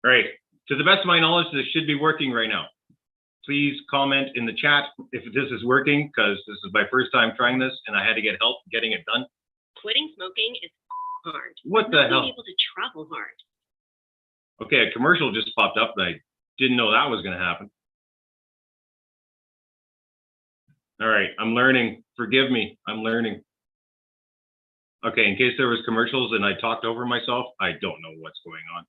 All right. To the best of my knowledge, this should be working right now. Please comment in the chat if this is working, because this is my first time trying this and I had to get help getting it done. Quitting smoking is hard. What the hell? Being able to travel hard. Okay, a commercial just popped up and I didn't know that was going to happen. All right, I'm learning. Forgive me, I'm learning. Okay, in case there was commercials and I talked over myself, I don't know what's going on.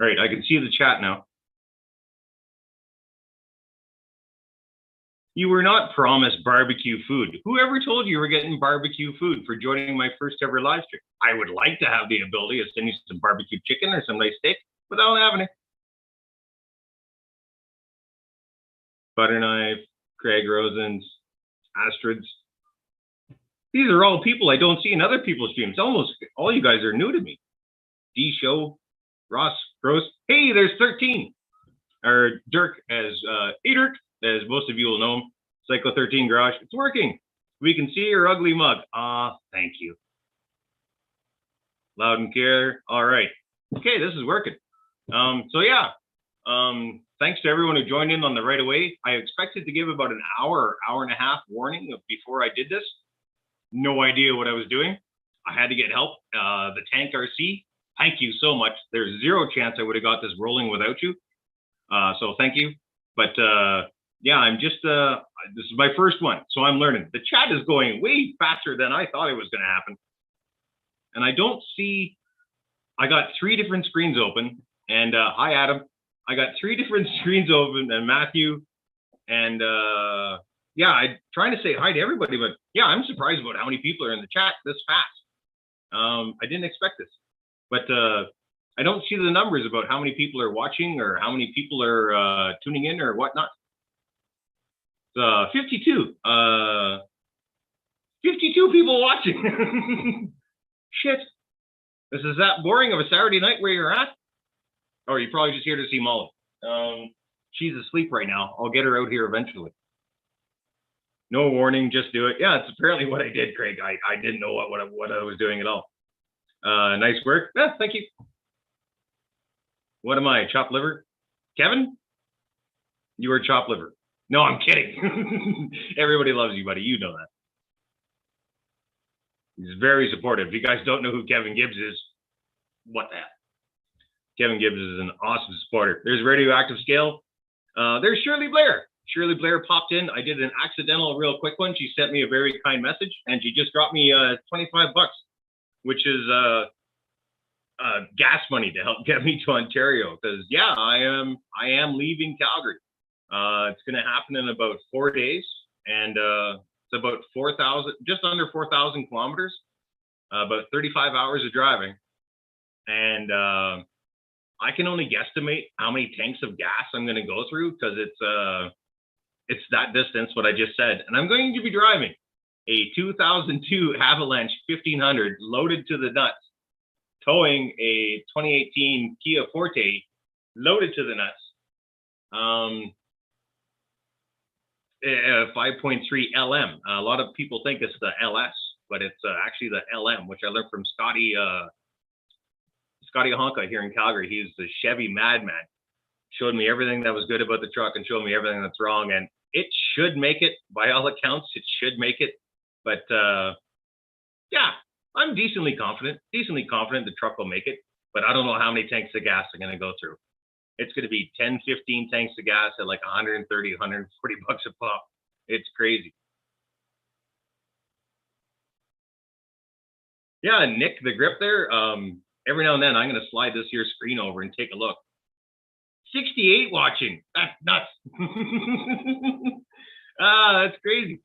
All right, I can see the chat now. You were not promised barbecue food. Whoever told you were getting barbecue food for joining my first ever live stream? I would like to have the ability to send you some barbecue chicken or some nice steak, but I don't have any. Butter knife, Craig Rosen's, Astrids. These are all people I don't see in other people's streams. Almost all you guys are new to me. D Show, Ross, Gross. Hey, there's 13. Or Dirk, as Dirk, as most of you will know him. Cycle 13 Garage. It's working. We can see your ugly mug. Thank you. Loud and clear. All right. Okay, this is working. So yeah. Thanks to everyone who joined in on the right away. I expected to give about an hour and a half warning before I did this. No idea what I was doing. I had to get help. The Tank RC, thank you so much. There's zero chance I would have got this rolling without you. So thank you. But yeah, I'm just, this is my first one, so I'm learning. The chat is going way faster than I thought it was going to happen. And I don't see, I got 3 different screens open. And hi, Adam. I got 3 different screens open, and Matthew. And yeah, I'm trying to say hi to everybody, but yeah, I'm surprised about how many people are in the chat this fast. I didn't expect this, but I don't see the numbers about how many people are watching or how many people are tuning in or whatnot. 52. 52 people watching. Shit. This is that boring of a Saturday night where you're at? Or you're probably just here to see Molly. She's asleep right now. I'll get her out here eventually. No warning, just do it. Yeah, it's apparently what I did, Craig. I didn't know what I was doing at all. Nice work. Yeah, thank you. What am I, chopped liver? Kevin? You were chopped liver. No, I'm kidding. Everybody loves you, buddy. You know that. He's very supportive. If you guys don't know who Kevin Gibbs is, what the heck? Kevin Gibbs is an awesome supporter. There's Radioactive Scale. There's Shirley Blair. Shirley Blair popped in. I did an accidental real quick one. She sent me a very kind message, and she just dropped me 25 bucks, which is gas money to help get me to Ontario. Because yeah, I am leaving Calgary. It's going to happen in about 4 days, and it's about 4,000, just under 4,000 kilometers, about 35 hours of driving, and I can only guesstimate how many tanks of gas I'm going to go through, because it's that distance, what I just said. And I'm going to be driving a 2002 Avalanche 1500 loaded to the nuts, towing a 2018 Kia Forte loaded to the nuts. 5.3 LM. A lot of people think it's the LS, but it's actually the LM, which I learned from Scotty Honka here in Calgary. He's the Chevy madman. Showed me everything that was good about the truck and showed me everything that's wrong. And it should make it, by all accounts, it should make it. But yeah, I'm decently confident the truck will make it. But I don't know how many tanks of gas are going to go through. It's going to be 10, 15 tanks of gas at like 130, 140 bucks a pop. It's crazy. Yeah, Nick, the grip there, every now and then I'm going to slide this here screen over and take a look. 68 watching. That's nuts. That's crazy.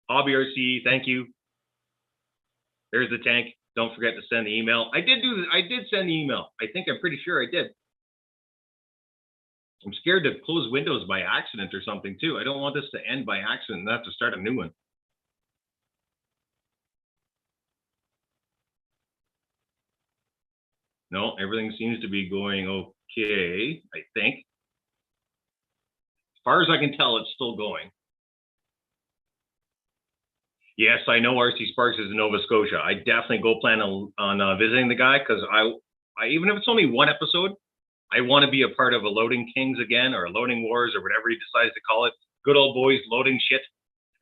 Hobby RC, thank you. There's the tank. Don't forget to send the email. I did send the email. I'm pretty sure I did. I'm scared to close Windows by accident or something too. I don't want this to end by accident and have to start a new one. No, everything seems to be going okay, I think. far as I can tell, it's still going. Yes, I know RC Sparks is in Nova Scotia. I definitely go plan on visiting the guy, because I even if it's only one episode, I want to be a part of a Loading Kings again, or Loading Wars, or whatever he decides to call it. Good old boys loading shit,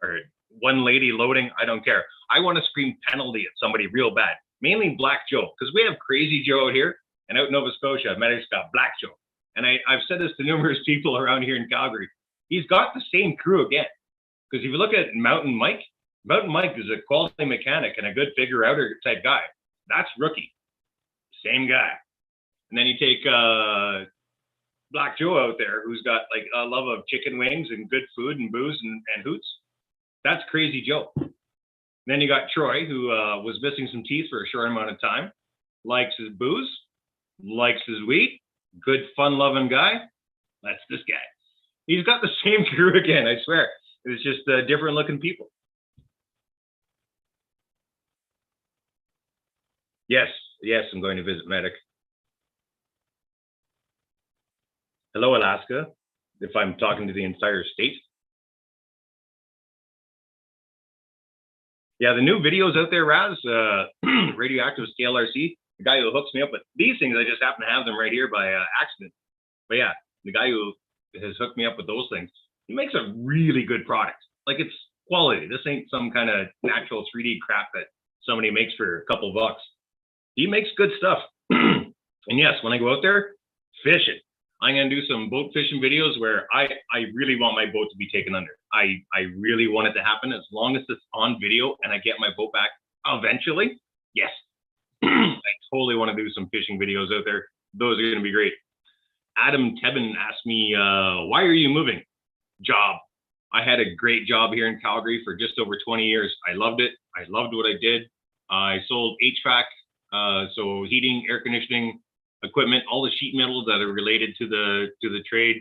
or one lady loading. I don't care. I want to scream penalty at somebody real bad, mainly Black Joe, because we have Crazy Joe out here, and out in Nova Scotia, Medic's got Black Joe. And I've said this to numerous people around here in Calgary. He's got the same crew again, because if you look at Mountain Mike is a quality mechanic and a good figure outer type guy. That's Rookie, same guy. And then you take Black Joe out there, who's got like a love of chicken wings and good food and booze and hoots. That's Crazy Joe. And then you got Troy, who was missing some teeth for a short amount of time, likes his booze, likes his weed, good fun-loving guy. That's this guy. He's got the same crew again, I swear. It's just different looking people. Yes, I'm going to visit Medic. Hello, Alaska, if I'm talking to the entire state. Yeah, the new videos out there, Raz, Radioactive Scale RC, the guy who hooks me up with these things, I just happen to have them right here by accident. But yeah, the guy who has hooked me up with those things, he makes a really good product. Like, it's quality. This ain't some kind of natural 3D crap that somebody makes for a couple bucks. He makes good stuff. And yes, when I go out there, fishing. I'm going to do some boat fishing videos where I really want my boat to be taken under. I really want it to happen, as long as it's on video and I get my boat back eventually. Yes. I totally want to do some fishing videos out there. Those are going to be great. Adam Tebben asked me, why are you moving? Job. I had a great job here in Calgary for just over 20 years. I loved it. I loved what I did. I sold HVAC, so heating, air conditioning equipment, all the sheet metal that are related to the trade.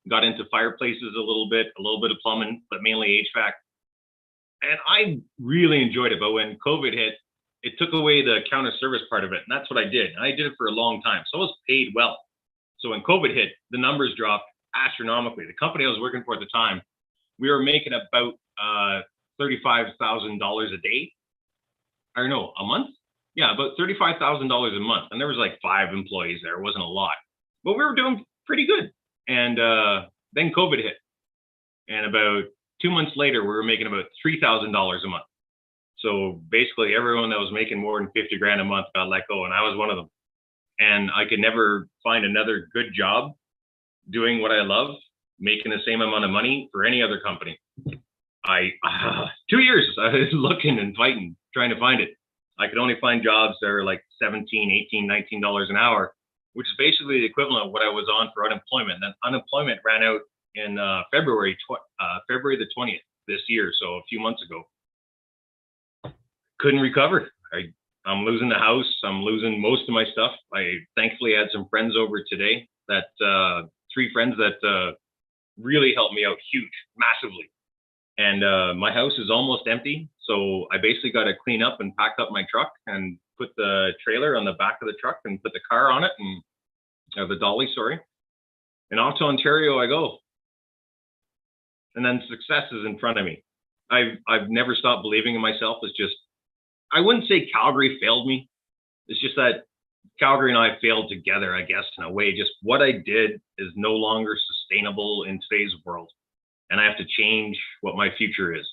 Got into fireplaces a little bit of plumbing, but mainly HVAC. And I really enjoyed it. But when COVID hit, it took away the counter service part of it. And that's what I did. And I did it for a long time. So I was paid well. So when COVID hit, the numbers dropped astronomically. The company I was working for at the time, we were making about $35,000 a day. Or no, a month? Yeah, about $35,000 a month. And there was like 5 employees there. It wasn't a lot. But we were doing pretty good. And then COVID hit. And about 2 months later, we were making about $3,000 a month. So basically everyone that was making more than 50 grand a month got let go. And I was one of them. And I could never find another good job doing what I love, making the same amount of money for any other company. 2 years I was looking and fighting, trying to find it. I could only find jobs that are like $17, $18, $19 an hour, which is basically the equivalent of what I was on for unemployment. And unemployment ran out in February the 20th this year, so a few months ago. Couldn't recover. I'm losing the house. I'm losing most of my stuff. I thankfully had some friends over today, that 3 friends that really helped me out huge, massively. And my house is almost empty. So I basically got to clean up and pack up my truck and put the trailer on the back of the truck and put the car on it, and the dolly, sorry. And off to Ontario I go. And then success is in front of me. I've never stopped believing in myself. It's just, I wouldn't say Calgary failed me. It's just that Calgary and I failed together, I guess, in a way. Just what I did is no longer sustainable in today's world. And I have to change what my future is.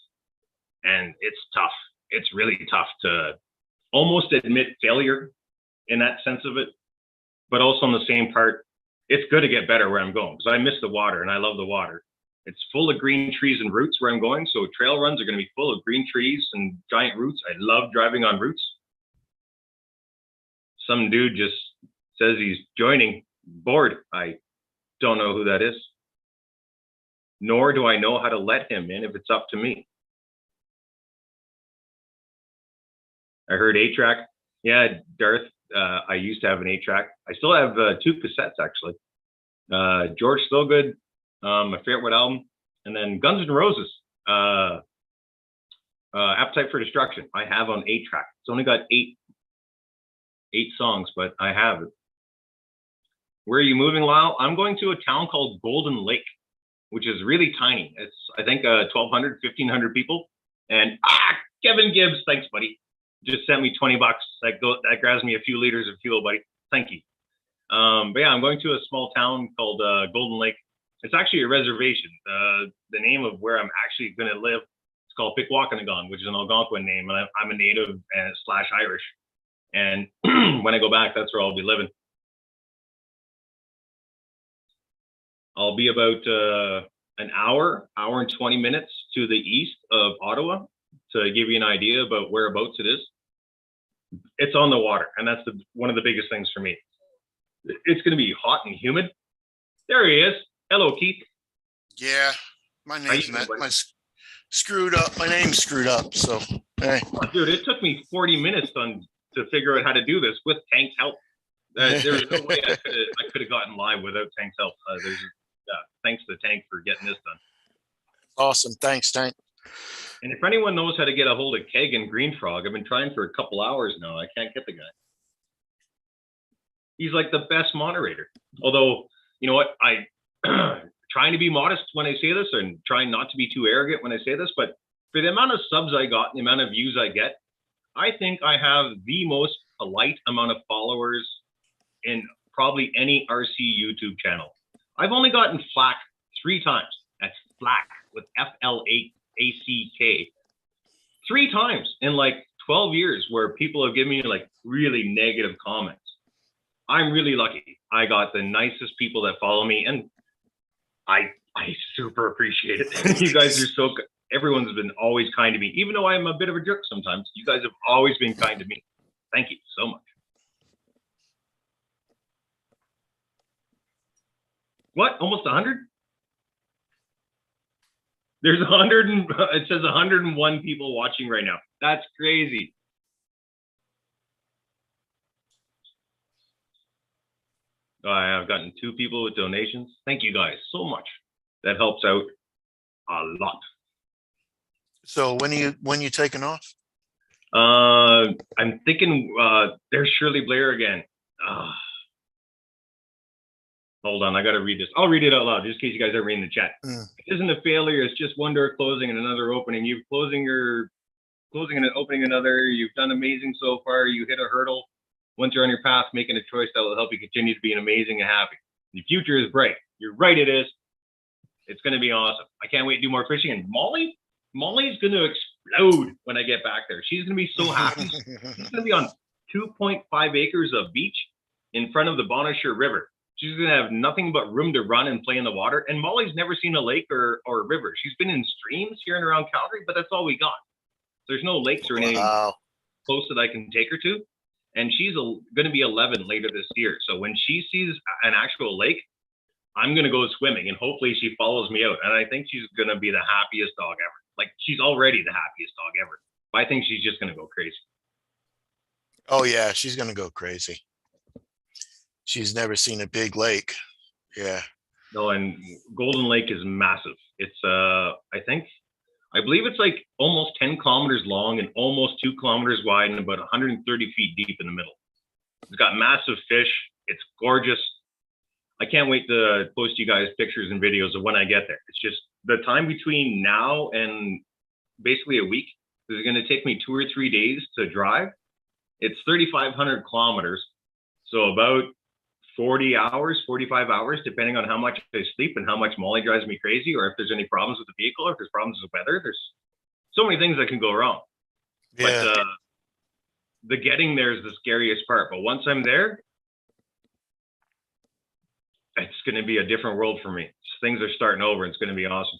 And it's tough. It's really tough to almost admit failure in that sense of it. But also on the same part, it's good to get better where I'm going, because I miss the water and I love the water. It's full of green trees and roots where I'm going. So trail runs are going to be full of green trees and giant roots. I love driving on roots. Some dude just says he's joining board. I don't know who that is. Nor do I know how to let him in if it's up to me. I heard 8-track. Yeah, Darth, I used to have an 8-track. I still have 2 cassettes, actually. George Thorogood, my favorite what album, and then Guns N' Roses, Appetite for Destruction. I have on 8-track. It's only got 8 songs, but I have it. Where are you moving, Lyle? I'm going to a town called Golden Lake. which is really tiny. It's, I think, 1,200, 1,500 people. And Kevin Gibbs, thanks, buddy. Just sent me $20. That grabs me a few liters of fuel, buddy. Thank you. But yeah, I'm going to a small town called Golden Lake. It's actually a reservation. The name of where I'm actually going to live, it's called Pikwakanagan, which is an Algonquin name, and I'm a native / Irish. And when I go back, that's where I'll be living. I'll be about an hour and 20 minutes to the east of Ottawa to give you an idea about whereabouts it is. It's on the water, and that's one of the biggest things for me. It's going to be hot and humid. There he is. Hello, Keith. Yeah, my name's screwed up. My name's screwed up. So, hey, dude, it took me 40 minutes to figure out how to do this with Tank's help. There's no way I could have gotten live without Tank's help. Thanks to Tank for getting this done. Awesome, thanks, Tank. And if anyone knows how to get a hold of Keg and Green Frog, I've been trying for a couple hours now. I can't get the guy. He's like the best moderator. Although, you know what, I trying to be modest when I say this and trying not to be too arrogant when I say this, but for the amount of subs I got and the amount of views I get, I think I have the most polite amount of followers in probably any RC YouTube channel. I've only gotten flack 3 times. That's flack with FLACK. 3 times in like 12 years where people have given me like really negative comments. I'm really lucky. I got the nicest people that follow me, and I super appreciate it. You guys are so good. Everyone's been always kind to me, even though I'm a bit of a jerk sometimes. You guys have always been kind to me. Thank you so much. What? Almost 100? There's 100 and it says 101 people watching right now. That's crazy. I have gotten 2 people with donations. Thank you guys so much. That helps out a lot. So when you taking off? I'm thinking there's Shirley Blair again. Hold on, I got to read this. I'll read it out loud just in case you guys are reading the chat. It isn't a failure. It's just one door closing and another opening. You're closing and opening another. You've done amazing so far. You hit a hurdle. Once you're on your path, making a choice that will help you continue to be amazing and happy. The future is bright. You're right, it is. It's going to be awesome. I can't wait to do more fishing. And Molly's going to explode when I get back there. She's going to be so happy. She's going to be on 2.5 acres of beach in front of the Bonnechere River. She's going to have nothing but room to run and play in the water. And Molly's never seen a lake or a river. She's been in streams here and around Calgary, but that's all we got. There's no lakes or anything close that I can take her to. And she's going to be 11 later this year. So when she sees an actual lake, I'm going to go swimming, and hopefully she follows me out. And I think she's going to be the happiest dog ever. Like, she's already the happiest dog ever. But I think she's just going to go crazy. Oh, yeah, she's going to go crazy. She's never seen a big lake. Yeah. No, and Golden Lake is massive. It's, I believe it's like almost 10 kilometers long and almost 2 kilometers wide and about 130 feet deep in the middle. It's got massive fish. It's gorgeous. I can't wait to post you guys pictures and videos of when I get there. It's just the time between now and basically a week is going to take me 2 or 3 days to drive. It's 3,500 kilometers. So about 40 hours, 45 hours, depending on how much I sleep and how much Molly drives me crazy, or if there's any problems with the vehicle, or if there's problems with weather. There's so many things that can go wrong. Yeah. But the getting there is the scariest part. But once I'm there, it's going to be a different world for me. Things are starting over. It's going to be awesome.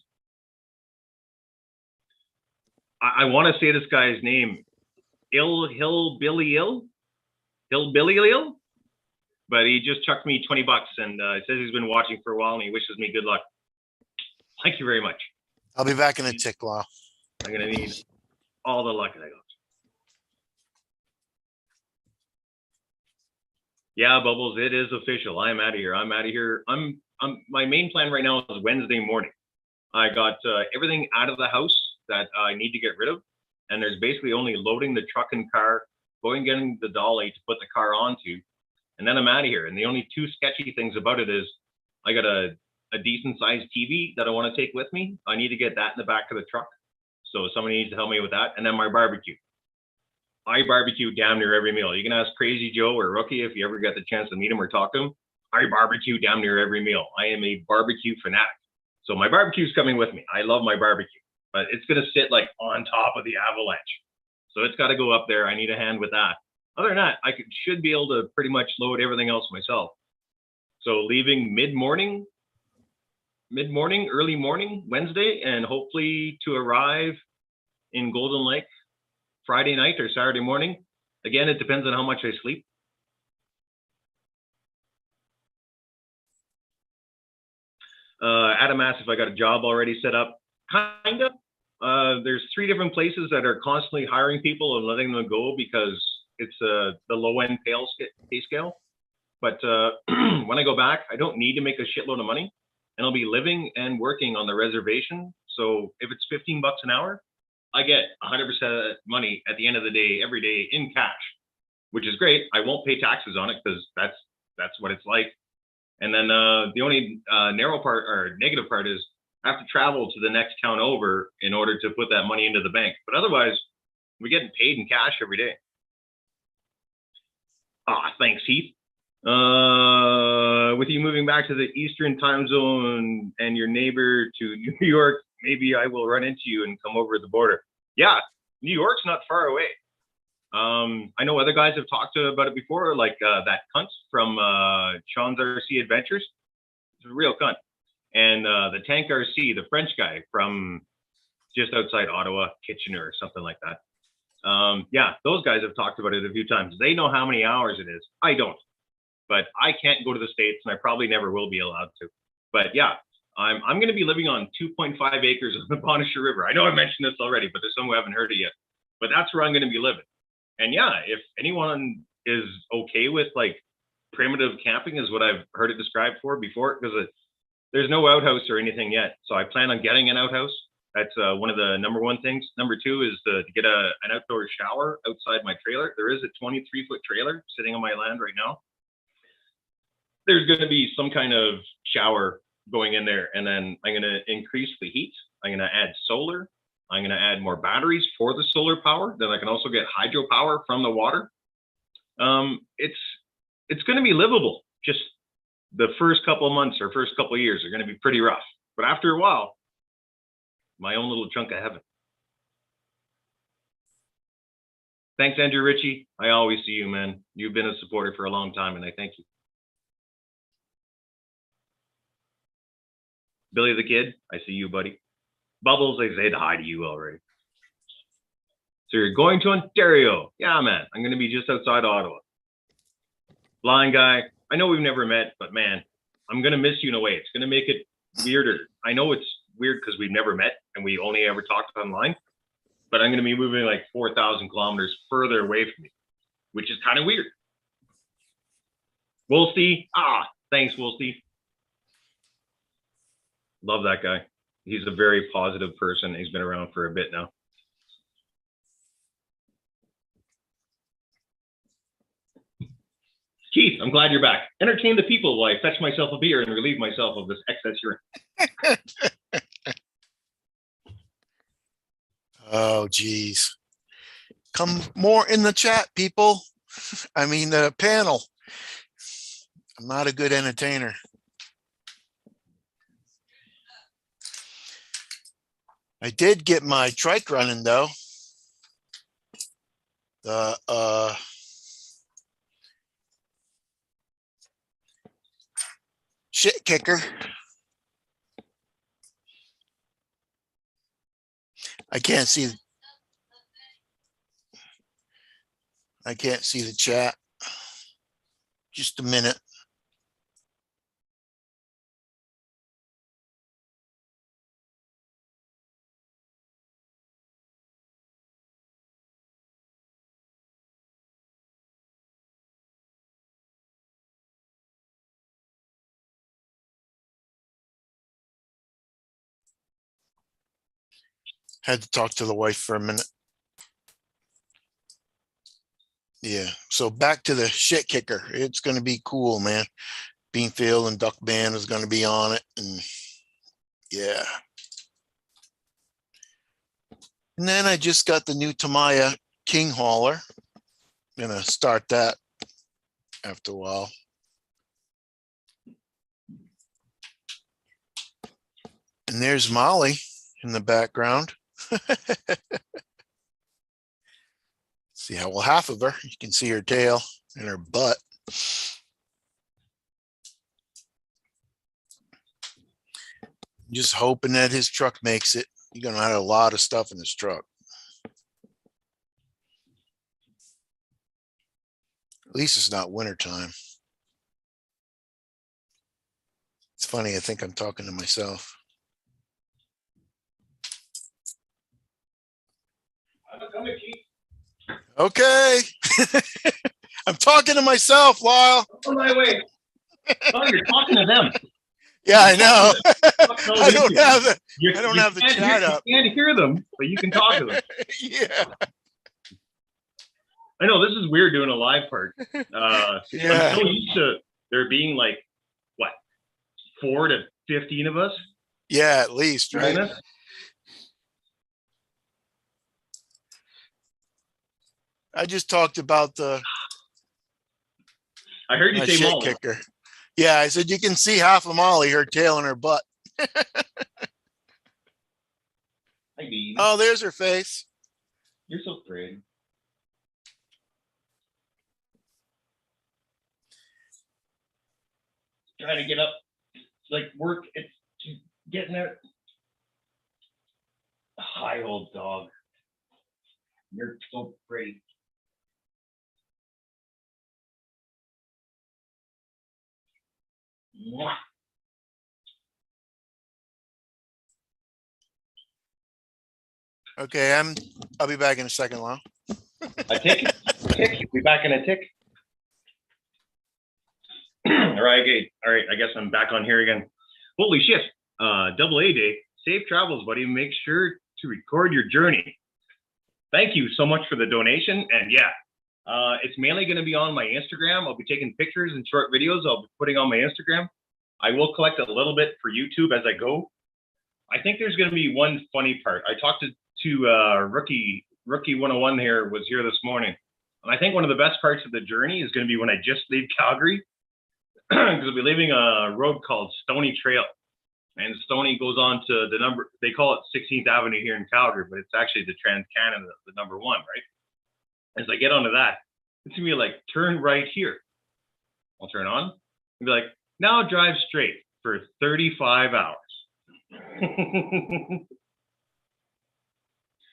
I want to say this guy's name, Hillbilly Ill, but he just chucked me $20 and says he's been watching for a while and he wishes me good luck. Thank you very much. I'll be back in a tick, Lyle. I'm going to need all the luck that I got. Yeah, Bubbles, it is official. I'm out of here. I'm out of here. My main plan right now is Wednesday morning. I got everything out of the house that I need to get rid of. And there's basically only loading the truck and car, going getting the dolly to put the car onto, and then I'm out of here. And the only 2 sketchy things about it is I got to, I got to get the car into the garage, and then I got to a decent sized TV that I want to take with me. I need to get that in the back of the truck. So somebody needs to help me with that. And then my barbecue. I barbecue damn near every meal. You can ask Crazy Joe or Rookie if you ever get the chance to meet him or talk to him. I barbecue damn near every meal. I am a barbecue fanatic. So my barbecue's coming with me. I love my barbecue, but it's going to sit like on top of the avalanche. So it's got to go up there. I need a hand with that. Other than that, I should be able to pretty much load everything else myself. So leaving mid-morning, early morning, Wednesday, and hopefully to arrive in Golden Lake Friday night or Saturday morning. Again, it depends on how much I sleep. Adam asked if I got a job already set up. Kind of. There's 3 different places that are constantly hiring people and letting them go because it's the low-end pay scale. But when I go back, I don't need to make a shitload of money, and I'll be living and working on the reservation. So if it's $15 an hour, I get 100% money at the end of the day, every day in cash, which is great. I won't pay taxes on it because that's what it's like. And then the only narrow part or negative part is I have to travel to the next town over in order to put that money into the bank. But otherwise, we're getting paid in cash every day. Thanks, Heath. With you moving back to the Eastern time zone and your neighbor to New York, maybe I will run into you and come over the border. Yeah, New York's not far away. I know other guys have talked about it before, like that cunt from Sean's RC Adventures. It's a real cunt. And the Tank RC, the French guy from just outside Ottawa, Kitchener or something like that. Yeah, those guys have talked about it a few times. They know how many hours it is. I don't. But I can't go to the States, and I probably never will be allowed to. But yeah, I'm going to be living on 2.5 acres of the Bonnechere River. I know I mentioned this already, but there's some who haven't heard it yet. But that's where I'm going to be living. And yeah, if anyone is okay with like primitive camping is what I've heard it described for before, because there's no outhouse or anything yet. So I plan on getting an outhouse. That's one of the number 1 things. Number 2 is to get an outdoor shower outside my trailer. There is a 23-foot trailer sitting on my land right now. There's going to be some kind of shower going in there, and then I'm going to increase the heat. I'm going to add solar. I'm going to add more batteries for the solar power. Then I can also get hydropower from the water. It's going to be livable. Just the first couple of months or first couple of years are going to be pretty rough. But after a while, my own little chunk of heaven. Thanks, Andrew Ritchie. I always see you, man. You've been a supporter for a long time, and I thank you. Billy the Kid, I see you, buddy. Bubbles, I said hi to you already. So you're going to Ontario. Yeah, man. I'm going to be just outside Ottawa. Blind guy. I know we've never met, but man, I'm going to miss you in a way. It's going to make it weirder. I know it's weird because we've never met and we only ever talked online, but I'm going to be moving like 4,000 kilometers further away from you, which is kind of weird. Woolsey. Thanks, Woolsey. Love that guy. He's a very positive person. He's been around for a bit now. Keith, I'm glad you're back. Entertain the people while I fetch myself a beer and relieve myself of this excess urine. Oh, geez. Come more in the chat, people. I mean, the panel. I'm not a good entertainer. I did get my trike running though. The shit kicker. I can't see the chat. Just a minute. Had to talk to the wife for a minute. Yeah. So back to the shit kicker. It's going to be cool, man. Beanfield and Duck Band is going to be on it. And yeah. And then I just got the new Tamiya King hauler. I'm going to start that after a while. And there's Molly in the background. See how well half of her. You can see her tail and her butt. Just hoping that his truck makes it. You're gonna have a lot of stuff in this truck. At least it's not wintertime. It's funny, I think I'm talking to myself. Okay. I'm talking to myself, Lyle. Oh, my way. Oh, you're talking to them. Yeah, I know. I I don't have the chat up. You can't hear them, but you can talk to them. Yeah. I know this is weird doing a live part. Yeah. I'm so used to there being like, what, 4 to 15 of us? Yeah, at least, right? I just talked about the I heard you say shit Molly. kicker. Yeah, I said you can see half of Molly, her tail and her butt. Hi, baby. Oh, there's her face. You're so pretty. Trying to get up, like work. It's getting there. Hi, old dog. You're so pretty. Mwah. Okay, I'll be back in a second, Lyle. A tick? We back in a tick? All right, I guess I'm back on here again. Holy shit. Double A day. Safe travels, buddy. Make sure to record your journey. Thank you so much for the donation. And yeah, it's mainly going to be on my Instagram. I'll be taking pictures and short videos I'll be putting on my Instagram. I will collect a little bit for YouTube as I go. I think there's going to be one funny part. I talked to Rookie 101 here, was here this morning. And I think one of the best parts of the journey is going to be when I just leave Calgary, because I'll be leaving a road called Stony Trail. And Stony goes on to the number, they call it 16th Avenue here in Calgary, but it's actually the Trans-Canada, the number 1, right? As I get onto that, it's going to be like, turn right here. I'll turn on and be like, now drive straight for 35 hours.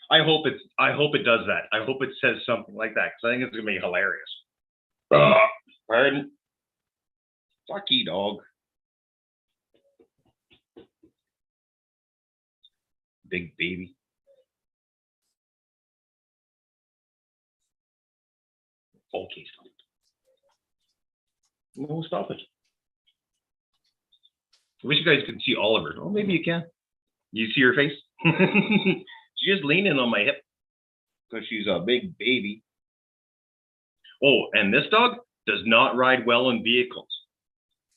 I hope it does that. I hope it says something like that, because I think it's gonna be hilarious. Pardon? Fucky dog. Big baby. Okay, stop it. No, stop it. I wish you guys could see Oliver. Oh, maybe you can. You see her face? She's just leaning on my hip because she's a big baby. Oh, and this dog does not ride well in vehicles.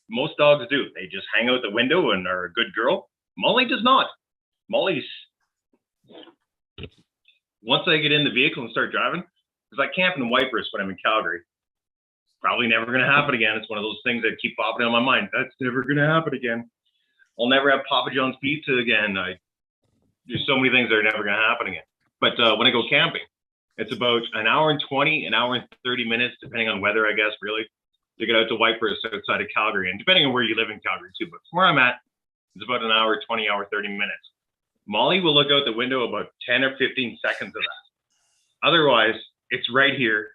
Most dogs do. They just hang out the window and are a good girl. Molly does not. Molly's, once I get in the vehicle and start driving, because I camp in Wipers when I'm in Calgary. Probably never going to happen again. It's one of those things that keep popping on my mind. That's never going to happen again. I'll never have Papa John's pizza again. There's so many things that are never going to happen again. But when I go camping, it's about an hour and 20, an hour and 30 minutes, depending on weather, I guess, really, to get out to Wipers outside of Calgary. And depending on where you live in Calgary, too. But from where I'm at, it's about an hour, 20 hour, 30 minutes. Molly will look out the window about 10 or 15 seconds of that. Otherwise, it's right here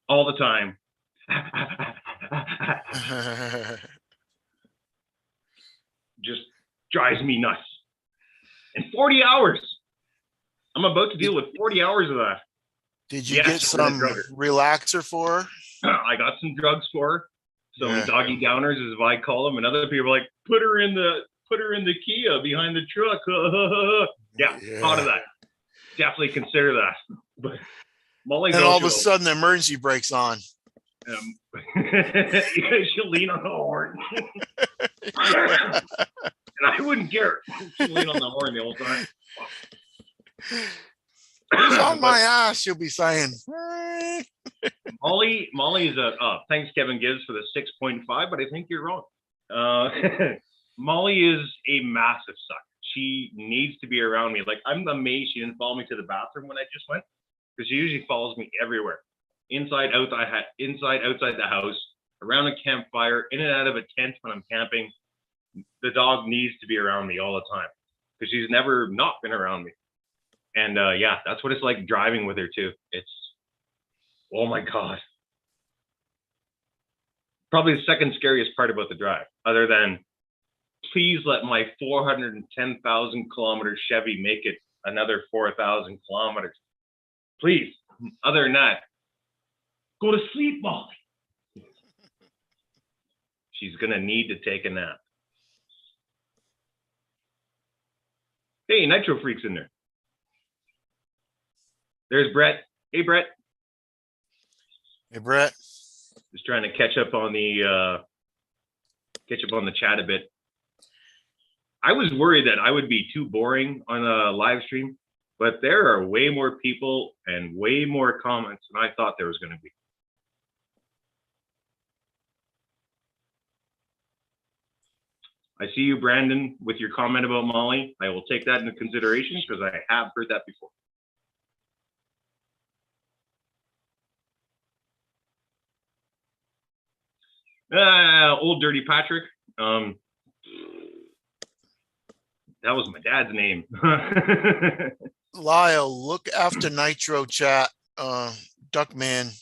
all the time. Just drives me nuts. And 40 hours. I'm about to deal with 40 hours of that. Did you get some relaxer for her? I got some drugs for her. Some doggy downers, as I call them. And other people are like, put her in the Kia behind the truck. Yeah, thought of that. Definitely consider that. But Molly's and all of a sudden the emergency brake's on. She'll lean on the horn. And I wouldn't care. She'll lean on the horn the whole time. Who's on my ass? She'll be saying. Molly is thanks Kevin Gibbs for the 6.5, but I think you're wrong. Molly is a massive sucker. She needs to be around me. Like, I'm amazed she didn't follow me to the bathroom when I just went, because she usually follows me everywhere. Inside, outside the house, around a campfire, in and out of a tent when I'm camping. The dog needs to be around me all the time because she's never not been around me. And yeah, that's what it's like driving with her too. It's, oh my God. Probably the second scariest part about the drive, other than please let my 410,000 kilometer Chevy make it another 4,000 kilometers. Please. Other than that, go to sleep, Molly. She's going to need to take a nap. Hey, Nitro Freak's in there. There's Brett. Hey, Brett. Hey, Brett. Just trying to catch up on the chat a bit. I was worried that I would be too boring on a live stream, but there are way more people and way more comments than I thought there was going to be. I see you, Brandon, with your comment about Molly. I will take that into consideration because I have heard that before. Old Dirty Patrick. That was my dad's name. Lyle, look after Nitro chat. Duckman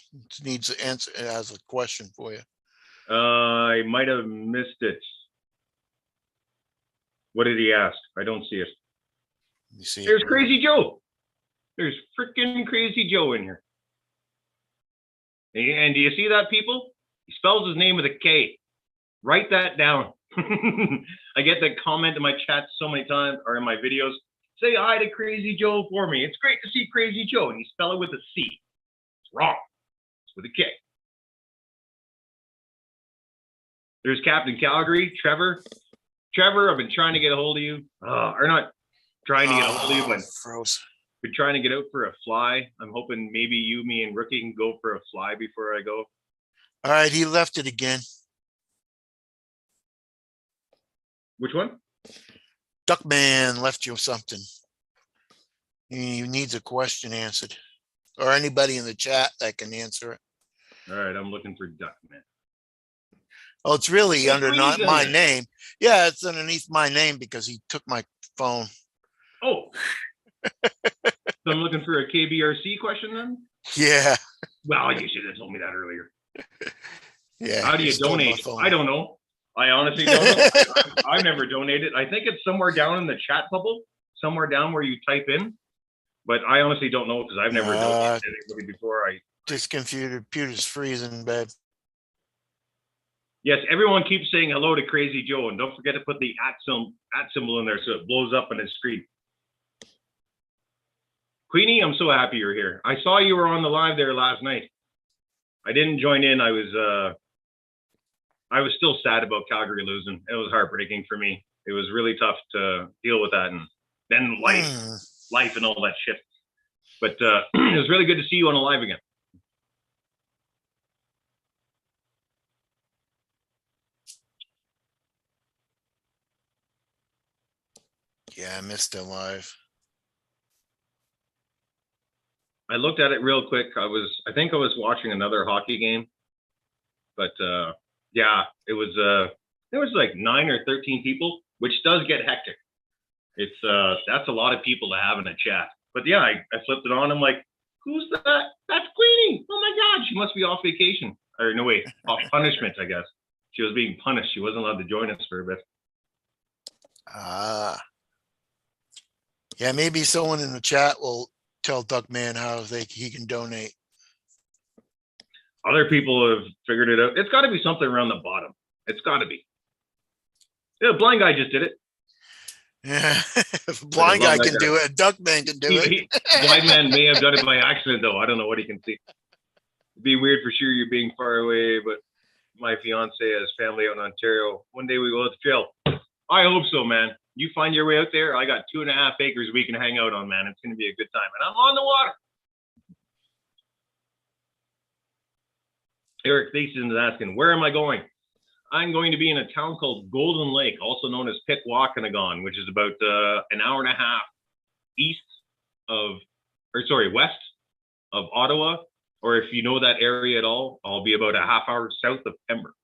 needs to answer, has a question for you. I might have missed it. What did he ask? I don't see it. You see, there's Crazy Joe. There's freaking Crazy Joe in here. And do you see that, people? He spells his name with a K. Write that down. I get that comment in my chat so many times, or in my videos. Say hi to Crazy Joe for me. It's great to see Crazy Joe. And you spell it with a C. It's wrong. It's with a K. There's Captain Calgary, Trevor. Trevor, I've been trying to get a hold of you. Or not trying to get a hold of you, but been trying to get out for a fly. I'm hoping maybe you, me, and Rookie can go for a fly before I go. All right, he left it again. Which one? Duckman left you something. He needs a question answered. Or anybody in the chat that can answer it. All right, I'm looking for Duckman. Oh, it's really under not my name. Yeah, it's underneath my name because he took my phone. Oh. So I'm looking for a KBRC question then? Yeah. Well, you should have told me that earlier. Yeah. How do you donate? I don't know. I honestly don't know. I've never donated. I think it's somewhere down in the chat bubble, somewhere down where you type in. But I honestly don't know because I've never donated to anybody before. Just computer's freezing, babe. Yes, everyone keeps saying hello to Crazy Joe, and don't forget to put the @ symbol in there so it blows up on his screen. Queenie, I'm so happy you're here. I saw you were on the live there last night. I didn't join in. I was still sad about Calgary losing. It was heartbreaking for me. It was really tough to deal with that, and then life and all that shit. But it was really good to see you on the live again. Yeah, I missed it live. I looked at it real quick. I think I was watching another hockey game, but yeah, it was there was like 9 or 13 people, which does get hectic. It's that's a lot of people to have in a chat. But yeah, I flipped it on. I'm like, who's that? That's Queenie. Oh my God, she must be off vacation. Or no, wait, off punishment, I guess. She was being punished. She wasn't allowed to join us for a bit. Yeah, maybe someone in the chat will tell Duckman how he can donate. Other people have figured it out. It's got to be something around the bottom. It's got to be. Yeah, blind guy just did it. Yeah, if a blind guy can do it, Duckman can do it. Blind man may have done it by accident, though. I don't know what he can see. It'd be weird for sure. You're being far away, but my fiance has family out in Ontario. One day we go to jail. I hope so, man. You find your way out there. I got 2.5 acres we can hang out on, man. It's going to be a good time. And I'm on the water. Eric Theisen is asking, where am I going? I'm going to be in a town called Golden Lake, also known as Pikwakanagan, which is about an hour and a half west of Ottawa. Or if you know that area at all, I'll be about a half hour south of Pembroke.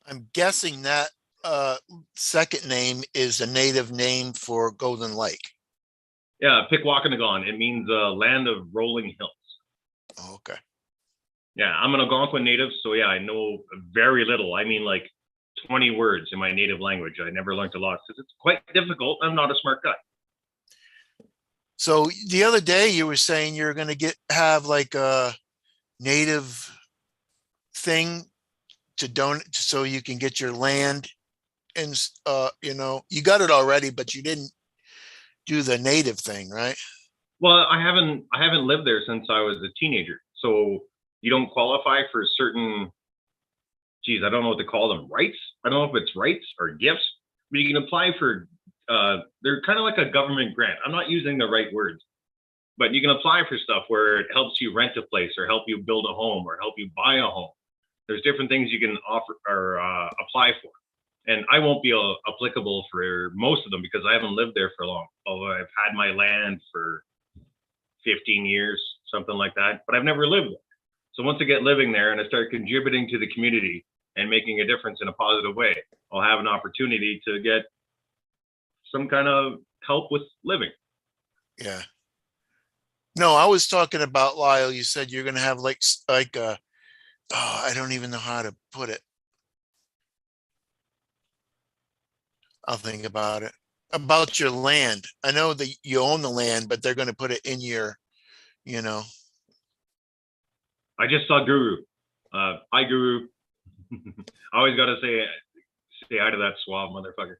I'm guessing that second name is a native name for Golden Lake. Yeah, Pikwakanagan. It means land of rolling hills. Oh, okay. Yeah, I'm an Algonquin native, so yeah, I know very little. I mean, like 20 words in my native language. I never learned a lot because it's quite difficult. I'm not a smart guy. So the other day you were saying you're going to have like a native thing to donate so you can get your land, and you got it already, but you didn't do the native thing, right? Well, I haven't lived there since I was a teenager. So you don't qualify for certain, geez, I don't know what to call them, rights. I don't know if it's rights or gifts, but you can apply for, they're kind of like a government grant. I'm not using the right words, but you can apply for stuff where it helps you rent a place or help you build a home or help you buy a home. There's different things you can offer or apply for. And I won't be applicable for most of them because I haven't lived there for long, although I've had my land for 15 years, something like that, but I've never lived there. So once I get living there and I start contributing to the community and making a difference in a positive way, I'll have an opportunity to get some kind of help with living. Yeah. No, I was talking about, Lyle, you said you're going to have like I don't even know how to put it. I'll think about it. About your land. I know that you own the land, but they're going to put it in your, I just saw Guru. Hi, Guru. I always got to say hi to that suave motherfucker.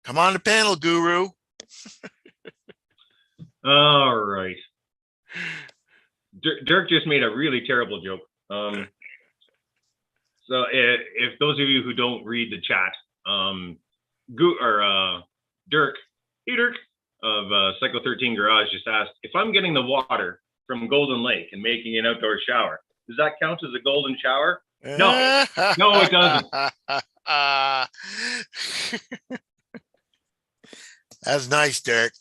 Come on the panel, Guru. All right. Dirk just made a really terrible joke. So if those of you who don't read the chat, Dirk of Cycle 13 Garage just asked, if I'm getting the water from Golden Lake and making an outdoor shower, does that count as a golden shower? No, no, it doesn't. That's nice, Dirk.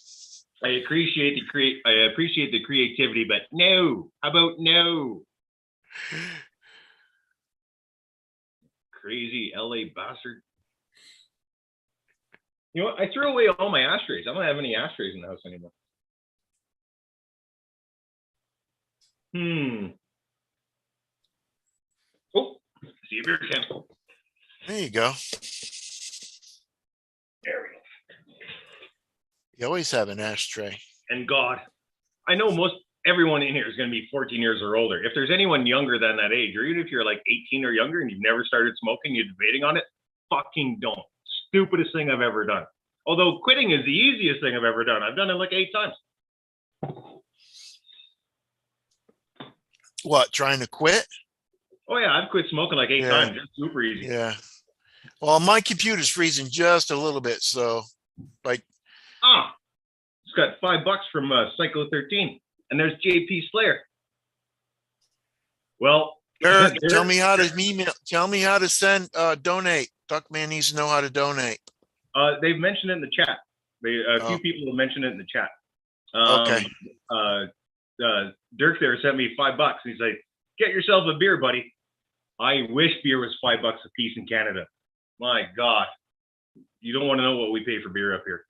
I appreciate the creativity, but no. How about no? Crazy LA bastard. You know what? I threw away all my ashtrays. I don't have any ashtrays in the house anymore. Oh, see a beer can. There you go. There we go. You always have an ashtray. And God, I know everyone in here is going to be 14 years or older. If there's anyone younger than that age, or even if you're like 18 or younger and you've never started smoking, you're debating on it, fucking don't. Stupidest thing I've ever done. Although quitting is the easiest thing I've ever done. I've done it like 8 times. What, trying to quit? Oh yeah, I've quit smoking like 8 times. It's super easy. Yeah. Well, my computer's freezing just a little bit, so like. It's got $5 from Cycle 13, and there's JP Slayer. Well, Eric, tell me how to email. Tell me how to send donate. Duckman needs to know how to donate. They've mentioned it in the chat. A few people have mentioned it in the chat. Okay. Dirk there sent me $5. He's like, "Get yourself a beer, buddy." I wish beer was $5 a piece in Canada. My God, you don't want to know what we pay for beer up here.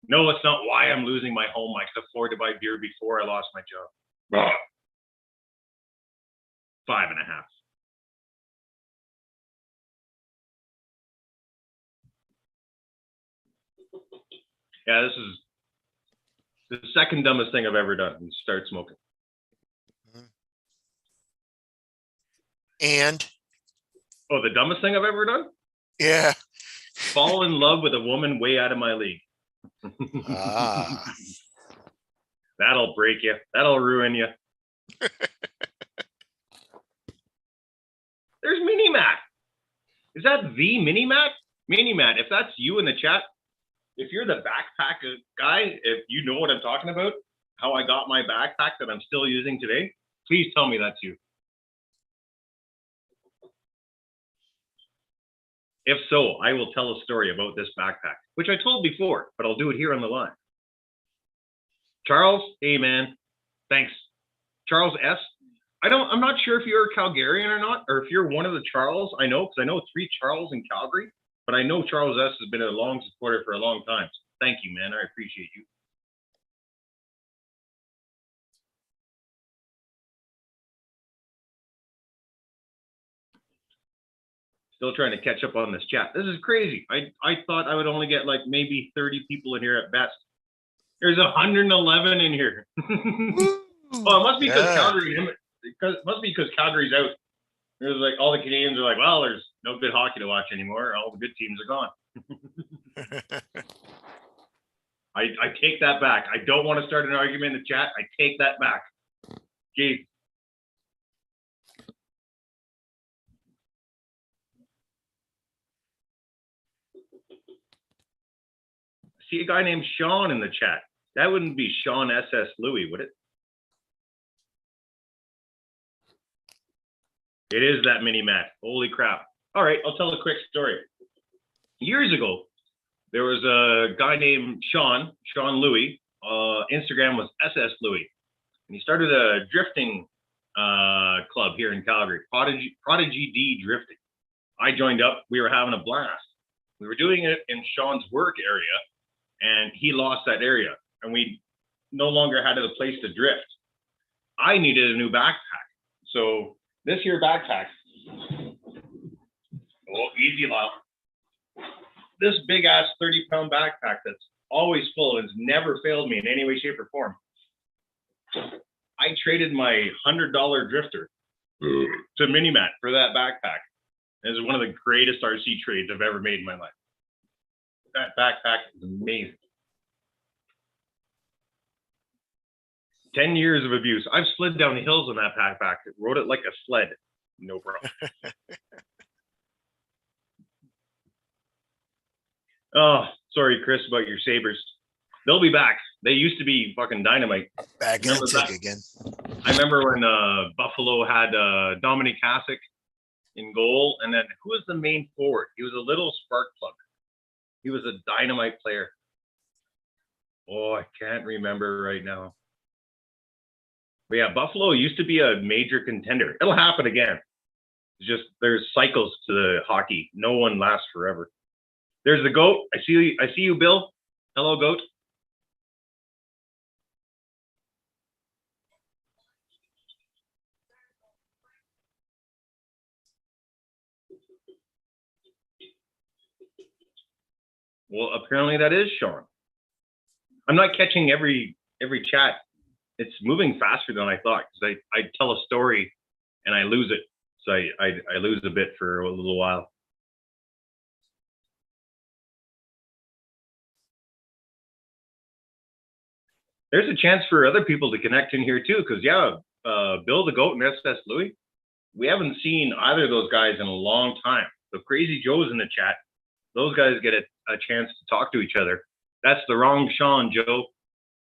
No, it's not why I'm losing my home. I could afford to buy beer before I lost my job. 5.5. Yeah, this is the second dumbest thing I've ever done is start smoking. And? Oh, the dumbest thing I've ever done? Yeah. Fall in love with a woman way out of my league. That'll break you. That'll ruin you. There's Mini-Matt. Is that the Mini-Matt? Mini-Matt, if that's you in the chat, if you're the backpack guy, if you know what I'm talking about, how I got my backpack that I'm still using today, please tell me that's you. If so, I will tell a story about this backpack, which I told before, but I'll do it here on the line. Charles, hey man, thanks. Charles S. I'm not sure if you're a Calgarian or not, or if you're one of the Charles. I know, because I know 3 Charles in Calgary, but I know Charles S. has been a long supporter for a long time. So thank you, man. I appreciate you. Still trying to catch up on this chat. This is crazy. I thought I would only get like maybe 30 people in here at best. There's 111 in here. Oh, it must be because Calgary. It must be because Calgary's out. There's like all the Canadians are like, well, there's no good hockey to watch anymore. All the good teams are gone. I take that back. I don't want to start an argument in the chat. I take that back. Jeez. See a guy named Sean in the chat. That wouldn't be Sean SS Louis, would it? It is that Mini-Matt. Holy crap. All right, I'll tell a quick story. Years ago, there was a guy named Sean Louis. Instagram was SS Louis. And he started a drifting club here in Calgary, Prodigy D Drifting. I joined up. We were having a blast. We were doing it in Sean's work area, and he lost that area, and we no longer had a place to drift. I needed a new backpack. So this here backpack, oh, easy, Lyle. This big ass 30-pound backpack that's always full and has never failed me in any way, shape, or form. I traded my $100 drifter to Mini-Matt for that backpack. It was one of the greatest RC trades I've ever made in my life. That backpack is amazing. 10 years of abuse. I've slid down the hills on that backpack. Rode it like a sled. No problem. Oh, sorry, Chris, about your Sabres. They'll be back. They used to be fucking dynamite. Back in the tick again. I remember when Buffalo had Dominic Hasek in goal, and then who was the main forward? He was a little spark plug. He was a dynamite player. Oh, I can't remember right now. But yeah, Buffalo used to be a major contender. It'll happen again. It's just there's cycles to the hockey. No one lasts forever. There's the goat. I see you, Bill. Hello, goat. Well, apparently that is Sean. I'm not catching every chat. It's moving faster than I thought, because I tell a story and I lose it. So I lose a bit for a little while. There's a chance for other people to connect in here too, because yeah, Bill the Goat and SS Louis, we haven't seen either of those guys in a long time. So Crazy Joe's in the chat. Those guys get a chance to talk to each other. That's the wrong Sean, Joe.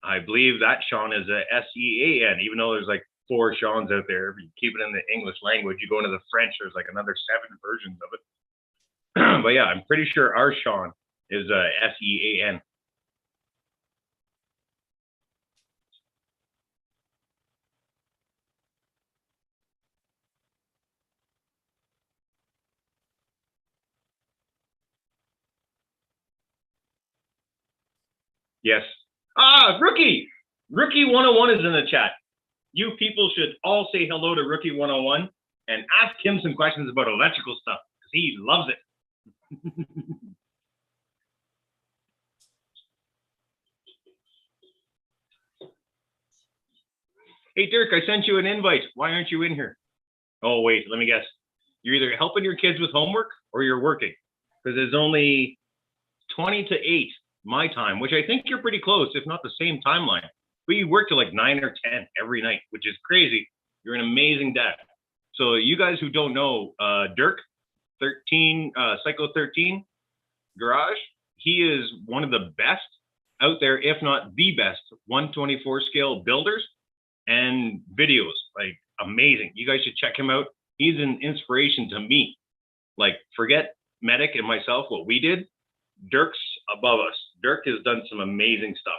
I believe that Sean is a S-E-A-N, even though there's like 4 Seans out there. If you keep it in the English language, you go into the French, there's like another 7 versions of it. But yeah, I'm pretty sure our Sean is S-E-A-N. Yes. Ah, Rookie 101 is in the chat. You people should all say hello to Rookie 101 and ask him some questions about electrical stuff, because he loves it. Hey, Dirk, I sent you an invite. Why aren't you in here? Oh, wait, let me guess. You're either helping your kids with homework or you're working, because there's only 20 to 8 my time, which I think you're pretty close, if not the same timeline. We work till like 9 or 10 every night, which is crazy. You're an amazing dad. So you guys who don't know, Dirk, Psycho 13 Garage, he is one of the best out there, if not the best, 124 scale builders and videos. Like, amazing. You guys should check him out. He's an inspiration to me. Like, forget Medic and myself, what we did. Dirk's above us. Dirk has done some amazing stuff.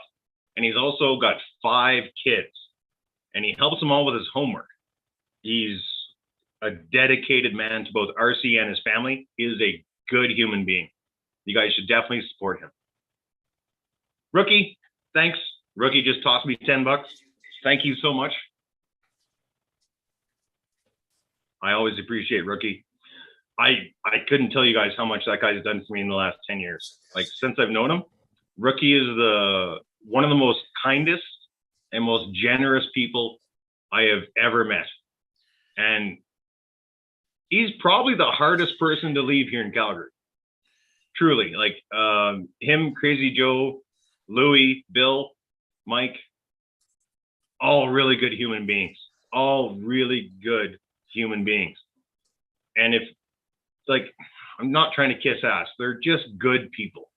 And he's also got 5 kids. And he helps them all with his homework. He's a dedicated man to both RC and his family. He is a good human being. You guys should definitely support him. Rookie, thanks. Rookie just tossed me $10. Thank you so much. I always appreciate Rookie. I couldn't tell you guys how much that guy's done for me in the last 10 years. Like, since I've known him, Rookie is one of the most kindest and most generous people I have ever met. And he's probably the hardest person to leave here in Calgary. Truly, like him, Crazy Joe, Louie, Bill, Mike, all really good human beings. All really good human beings. And if, like, I'm not trying to kiss ass, they're just good people.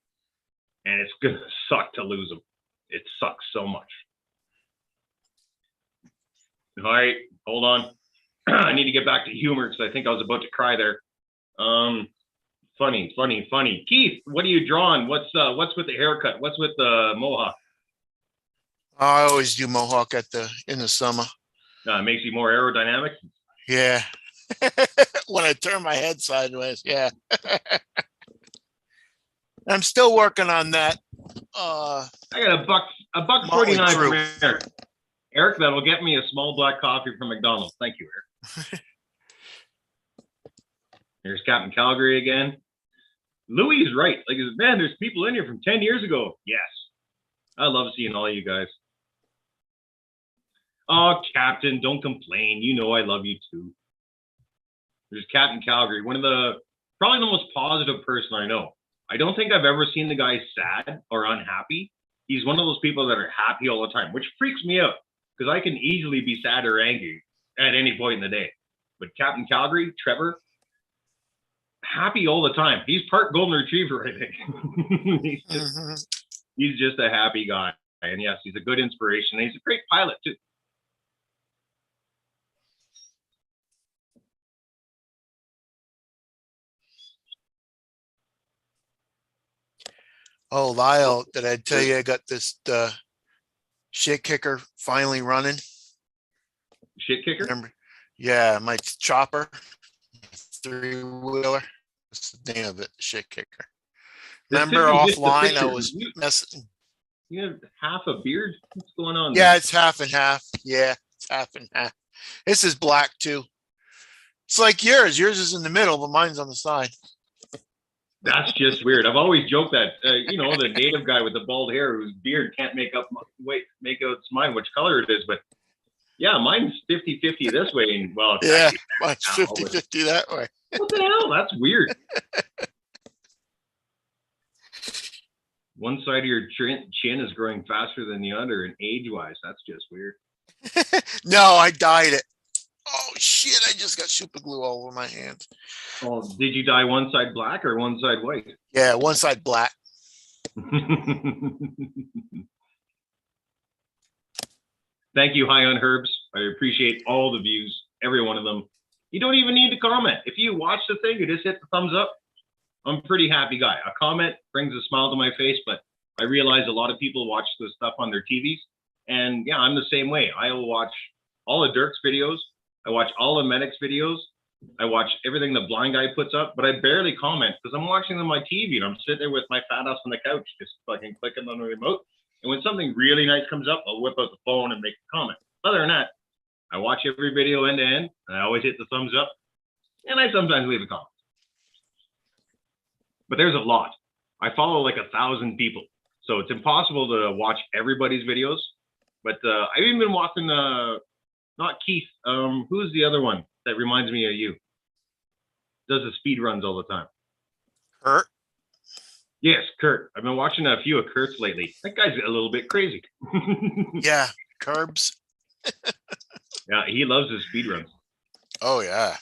And it's gonna suck to lose them. It sucks so much. All right, hold on. I need to get back to humor because I think I was about to cry there. Funny. Keith, what are you drawing? What's with the haircut? What's with the mohawk? I always do mohawk in the summer. It makes you more aerodynamic. Yeah. When I turn my head sideways, yeah. I'm still working on that. I got a buck 49 from Eric. Eric, that will get me a small black coffee from McDonald's. Thank you, Eric. There's Captain Calgary again. Louis is right. Like, man, there's people in here from 10 years ago. Yes. I love seeing all you guys. Oh, Captain, don't complain. You know I love you too. There's Captain Calgary, probably the most positive person I know. I don't think I've ever seen the guy sad or unhappy. He's one of those people that are happy all the time, which freaks me out because I can easily be sad or angry at any point in the day. But Captain Calgary, Trevor, happy all the time. He's part golden retriever, I think. He's just a happy guy. And yes, he's a good inspiration. And he's a great pilot too. Oh, Lyle, did I tell you I got this shit kicker finally running? Shit kicker? Remember? Yeah, my chopper, 3-wheeler. What's the name of it? Shit kicker. Remember offline I was messing. You have half a beard? What's going on Yeah, there? it's half and half. Yeah, it's half and half. This is black too. It's like yours. Yours is in the middle, but mine's on the side. That's just weird. I've always joked that, the native guy with the bald hair whose beard can't make out it's mine, which color it is. But yeah, mine's 50-50 this way. And well, yeah, mine's 50-50 that way. What the hell? That's weird. One side of your chin is growing faster than the other, and age-wise, that's just weird. No, I dyed it. Oh shit! I just got super glue all over my hands. Oh, did you dye one side black or one side white? Yeah, one side black. Thank you, High on Herbs. I appreciate all the views, every one of them. You don't even need to comment. If you watch the thing, you just hit the thumbs up. I'm a pretty happy guy. A comment brings a smile to my face, but I realize a lot of people watch this stuff on their TVs. And yeah, I'm the same way. I will watch all of Dirk's videos. I watch all of Medic's videos. I watch everything the blind guy puts up, but I barely comment because I'm watching them on my TV and I'm sitting there with my fat ass on the couch, just fucking clicking on the remote. And when something really nice comes up, I'll whip out the phone and make a comment. Other than that, I watch every video end to end, and I always hit the thumbs up, and I sometimes leave a comment. But there's a lot. I follow like 1,000 people, so it's impossible to watch everybody's videos. But I've even been watching, not Keith, who's the other one that reminds me of you? Does the speed runs all the time. Kurt? Yes, Kurt. I've been watching a few of Kurt's lately. That guy's a little bit crazy. Yeah, carbs. Yeah, he loves his speed runs. Oh yeah.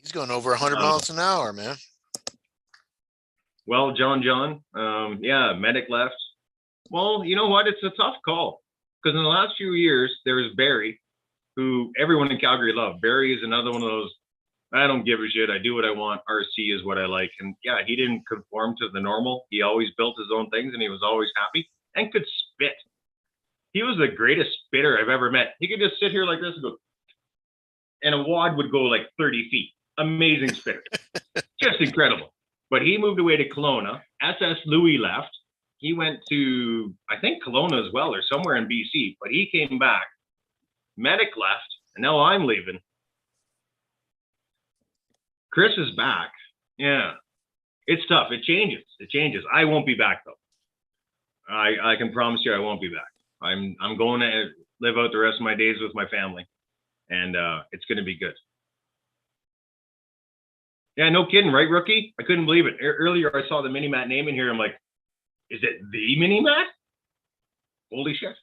He's going over 100 miles an hour, man. Well, John, yeah, medic left. Well, you know what? It's a tough call because in the last few years, there was Barry, who everyone in Calgary loved. Barry is another one of those, I don't give a shit. I do what I want. RC is what I like. And yeah, he didn't conform to the normal. He always built his own things and he was always happy and could spit. He was the greatest spitter I've ever met. He could just sit here like this and go, and a wad would go like 30 feet. Amazing spitter. Just incredible. But he moved away to Kelowna. SS Louis left. He went to, I think, Kelowna as well, or somewhere in BC. But he came back. Medic left, and now I'm leaving. Chris is back. Yeah. It's tough. It changes. It changes. I won't be back, though. I can promise you I won't be back. I'm going to live out the rest of my days with my family. And it's going to be good. Yeah, no kidding, right, Rookie? I couldn't believe it. Earlier, I saw the Minimat name in here. I'm like, is it the Minimat? Holy shit.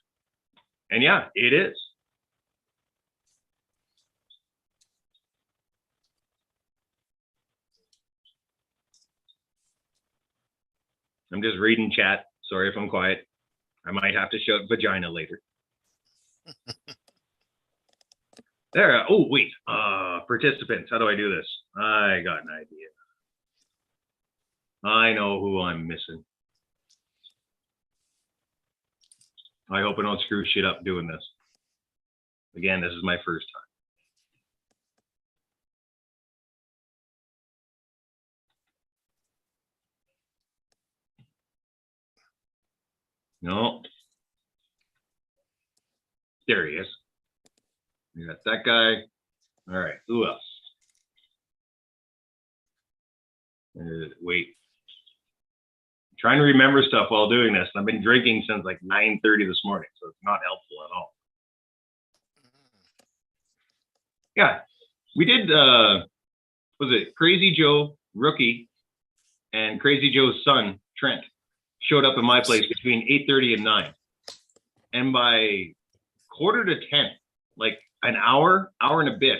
And yeah, it is. I'm just reading chat. Sorry if I'm quiet. I might have to shout vagina later. There. Oh, wait. Participants. How do I do this? I got an idea. I know who I'm missing. I hope I don't screw shit up doing this. Again, this is my first time. No. There he is. We got that guy. All right. Who else? Wait. I'm trying to remember stuff while doing this. I've been drinking since like 9:30 this morning, so it's not helpful at all. Yeah. We did, was it Crazy Joe, Rookie, and Crazy Joe's son, Trent, showed up in my place between 8:30 and 9. And by 9:45, like an hour and a bit,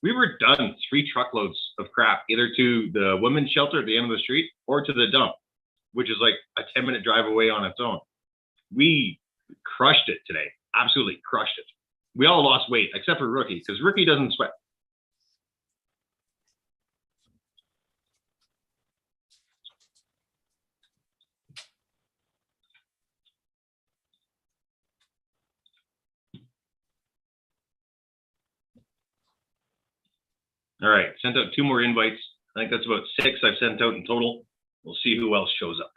we were done 3 truckloads of crap, either to the women's shelter at the end of the street or to the dump, which is like a 10-minute drive away on its own. We crushed it today. Absolutely crushed it. We all lost weight except for Rookie, because Rookie doesn't sweat. All right, sent out 2 more invites. I think that's about 6 I've sent out in total. We'll see who else shows up.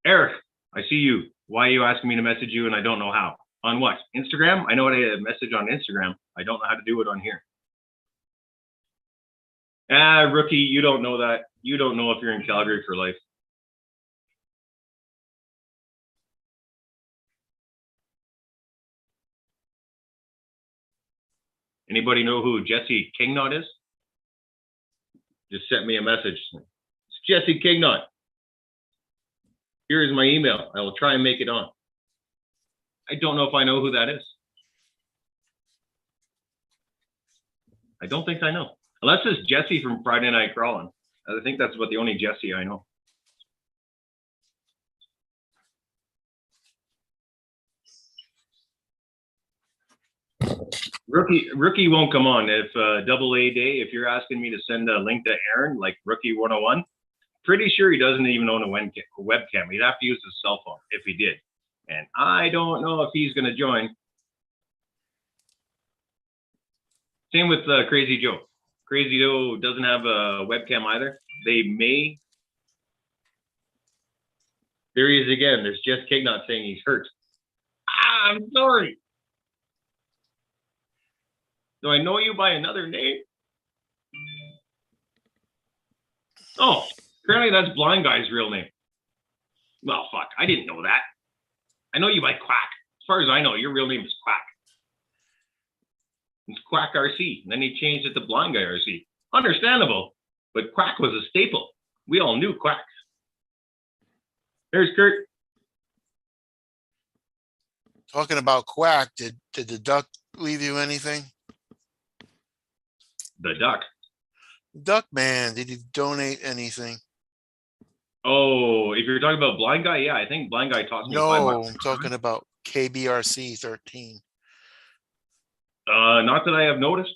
Eric, I see you. Why are you asking me to message you and I don't know how? On what? Instagram? I know how to message on Instagram. I don't know how to do it on here. Rookie, you don't know that. You don't know if you're in Calgary for life. Anybody know who Jesse Kingnot is? Just sent me a message. It's Jesse Kingnot. Here is my email. I will try and make it on. I don't know if I know who that is. I don't think I know. Unless it's Jesse from Friday Night Crawling. I think that's about the only Jesse I know. Rookie won't come on. If double A day, if you're asking me to send a link to Aaron, like Rookie 101, pretty sure he doesn't even own a webcam. He'd have to use his cell phone if he did. And I don't know if he's going to join. Same with Crazy Joe. Crazy Joe doesn't have a webcam either. They may. There he is again. There's Jess Kignot saying he's hurt. I'm sorry. Do I know you by another name? Oh, apparently that's Blind Guy's real name. Well, fuck. I didn't know that. I know you by Quack. As far as I know, your real name is Quack. It's Quack RC. And then he changed it to Blind Guy RC. Understandable, but Quack was a staple. We all knew Quack. There's Kurt. Talking about Quack, did the duck leave you anything? The duck. Duck man, did he donate anything? Oh, if you're talking about Blind Guy, yeah, I think Blind Guy tossed me $5. No, I'm talking about KBRC 13. Not that I have noticed.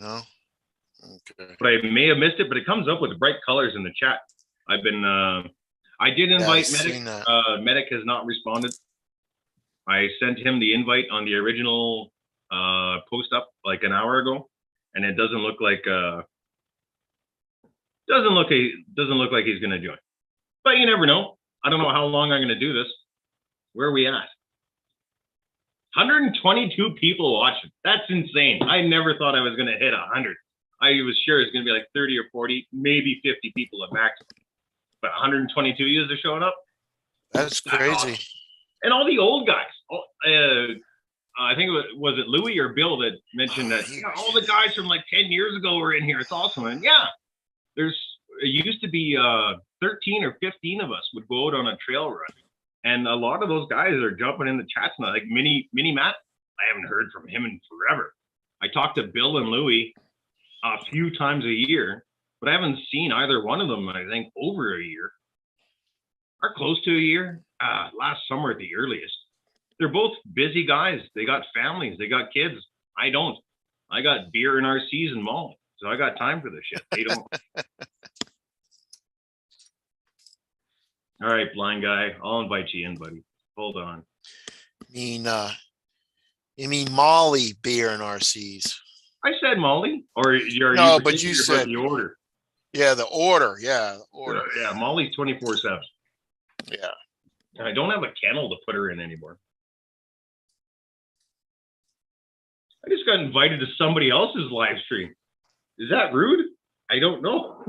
No? Okay. But I may have missed it, but it comes up with bright colors in the chat. I've been, I did invite Medic. Medic has not responded. I sent him the invite on the original post up like an hour ago, and it doesn't look like doesn't look like he's gonna join. But you never know. I don't know how long I'm gonna do this. Where are we at? 122 people watching. That's insane. I never thought I was gonna hit 100. I was sure it's gonna be like 30 or 40, maybe 50 people at max. But 122 users showing up. That's crazy. Awesome. And all the old guys. I think was it Louis or Bill that mentioned that all the guys from like 10 years ago were in here. It's awesome. And yeah, it used to be 13 or 15 of us would go out on a trail run. And a lot of those guys are jumping in the chats now. Like Mini Matt, I haven't heard from him in forever. I talked to Bill and Louis a few times a year, but I haven't seen either one of them, I think, over a year or close to a year. Last summer at the earliest. They're both busy guys. They got families. They got kids. I don't. I got beer and RCs and Molly. So I got time for this shit. They don't. All right, Blind Guy. I'll invite you in, buddy. Hold on. You mean Molly beer and RCs? I said Molly. Or you're no, but you said the order. Yeah, the order. Yeah, the order. Yeah, Molly's 24/7. Yeah. And I don't have a kennel to put her in anymore. I just got invited to somebody else's live stream. Is that rude? I don't know.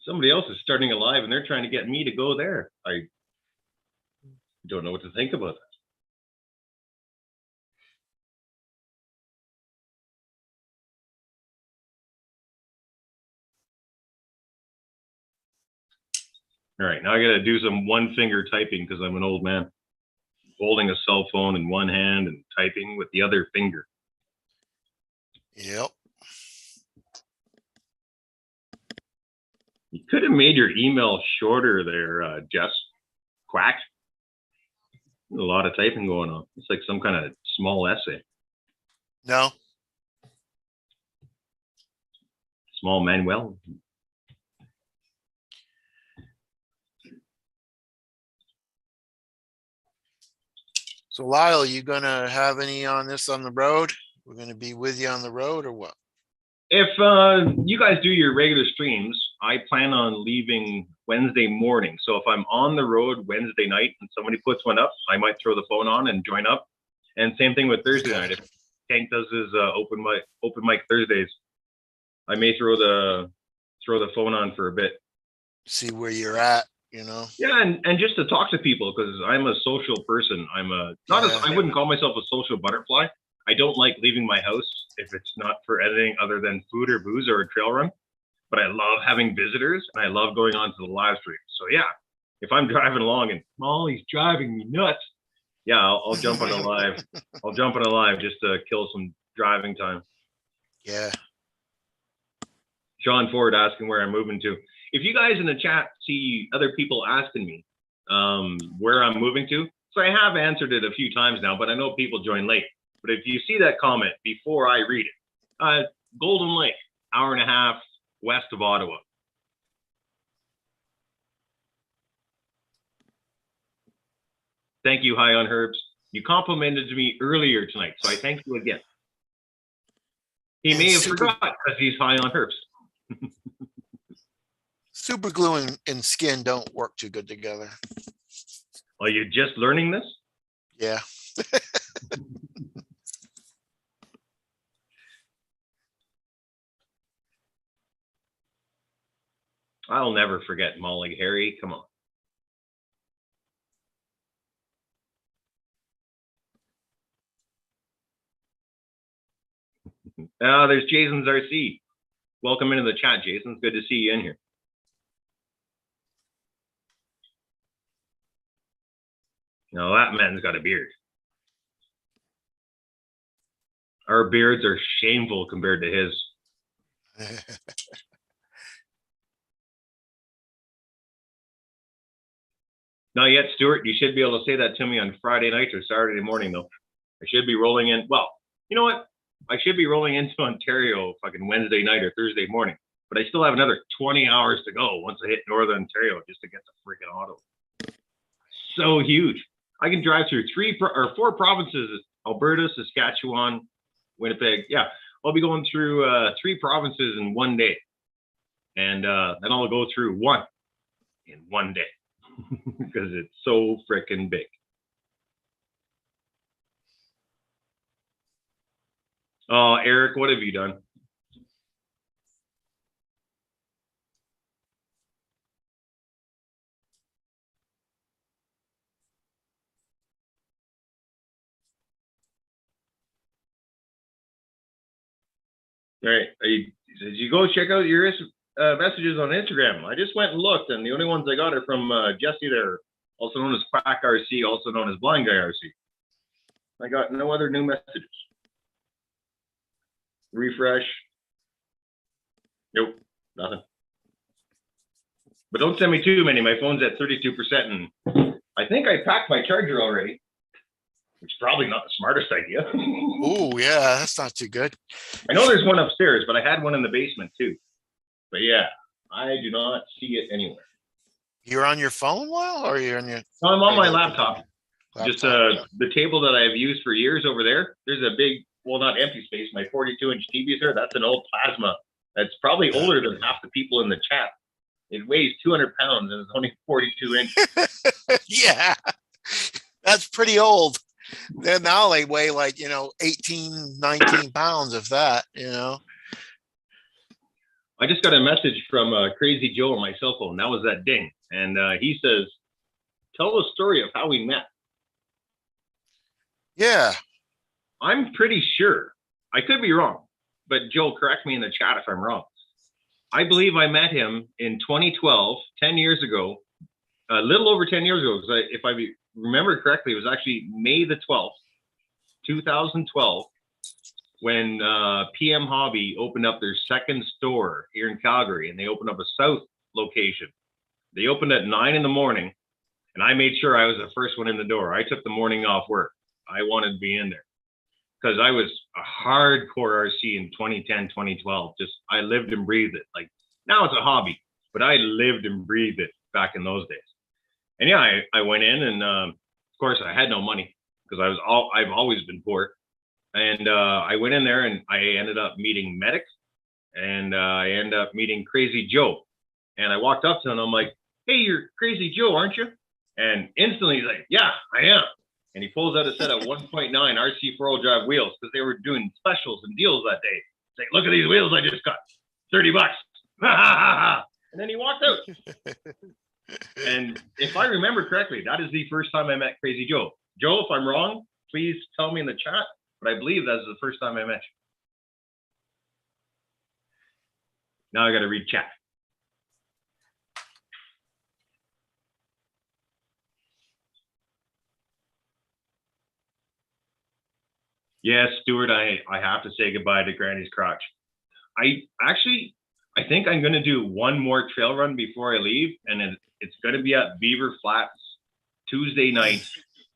Somebody else is starting a live and they're trying to get me to go there. I don't know what to think about that. All right, now I got to do some one finger typing because I'm an old man. Holding a cell phone in one hand and typing with the other finger. Yep. You could have made your email shorter there, Jess. Quack. A lot of typing going on. It's like some kind of small essay. No. Small Manuel. So Lyle, you gonna have any on this on the road? We're gonna be with you on the road or what? If you guys do your regular streams, I plan on leaving Wednesday morning. So if I'm on the road Wednesday night and somebody puts one up, I might throw the phone on and join up. And same thing with Thursday night. If Tank does his open mic Thursdays, I may throw the phone on for a bit. See where you're at, you know? Yeah, and just to talk to people because I'm a social person. I wouldn't call myself a social butterfly. I don't like leaving my house if it's not for anything other than food or booze or a trail run. But I love having visitors and I love going on to the live stream. So yeah, if I'm driving along and Molly's driving me nuts, yeah, I'll jump on a live. I'll jump on a live just to kill some driving time. Yeah. Sean Ford asking where I'm moving to. If you guys in the chat see other people asking me where I'm moving to, so I have answered it a few times now, but I know people join late. But if you see that comment before I read it, Golden Lake, hour and a half west of Ottawa. Thank you, High on Herbs. You complimented me earlier tonight, so I thank you again. He may have forgot because he's high on herbs. Super glue and skin don't work too good together. Are you just learning this? Yeah. I'll never forget Molly Harry. Come on. There's Jason's RC. Welcome into the chat, Jason. It's good to see you in here. Now that man's got a beard. Our beards are shameful compared to his. Not yet, Stuart. You should be able to say that to me on Friday night or Saturday morning, though. I should be rolling in. Well, you know what? I should be rolling into Ontario fucking Wednesday night or Thursday morning. But I still have another 20 hours to go once I hit Northern Ontario just to get the freaking auto. So huge. I can drive through 4 provinces: Alberta, Saskatchewan, Winnipeg. Yeah, I'll be going through 3 provinces in one day. And then I'll go through 1 in one day because it's so freaking big. Oh, Eric, what have you done? All right. Did you go check out your messages on Instagram? I just went and looked, and the only ones I got are from Jesse there, also known as Quack RC, also known as Blind Guy RC. I got no other new messages. Refresh. Nope, nothing. But don't send me too many. My phone's at 32%, and I think I packed my charger already, which is probably not the smartest idea. Oh, yeah, that's not too good. I know there's one upstairs, but I had one in the basement too. But yeah, I do not see it anywhere. You're on your phone, Lyle, or you're on your? No, I'm on my laptop. Just the table that I've used for years over there. There's a big, well, not empty space. My 42-inch TV is there. That's an old plasma. That's probably older than half the people in the chat. It weighs 200 pounds and it's only 42 inches. Yeah, that's pretty old. Then now they weigh like, 18, 19 pounds of that, I just got a message from Crazy Joe on my cell phone. That was that ding. And he says, tell the story of how we met. Yeah. I'm pretty sure. I could be wrong, but Joe, correct me in the chat if I'm wrong. I believe I met him in 2012, 10 years ago, a little over 10 years ago, because if I remember correctly, it was actually May the 12th, 2012, when PM Hobby opened up their second store here in Calgary, and they opened up a south location. They opened at 9 in the morning, and I made sure I was the first one in the door. I took the morning off work. I wanted to be in there because I was a hardcore RC in 2010, 2012. Just I lived and breathed it. Like now it's a hobby, but I lived and breathed it back in those days. And yeah, I went in, and of course I had no money because I've always been poor. And I went in there, and I ended up meeting Medic, and I ended up meeting Crazy Joe. And I walked up to him, and I'm like, hey, you're Crazy Joe, aren't you? And instantly he's like, yeah, I am. And he pulls out a set of 1.9 RC 4-wheel drive wheels because they were doing specials and deals that day. He's like, look at these wheels I just got, $30. And then he walked out. And if I remember correctly, that is the first time I met Crazy Joe. Joe, if I'm wrong, please tell me in the chat. But I believe that's the first time I met you. Now I got to read chat. Yes, Stuart, I have to say goodbye to Granny's Crotch. I think I'm going to do one more trail run before I leave, and it's going to be at Beaver Flats Tuesday night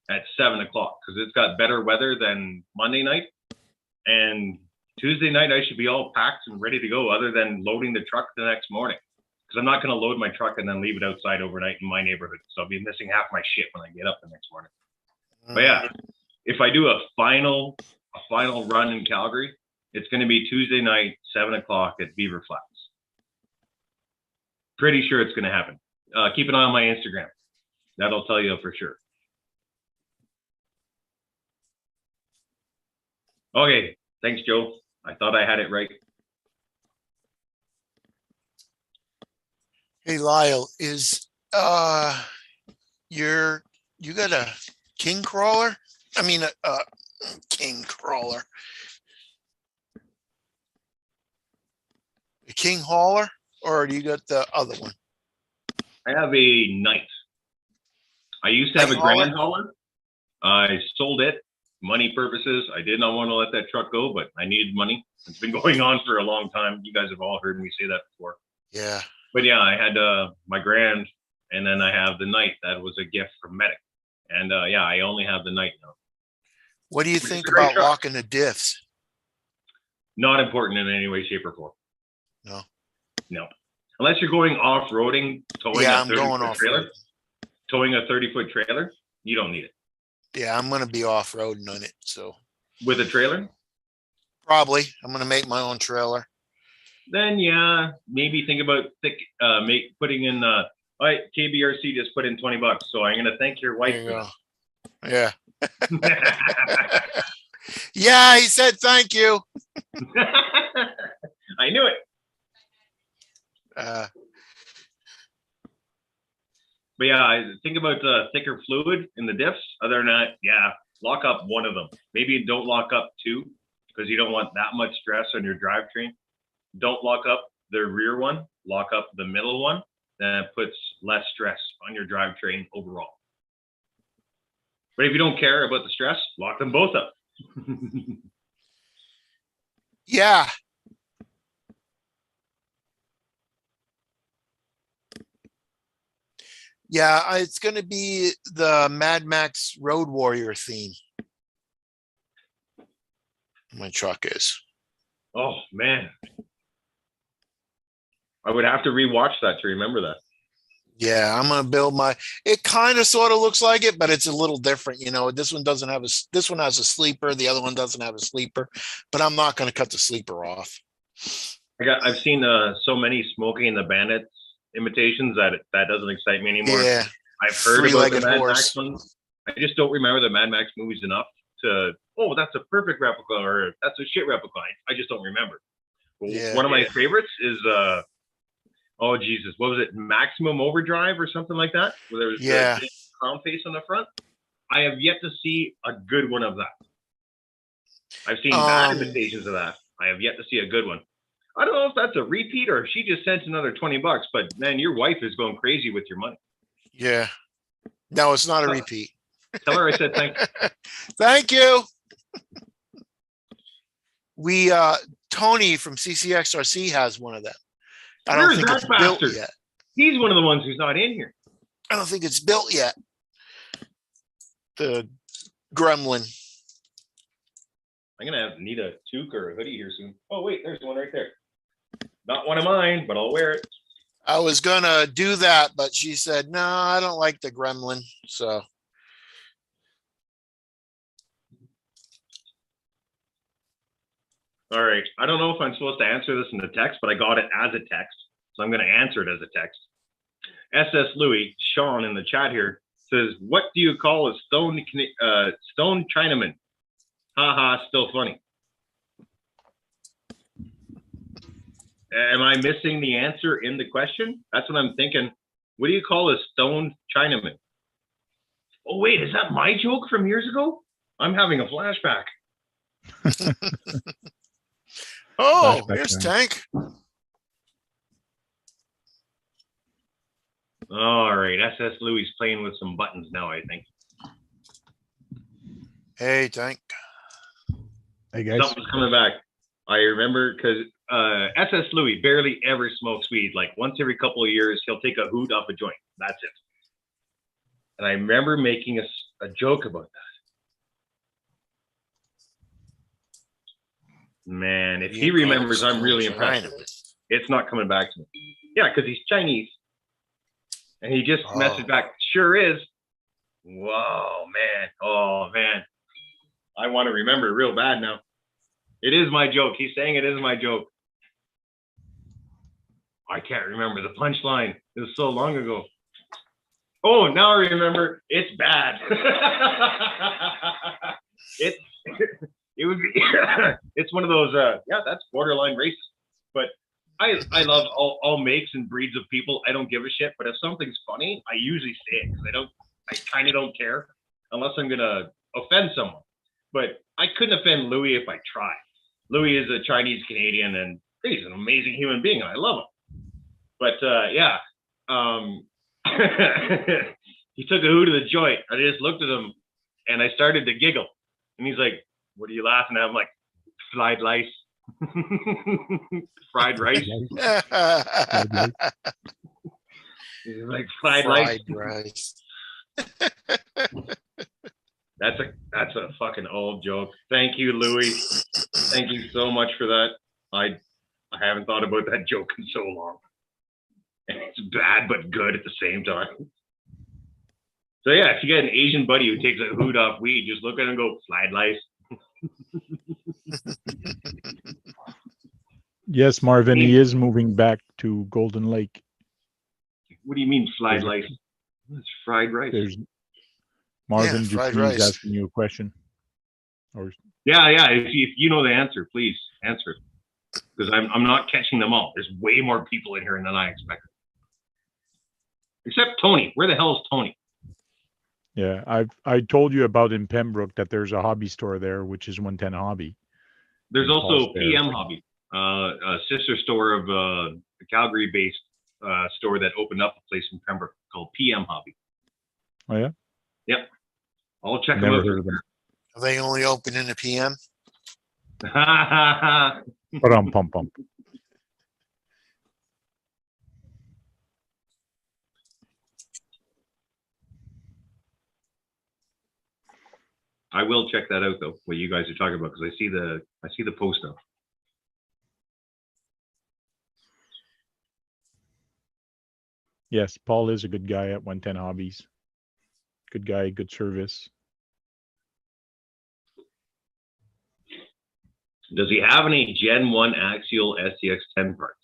at 7 o'clock because it's got better weather than Monday night. And Tuesday night, I should be all packed and ready to go other than loading the truck the next morning because I'm not going to load my truck and then leave it outside overnight in my neighborhood. So I'll be missing half my shit when I get up the next morning. But yeah, if I do a final run in Calgary, it's going to be Tuesday night, 7 o'clock at Beaver Flats. Pretty sure it's going to happen. Keep an eye on my Instagram. That'll tell you for sure. Okay. Thanks, Joe. I thought I had it right. Hey, Lyle, is you got a king crawler? I mean, king crawler. The King Hauler, or do you got the other one? I have a Knight. I used to have a Night hauler? Grand Hauler. I sold it, money purposes. I did not want to let that truck go, but I needed money. It's been going on for a long time. You guys have all heard me say that before. Yeah. But yeah, I had my Grand, and then I have the Knight. That was a gift from Medic. And yeah, I only have the Knight now. What do you Which is think a great about truck. locking the diffs? Not important in any way, shape, or form. No. No. Unless you're going off-roading, towing Yeah, a I'm going 30-foot off trailer. road. Towing a 30-foot trailer, you don't need it. Yeah, I'm gonna be off roading on it, so With a trailer, probably I'm gonna make my own trailer. then yeah, maybe think about putting in all right, KBRC just put in $20, so I'm gonna thank your wife There you for go. Yeah. that. Yeah, he said thank you. I knew it. But yeah, I think about thicker fluid in the diffs. Other than that, yeah, lock up one of them. Maybe don't lock up two because you don't want that much stress on your drivetrain. Don't lock up the rear one. Lock up the middle one. Then it puts less stress on your drivetrain overall. But if you don't care about the stress, lock them both up. Yeah. Yeah, it's going to be the Mad Max Road Warrior theme. My truck is. Oh man, I would have to rewatch that to remember that. Yeah, I'm going to build my, it kind of sort of looks like it, but it's a little different. You know, this one doesn't have this one has a sleeper. The other one doesn't have a sleeper, but I'm not going to cut the sleeper off. I've seen so many Smokey and the Bandits imitations that doesn't excite me anymore. Yeah. I've heard about the Three-legged Mad horse. Max ones. I just don't remember the Mad Max movies enough to, oh, that's a perfect replica or that's a shit replica. I just don't remember. Yeah. One of my favorites is, oh, Jesus, what was it? Maximum Overdrive or something like that? Where there was the clown face on the front. I have yet to see a good one of that. I've seen bad imitations of that. I have yet to see a good one. I don't know if that's a repeat or if she just sent another $20, but man, your wife is going crazy with your money. Yeah. No, it's not a repeat. Tell her I said thank you. Thank you. We Tony from CCXRC has one of them. I don't think it's built yet. He's one of the ones who's not in here. I don't think it's built yet. The Gremlin. I'm gonna need a toque or a hoodie here soon. Oh wait, there's one right there. Not one of mine, but I'll wear it. I was gonna do that, but she said, no, I don't like the Gremlin. So all right. I don't know if I'm supposed to answer this in the text, but I got it as a text. So I'm going to answer it as a text. SS Louis, Sean in the chat here says, what do you call a stone Chinaman? Haha, still funny. Am I missing the answer in the question? That's what I'm thinking. What do you call a stone Chinaman? Oh, wait, is that my joke from years ago? I'm having a flashback. Oh, here's Tank. All right, SS Louis playing with some buttons now, I think. Hey, Tank. Hey, guys. Something's coming back. I remember because SS Louis barely ever smokes weed. Like once every couple of years, he'll take a hoot off a joint. That's it. And I remember making a joke about that. Man, if he remembers, I'm really impressed. It's not coming back to me. Yeah, because he's Chinese. And he just messaged back, sure is. Whoa, man. Oh, man. I want to remember real bad now. It is my joke. He's saying it is my joke. I can't remember the punchline. It was so long ago. Oh, now I remember. It's bad. It would be, it's one of those, yeah, that's borderline racist. But I love all makes and breeds of people. I don't give a shit. But if something's funny, I usually say it because I kind of don't care unless I'm going to offend someone. But I couldn't offend Louis if I tried. Louis is a Chinese Canadian, and He's an amazing human being. I love him. But yeah, he took a hoot of the joint. I just looked at him and I started to giggle. And he's like, "What are you laughing at?" I'm like, "Fried lice." Fried rice. He's like, fried rice. That's a fucking old joke. Thank you, Louis. Thank you so much for that. I haven't thought about that joke in so long. And it's bad but good at the same time. So yeah, if you get an Asian buddy who takes a hoot off weed, just look at him and go, "Fried lice." Yes, Marvin, he is moving back to Golden Lake. What do you mean fried rice? It's fried rice. There's Marvin, Yeah, fried Dupuis rice. asking you a question. Or Yeah. If you know the answer, please answer it. Because I'm not catching them all. There's way more people in here than I expected. Except Tony. Where the hell is Tony? yeah, I told you about in Pembroke that there's a hobby store there, which is 110 Hobby. There's And also Paul's there. PM Hobby, a sister store of a Calgary-based store that opened up a place in Pembroke called PM Hobby. Oh yeah, Yep. I'll check them never out. heard of them. Are they only open in the PM? But pump. I will check that out though. What you guys are talking about, because I see the post now. Yes, Paul is a good guy at 110 Hobbies. Good guy, good service. Does he have any Gen 1 axial SCX10 parts?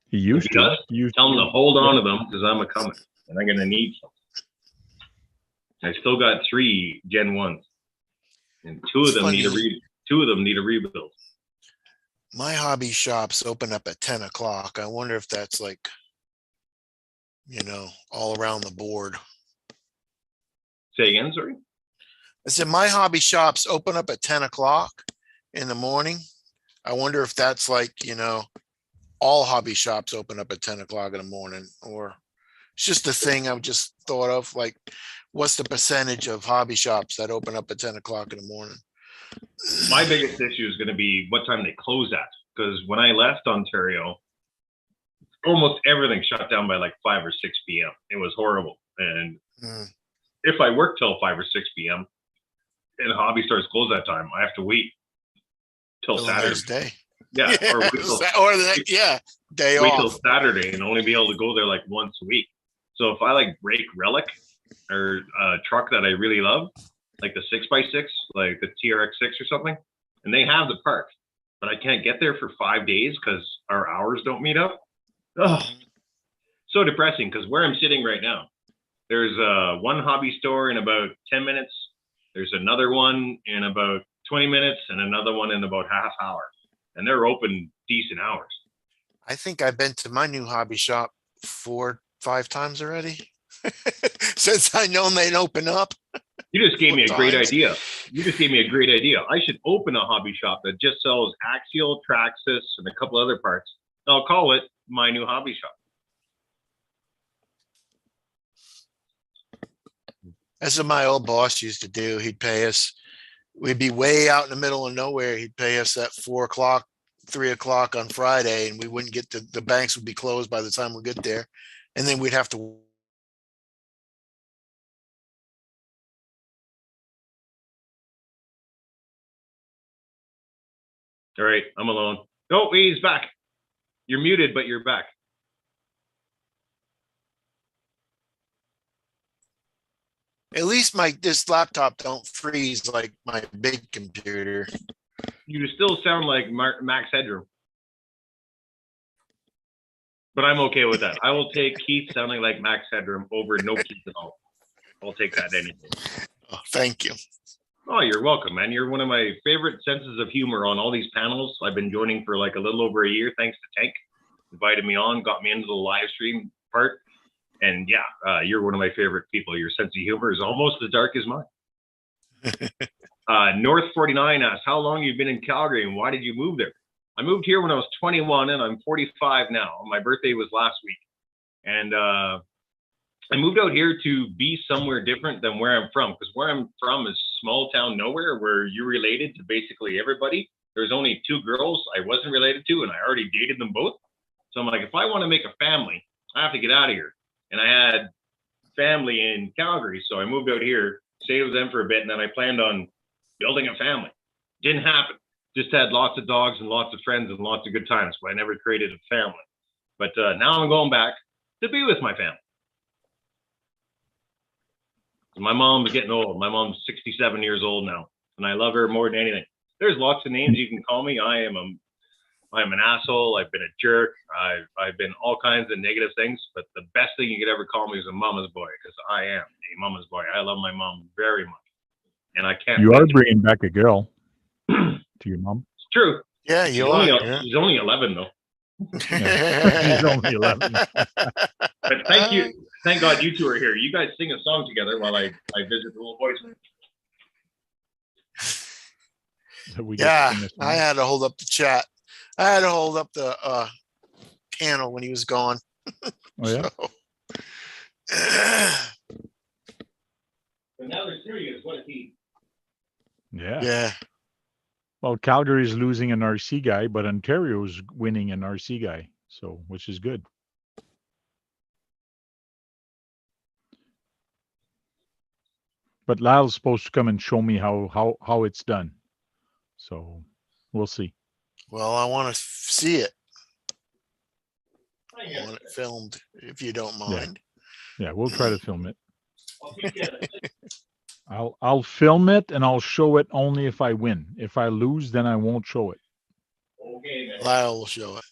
He used If he does, to. tell him to hold on to them because I'm a coming and I'm gonna need some. I still got 3 Gen 1s, and two of them need a rebuild. My hobby shops open up at 10 o'clock. I wonder if that's like, all around the board. Say again, sorry. I said my hobby shops open up at 10 o'clock in the morning. I wonder if that's like, all hobby shops open up at 10 o'clock in the morning, or it's just a thing I've just thought of, like, what's the percentage of hobby shops that open up at 10 o'clock in the morning? My biggest issue is going to be what time they close at, because when I left Ontario, almost everything shut down by like 5 or 6 p.m. It was horrible. And if I work till 5 or 6 p.m. and hobby stores close that time, I have to wait till Saturday. Day. Yeah, or wait day wait off. till Saturday and only be able to go there like once a week. So if I like break relic or a truck that I really love, like the 6x6, like the TRX6 or something, and they have the part, but I can't get there for 5 days because our hours don't meet up. Oh, so depressing, because where I'm sitting right now, there's one hobby store in about 10 minutes. There's another one in about 20 minutes and another one in about half hour. And they're open decent hours. I think I've been to my new hobby shop 4-5 times already since I known they'd open up. You just gave me a great times. idea. You just gave me a great idea. I should open a hobby shop that just sells axial, Traxxas, and a couple other parts. I'll call it my new hobby shop. That's what my old boss used to do. He'd pay us. We'd be way out in the middle of nowhere. He'd pay us at 4 o'clock, 3 o'clock on Friday, and we wouldn't get to, the banks would be closed by the time we get there. And then we'd have to. All right, I'm alone. Oh, he's back. You're muted, but you're back. At least this laptop don't freeze like my big computer. You still sound like Max Headroom. But I'm okay with that. I will take Keith sounding like Max Headroom over no Keith at all. I'll take that anything. Oh, thank you. Oh, you're welcome, man. You're one of my favorite senses of humor on all these panels. I've been joining for like a little over a year, thanks to Tank. Invited me on, got me into the live stream part. And yeah, you're one of my favorite people. Your sense of humor is almost as dark as mine. North 49 asks, how long you been in Calgary and why did you move there? I moved here when I was 21 and I'm 45 now. My birthday was last week. And I moved out here to be somewhere different than where I'm from, because where I'm from is small town nowhere where you're related to basically everybody. There's only 2 girls I wasn't related to, and I already dated them both. So I'm like, if I want to make a family, I have to get out of here. And I had family in Calgary, so I moved out here, stayed with them for a bit, and then I planned on building a family. Didn't happen. Just had lots of dogs and lots of friends and lots of good times, but I never created a family. But now I'm going back to be with my family. My mom's getting old. My mom's 67 years old now, and I love her more than anything. There's lots of names you can call me. I am an asshole. I've been a jerk. I've been all kinds of negative things, but the best thing you could ever call me is a mama's boy, because I am a mama's boy. I love my mom very much, and I can't. You are bringing back a girl to your mom. It's true. Yeah, She's you only, are. she's only 11 though. Yeah. She's only 11. But thank you. Thank God you two are here. You guys sing a song together while I visit the little boys. So we Yeah, get to sing a I song. had to hold up the chat. I had to hold up the panel when he was gone. Oh yeah. But now there's 3 is what a team. Yeah. Yeah. Well, Calgary is losing an RC guy, but Ontario's winning an RC guy, so which is good. But Lyle's supposed to come and show me how it's done. So we'll see. Well, I want to see it. I want it filmed, if you don't mind. Yeah, we'll try to film it. I'll film it and I'll show it only if I win. If I lose, then I won't show it. Okay, man. Lyle will show it.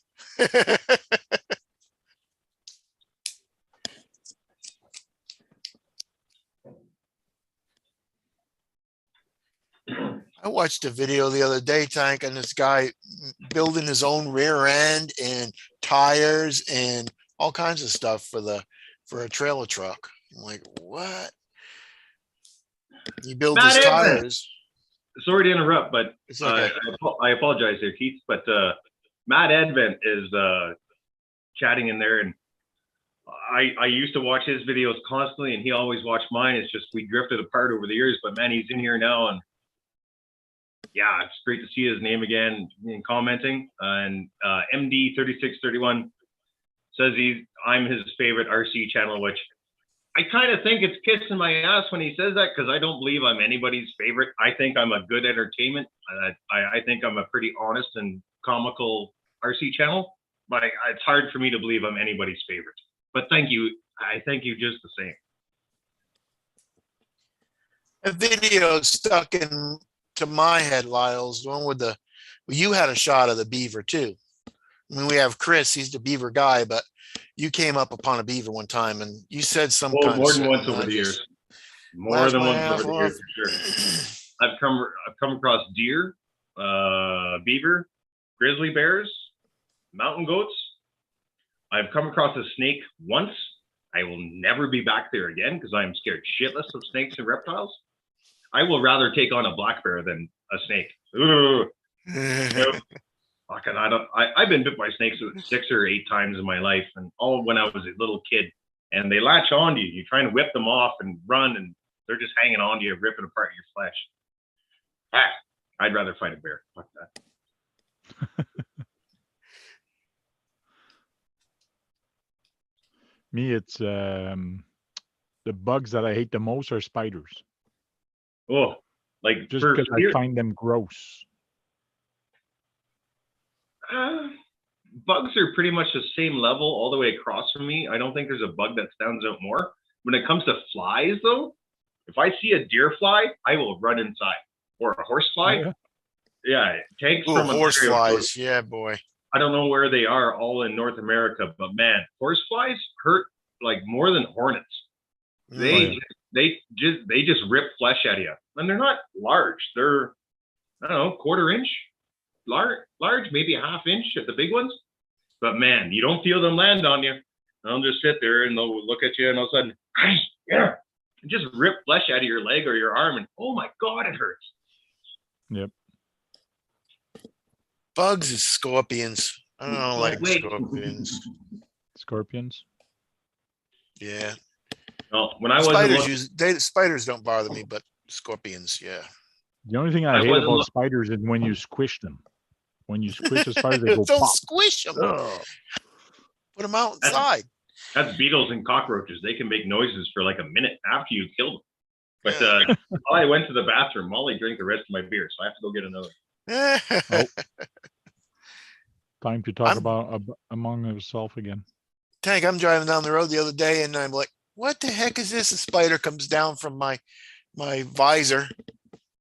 I watched a video the other day, Tank, and this guy building his own rear end and tires and all kinds of stuff for a trailer truck. I'm like, what? He builds his Matt Edmund. tires. Sorry to interrupt, but It's okay. I apologize there, Keith. But Matt Advent is chatting in there, and I used to watch his videos constantly, and he always watched mine. It's just we drifted apart over the years. But man, he's in here now, and yeah, it's great to see his name again and commenting. And MD3631 says I'm his favorite RC channel, which I kind of think it's kissing my ass when he says that, because I don't believe I'm anybody's favorite. I think I'm a good entertainment. I think I'm a pretty honest and comical RC channel, but it's hard for me to believe I'm anybody's favorite. But thank you. I thank you just the same. A video stuck into my head, Lyle's the one with you had a shot of the beaver too. I mean, we have Chris, he's the beaver guy, but you came up upon a beaver one time and you said some kind more of than once over the years. More than once over the years, for sure. I've come across deer, beaver, grizzly bears, mountain goats. I've come across a snake once. I will never be back there again because I'm scared shitless of snakes and reptiles. I will rather take on a black bear than a snake. Ooh. Nope. Fucking, I've been bit by snakes 6 or 8 times in my life, and all when I was a little kid. And they latch onto you. You try and whip them off and run, and they're just hanging on to you, ripping apart your flesh. I'd rather fight a bear. Fuck that. Me, it's the bugs that I hate the most are spiders. Oh, like Just because I find them gross. Bugs are pretty much the same level all the way across from me. I don't think there's a bug that stands out more. When it comes to flies, though, if I see a deer fly, I will run inside. Or a horse fly. Oh, yeah, tanks Ooh, from horse Ontario. flies. Yeah, boy. I don't know where they are all in North America, but man, horse flies hurt like more than hornets. They just rip flesh out of you, and they're not large. They're, I don't know, 1/4 inch, large, maybe a 1/2 inch at the big ones. But man, you don't feel them land on you. They'll just sit there and they'll look at you, and all of a sudden, yeah, just rip flesh out of your leg or your arm, and oh my god, it hurts. Yep. Bugs is scorpions. I don't like Wait. scorpions. Scorpions. Yeah. Well, when I was Spiders don't bother me, but scorpions, yeah. The only thing I hate about spiders is when you squish them. When you squish a spider, they go Don't pop. squish them. Ugh. Put them outside. That's beetles and cockroaches. They can make noises for like a minute after you kill them. But while I went to the bathroom, Molly drank the rest of my beer, so I have to go get another. Time to talk about among ourselves again. Tank, I'm driving down the road the other day, and I'm like, "What the heck is this?" A spider comes down from my visor,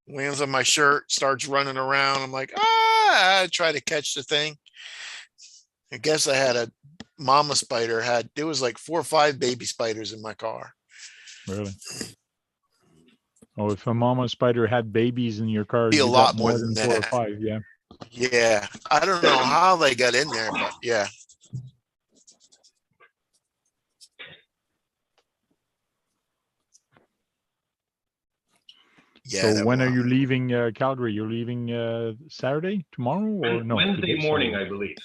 lands on my shirt, starts running around. I'm like, I try to catch the thing. I guess I had a mama spider. There was like 4 or 5 baby spiders in my car. Really? Oh, if a mama spider had babies in your car, Be a you lot got more more than than 4 or that. 5. Yeah. Yeah, I don't know how they got in there, but yeah. Yeah. So when are you leaving Calgary? You're leaving Saturday, tomorrow, or no? Wednesday morning, I believe.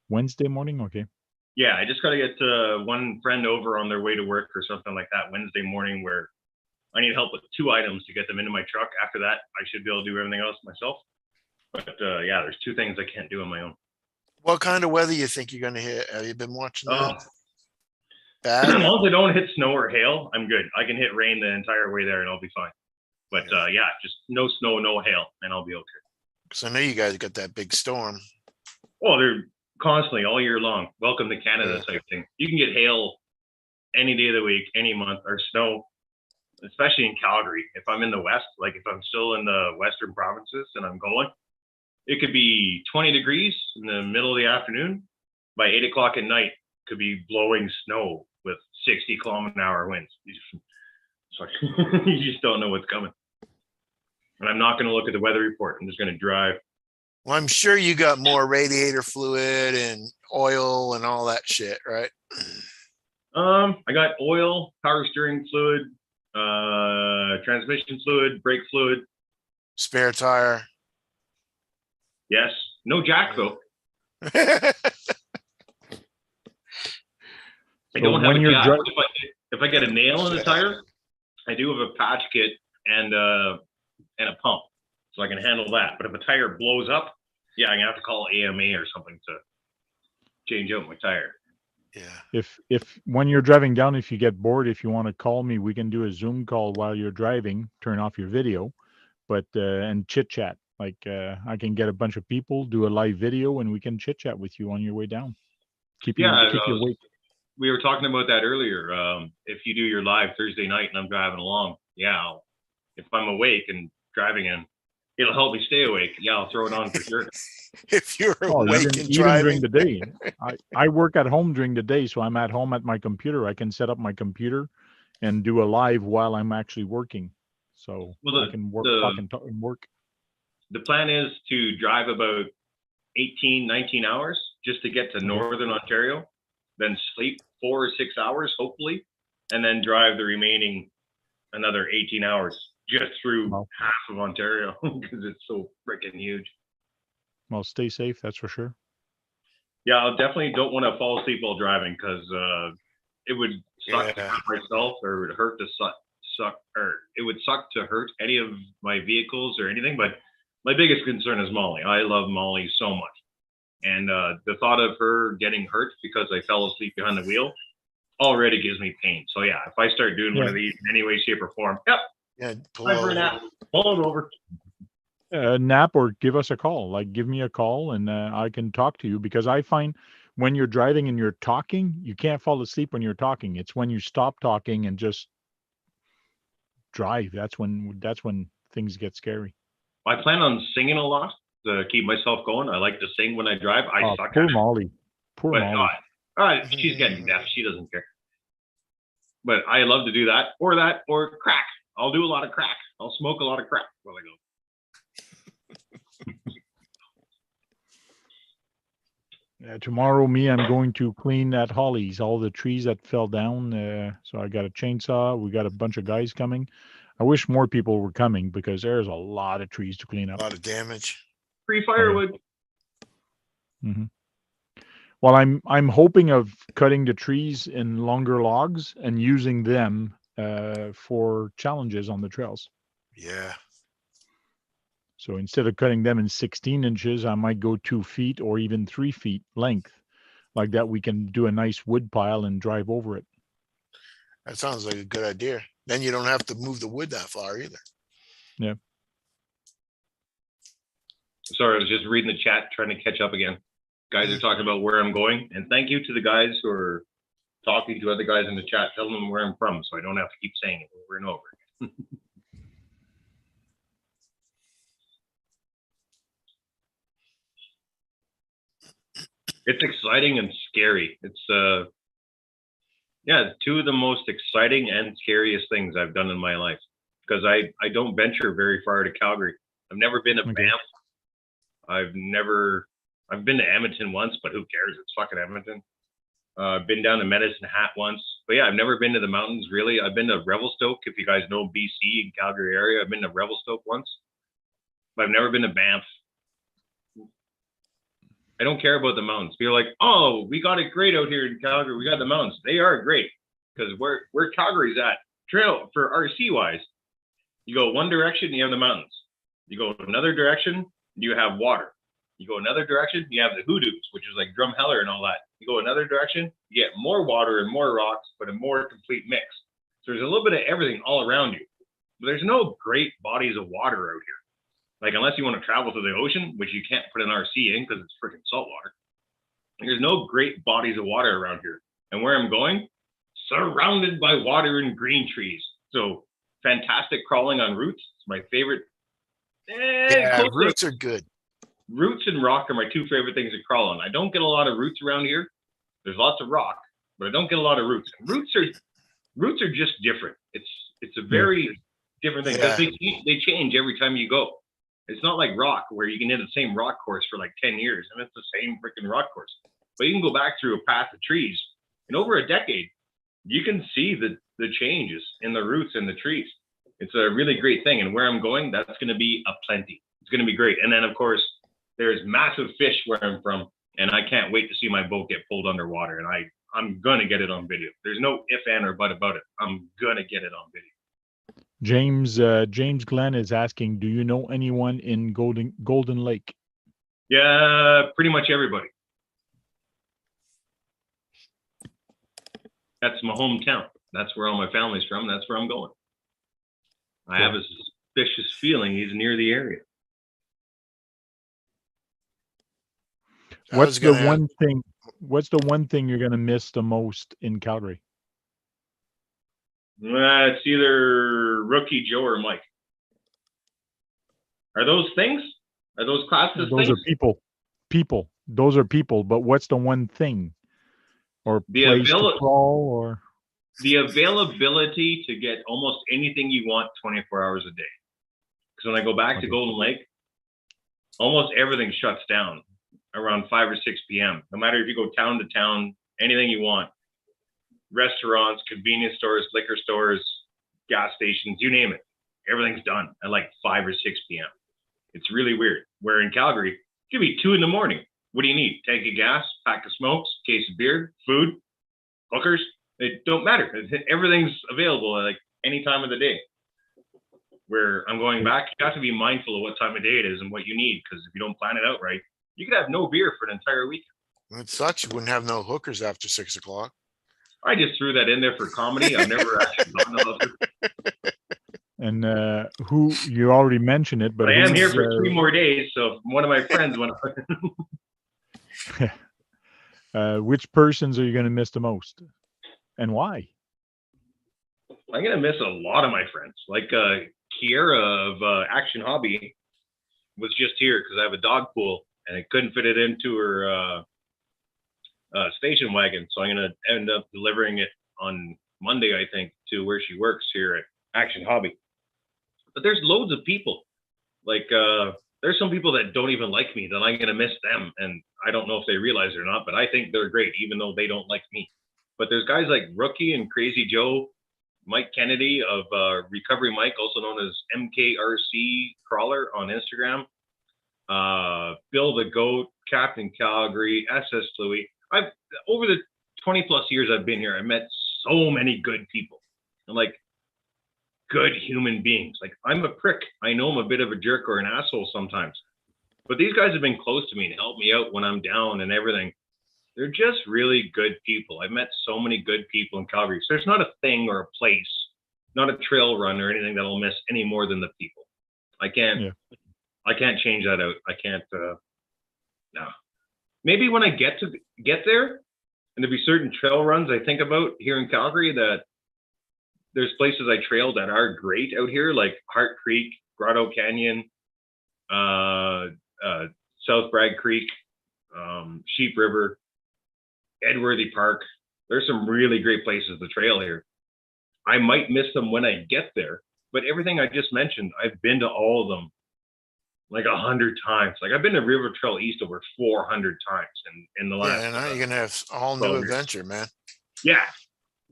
Wednesday morning, okay. Yeah, I just got to get one friend over on their way to work or something like that Wednesday morning, where I need help with 2 items to get them into my truck. After that, I should be able to do everything else myself. But yeah, there's 2 things I can't do on my own. What kind of weather you think you're going to hit? Have you been watching that? As long as I don't hit snow or hail, I'm good. I can hit rain the entire way there and I'll be fine. But yeah, just no snow, no hail, and I'll be okay. Because I know you guys got that big storm. Oh, they're constantly all year long. Welcome to Canada type thing. You can get hail any day of the week, any month, or snow, especially in Calgary. If I'm in the west, like if I'm still in the western provinces and I'm going, it could be 20 degrees in the middle of the afternoon. By 8 o'clock at night, could be blowing snow with 60-kilometer-an-hour winds. You just don't know what's coming. And I'm not going to look at the weather report. I'm just going to drive. Well, I'm sure you got more radiator fluid and oil and all that shit, right? I got oil, power steering fluid, transmission fluid, brake fluid. Spare tire. Yes. No jack, though. Yeah. I don't have a jack. If I get a nail in the tire, I do have a patch kit and a pump, so I can handle that. But if a tire blows up, yeah, I'm gonna have to call AMA or something to change out my tire. Yeah. If when you're driving down, if you get bored, if you want to call me, we can do a Zoom call while you're driving. Turn off your video, but and chit chat. Like I can get a bunch of people, do a live video, and we can chit chat with you on your way down. Keep you awake. We were talking about that earlier. If you do your live Thursday night and I'm driving along, yeah, if I'm awake and driving in, it'll help me stay awake. Yeah, I'll throw it on for sure. If you're awake even, and driving. Even during the day. I work at home during the day, so I'm at home at my computer. I can set up my computer and do a live while I'm actually working. So I can work, talk and work. The plan is to drive about 18, 19 hours just to get to Northern Ontario, then sleep 4 or 6 hours, hopefully, and then drive the remaining another 18 hours just through half of Ontario because it's so freaking huge. Well, stay safe, that's for sure. Yeah, I definitely don't want to fall asleep while driving because it would suck to hurt myself, or it would hurt to it would suck to hurt any of my vehicles or anything. But my biggest concern is Molly. I love Molly so much. And the thought of her getting hurt because I fell asleep behind the wheel already gives me pain. So yeah, if I start doing one of these in any way, shape, or form, pull it over. Nap or give us a call. Like give me a call and I can talk to you, because I find when you're driving and you're talking, you can't fall asleep when you're talking. It's when you stop talking and just drive. That's when things get scary. I plan on singing a lot to keep myself going. I like to sing when I drive. I suck poor at it. Molly. Poor Molly. She's getting deaf. She doesn't care. But I love to do that or crack. I'll do a lot of crack. I'll smoke a lot of crack while I go. Tomorrow, I'm going to clean at Holly's, all the trees that fell down. So I got a chainsaw. We got a bunch of guys coming. I wish more people were coming because there's a lot of trees to clean up. A lot of damage. Free firewood. Hmm. Well, I'm hoping of cutting the trees in longer logs and using them for challenges on the trails. Yeah. So instead of cutting them in 16 inches, I might go 2 feet or even 3 feet length. Like that, we can do a nice wood pile and drive over it. That sounds like a good idea. Then you don't have to move the wood that far either. Yeah. Sorry, I was just reading the chat, trying to catch up again. Guys are talking about where I'm going, and thank you to the guys who are talking to other guys in the chat, telling them where I'm from, so I don't have to keep saying it over and over. It's exciting and scary. It's yeah, two of the most exciting and scariest things I've done in my life, because I don't venture very far to Calgary. I've never been to Okay. Banff. I've been to Edmonton once, but who cares? It's fucking Edmonton. I've been down to Medicine Hat once, but yeah, I've never been to the mountains really. I've been to Revelstoke, if you guys know BC and Calgary area. I've been to Revelstoke once, but I've never been to Banff. I don't care about the mountains. People are like, oh, we got it great out here in Calgary. We got the mountains. They are great, because where Calgary's at, trail for RC wise, you go one direction, you have the mountains. You go another direction, you have water. You go another direction, you have the hoodoos, which is like Drumheller and all that. You go another direction, you get more water and more rocks, but a more complete mix. So there's a little bit of everything all around you. But there's no great bodies of water out here. Like, unless you want to travel to the ocean, which you can't put an RC in because it's freaking saltwater. There's no great bodies of water around here. And where I'm going, surrounded by water and green trees. So fantastic crawling on roots. It's my favorite. Yeah, roots are good. Roots and rock are my two favorite things to crawl on. I don't get a lot of roots around here. There's lots of rock, but I don't get a lot of roots. Roots are just different. It's a very different thing, because they change every time you go. It's not like rock, where you can hit the same rock course for like 10 years and it's the same freaking rock course. But you can go back through a path of trees, and over a decade, you can see the changes in the roots and the trees. It's a really great thing. And where I'm going, that's going to be a plenty. It's going to be great. And then, of course, there's massive fish where I'm from, and I can't wait to see my boat get pulled underwater. And I'm going to get it on video. There's no if, and, or but about it. I'm going to get it on video. James Glenn is asking, do you know anyone in Golden Lake? Yeah, pretty much everybody. That's my hometown. That's where all my family's from. That's where I'm going. I have a suspicious feeling he's near the area. What's the one thing you're going to miss the most in Calgary? It's either Rookie Joe or Mike. Are those things? Are those classes those things? Are people. People. Those are people. But what's the one thing? Or The place to crawl? Or the availability to get almost anything you want 24 hours a day. Because when I go back to Golden Lake, almost everything shuts down around 5 or 6 p.m. No matter if you go town to town, anything you want. Restaurants, convenience stores, liquor stores, gas stations, you name it. Everything's done at like 5 or 6 p.m. It's really weird. Where in Calgary, it could be 2 in the morning. What do you need? Tank of gas, pack of smokes, case of beer, food, hookers. It don't matter. Everything's available at like any time of the day. Where I'm going back, you have to be mindful of what time of day it is and what you need, because if you don't plan it out right, you could have no beer for an entire weekend. It sucks. You wouldn't have no hookers after 6 o'clock. I just threw that in there for comedy. I've never actually gotten a hooker. And who you already mentioned it, but I am here for 3 more days, so one of my friends went. Which persons are you going to miss the most, and why? I'm gonna miss a lot of my friends. Like Kiera of Action Hobby was just here because I have a dog pool and I couldn't fit it into her station wagon, so I'm gonna end up delivering it on Monday, I think, to where she works here at Action Hobby. But there's loads of people. Like there's some people that don't even like me that I'm gonna miss them, and I don't know if they realize it or not, but I think they're great even though they don't like me. But there's guys like Rookie and Crazy Joe, Mike Kennedy of Recovery Mike, also known as MKRC Crawler on Instagram, Bill the Goat, Captain Calgary, SS Louis. I've over the 20 plus years I've been here, I met so many good people and like good human beings. Like I'm a prick. I know I'm a bit of a jerk or an asshole sometimes, but these guys have been close to me and helped me out when I'm down and everything. They're just really good people. I've met so many good people in Calgary. So there's not a thing or a place, not a trail run or anything that I'll miss any more than the people. I can't change that out. I can't, no. Maybe when I get there, and there'll be certain trail runs I think about here in Calgary that there's places I trailed that are great out here, like Hart Creek, Grotto Canyon, South Bragg Creek, Sheep River, Edworthy Park. There's some really great places to trail here. I might miss them when I get there, but everything I just mentioned, I've been to all of them like 100 times. Like I've been to River Trail East over 400 times in the last. Yeah, now you're gonna have all new adventure, man. Yeah,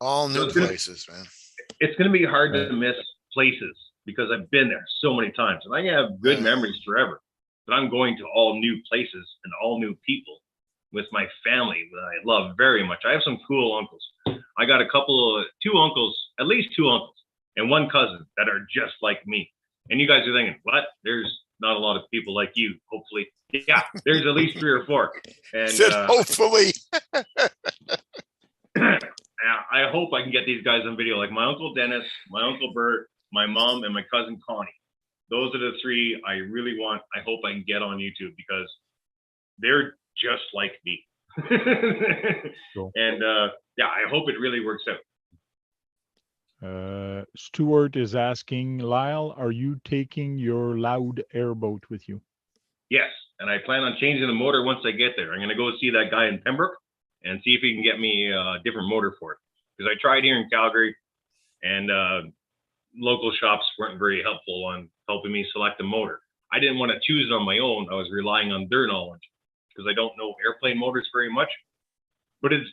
All new places, man. It's gonna be hard to miss places because I've been there so many times, and I have good memories forever. But I'm going to all new places and all new people with my family that I love very much. I have some cool uncles. I got at least two uncles, and one cousin that are just like me. And you guys are thinking, what? There's not a lot of people like you, hopefully. Yeah, there's at least 3 or 4. And hopefully. I hope I can get these guys on video, like my Uncle Dennis, my Uncle Bert, my mom, and my cousin Connie. Those are the 3 I really want. I hope I can get on YouTube because they're just like me. Cool. And yeah, I hope it really works out. Stuart is asking, Lyle, are you taking your loud airboat with you? Yes, and I plan on changing the motor once I get there. I'm going to go see that guy in Pembroke and see if he can get me a different motor for it. Because I tried here in Calgary, and local shops weren't very helpful on helping me select a motor. I didn't want to choose it on my own. I was relying on their knowledge because I don't know airplane motors very much. But it's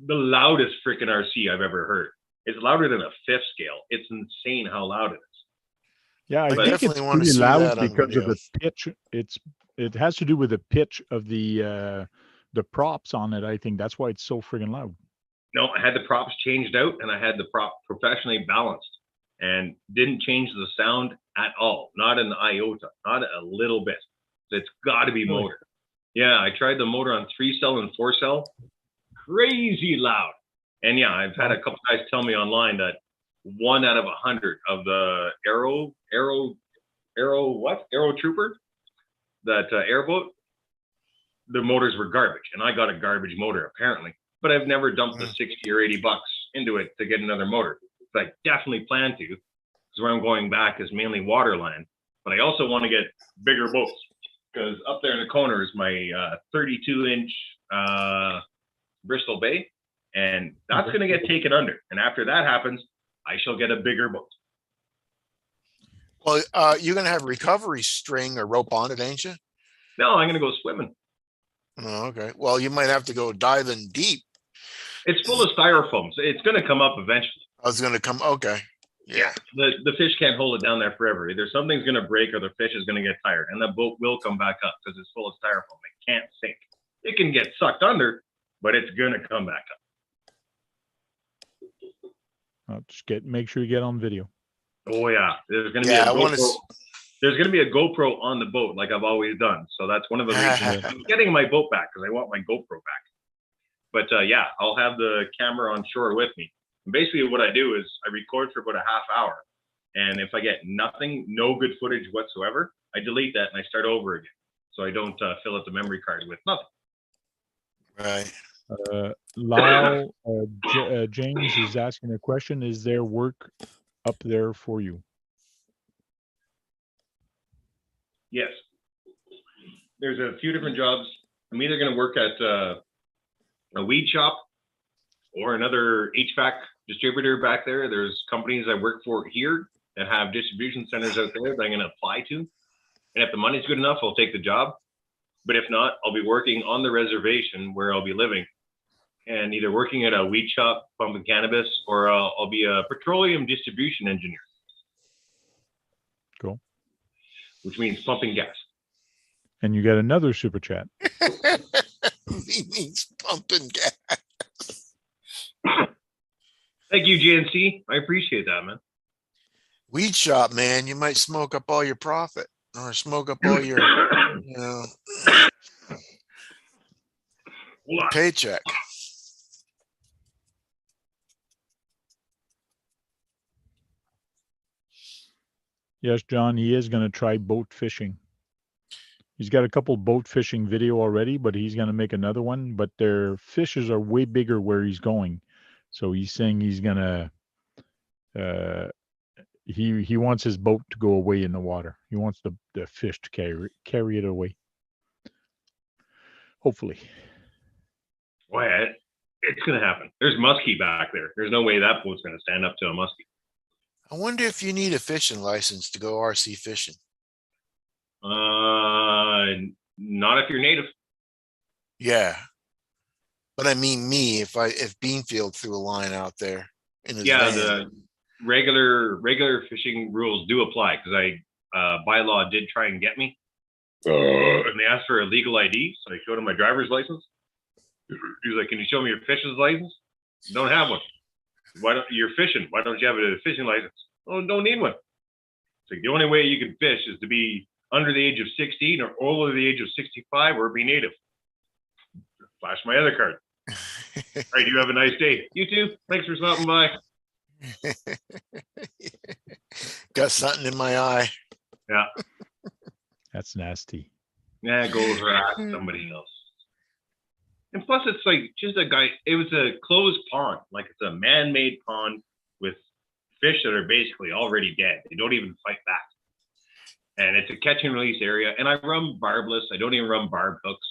the loudest freaking RC I've ever heard. It's louder than a 5th scale. It's insane how loud it is. Yeah, I think it's pretty loud because of the pitch. It has to do with the pitch of the props on it. I think that's why it's so friggin' loud. No, I had the props changed out and I had the prop professionally balanced and didn't change the sound at all. Not an iota, not a little bit. It's got to be motor. Yeah, I tried the motor on 3-cell and 4-cell. Crazy loud. And yeah, I've had a couple guys tell me online that 1 out of 100 of the Aero Trooper, that airboat, the motors were garbage, and I got a garbage motor apparently. But I've never dumped the 60 or 80 bucks into it to get another motor. But I definitely plan to, because where I'm going back is mainly waterland. But I also want to get bigger boats, because up there in the corner is my 32-inch Bristol Bay. And that's going to get taken under. And after that happens, I shall get a bigger boat. Well, you're going to have recovery string or rope on it, ain't you? No, I'm going to go swimming. Oh, okay. Well, you might have to go diving deep. It's full of styrofoam, so it's going to come up eventually. Oh, it's going to come. Okay. Yeah. The fish can't hold it down there forever. Either something's going to break or the fish is going to get tired. And the boat will come back up because it's full of styrofoam. It can't sink. It can get sucked under, but it's going to come back up. Just make sure you get on video. Oh yeah, there's going to be a GoPro. There's going to be a GoPro on the boat, like I've always done. So that's one of the reasons I'm getting my boat back, because I want my GoPro back. But yeah, I'll have the camera on shore with me. And basically, what I do is I record for about a half hour, and if I get nothing, no good footage whatsoever, I delete that and I start over again, so I don't fill up the memory card with nothing. Right. Lyle, James is asking a question. Is there work up there for you? Yes. There's a few different jobs. I'm either going to work at a weed shop or another HVAC distributor back there. There's companies I work for here that have distribution centers out there that I'm going to apply to. And if the money's good enough, I'll take the job. But if not, I'll be working on the reservation where I'll be living, and either working at a weed shop pumping cannabis, or I'll be a petroleum distribution engineer. Cool. Which means pumping gas. And you get another super chat. He means pumping gas. Thank you, GNC. I appreciate that, man. Weed shop, man. You might smoke up all your profit or smoke up all your, you know, paycheck. Yes, John, he is going to try boat fishing. He's got a couple boat fishing video already, but he's going to make another one. But their fishes are way bigger where he's going. So he's saying he's going to, he wants his boat to go away in the water. He wants the fish to carry it away. Hopefully. Boy, it's going to happen. There's muskie back there. There's no way that boat's going to stand up to a muskie. I wonder if you need a fishing license to go RC fishing. Not if you're native. Yeah. But I mean if Beanfield threw a line out there in his Yeah, van. the regular fishing rules do apply because bylaw did try and get me. And they asked for a legal ID, so I showed him my driver's license. He was like, "Can you show me your fishing license?" Don't have one. You're fishing? Why don't you have a fishing license? Oh, don't need one. It's like the only way you can fish is to be under the age of 16 or over the age of 65 or be native. Flash my other card. All right, you have a nice day. You too. Thanks for stopping by. Got something in my eye. Yeah. That's nasty. Yeah, go harass somebody else. And plus, it's like just a guy. It was a closed pond, like it's a man-made pond with fish that are basically already dead. They don't even fight back. And it's a catch and release area. And I run barbless. I don't even run barb hooks.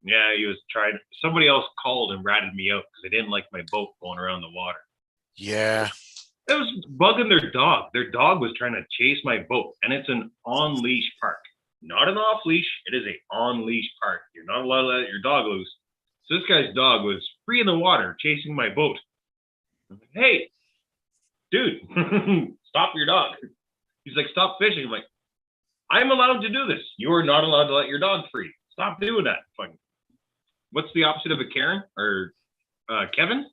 Yeah, he was trying. Somebody else called and ratted me out because they didn't like my boat going around the water. Yeah. It was bugging their dog. Their dog was trying to chase my boat, and it's an on-leash park, not an off-leash. It is a on-leash park. You're not allowed to let your dog loose. So this guy's dog was free in the water chasing my boat. I'm like, "Hey, dude, stop your dog." He's like, "Stop fishing." I'm like, "I'm allowed to do this. You are not allowed to let your dog free. Stop doing that." Fucking, what's the opposite of a Karen or Kevin?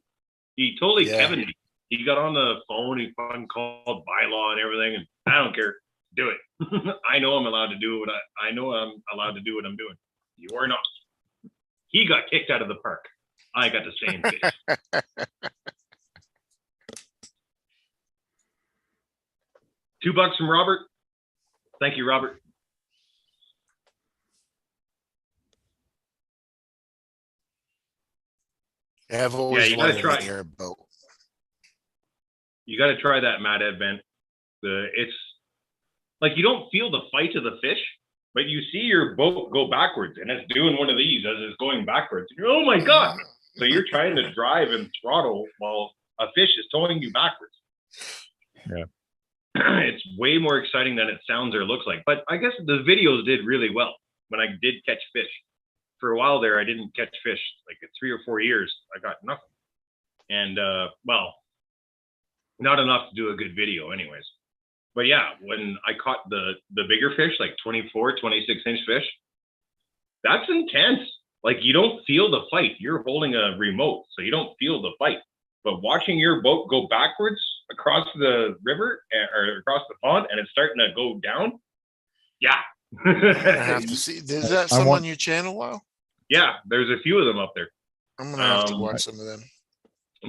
He totally Kevin me. He got on the phone. He fucking called bylaw and everything, and I don't care. Do it. I know I'm allowed to do what I know. I'm allowed to do what I'm doing. You are not. He got kicked out of the park. I got to stay and fish. $2 from Robert. Thank you, Robert. I've always you gotta wanted try. an airboat. You got to try that Mad Event. It's like you don't feel the fight of the fish, but you see your boat go backwards, and it's doing one of these as it's going backwards. And you're, oh my god! So you're trying to drive and throttle while a fish is towing you backwards. Yeah, it's way more exciting than it sounds or looks like. But I guess the videos did really well when I did catch fish. For a while there, I didn't catch fish. Like 3 or 4 years, I got nothing. And well, not enough to do a good video anyways. But yeah, when I caught the bigger fish, like 24, 26-inch fish, that's intense. Like you don't feel the fight. You're holding a remote, so you don't feel the fight. But watching your boat go backwards across the river or across the pond and it's starting to go down, yeah. I have to see. Is that some on your channel, Lyle? Yeah, there's a few of them up there. I'm gonna have to watch some of them.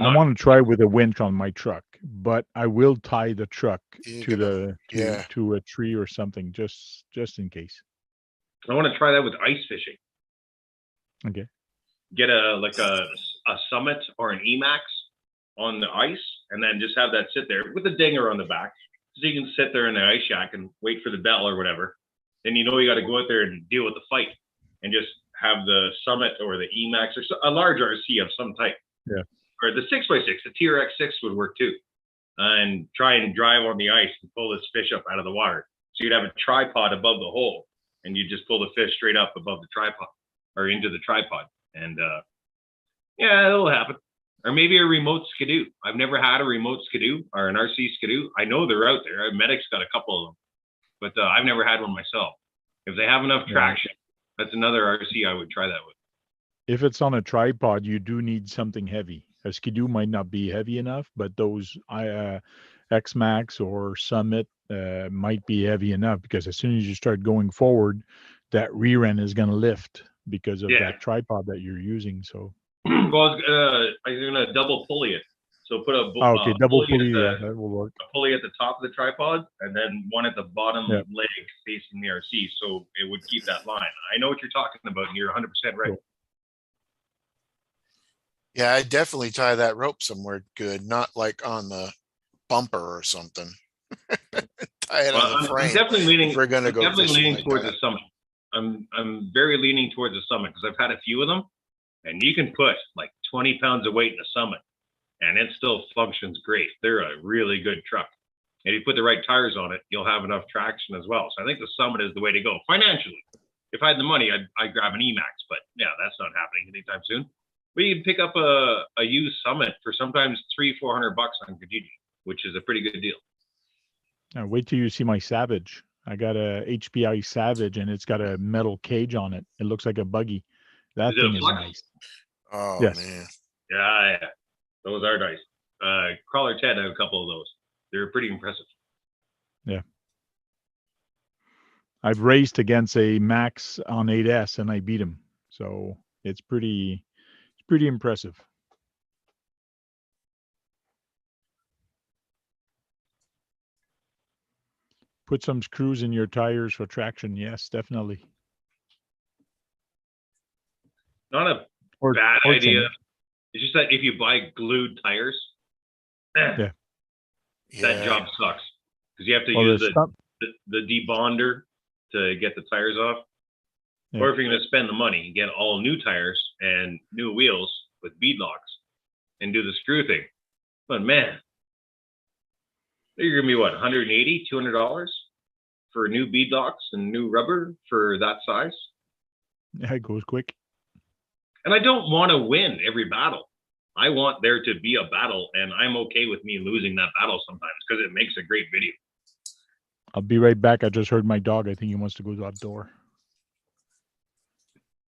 I want to try with a winch on my truck, but I will tie the truck to a tree or something just in case. I want to try that with ice fishing. Okay. Get a Summit or an Emax on the ice, and then just have that sit there with a dinger on the back, so you can sit there in the ice shack and wait for the bell or whatever. Then you know you got to go out there and deal with the fight, and just have the Summit or the Emax or a large RC of some type. Yeah. Or the 6x6, the TRX6 would work too, and try and drive on the ice and pull this fish up out of the water. So you'd have a tripod above the hole, and you just pull the fish straight up above the tripod or into the tripod, and yeah, it'll happen. Or maybe a remote skidoo. I've never had a remote skidoo or an RC skidoo. I know they're out there. Medic's got a couple of them, but I've never had one myself. If they have enough traction, That's another RC I would try that with. If it's on a tripod, you do need something heavy. A Skidoo might not be heavy enough, but those X-Max or Summit might be heavy enough, because as soon as you start going forward, that rear end is going to lift because of Yeah. that tripod that you're using. So, Well, I'm gonna double pulley it. So put a okay, double pulley, at yeah, the, that will work. a pulley at the top of the tripod, and then one at the bottom Yeah. leg facing the RC, so it would keep that line. I know what you're talking about, and you're 100% right. Cool. Yeah, I definitely tie that rope somewhere good, not like on the bumper or something. Tie it on the I'm frame. definitely leaning. If we're gonna I'm go definitely fishing leaning like towards that. the Summit. I'm very leaning towards the Summit because I've had a few of them, and you can put like 20 pounds of weight in a Summit, and it still functions great. They're a really good truck. And if you put the right tires on it, you'll have enough traction as well. So I think the Summit is the way to go financially. If I had the money, I'd grab an E-Max, but yeah, that's not happening anytime soon. But you can pick up a used Summit for sometimes $300-400 on Kijiji, which is a pretty good deal. Now, wait till you see my Savage. I got a HPI Savage, and it's got a metal cage on it. It looks like a buggy. That Is it a thing is Flex? nice. Oh Yes. man. Yeah, those are nice. Crawler Ted had a couple of those. They're pretty impressive. Yeah. I've raced against a Max on 8S and I beat him. So it's pretty impressive. Put some screws in your tires for traction. Yes, definitely. Not a Or, bad or idea. chain. It's just that if you buy glued tires, Yeah. that job sucks because you have to Well, use the the debonder to get the tires off. Yeah. Or if you're going to spend the money, get all new tires and new wheels with bead locks and do the screw thing. But man, you're going to be what, $180, $200 for new bead locks and new rubber for that size? Yeah, it goes quick. And I don't want to win every battle. I want there to be a battle, and I'm okay with me losing that battle sometimes because it makes a great video. I'll be right back. I just heard my dog. I think he wants to go outdoor.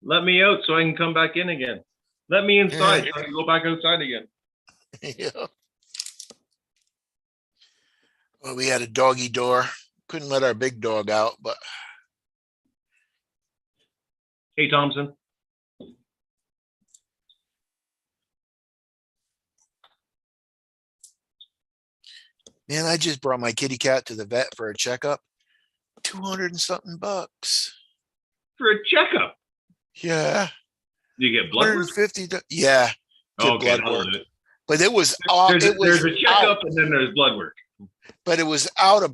Let me out so I can come back in again. Let me inside so I can go back outside again. Yeah. Well, we had a doggy door. Couldn't let our big dog out, but Hey, Thompson. man, I just brought my kitty cat to the vet for a checkup. 200 and something bucks. For a checkup. Yeah. Do you get blood work? 150. Yeah. Did Okay, blood that'll work. do it. But it was There's a checkup out, and then there's blood work. but it was out of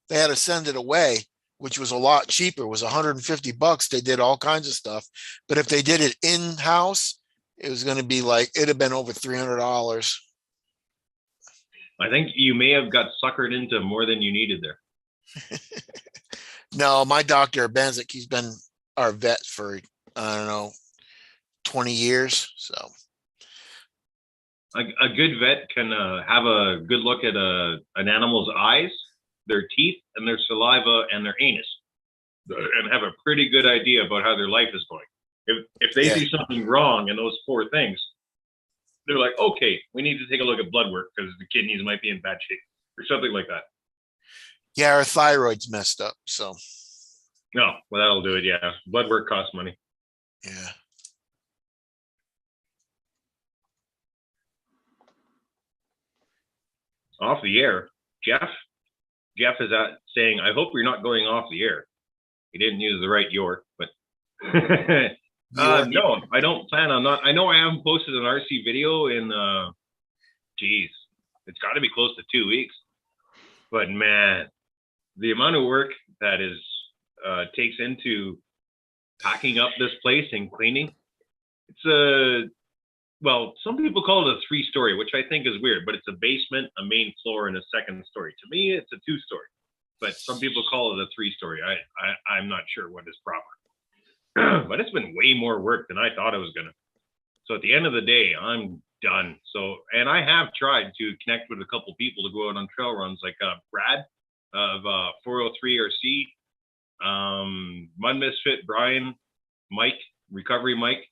they had to send it away, which was a lot cheaper. It was 150 bucks. They did all kinds of stuff. But if they did it in-house, it was going to be like, it'd have been over $300. I think you may have got suckered into more than you needed there. No, my doctor, Benzik, he's been our vet for, I don't know, 20 years. So A good vet can have a good look at an animal's eyes, their teeth, and their saliva and their anus, and have a pretty good idea about how their life is going. If they see something wrong in those four things, they're like, okay, we need to take a look at blood work because the kidneys might be in bad shape or something like that. yeah, our thyroid's messed up. So No, well, that'll do it. Yeah, blood work costs money. yeah. Off the air, Jeff is saying, I hope you're not going off the air. He didn't use the right York, but no, I don't plan on not. I know I haven't posted an RC video in, geez, it's got to be close to 2 weeks. But man, the amount of work that is takes into packing up this place and cleaning, it's well, some people call it a 3-story, which I think is weird, but it's a basement, a main floor, and a second story. To me, it's a 2-story, but some people call it a 3-story. I'm not sure what is proper, but it's been way more work than I thought it was gonna. So at the end of the day, I'm done. So, and I have tried to connect with a couple people to go out on trail runs, like Brad of 403 RC. Mud Misfit, Brian, Mike, Recovery Mike.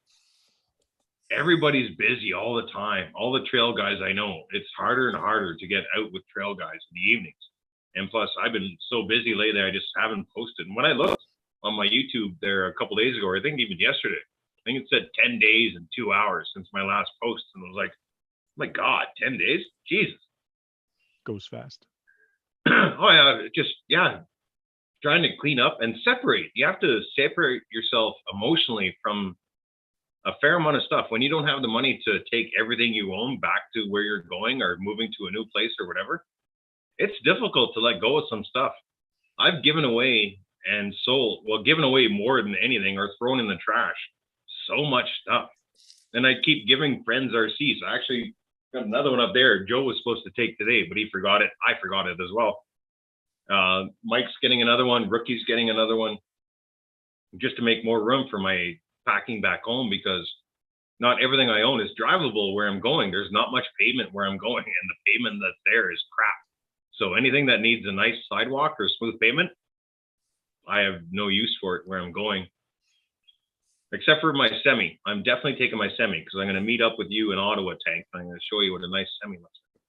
Everybody's busy all the time. All the trail guys I know, it's harder and harder to get out with trail guys in the evenings. And plus, I've been so busy lately, I just haven't posted. And when I looked on my YouTube there a couple days ago, or I think even yesterday, I think it said 10 days and 2 hours since my last post. And I was like, oh my God, 10 days? Jesus. Goes fast. Oh, yeah. Just, yeah. Trying to clean up and separate. You have to separate yourself emotionally from a fair amount of stuff. When you don't have the money to take everything you own back to where you're going or moving to a new place or whatever, it's difficult to let go of some stuff. I've given away and sold, well, given away more than anything or thrown in the trash. So much stuff. And I keep giving friends RCs. I actually got another one up there. Joe was supposed to take today, but he forgot it. I forgot it as well. Mike's getting another one. Rookie's getting another one, just to make more room for my packing back home, because not everything I own is drivable where I'm going. There's not much pavement where I'm going, and the pavement that's there is crap. So anything that needs a nice sidewalk or smooth pavement, I have no use for it where I'm going. Except for my semi. I'm definitely taking my semi because I'm going to meet up with you in Ottawa, Tank. I'm going to show you what a nice semi looks like.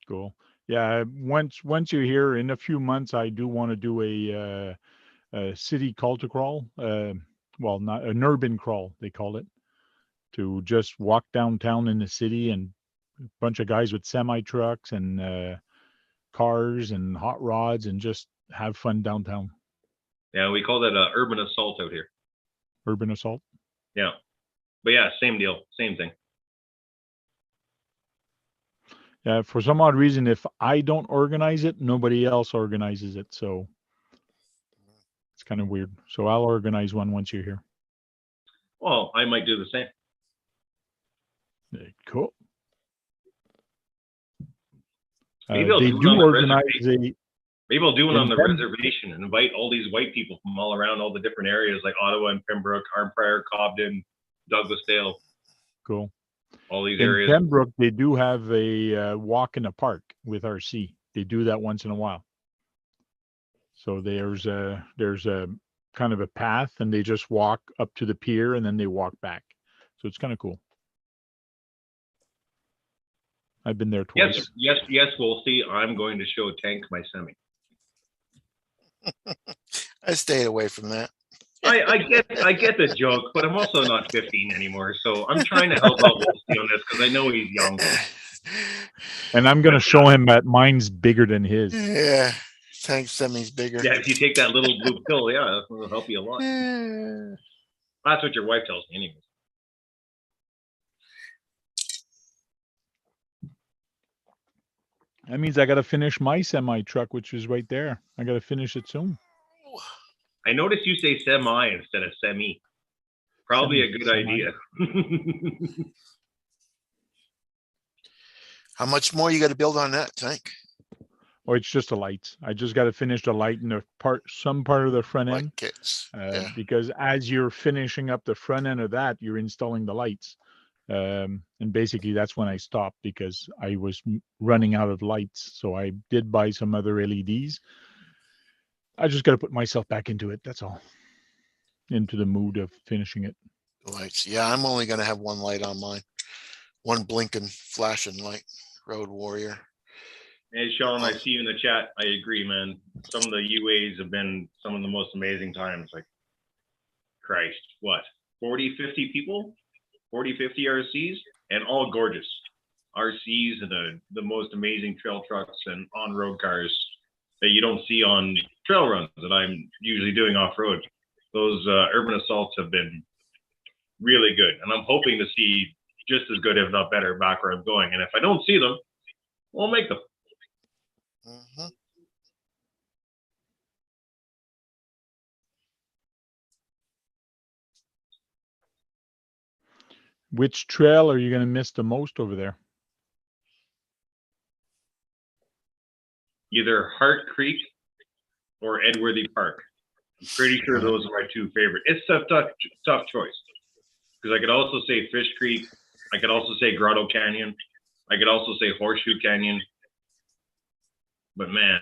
Cool. Yeah. Once you're here in a few months, I do want to do a city call to crawl. Well, not an urban crawl, they call it, to just walk downtown in the city, and a bunch of guys with semi trucks and cars and hot rods and just have fun downtown. Yeah, we call that urban assault out here. Urban assault. Yeah. But yeah, same deal, same thing. Yeah, for some odd reason, if I don't organize it, nobody else organizes it. So it's kind of weird. So I'll organize one once you're here. Well, I might do the same. Cool. Maybe I'll they do it do on the organize reservation. Maybe I'll do it on the Pem- reservation and invite all these white people from all around all the different areas like Ottawa and Pembroke, Arnprior, Cobden, Douglasdale, Cool. all these In areas. Pembroke, they do have a walk in the park with RC. They do that once in a while. So there's a kind of a path, and they just walk up to the pier and then they walk back. So it's kind of cool. I've been there twice. Yes, we'll see. I'm going to show Tank my semi. I stayed away from that. I get the joke, but I'm also not 15 anymore, so I'm trying to help out Wolfie on this because I know he's young. And I'm going to show him that mine's bigger than his. Yeah, Tank semi's bigger. Yeah, if you take that little blue pill, yeah, that'll help you a lot. That's what your wife tells me anyways. That means I got to finish my semi truck, which is right there. I got to finish it soon. I noticed you say semi instead of semi. Probably a good idea. How much more you got to build on that, Tank? Oh, it's just the lights. I just got to finish the light in the some part of the front end. Light kits. Yeah. Because as you're finishing up the front end of that, you're installing the lights. And basically that's when I stopped because I was running out of lights. So I did buy some other LEDs. I just got to put myself back into it. That's all. Into the mood of finishing it. Lights. Yeah, I'm only going to have one light on mine. One blinking, flashing light. Road Warrior. Hey, Sean, I see you in the chat. I agree, man. Some of the UAs have been some of the most amazing times. Like, Christ, what? 40, 50 people? 40, 50 RCs? And all gorgeous. RCs and the most amazing trail trucks and on-road cars that you don't see on trail runs that I'm usually doing off-road. Those urban assaults have been really good. And I'm hoping to see just as good, if not better, back where I'm going. And if I don't see them, we'll make them. Mm-hmm. Which trail are you going to miss the most over there? Either Hart Creek or Edworthy Park. I'm pretty sure those are my two favorite. It's a tough choice. Because I could also say Fish Creek. I could also say Grotto Canyon. I could also say Horseshoe Canyon. But man,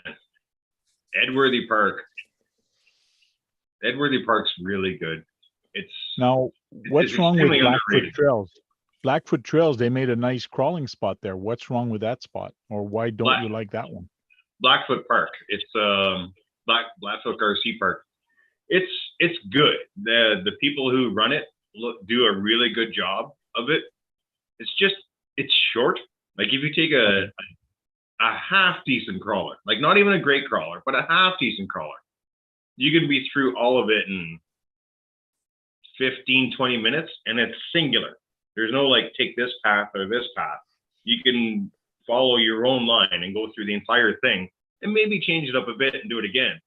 Edworthy Park Edworthy Park's really good. It's Now, what's it's wrong with extremely Blackfoot underrated. Trails? Blackfoot Trails, they made a nice crawling spot there. What's wrong with that spot? Or why don't you like that one? Blackfoot Park. It's Blackfoot RC Park. It's good. The people who run it do a really good job of it. It's short. Like if you take a half decent crawler, like not even a great crawler, but a half decent crawler, you can be through all of it in 15, 20 minutes, and it's singular. There's no like take this path or this path. You can follow your own line and go through the entire thing and maybe change it up a bit and do it again.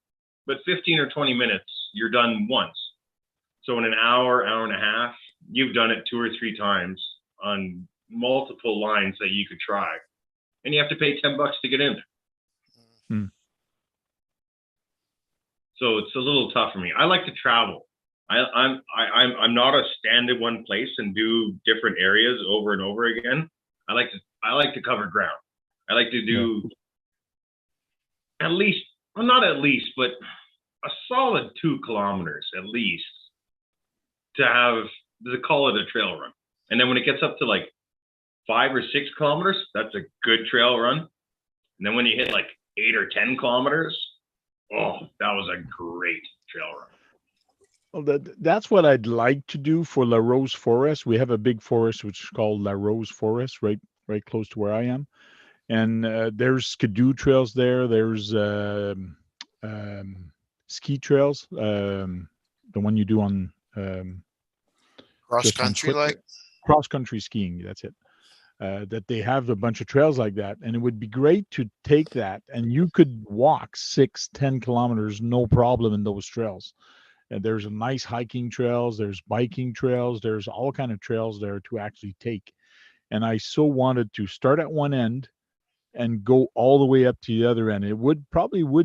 But 15 or 20 minutes, you're done once. So in an hour, hour and a half, you've done it 2 or 3 times on multiple lines that you could try. And you have to pay $10 to get in there. So it's a little tough for me. I like to travel. I'm not a stand in one place and do different areas over and over again. I like to cover ground. I like to do at least, well, not at least, but a solid 2 kilometers at least to call it a trail run. And then when it gets up to like 5 or 6 kilometers, that's a good trail run. And then when you hit like 8 or 10 kilometers, oh, that was a great trail run. Well, that's what I'd like to do for La Rose Forest. We have a big forest which is called La Rose Forest, right close to where I am. And there's skidoo trails there. There's ski trails, the one you do on Cross country, like cross country skiing. That's it. That they have a bunch of trails like that, and it would be great to take that, and you could walk 6-10 kilometers no problem in those trails. And there's a nice hiking trails, there's biking trails, there's all kind of trails there to actually take. And I so wanted to start at one end and go all the way up to the other end. It would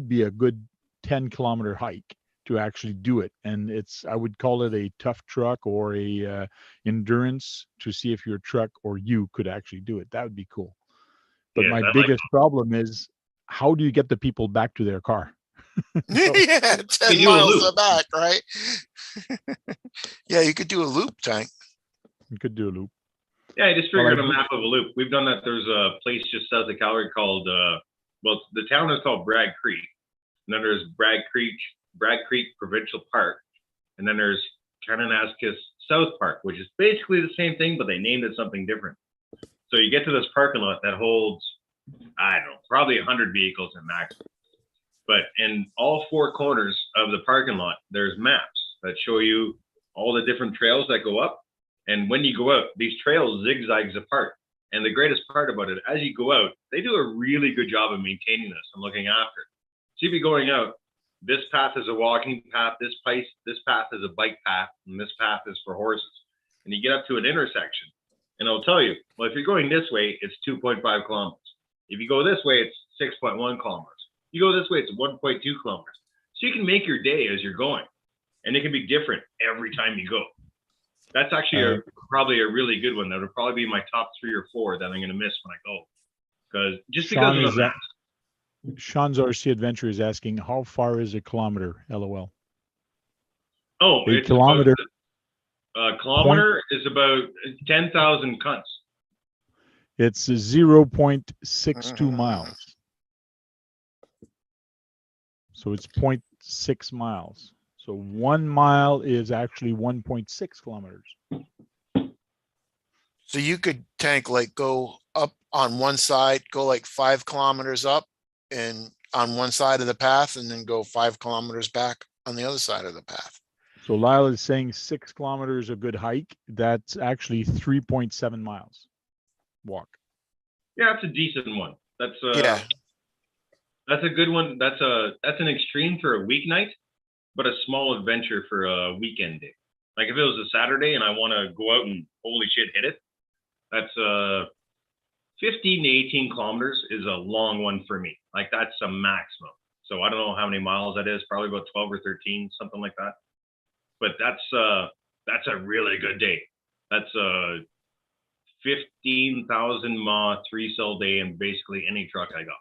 be a good 10-kilometer hike to actually do it. And I would call it a tough truck or a endurance to see if your truck or you could actually do it. That would be cool. But Yes, my I biggest problem is, how do you get the people back to their car? yeah, 10 miles back, right? Yeah, you could do a loop, Tank. You could do a loop. Yeah, I just figured a map of a loop. We've done that. There's a place just south of Calgary called, well, the town is called Bragg Creek. And then there's Bragg Creek Provincial Park. And then there's Kananaskis South Park, which is basically the same thing, but they named it something different. So you get to this parking lot that holds, I don't know, probably 100 vehicles in max. But in all 4 corners of the parking lot, there's maps that show you all the different trails that go up. And when you go out, these trails zigzags apart. And the greatest part about it, as you go out, they do a really good job of maintaining this and looking after it. So you'd be going out, this path is a walking path, this path is a bike path, and this path is for horses. And you get up to an intersection, and it'll tell you, well, if you're going this way, it's 2.5 kilometers. If you go this way, it's 6.1 kilometers. You go this way, it's 1.2 kilometers. So you can make your day as you're going. And it can be different every time you go. That's actually probably a really good one. That would probably be my top 3 or 4 that I'm going to miss when I go. Because of the maps. Sean's RC Adventure is asking, how far is a kilometer? LOL. Oh, a kilometer. A kilometer is about 10,000 cunts. It's 0.62 miles. So it's 0.6 miles. So 1 mile is actually 1.6 kilometers. So you could, Tank, like go up on one side, go like 5 kilometers up and on one side of the path, and then go 5 kilometers back on the other side of the path. So Lyle is saying 6 kilometers a good hike. That's actually 3.7 miles walk. Yeah, that's a decent one. That's yeah. That's a good one. That's an extreme for a weeknight, but a small adventure for a weekend day. Like if it was a Saturday and I want to go out and holy shit hit it, that's 15 to 18 kilometers is a long one for me. Like that's a maximum. So I don't know how many miles that is, probably about 12 or 13, something like that. But that's a really good day. That's a 15,000 mile 3-cell day in basically any truck I got.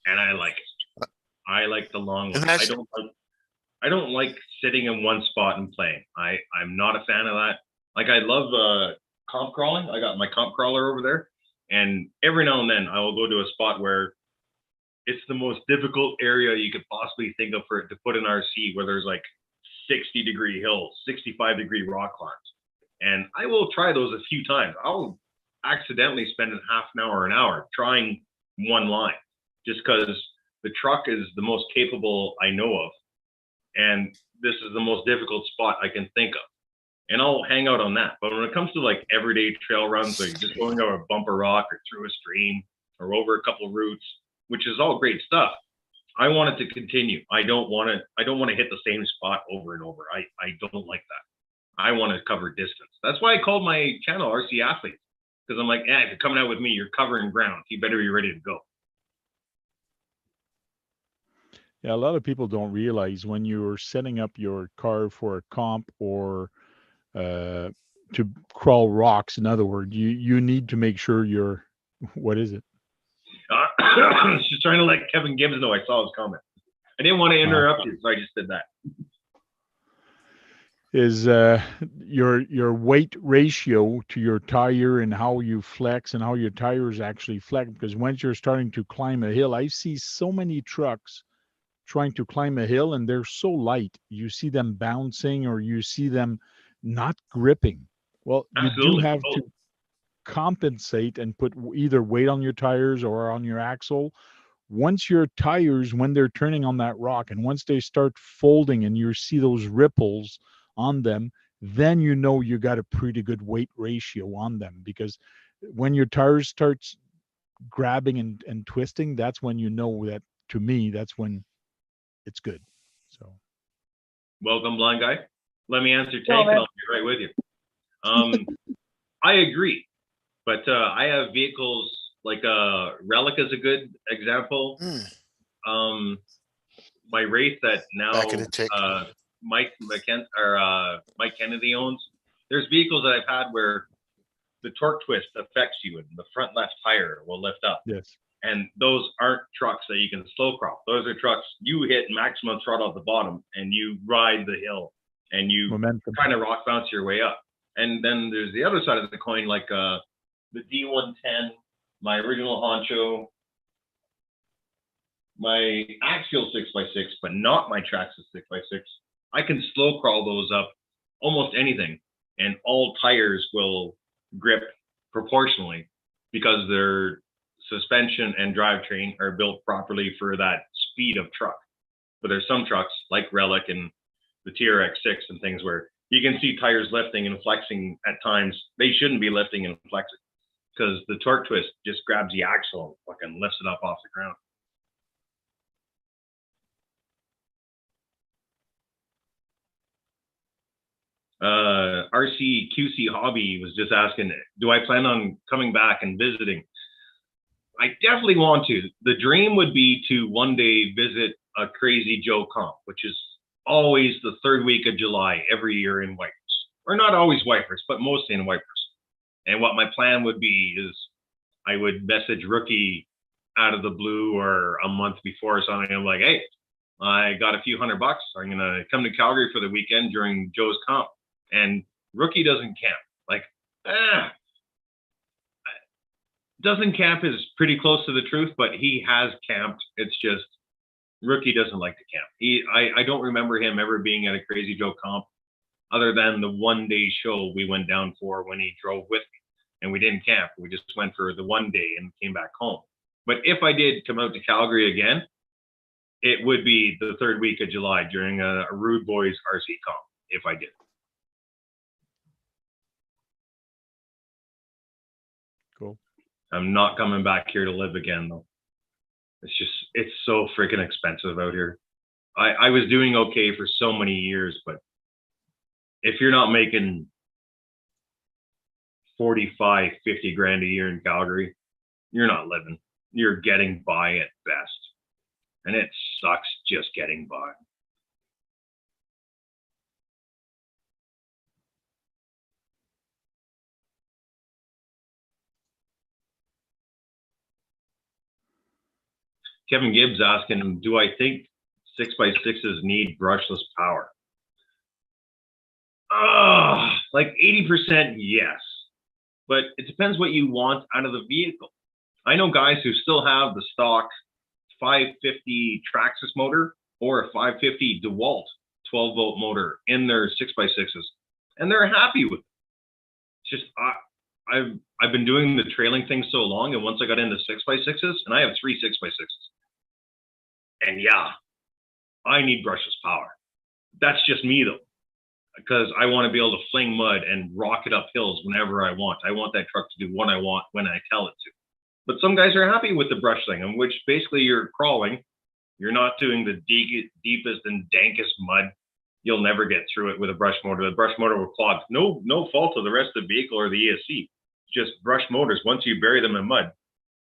And I like it. I like the long one. I don't like I don't like sitting in one spot and playing. I'm not a fan of that. Like I love comp crawling. I got my comp crawler over there, and every now and then I will go to a spot where it's the most difficult area you could possibly think of for it to put an RC, where there's like 60-degree hills, 65-degree rock climbs, and I will try those a few times. I'll accidentally spend a half an hour, an hour trying one line, just because the truck is the most capable I know of, and this is the most difficult spot I can think of. And I'll hang out on that. But when it comes to like everyday trail runs, like just going over a bumper rock or through a stream or over a couple routes, which is all great stuff, I want it to continue. I don't want to hit the same spot over and over. I don't like that. I want to cover distance. That's why I called my channel RC Athletes, because I'm like, if you're coming out with me, you're covering ground. You better be ready to go. Yeah, a lot of people don't realize when you're setting up your car for a comp or to crawl rocks, in other words, you need to make sure you're, what is it? I was just trying to let Kevin Gibbs know I saw his comment. I didn't want to interrupt you, so I just did that. Is your weight ratio to your tire and how you flex and how your tires actually flex. Because once you're starting to climb a hill, I see so many trucks trying to climb a hill and they're so light. You see them bouncing or you see them not gripping. Well, Absolutely. You do have to compensate and put either weight on your tires or on your axle. Once your tires, when they're turning on that rock and once they start folding and you see those ripples on them, then you know you got a pretty good weight ratio on them, because when your tires starts grabbing and twisting, that's when you know that, to me, that's when it's good. So welcome, blind guy. Let me answer Tank and I'll be right with you. I agree, but I have vehicles like Relic is a good example. My Wraith that now Mike Kennedy owns. There's vehicles that I've had where the torque twist affects you and the front left tire will lift up. Yes. And those aren't trucks that you can slow crawl. Those are trucks you hit maximum throttle at the bottom and you ride the hill and you kind of rock bounce your way up. And then there's the other side of the coin, like the D110, my original Honcho, my axial 6x6, but not my Traxxas 6x6. I can slow crawl those up almost anything, and all tires will grip proportionally because their suspension and drivetrain are built properly for that speed of truck. But there's some trucks like Relic and the TRX6 and things where you can see tires lifting and flexing at times. They shouldn't be lifting and flexing because the torque twist just grabs the axle and fucking lifts it up off the ground. RC QC Hobby was just asking, do I plan on coming back and visiting? I definitely want to. The dream would be to one day visit a Crazy Joe comp, which is always the third week of July every year in Wipers. Or not always Wipers, but mostly in Wipers. And what my plan would be is I would message Rookie out of the blue or a month before or something. I'm like, hey, I got a few $100. I'm going to come to Calgary for the weekend during Joe's comp. And Rookie doesn't camp. Like, doesn't camp is pretty close to the truth, but he has camped. It's just Rookie doesn't like to camp. I don't remember him ever being at a Crazy Joe comp other than the one-day show we went down for when he drove with me. And we didn't camp. We just went for the one day and came back home. But if I did come out to Calgary again, it would be the third week of July during a Rude Boys RC comp, if I did. Cool. I'm not coming back here to live again, though. It's so freaking expensive out here. I was doing okay for so many years, but if you're not making 45, 50 grand a year in Calgary, you're not living. You're getting by at best. And it sucks just getting by. Kevin Gibbs asking him, do I think 6x6s need brushless power? Like 80% yes, but it depends what you want out of the vehicle. I know guys who still have the stock 550 Traxxas motor or a 550 DeWalt 12-volt motor in their 6x6s, and they're happy with it. It's just I've been doing the trailing thing so long, and once I got into 6x6s, and I have 3 6x6s, and yeah, I need brushless power. That's just me though, because I want to be able to fling mud and rock it up hills whenever I want. I want that truck to do what I want when I tell it to. But some guys are happy with the brush thing, in which basically you're crawling. You're not doing the deepest and dankest mud. You'll never get through it with a brush motor. The brush motor will clog. No fault of the rest of the vehicle or the ESC. Just brush motors, once you bury them in mud,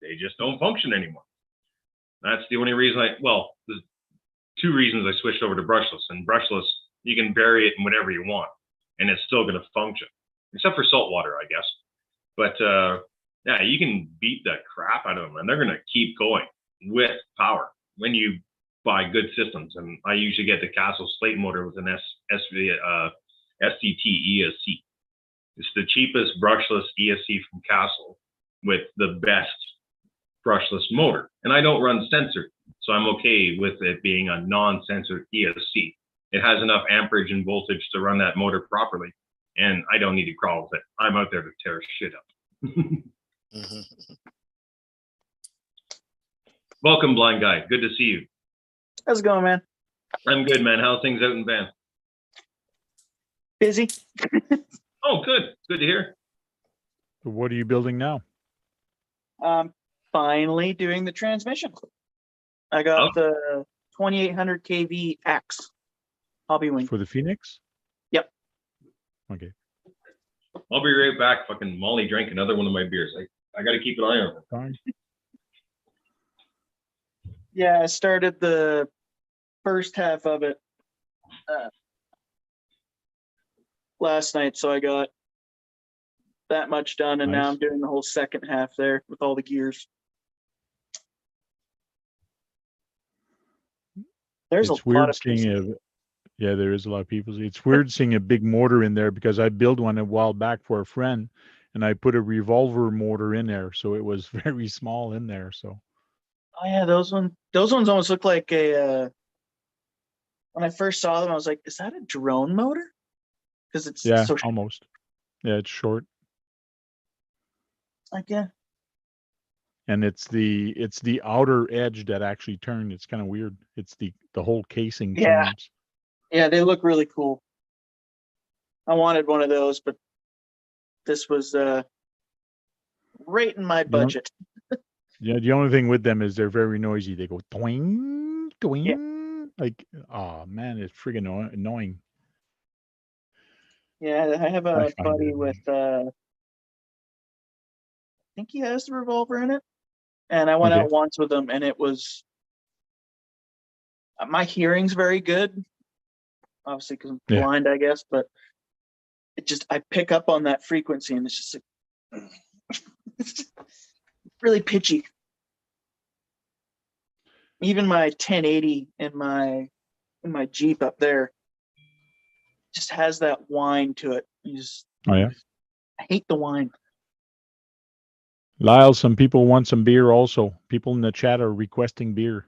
they just don't function anymore. That's the only reason there's 2 reasons I switched over to brushless. And brushless, you can bury it in whatever you want, and it's still going to function, except for salt water, I guess. But yeah, you can beat the crap out of them, and they're going to keep going with power when you buy good systems. And I usually get the Castle Slate motor with an STT ESC. It's the cheapest brushless ESC from Castle with the best brushless motor. And I don't run censored, so I'm okay with it being a non-censored ESC. It has enough amperage and voltage to run that motor properly, and I don't need to crawl with it. I'm out there to tear shit up. Welcome, blind guy. Good to see you. How's it going, man? I'm good, man. How's things out in Banff? Busy. Oh, good. Good to hear. So what are you building now? Finally doing the transmission. I got the 2800 kV X hobby wing. For the Phoenix? Yep. Okay. I'll be right back. Fucking Molly drank another one of my beers. I got to keep an eye on her. Fine. Yeah, I started the first half of it last night, so I got that much done, and now Nice. I'm doing the whole second half there with all the gears. There's It's a lot weird of seeing pieces. yeah, there is a lot of people. It's weird seeing a big motor in there because I built one a while back for a friend, and I put a revolver motor in there, so it was very small in there. So Oh yeah, those ones almost look like a. When I first saw them, I was like, "Is that a drone motor?" Because it's yeah, so almost. Yeah, it's short, like yeah. and it's the outer edge that actually turned. It's kind of weird. It's the whole casing Yeah. turns. Yeah, they look really cool. I wanted one of those, but this was right in my budget. Yeah, the only thing with them is they're very noisy. They go twing, twing. Yeah. Like, oh man, it's friggin' annoying. Yeah, I have I a find buddy it with I think he has the revolver in it. And I went Okay. out once with him, and it was my hearing's very good, obviously because I'm Yeah. blind, I guess, but it just I pick up on that frequency, and it's just like it's just really pitchy. Even my 1080 in my Jeep up there just has that whine to it. Oh yeah. I hate the whine. Lyle, some people want some beer also. People in the chat are requesting beer.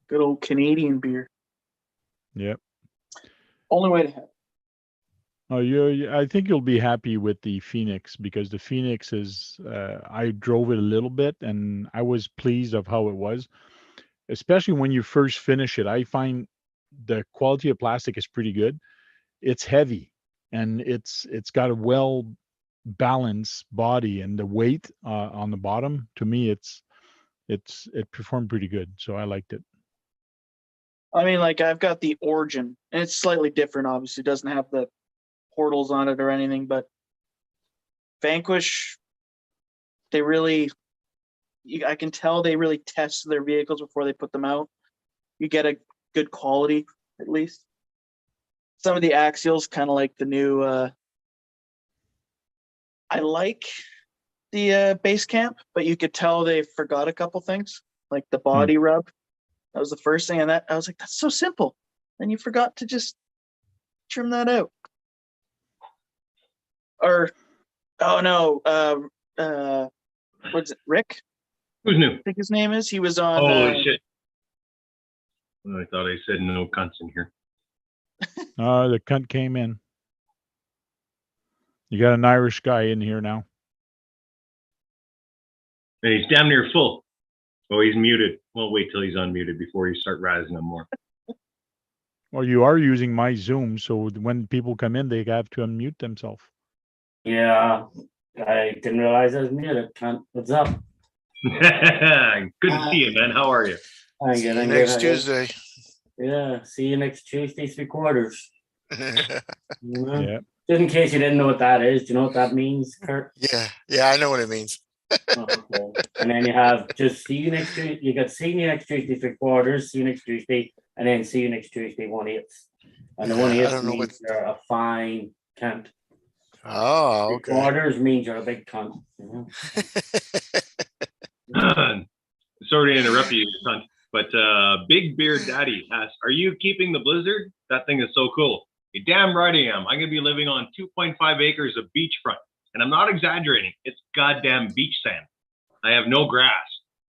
Good old Canadian beer. Yep. Only way to have it. Oh, I think you'll be happy with the Phoenix because the Phoenix is. I drove it a little bit and I was pleased of how it was, especially when you first finish it. I find the quality of plastic is pretty good. It's heavy and it's got a well balanced body, and the weight on the bottom, to me, it performed pretty good. So I liked it. I mean, like I've got the Origin, and it's slightly different. Obviously, it doesn't have the portals on it or anything, but Vanquish, they really, I can tell they really test their vehicles before they put them out. You get a good quality, at least. Some of the axials, kind of like the new. I like the base camp, but you could tell they forgot a couple things, like the body rub. That was the first thing, and that I was like, that's so simple. And you forgot to just trim that out. Or, oh no, what's it, Rick? Who's new? I think his name is. He was on. Holy shit. I thought I said no cunts in here. The cunt came in. You got an Irish guy in here now. And he's damn near full. Oh, he's muted. We'll wait till he's unmuted before you start razzing him more. Well, you are using my Zoom, so when people come in, they have to unmute themselves. Yeah, I didn't realize I was muted. What's up? Good to see you, man. How are you? I'm See good. you I'm next good. Tuesday. Yeah, see you next Tuesday, 3/4. Yeah, Yeah. Just in case you didn't know what that is, do you know what that means, Kurt? yeah, I know what it means. Oh, okay. And then you have just see you next Tuesday. You got see you next Tuesday, 3/4. See you next Tuesday, and then see you next Tuesday, 1/8. And the Yeah, I 1/8 don't know means what- you're a fine cunt. Oh, okay. 3/4 means you're a big cunt. Sorry to interrupt you, cunt. But Big Beard Daddy asks, are you keeping the blizzard? That thing is so cool. You damn right I am. I'm going to be living on 2.5 acres of beachfront. And I'm not exaggerating. It's goddamn beach sand. I have no grass,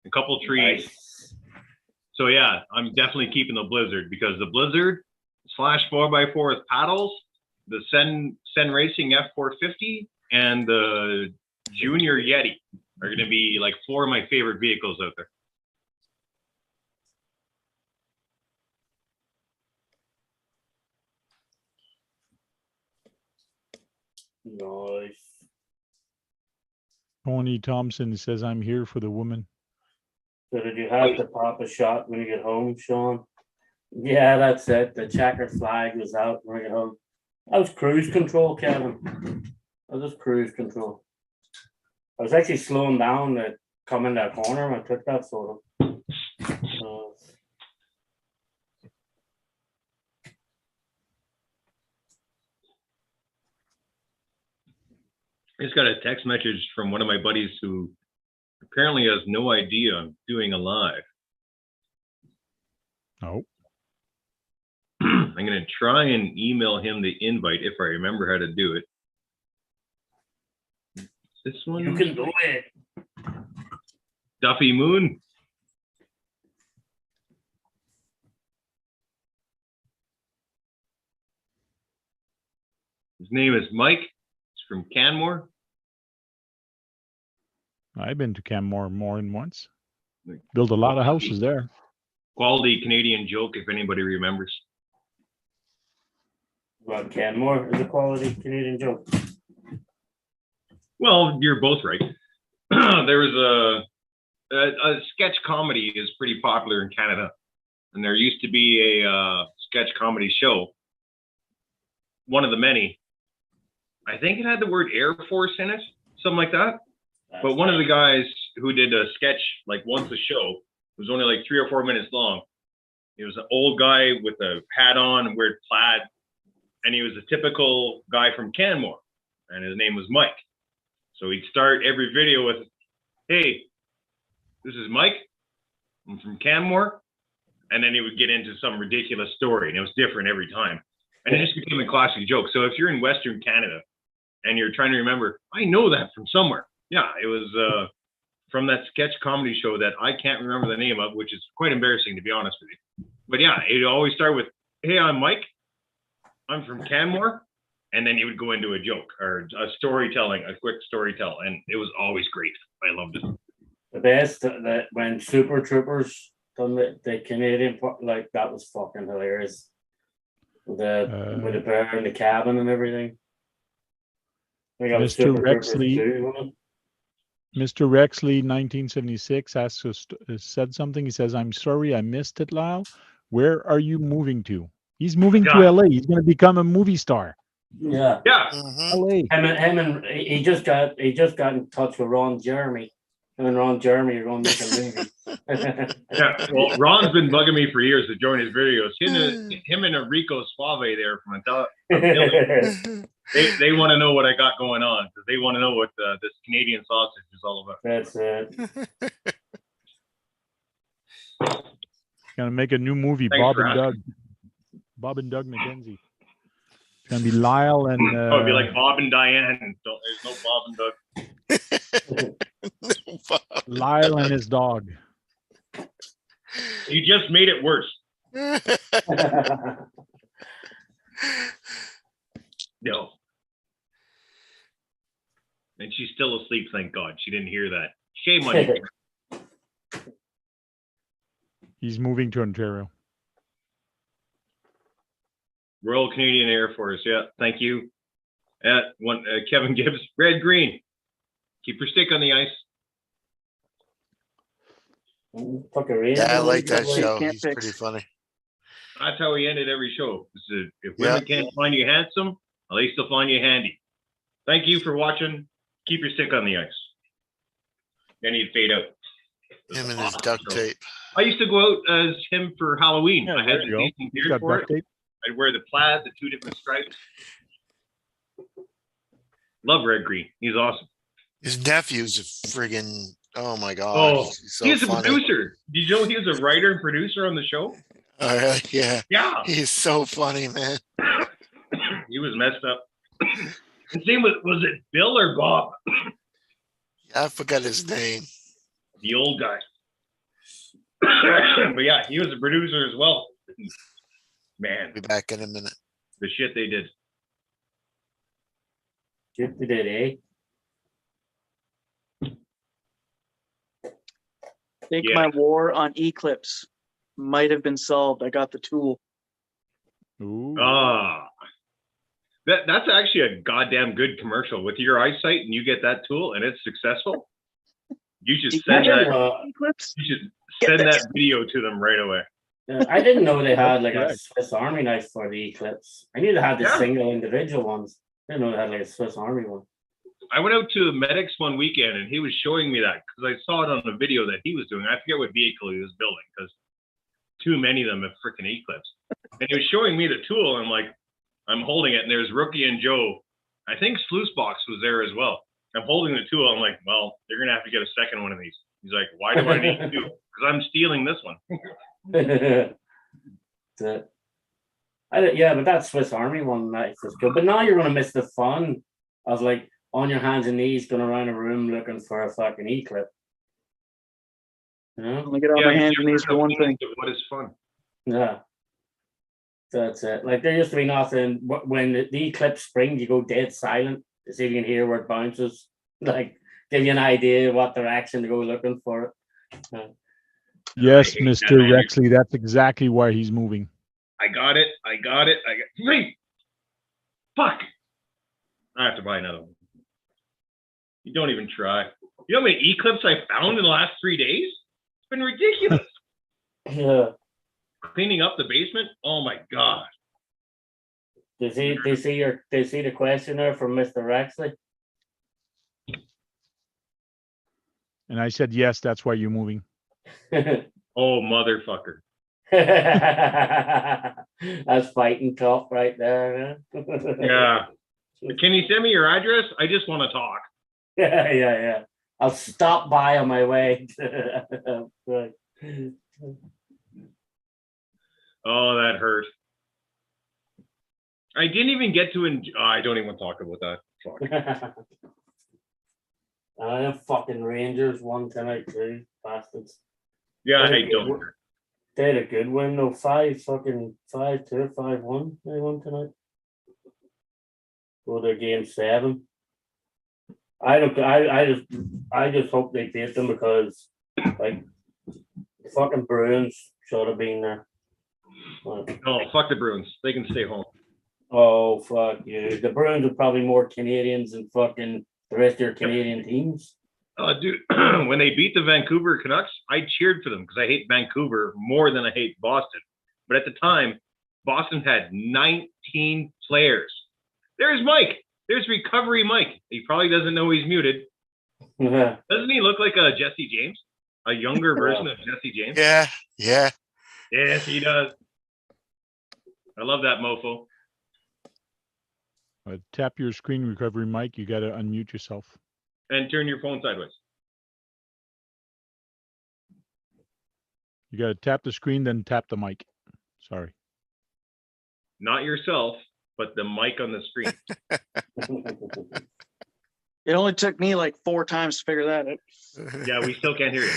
a couple trees. Nice. So yeah, I'm definitely keeping the blizzard because the blizzard / 4x4 with paddles, the Sen Racing F450, and the Junior Yeti are going to be like 4 of my favorite vehicles out there. Nice. Tony Thompson says, I'm here for the woman. So did you have to pop a shot when you get home, Sean? Yeah, that's it. The checker flag was out when I get home. I was cruise control, Kevin. I was just cruise control. I was actually slowing down to come in that corner when I took that photo. So, I just got a text message from one of my buddies who apparently has no idea I'm doing a live. Oh, I'm going to try and email him the invite if I remember how to do it. This one? you can do it. Duffy Moon. His name is Mike. He's from Canmore. I've been to Canmore more than once. Built a lot of houses there. Quality Canadian joke, if anybody remembers. Well, Canmore is a quality Canadian joke. Well, you're both right. There was a sketch comedy is pretty popular in Canada, and there used to be a sketch comedy show. One of the many. I think it had the word Air Force in it, something like that. But one of the guys who did a sketch like once a show, it was only like 3 or 4 minutes long. He was an old guy with a hat on and weird plaid, and he was a typical guy from Canmore, and his name was Mike. So he'd start every video with, "Hey, this is Mike. I'm from Canmore," and then he would get into some ridiculous story, and it was different every time, and it just became a classic joke. So if you're in Western Canada and you're trying to remember, I know that from somewhere. Yeah, it was from that sketch comedy show that I can't remember the name of, which is quite embarrassing to be honest with you. But yeah, it always started with, "Hey, I'm Mike. I'm from Canmore," and then he would go into a joke or a storytelling, a quick storytell, and it was always great. I loved it. The best that when Super Troopers done the Canadian part, like that was fucking hilarious. With the bear in the cabin and everything. I think that was Mr. Super Troopers Rexley. 2, wasn't it? Mr. Rexley, 1976, said something. He says, I'm sorry I missed it, Lyle. Where are you moving to? He's moving to God. LA. He's going to become a movie star. Yeah. Yeah. Mhm. LA. Him and he just got in touch with Ron Jeremy. Him and Ron Jeremy are going to make a movie. Yeah. Well, Ron's been bugging me for years to join his videos. Him and Enrico Suave there from They want to know what I got going on because they want to know what this Canadian sausage is all about. That's it. Gonna make a new movie, Thanks Bob for and Doug. asking. Bob and Doug McKenzie. It's gonna be Lyle and Oh, it'd be like Bob and Diane. There's no Bob and Doug. Lyle and his dog. You just made it worse. No. And she's still asleep, thank God. She didn't hear that. Shame on you. He's moving to Ontario. Royal Canadian Air Force. Yeah, thank you. Kevin Gibbs, red green. Keep your stick on the ice. Yeah, I like that Lovely. show. Can't He's fix. pretty funny. That's how we ended every show. If Yeah. women can't find you handsome, at least they'll find you handy. Thank you for watching. Keep your stick on the ice. Then he'd fade out. Him and his duct tape. I used to go out as him for Halloween. Yeah, I had there the you go. decent He's beard got for duct it. tape. I'd wear the plaid, the 2 different stripes. Love red green. He's awesome. His nephew's a friggin' oh my god. Oh, he's so he's a funny. producer. Did you know he was a writer and producer on the show? Oh, really? Yeah. Yeah. He's so funny, man. He was messed up. His name was it Bill or Bob? I forgot his name. The old guy. But yeah, he was a producer as well. Man, Be back in a minute. the shit they did. Shit they did, eh? I think Yeah. my war on Eclipse might have been solved. I got the tool. Ooh. Ah. That's actually a goddamn good commercial. With your eyesight and you get that tool and it's successful, you should send I that. didn't know, Eclipse? You should send that video to them right away. I didn't know they had like a Correct. Swiss Army knife for the Eclipse. I knew they had the Yeah. single individual ones. I didn't know they had like a Swiss Army one. I went out to Medics one weekend and he was showing me that because I saw it on a video that he was doing. I forget what vehicle he was building because too many of them have freaking Eclipse. And he was showing me the tool. And I'm like, I'm holding it and there's Rookie and Joe. I think Sluicebox was there as well. I'm holding the tool. I'm like, well, you're going to have to get a second one of these. He's like, why do I need two? Because I'm stealing this one. Yeah, but that Swiss Army one knife is good. But now you're gonna miss the fun of like on your hands and knees going around a room looking for a fucking E-clip. You know? I'm gonna get on my hands and knees for one thing. What is fun? Yeah. That's it. Like there used to be nothing when the E-clip springs, you go dead silent to see if you can hear where it bounces. Like give you an idea of what direction to go looking for it. Yes, I hate Mr. that, man. Rexley. That's exactly why he's moving. I got it. Wait. Fuck. I have to buy another one. You don't even try. You know how many E-clips I found in the last 3 days? It's been ridiculous. Yeah. Cleaning up the basement? Oh my God. They see the questionnaire from Mr. Rexley? And I said, yes, that's why you're moving. Oh, motherfucker. That's fighting talk right there. Huh? Yeah. Can you send me your address? I just want to talk. Yeah. I'll stop by on my way. Right. Oh, that hurt. I didn't even get to enjoy. I don't even talk about that. Fuck. Them fucking Rangers won tonight too, bastards. Yeah, They I don't. had a good win though. 5-2, 5-1. They won tonight. Go to game 7. I just hope they beat them because like the fucking Bruins should have been there. Oh, fuck the Bruins. They can stay home. Oh fuck you! The Bruins are probably more Canadians than fucking the rest of your Canadian teams. Dude, when they beat the Vancouver Canucks, I cheered for them because I hate Vancouver more than I hate Boston. But at the time, Boston had 19 players. There's Mike. There's Recovery Mike. He probably doesn't know he's muted. Doesn't he look like a Jesse James? A younger version of Jesse James? Yeah. Yes, he does. I love that mofo. Tap your screen recovery mic. You got to unmute yourself. And turn your phone sideways. You got to tap the screen, then tap the mic. Sorry. Not yourself, but the mic on the screen. It only took me like 4 times to figure that out. Yeah, we still can't hear you.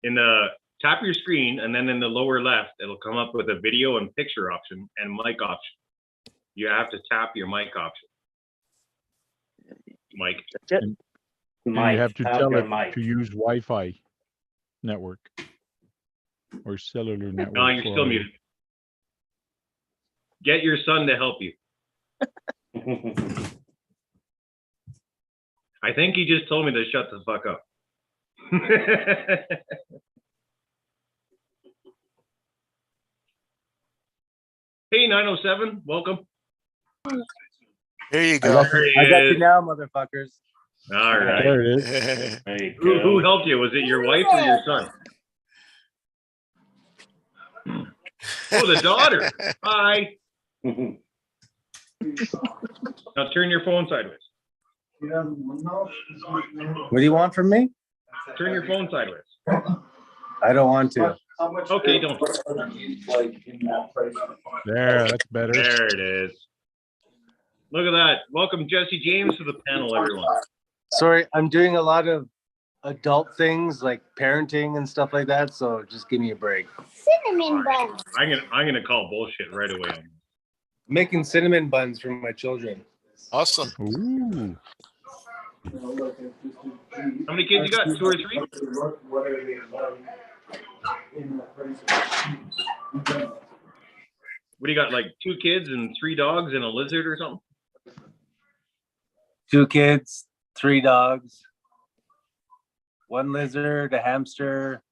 In the tap your screen, and then in the lower left, it'll come up with a video and picture option and mic option. You have to tap your mic option. Mic. And you have to tell it to use Wi-Fi network or cellular network. No, you're still muted. Get your son to help you. I think he just told me to shut the fuck up. Hey, 907, welcome. There you go. I got you now, motherfuckers. All right. There it is. There you Who go. helped you? Was it your wife or your son? Oh, the daughter. Hi. Now turn your phone sideways. What do you want from me? Turn your phone sideways. I don't want to. Okay, don't. There, that's better. There it is. Look at that. Welcome Jesse James to the panel, everyone. Sorry, I'm doing a lot of adult things like parenting and stuff like that, so just give me a break. Cinnamon buns. I'm gonna call bullshit right away on you. Making cinnamon buns for my children. Awesome. Ooh. How many kids you got? 2 or 3? What do you got? Like 2 kids and 3 dogs and a lizard or something? 2 kids, 3 dogs, 1 lizard, a hamster,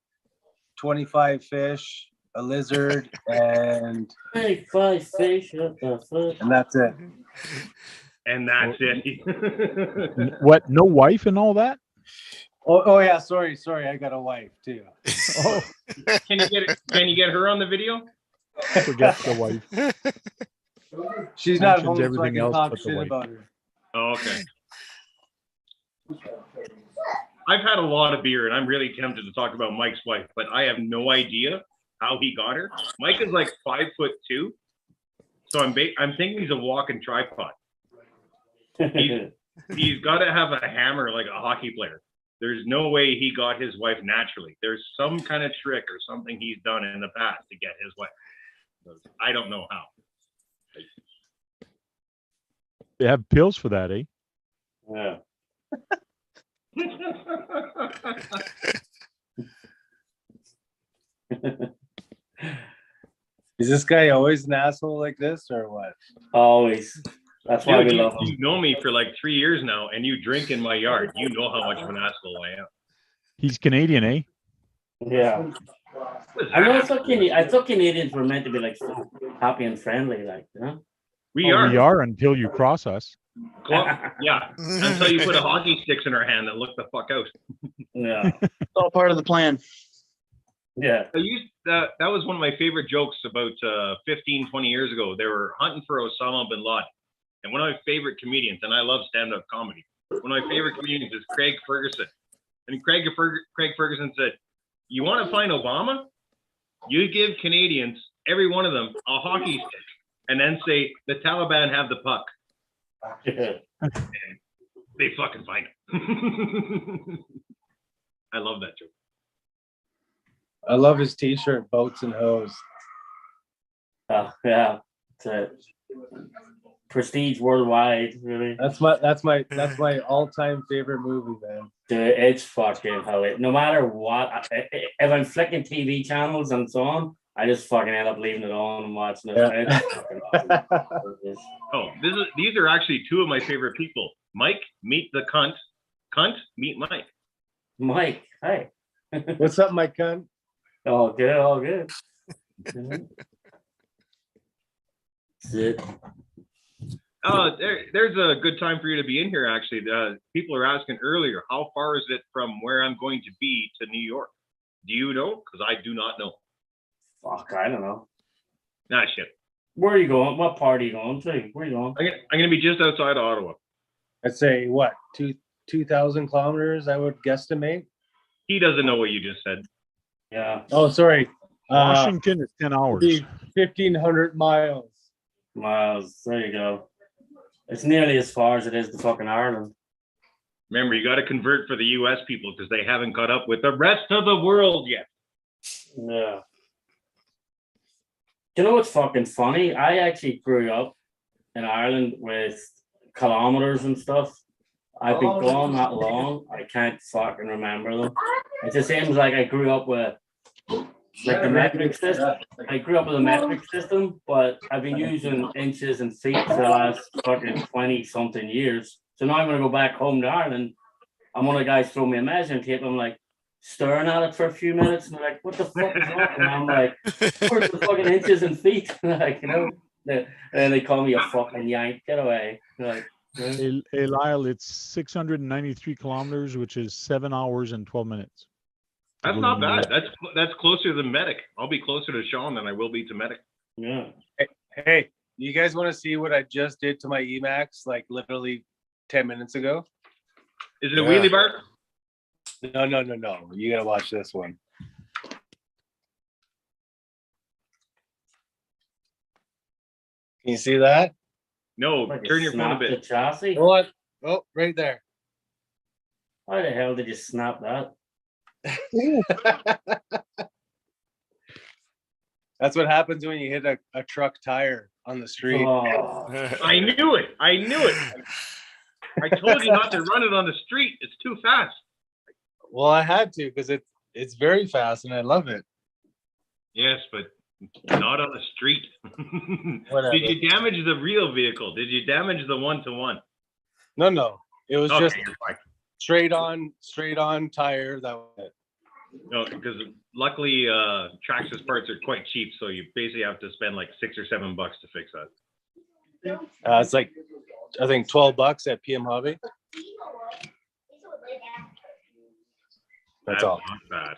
25 fish, a lizard, and 25 fish, what the fuck? and that's it. And that's it. What? No wife and all that? Oh yeah, sorry, I got a wife too. Oh, Can you get her on the video? forget the wife. She's not Mentions home, so I everything can else talk but the shit wife. about her. Oh, okay. I've had a lot of beer and I'm really tempted to talk about Mike's wife, but I have no idea how he got her. Mike is like 5'2", so I'm thinking he's a walking tripod. He's got to have a hammer like a hockey player. There's no way he got his wife naturally. There's some kind of trick or something he's done in the past to get his wife. I don't know how. They have pills for that, eh? Yeah. Is this guy always an asshole like this or what? Always. That's why we love him. You've known me for like 3 years now, and you drink in my yard. You know how much of an asshole I am. He's Canadian, eh? Yeah. I know. I thought Canadians were meant to be like so happy and friendly, like, you know. We Oh, are. we are until you cross us. Well, yeah. Until you put a hockey sticks in our hand and look the fuck out. Yeah. It's all part of the plan. Yeah. That was one of my favorite jokes about 15, 20 years ago. They were hunting for Osama bin Laden. And one of my favorite comedians, and I love stand-up comedy, one of my favorite comedians is Craig Ferguson. And Craig Ferguson said, you want to find Obama? You give Canadians, every one of them, a hockey stick, and then say, the Taliban have the puck. And they fucking find him. I love that joke. I love his t-shirt, boats and hoes. Yeah. It's a prestige worldwide, really. That's my all-time favorite movie, man. Dude, it's fucking hilarious. No matter what, if I'm flicking TV channels and so on, I just fucking end up leaving it on and watching it. Yeah. It's fucking awesome. Oh, these are actually 2 of my favorite people. Mike, meet the cunt. Cunt, meet Mike. Mike, hey. What's up, my cunt? All good, all good. That's it. There's a good time for you to be in here, actually. People are asking earlier, how far is it from where I'm going to be to New York? Do you know? Because I do not know. Fuck, I don't know. Nah, shit. Where are you going? What part are you going to? Where are you going? I'm gonna be just outside of Ottawa. I'd say what, 2,000 kilometers, I would guesstimate. He doesn't know what you just said. Yeah, Oh, sorry. Washington is 10 hours. 1,500 miles. miles. There you go. It's nearly as far as it is to fucking Ireland. Remember, you got to convert for the U.S. people because they haven't caught up with the rest of the world yet. Yeah. Do you know what's fucking funny? I actually grew up in Ireland with kilometers and stuff. I've been gone that long, I can't fucking remember them. It just seems like I grew up with like the metric system. I grew up with a metric system, but I've been using inches and feet for the last fucking 20 something years. So now I'm gonna go back home to Ireland. And one of the guys throw me a measuring tape. I'm like staring at it for a few minutes, and they're like, "What the fuck is that?" And I'm like, "Where's the fucking inches and feet?" Like, you know, and they call me a fucking yank. Get away! Like, Hey, Lyle, it's 693 kilometers, which is 7 hours and 12 minutes. That's not bad. That's closer than Medic. I'll be closer to Sean than I will be to Medic. yeah. Hey, you guys want to see what I just did to my Emacs like literally 10 minutes ago? Is it a Yeah. wheelie bar? No. You gotta watch this one. Can you see that? No, Like turn your phone a snap the bit. chassis. What? Oh, right there. Why the hell did you snap that? That's what happens when you hit a truck tire on the street. Oh, I knew it. I knew it. I told you not to run it on the street. It's too fast. Well, I had to because it's very fast and I love it. Yes, but not on the street. Whatever. Did you damage the real vehicle? Did you damage the one-to-one? No. It was Okay, just you're fine. straight on tire. That was it. No, because luckily Traxxas parts are quite cheap, so you basically have to spend like $6 or $7 to fix that. It's like I think $12 at PM Hobby. That's all. Not bad.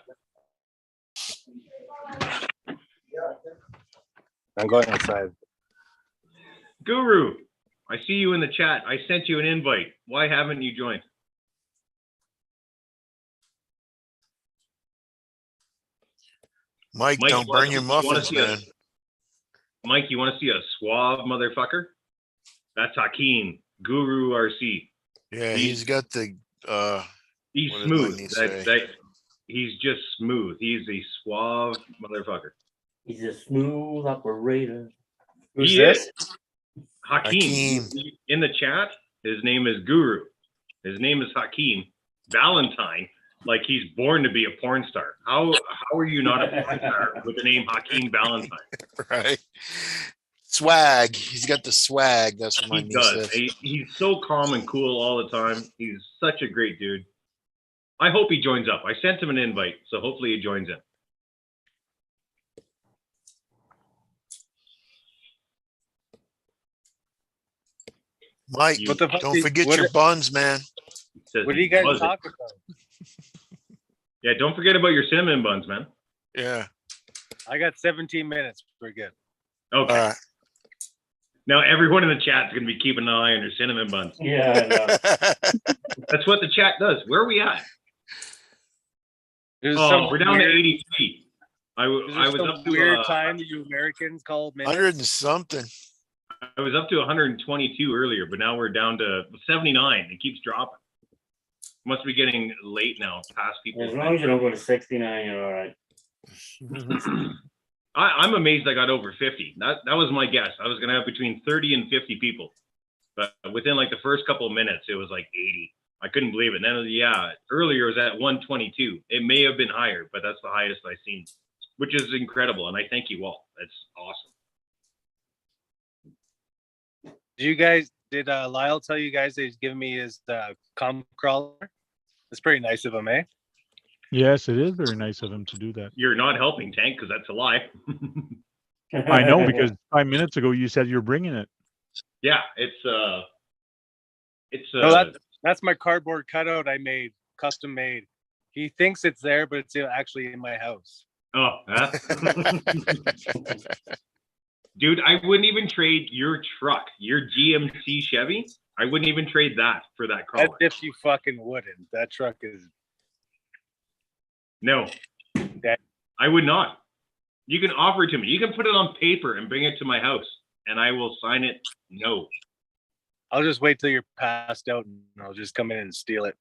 I'm going outside. Guru, I see you in the chat. I sent you an invite. Why haven't you joined? Mike, Mike, don't you wanna- burn your you wanna muffins, see a- man. Mike, you want to see a suave motherfucker? That's Hakeem, Guru RC. Yeah, he's got the He's What did smooth. Lenny say? He's just smooth. He's a suave motherfucker. he's a smooth operator. Who's He this? is. Hakeem. In the chat, his name is Guru. His name is Hakeem Valentine. Like he's born to be a porn star. How are you not a porn star with the name Hakeem Valentine? right swag. He's got the swag. That's what my He niece does. says. He's so calm and cool all the time. He's such a great dude. I hope he joins up. I sent him an invite, so hopefully he joins in. Mike, What the fuck don't do- forget what your it- buns, man. Says What do he you guys wasn't. talk about? Yeah, don't forget about your cinnamon buns, man. Yeah. I got 17 minutes. We're good. Okay. All right. Now everyone in the chat is going to be keeping an eye on your cinnamon buns. Yeah, I know. That's what the chat does. Where are we at? There's Oh, some we're down to weird, 83. I was some up to weird time that you Americans call minutes. 100 and something. I was up to 122 earlier, but now we're down to 79. It keeps dropping. Must be getting late now. Past people. As long as you don't go to 69, you're all right. I'm amazed I got over 50. That was my guess. I was gonna have between 30 and 50 people, but within like the first couple of minutes, it was like 80. I couldn't believe it. And then earlier it was at 122. It may have been higher, but that's the highest I've seen, which is incredible. And I thank you all. That's awesome. Did Lyle tell you guys that he's giving me his comp crawler? It's pretty nice of him, eh? Yes, it is very nice of him to do that. You're not helping, Tank, because that's a lie. I know, because 5 minutes ago you said you're bringing it. Yeah, it's No, that's my cardboard cutout I made, custom made. He thinks it's there, but it's actually in my house. oh, Dude, I wouldn't even trade your truck, your GMC Chevy. I wouldn't even trade that for that As crawler. if you fucking wouldn't. That truck is No, I would not. You can offer it to me. You can put it on paper and bring it to my house, and I will sign it. No. I'll just wait till you're passed out and I'll just come in and steal it.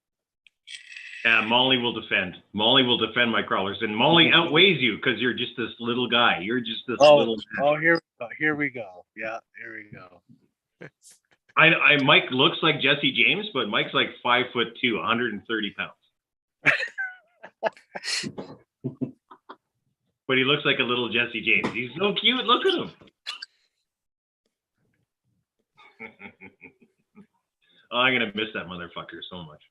Yeah, Molly will defend. Molly will defend my crawlers, and Molly outweighs you because you're just this little guy. You're just this little. Here we go. Yeah, here we go. Mike looks like Jesse James, but Mike's like 5'2", 130 pounds. But he looks like a little Jesse James. He's so cute. Look at him. Oh, I'm gonna miss that motherfucker so much.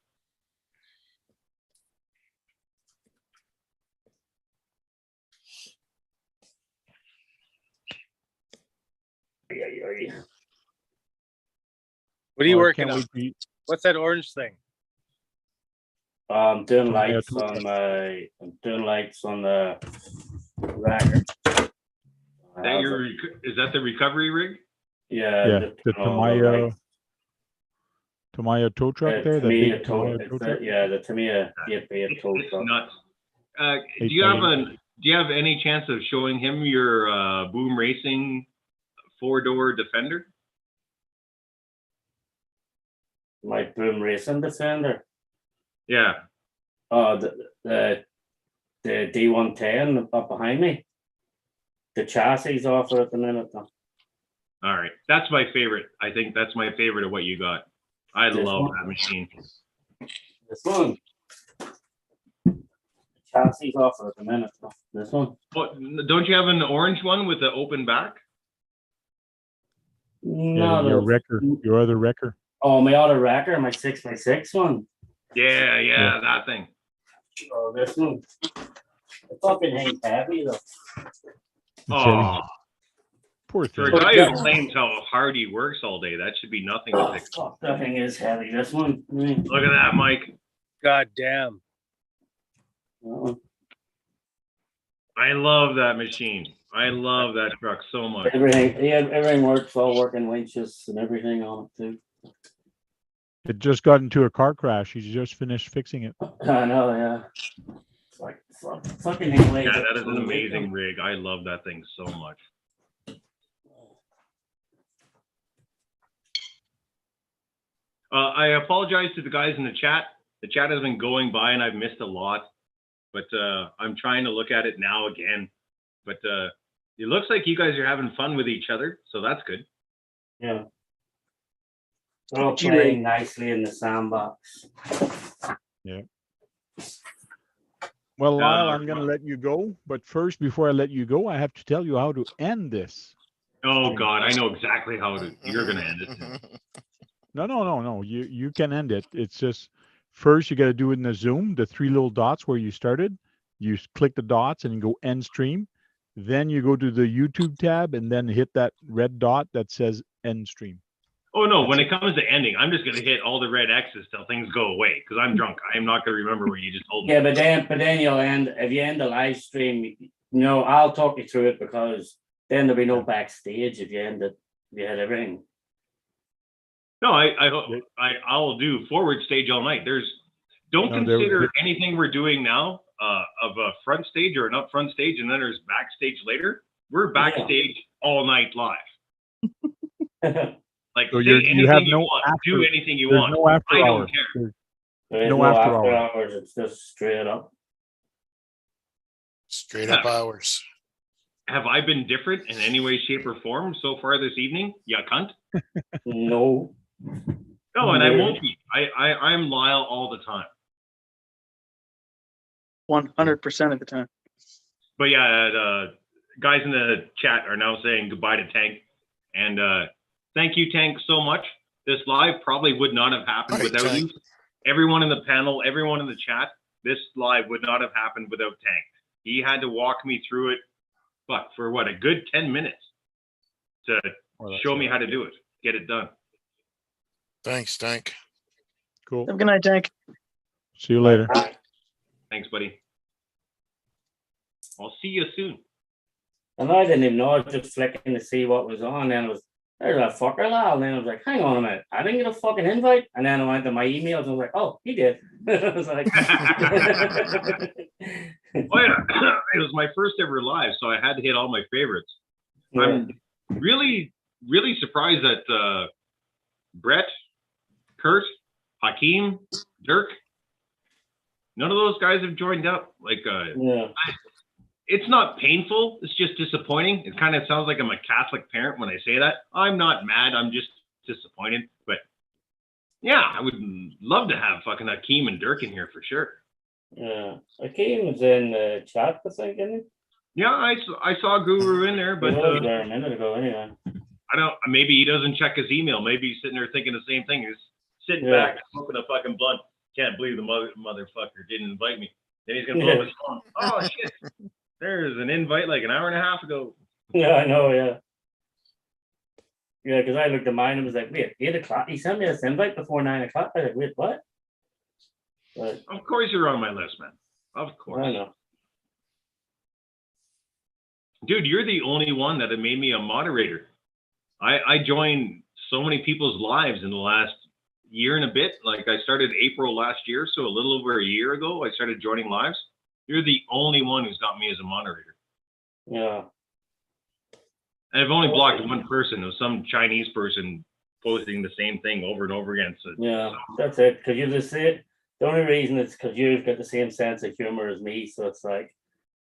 What are you Well, I working can't on? wait to- What's that orange thing? I'm doing Yeah, lights on my. I'm doing lights on the racker. Is that the recovery rig? Yeah. Yeah, just the putting all the Tamiya tow truck lights. there, that Tamiya big tow- Tamiya it's tow the- truck. Yeah, the Tamiya tow It's truck. nuts. Do 8x8. you have any chance of showing him your Boom Racing 4-door Defender? My Boom Racing Defender. Yeah. Oh, the D110 up behind me. The chassis is off at the minute. Though. All right. That's my favorite. I think that's my favorite of what you got. I This love one? that machine. This one. Chassis is off at the minute. Though. This one. But don't you have an orange one with the open back? Yeah, No, your wrecker, your other wrecker. Oh, my other wrecker, my 6x6 one. Yeah, that thing. Oh, this one. The fucking thing's heavy though. It's heavy. Oh, Poor for a thing. guy who claims how hard he works all day, that should be nothing to Oh, pick. fuck, that thing is heavy. This one. Look at that, Mike. God damn. I love that machine. I love that truck so much. Everything works, all working winches and everything on it too. It just got into a car crash. He's just finished fixing it. I know, yeah. It's like fucking thing weighs Yeah, up that is an 20 amazing pounds. rig. I love that thing so much. I apologize to the guys in the chat. The chat has been going by and I've missed a lot, but I'm trying to look at it now again. But it looks like you guys are having fun with each other, so that's good. Yeah. They're all G-Ray. playing nicely in the sandbox. Well, Lyle, I'm going to let you go. But first, before I let you go, I have to tell you how to end this. Oh God, I know exactly how you're gonna end it. No. You can end it. It's just first you got to do it in the Zoom, the 3 little dots where you started. You click the dots and you go end stream. Then you go to the YouTube tab and then hit that red dot that says end stream. Oh no, when it comes to ending, I'm just gonna hit all the red X's till things go away because I'm drunk. I am not gonna remember what you just told me. Yeah, but then you'll end if you end the live stream. I'll talk you through it because then there'll be no backstage if you end it. If you had everything. No, I'll do forward stage all night. Don't consider anything we're doing now of a front stage or an up front stage, and then there's backstage later. We're backstage all night live. Like So say anything you have you no want, after, do anything you there's want. no after I don't hours. care. There's No after hours. It's just straight up. Straight up hours. Have I been different in any way, shape, or form so far this evening? You cunt. No. No, and I won't be. I'm Lyle all the time. 100% of the time. But yeah, the guys in the chat are now saying goodbye to Tank. And thank you, Tank, so much. This live probably would not have happened All right, without Tank. you. Everyone in the panel, everyone in the chat, this live would not have happened without Tank. He had to walk me through it, but for what, a good 10 minutes to show me how to do it, get it done. Thanks, Tank. Cool. Have a good night, Tank. See you later. Thanks, buddy. I'll see you soon. And I didn't even know. I was just flicking to see what was on. And it was, there's a fucker, Lyle. And then I was like, hang on a minute. I didn't get a fucking invite. And then I went to my emails and I was like, oh, he did. I was like, Oh yeah, it was my first ever live, so I had to hit all my favorites. yeah. I'm really, really surprised that Brett, Kurt, Hakeem, Dirk, none of those guys have joined up. Like, Yeah. it's not painful. It's just disappointing. It kind of sounds like I'm a Catholic parent when I say that. I'm not mad. I'm just disappointed. But yeah, I would love to have fucking Hakeem and Dirk in here for sure. Yeah. Akeem was in the chat, I think, isn't he? Yeah, I saw Guru in there, but He was there a minute ago, anyway. I don't. Maybe he doesn't check his email. Maybe he's sitting there thinking the same thing. He's sitting Yeah. back, smoking a fucking blunt. Can't believe the motherfucker didn't invite me. Then he's gonna blow Yeah. his phone. Oh shit! There's an invite like an hour and a half ago. Yeah, I know, yeah. Yeah, because I looked at mine and was like, wait, 8 o'clock? He sent me this invite before 9 o'clock. I was like, wait, what? But Of course you're on my list, man. Of I course, don't know. dude. You're the only one that had made me a moderator. I joined so many people's lives in the last year and a bit. Like I started April last year, so a little over a year ago, I started joining lives. You're the only one who's got me as a moderator. Yeah. And I've only blocked one person. It was some Chinese person posting the same thing over and over again. So Yeah, that's it. Because you just see it. The only reason is because you've got the same sense of humor as me. So it's like,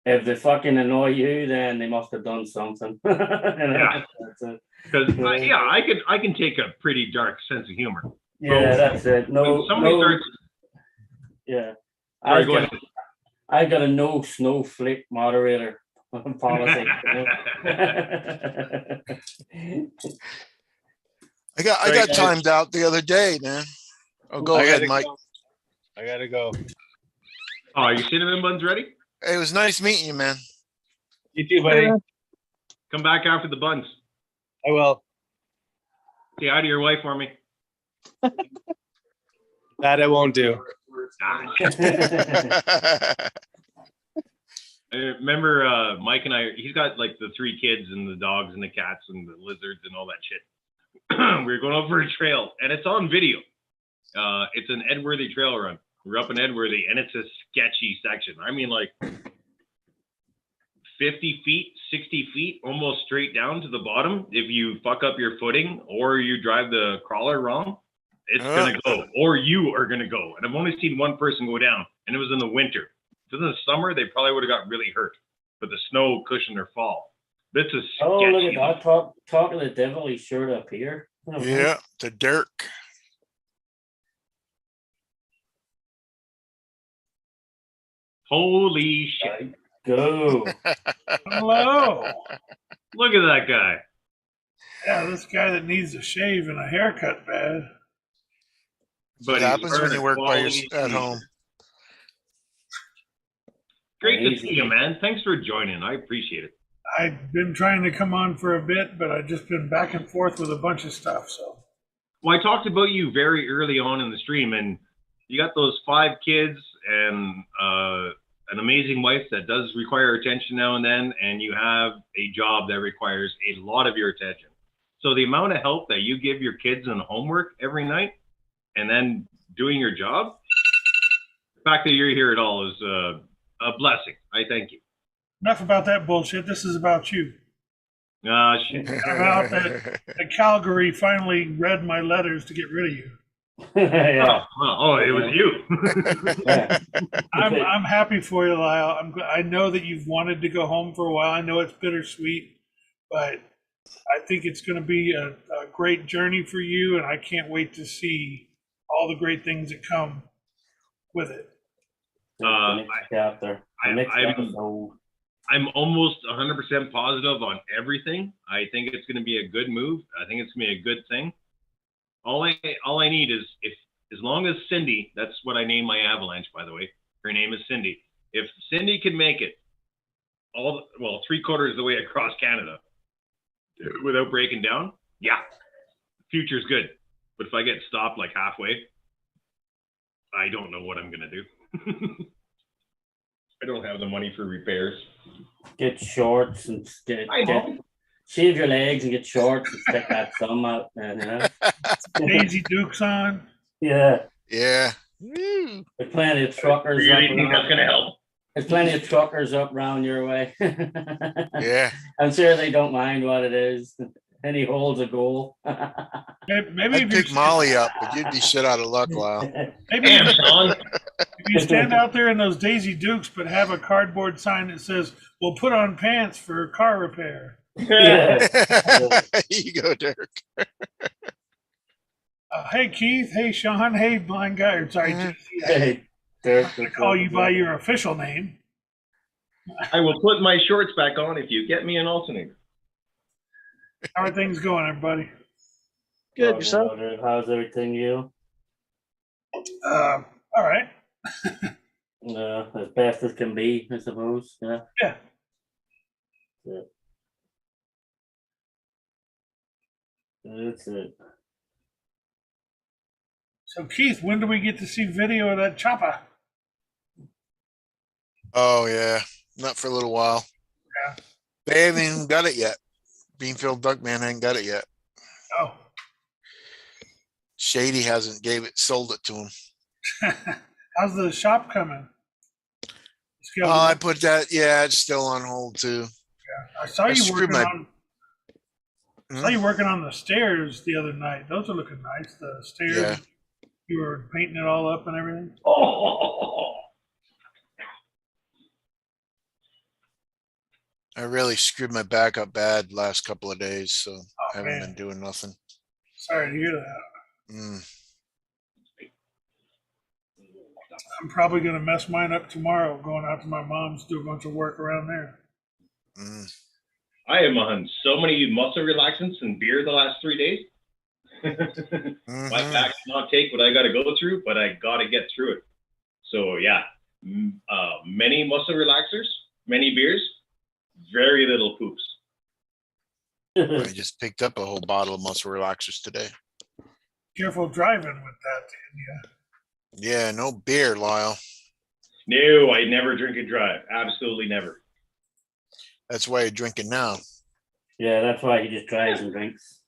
if they fucking annoy you, then they must have done something. Yeah. That's it. because yeah, I can take a pretty dark sense of humor. Yeah, that's it. No, When somebody no, starts, yeah. sorry, go ahead. I got a no snowflake moderator policy. I got Sorry, guys. timed out the other day, man. Oh, go I ahead, gotta Mike. go. I gotta go. Oh, are your cinnamon buns ready? Hey, it was nice meeting you, man. You too, buddy. Come back after the buns. I will. Say hi to your wife for me. That I won't do. Ah, I remember Mike and I, he's got like the 3 kids and the dogs and the cats and the lizards and all that shit. We were going over a trail and it's on video. It's an Edworthy trail run. We're up in Edworthy and it's a sketchy section. I mean, like 50 feet, 60 feet, almost straight down to the bottom. If you fuck up your footing or you drive the crawler wrong, it's going to go, or you are going to go. And I've only seen one person go down, and it was in the winter. If it was in the summer, they probably would have got really hurt, but the snow cushioned their fall. But it's a Oh, look sketchy. at that. Talking to the devil, he showed up here. Yeah, to Dirk. Holy shit. Go. Hello. Look at that guy. Yeah, this guy that needs a shave and a haircut bad. But What he's happens when wearing you work by your, quality at t-shirt. home? Great to Amazing. see you, man. Thanks for joining. I appreciate it. I've been trying to come on for a bit, but I've just been back and forth with a bunch of stuff. So Well, I talked about you very early on in the stream, and you got those 5 kids and an amazing wife that does require attention now and then, and you have a job that requires a lot of your attention. So the amount of help that you give your kids in homework every night and then doing your job, the fact that you're here at all is a blessing. I thank you. enough about that bullshit. This is about you. Shit. About that Calgary finally read my letters to get rid of you. Yeah. Oh, it was you. Yeah. I'm happy for you, Lyle. I know that you've wanted to go home for a while. I know it's bittersweet, but I think it's going to be a great journey for you, and I can't wait to see all the great things that come with it. The next chapter. The next I'm- episode. I'm almost 100% positive on everything. I think it's going to be a good move. I think it's going to be a good thing. All I need is, if as long as Cindy, that's what I named my avalanche, by the way. Her name is Cindy. If Cindy can make it all, well, 3/4 of the way across Canada without breaking down, yeah, future's good. But if I get stopped like halfway, I don't know what I'm going to do. I don't have the money for repairs. Get shorts and I know. shave your legs and get shorts and stick that thumb out, man, you know? Daisy Dukes on. Yeah. Yeah. Woo. There's plenty of truckers You up really think that's around. gonna help? There's plenty of truckers up around your way. Yeah. I'm sure they don't mind what it is. Any hole's a goal. Maybe I'd if pick you, Molly up, but you'd be shit out of luck, Lyle. maybe Damn, if Sean. you stand out there in those Daisy Dukes, but have a cardboard sign that says, "We'll put on pants for car repair." Yeah. There you go, Dirk. Hey Keith, hey Sean, hey blind guy. Or sorry, Mhm. JC, Hey, Dirk, I call you by your official name. I will put my shorts back on if you get me an alternator. How are things going, everybody? Good, yourself? How's everything, you? All right. As best as can be, I suppose. Yeah. Yeah. That's it. So Keith, when do we get to see video of that chopper? Oh yeah, not for a little while. Yeah. They haven't even got it yet. Beanfield Duckman ain't got it yet. Oh. Shady hasn't sold it to him. How's the shop coming? Oh, I put that. Yeah, it's still on hold too. I saw you screwed working my- on. Saw you working on the stairs the other night. Those are looking nice. The stairs. Yeah. You were painting it all up and everything. Oh, I really screwed my back up bad last couple of days, so I haven't man. been doing nothing. Sorry to hear that. Mm. I'm probably gonna mess mine up tomorrow. Going out to my mom's, do a bunch of work around there. Mm. I am on so many muscle relaxants and beer the last 3 days. My Mhm. back cannot take what I got to go through, but I got to get through it. So yeah, many muscle relaxers, many beers, very little poops. I just picked up a whole bottle of muscle relaxers today. Careful driving with that, yeah. Yeah, no beer, Lyle. No, I never drink and drive. Absolutely never. That's why you're drinking now. Yeah, that's why he just drives and drinks.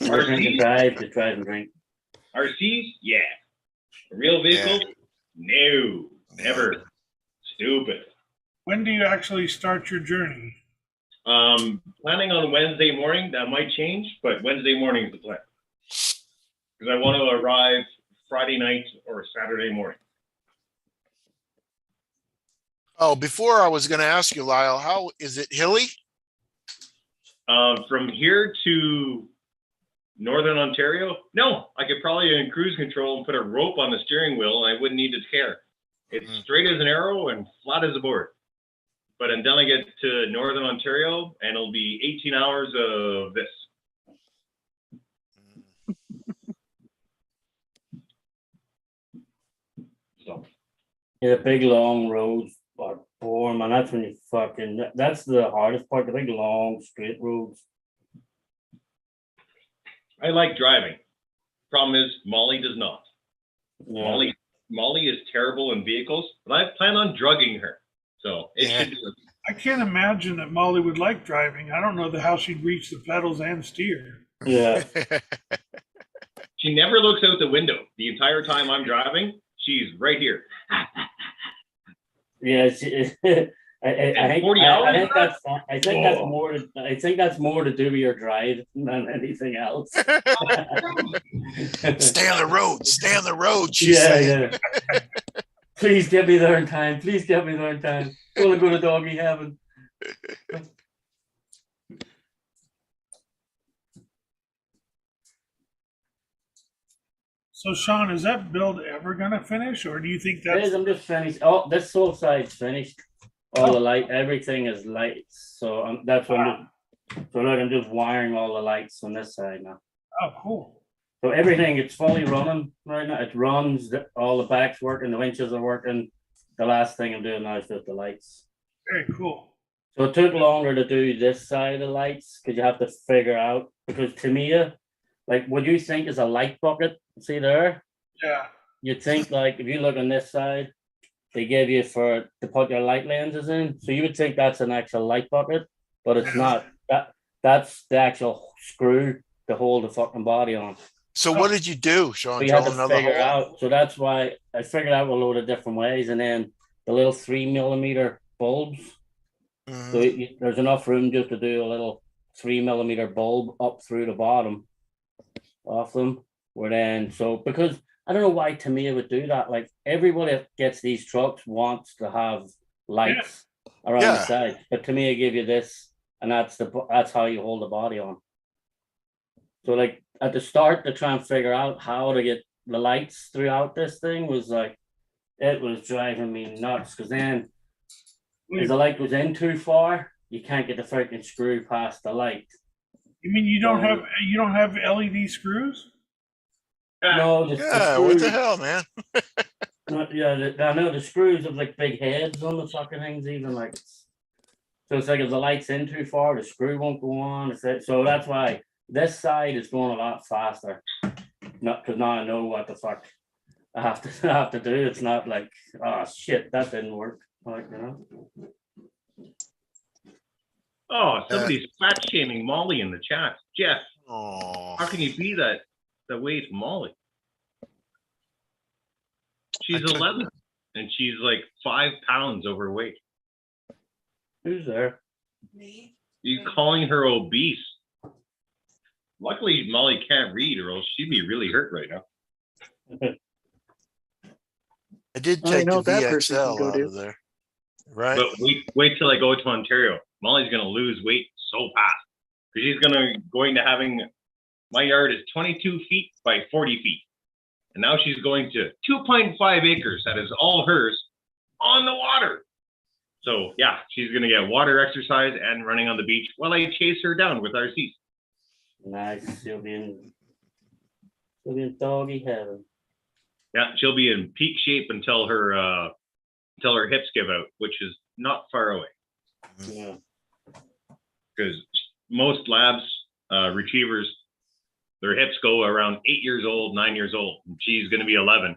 Never drink and RCs, drive, just drive and drink. RCs, yeah. A real vehicle, no, never. Stupid. When do you actually start your journey? Planning on Wednesday morning. That might change, but Wednesday morning is the plan. Because I want to arrive Friday night or Saturday morning. Oh, before I was going to ask you, Lyle, how is it hilly? From here to Northern Ontario, no, I could probably in cruise control and put a rope on the steering wheel and I wouldn't need to care. It's straight as an arrow and flat as a board. But until I get to Northern Ontario, and it'll be 18 hours of this. So. Yeah, big long roads are boring, man. That's when you that's the hardest part, the big long straight roads. I like driving. Problem is, Molly does not. Yeah. Molly is terrible in vehicles, but I plan on drugging her. So it should do it. I can't imagine that Molly would like driving. I don't know how she'd reach the pedals and steer. Yeah. She never looks out the window. The entire time I'm driving, she's right here. Yeah, I think 40 hours? I think that's more to do with your drive than anything else. Stay on the road. Stay on the road. She's Yeah, saying. yeah. Please get me there in time. Please get me there in time. I want to go to doggy heaven. So, Sean, is that build ever going to finish, or do you think It is, that's I'm just finished. Oh, this whole side's finished. All the light, everything is lights. So that's what I'm just wiring all the lights on this side now. oh, cool? So everything, it's fully running right now. It runs, all the backs working, the winches are working. The last thing I'm doing now is just the lights. Very cool. So it took longer to do this side of the lights because you have to figure out, because to me, like what you think is a light bucket, see there? Yeah. You'd think like if you look on this side, they give you to put your light lenses in. So you would think that's an actual light bucket, but it's not. That's the actual screw to hold the fucking body on. So what did you do, Sean? So you had Drill to another figure hole? out. So that's why I figured out a load of different ways, and then the little 3mm bulbs. Mhm. So there's enough room just to do a little 3mm bulb up through the bottom off them. Where then, so because I don't know why Tamiya would do that. Like everybody that gets these trucks wants to have lights around the Yeah. side, but Tamiya give you this, and that's how you hold the body on. So like at the start to try and figure out how to get the lights throughout this thing was like, it was driving me nuts. Because then, if the light goes in too far, you can't get the freaking screw past the light. You mean you don't have LED screws? No, the Yeah, what the screws. hell, man? I know the screws have like big heads on the fucking things, even like. So it's like if the light's in too far, the screw won't go on. So that's why this side is going a lot faster. Not because now I know what the fuck I have to do. It's not like, oh shit, that didn't work. Like, you know. Oh, somebody's fat shaming Molly in the chat. Jeff, Oh, how can you be that way to Molly? She's 11 and she's like 5 pounds overweight. Who's there? You calling her obese? Luckily, Molly can't read, or else she'd be really hurt right now. I did I take know the what that person can VXL go out do. of there. Right? But wait till I go to Ontario. Molly's gonna lose weight so fast because she's going to having. My yard is 22 feet by 40 feet, and now she's going to 2.5 acres. That is all hers on the water. So yeah, she's gonna get water exercise and running on the beach while I chase her down with RCs. Nice. She'll be in doggy heaven. Yeah, she'll be in peak shape until her hips give out, which is not far away. Yeah. Because most labs, retrievers, their hips go around 8 years old, 9 years old. And she's going to be 11.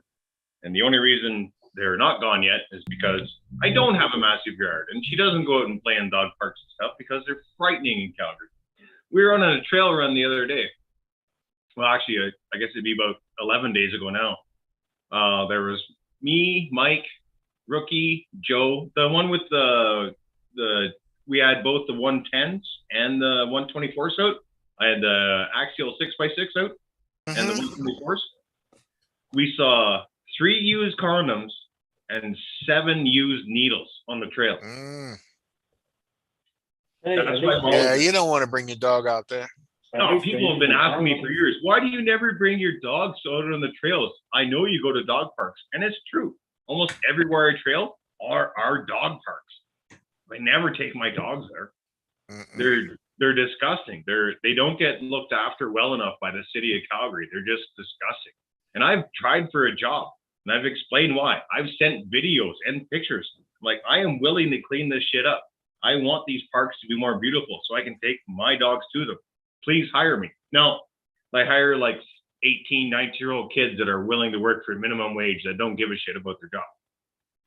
And the only reason they're not gone yet is because I don't have a massive yard. And she doesn't go out and play in dog parks and stuff because they're frightening in Calgary. We were on a trail run the other day. Well, actually, I guess it'd be about 11 days ago now. There was me, Mike, Rookie, Joe, the one with we had both the 110s and the 124s out. I had the axial 6x6 out and the 124s. We saw 3 used condoms and 7 used needles on the trail. Hey, That's why Yeah, you don't want to bring your dog out there. No, people have been asking me for years, why do you never bring your dogs out on the trails? I know you go to dog parks, and it's true. Almost everywhere I trail are dog parks. I never take my dogs there. They're disgusting. They don't get looked after well enough by the city of Calgary. They're just disgusting. And I've tried for a job, and I've explained why. I've sent videos and pictures. I'm like, I am willing to clean this shit up. I want these parks to be more beautiful so I can take my dogs to them. Please hire me. No, I hire like 18, 19-year-old kids that are willing to work for minimum wage that don't give a shit about their job.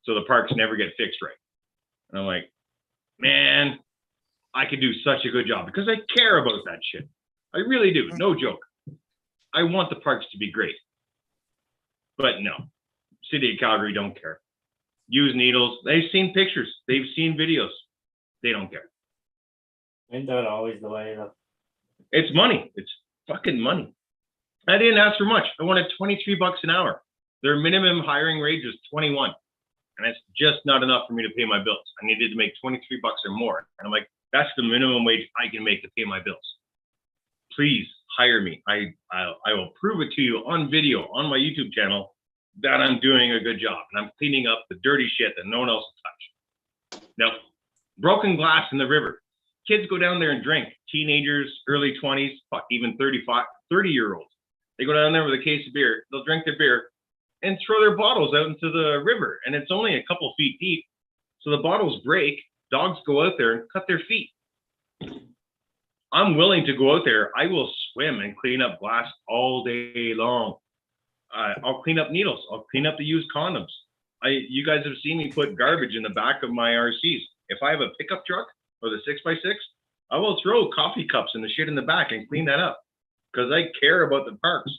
So the parks never get fixed right. And I'm like, man, I could do such a good job because I care about that shit. I really do. No joke. I want the parks to be great. But no, city of Calgary don't care. Use needles. They've seen pictures. They've seen videos. They don't care. Ain't that always the way though? It's money. It's fucking money. I didn't ask for much. I wanted $23 an hour. Their minimum hiring wage is 21. And it's just not enough for me to pay my bills. I needed to make 23 bucks or more. And I'm like, that's the minimum wage I can make to pay my bills. Please hire me. I will prove it to you on video on my YouTube channel that I'm doing a good job and I'm cleaning up the dirty shit that no one else will touch. Now, broken glass in the river. Kids go down there and drink. Teenagers, early 20s, fuck, even 30-year-olds. They go down there with a case of beer. They'll drink their beer and throw their bottles out into the river. And it's only a couple feet deep. So the bottles break. Dogs go out there and cut their feet. I'm willing to go out there. I will swim and clean up glass all day long. I'll clean up needles. I'll clean up the used condoms. you guys have seen me put garbage in the back of my RCs. If I have a pickup truck or the 6x6, I will throw coffee cups and the shit in the back and clean that up because I care about the parks.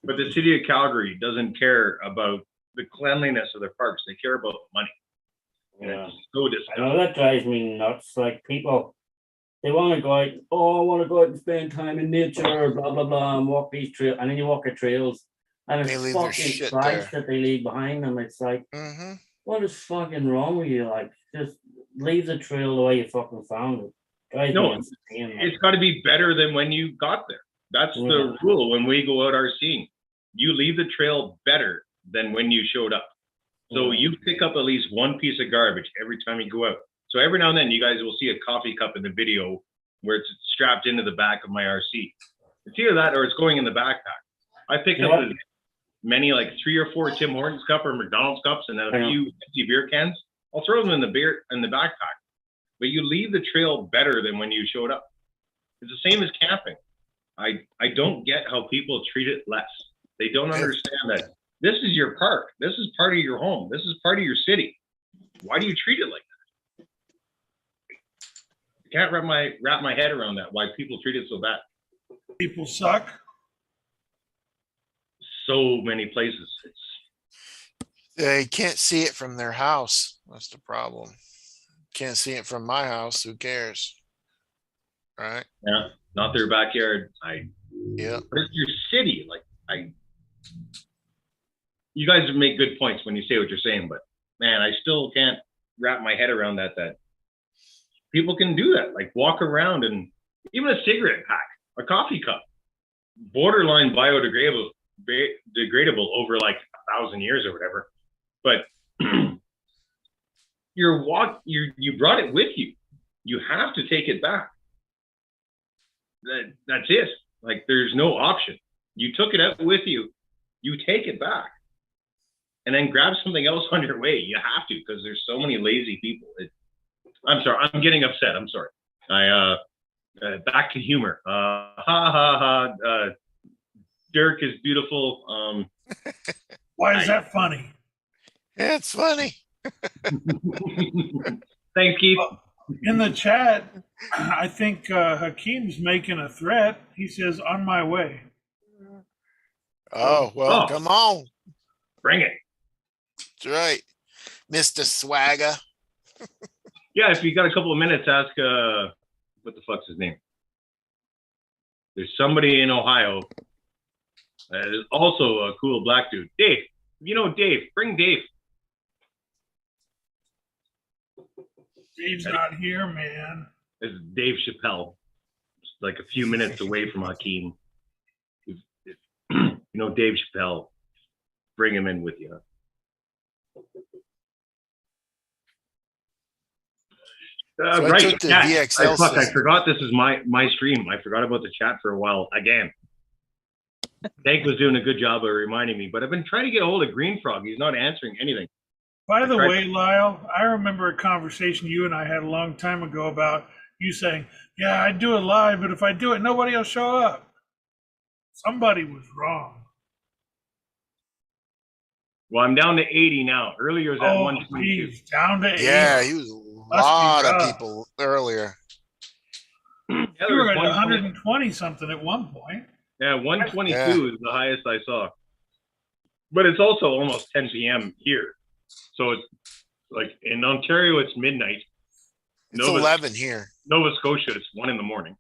But the city of Calgary doesn't care about the cleanliness of their parks. They care about money. Yeah. It's so I disgusting. know that drives me nuts. Like people, they want to go out. Oh, I want to go out and spend time in nature, blah blah blah, and walk these trails. And then you walk the trails, and They it's leave their fucking shit trash there. that they leave behind them. It's like, Mm-hmm. what is fucking wrong with you? Like, just leave the trail the way you fucking found it. Drives No, me insane. it's got to be better than when you got there. That's the rule when we go out RCing. You leave the trail better than when you showed up. So you pick up at least one piece of garbage every time you go out. So every now and then you guys will see a coffee cup in the video where it's strapped into the back of my RC. It's either that or it's going in the backpack. I picked up as many, like 3 or 4 Tim Hortons cup or McDonald's cups and then a few empty beer cans. I'll throw them in the backpack. But you leave the trail better than when you showed up. It's the same as camping. I don't get how people treat it less. They don't understand that this is your park. This is part of your home. This is part of your city. Why do you treat it like that? I can't wrap my head around that. Why people treat it so bad. People suck. So many places. They can't see it from their house. That's the problem. Can't see it from my house. Who cares? Right? Yeah, not their backyard. Yeah. But it's your city. Like you guys make good points when you say what you're saying, but man, I still can't wrap my head around that people can do that. Like walk around and even a cigarette pack, a coffee cup, borderline biodegradable over like 1,000 years or whatever. But you brought it with you. You have to take it back. That's it. Like there's no option. You took it out with you. You take it back. And then grab something else on your way. You have to because there's so many lazy people. I'm sorry. I'm getting upset. I'm sorry. Back to humor. Ha ha ha. Dirk is beautiful. Why is that funny? Yeah, it's funny. Thanks, Keith. In the chat, I think Hakeem's making a threat. He says, "On my way." Oh, well, come on. Bring it. That's right. Mr. Swagger. Yeah, if you got a couple of minutes, ask what the fuck's his name? There's somebody in Ohio that is also a cool black dude. Dave. You know Dave. Bring Dave. Dave's not here, man. It's Dave Chappelle. It's like a few minutes away from Hakeem. You know Dave Chappelle. Bring him in with you. So right. I took the Chat. VXL Fuck, I system. forgot this is my stream. I forgot about the chat for a while again. Hank was doing a good job of reminding me, but I've been trying to get a hold of Green Frog. He's not answering anything. By the way, Lyle, I remember a conversation you and I had a long time ago about you saying, "Yeah, I do it live, but if I do it, nobody will show up." Somebody was wrong. Well, I'm down to 80 now. Earlier it was at 122. Geez, down to 80. Yeah, he was a lot of people earlier. You were at 120 something at one point. Yeah, 122 is the highest I saw. But it's also almost 10 p.m. here. So it's like in Ontario, it's midnight. It's 11 here. Nova Scotia, it's 1 in the morning.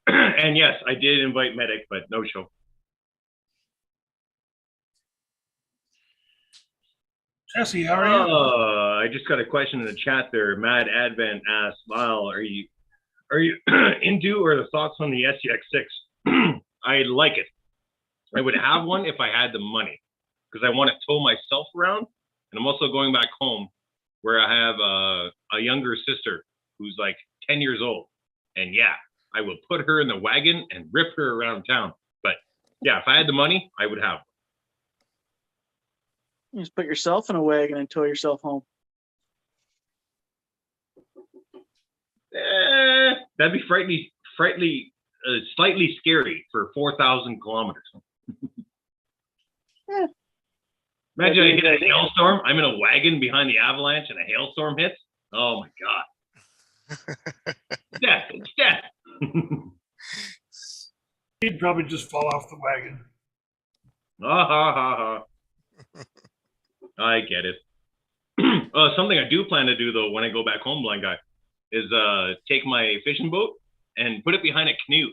And yes, I did invite Medic, but no show. Jesse, how are you? I just got a question in the chat there. Mad Advent asked, Lyle, are you into or the thoughts on the SCX6? I like it. I would have one if I had the money because I want to tow myself around. And I'm also going back home where I have a younger sister who's like 10 years old. And yeah, I will put her in the wagon and rip her around town. But yeah, if I had the money, I would have one. You just put yourself in a wagon and tow yourself home. That'd be slightly scary for 4,000 kilometers. Imagine I hit a hailstorm. I'm in a wagon behind the avalanche and a hailstorm hits. Oh my God. Death. It's death. He'd probably just fall off the wagon. Ha ha ha ha. I get it. Something I do plan to do though when I go back home, blind guy, is take my fishing boat and put it behind a canoe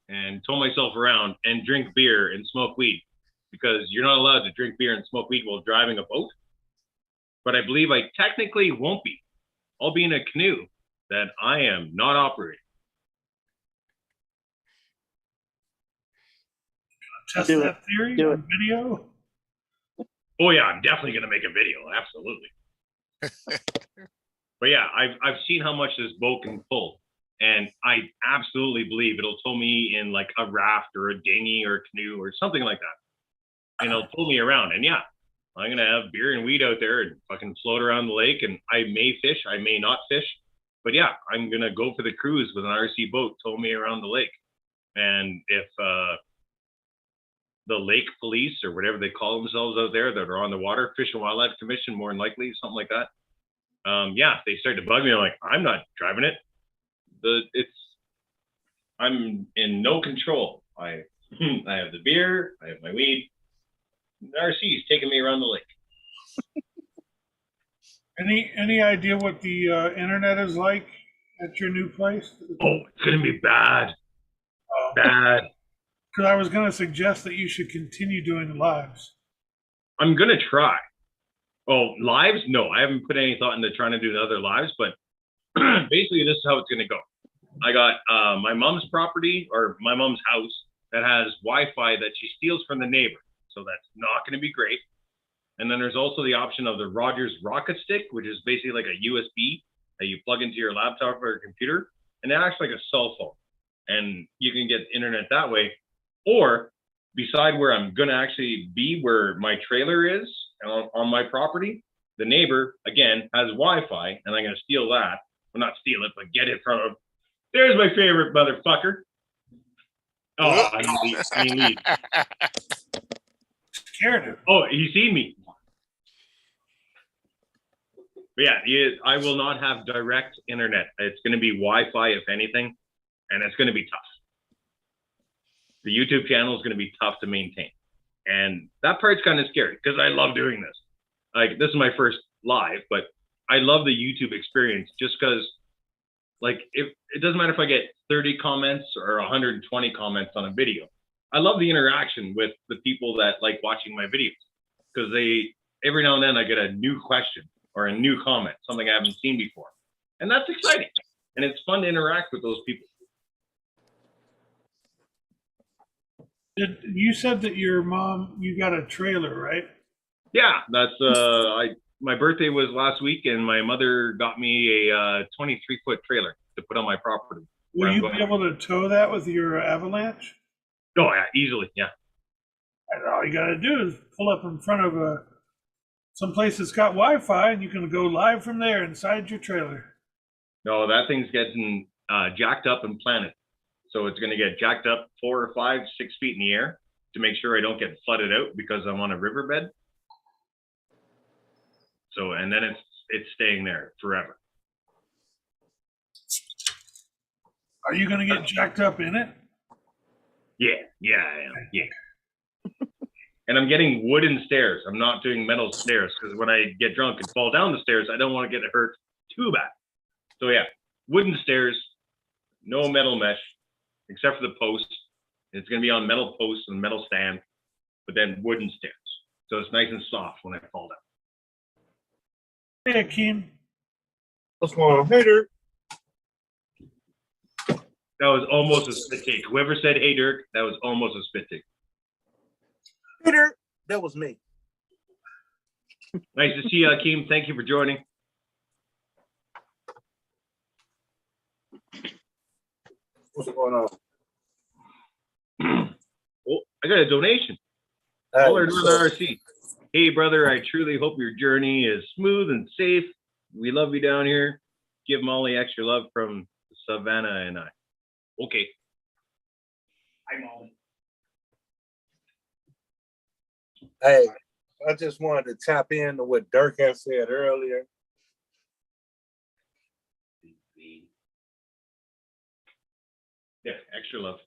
and tow myself around and drink beer and smoke weed, because you're not allowed to drink beer and smoke weed while driving a boat. But I believe I technically won't be. I'll be in a canoe that I am not operating. Test Do that theory Do on video. Oh yeah, I'm definitely gonna make a video. Absolutely. But yeah, I've seen how much this boat can pull, and I absolutely believe it'll tow me in like a raft or a dinghy or a canoe or something like that, and it'll pull me around. And yeah, I'm gonna have beer and weed out there and fucking float around the lake. And I may fish, I may not fish, but yeah, I'm gonna go for the cruise with an RC boat, tow me around the lake. And if the lake police or whatever they call themselves out there that are on the water, Fish and Wildlife Commission, more than likely, something like that. Yeah, they start to bug me. I'm like, I'm not driving it. I'm in no control. I have the beer, I have my weed. The RC is taking me around the lake. Any idea what the internet is like at your new place? Oh, it's gonna be bad. Bad. Because I was going to suggest that you should continue doing lives. I'm gonna try. Oh, lives? No, I haven't put any thought into trying to do the other lives, but basically this is how it's gonna go. I got my mom's property, or my mom's house, that has Wi-Fi that she steals from the neighbor. So that's not gonna be great. And then there's also the option of the Rogers Rocket Stick, which is basically like a USB that you plug into your laptop or computer, and it acts like a cell phone. And you can get internet that way. Or beside where I'm gonna actually be, where my trailer is on my property, the neighbor again has Wi-Fi, and I'm gonna steal that. Well, not steal it, but get it from him. There's my favorite motherfucker. Oh, he leaves. Scared him. Oh, he's seen me. But yeah, I will not have direct internet. It's gonna be Wi-Fi, if anything, and it's gonna be tough. The YouTube channel is going to be tough to maintain. And that part's kind of scary because I love doing this. Like, this is my first live, but I love the YouTube experience just because, like, it doesn't matter if I get 30 comments or 120 comments on a video. I love the interaction with the people that like watching my videos, because every now and then I get a new question or a new comment, something I haven't seen before. And that's exciting. And it's fun to interact with those people. You said that your mom, you got a trailer, right? Yeah, that's my birthday was last week, and my mother got me a 23-foot trailer to put on my property. Will you be able to tow that with your Avalanche? Oh yeah, easily, yeah. And all you got to do is pull up in front of some place that's got Wi-Fi, and you can go live from there inside your trailer. No, that thing's getting jacked up and planted. So it's going to get jacked up 4 or 5, 6 feet in the air to make sure I don't get flooded out because I'm on a riverbed. So, and then it's staying there forever. Are you going to get jacked up in it? Yeah, I am. Yeah. And I'm getting wooden stairs. I'm not doing metal stairs because when I get drunk and fall down the stairs, I don't want to get hurt too bad. So yeah, wooden stairs, no metal mesh, except for the posts. It's going to be on metal posts and metal stand, but then wooden stairs. So it's nice and soft when I fall down. Hey, Akeem. What's going on? Hey, Dirk. That was almost a spit take. Whoever said, hey, Dirk, that was almost a spit take. Hey, Dirk. That was me. Nice to see you, Akeem. Thank you for joining. What's going on? Oh, I got a donation. Caller RC. Hey, brother, I truly hope your journey is smooth and safe. We love you down here. Give Molly extra love from Savannah and I. Okay. Hi, Molly. Hey, I just wanted to tap into what Dirk had said earlier. Yeah, extra love.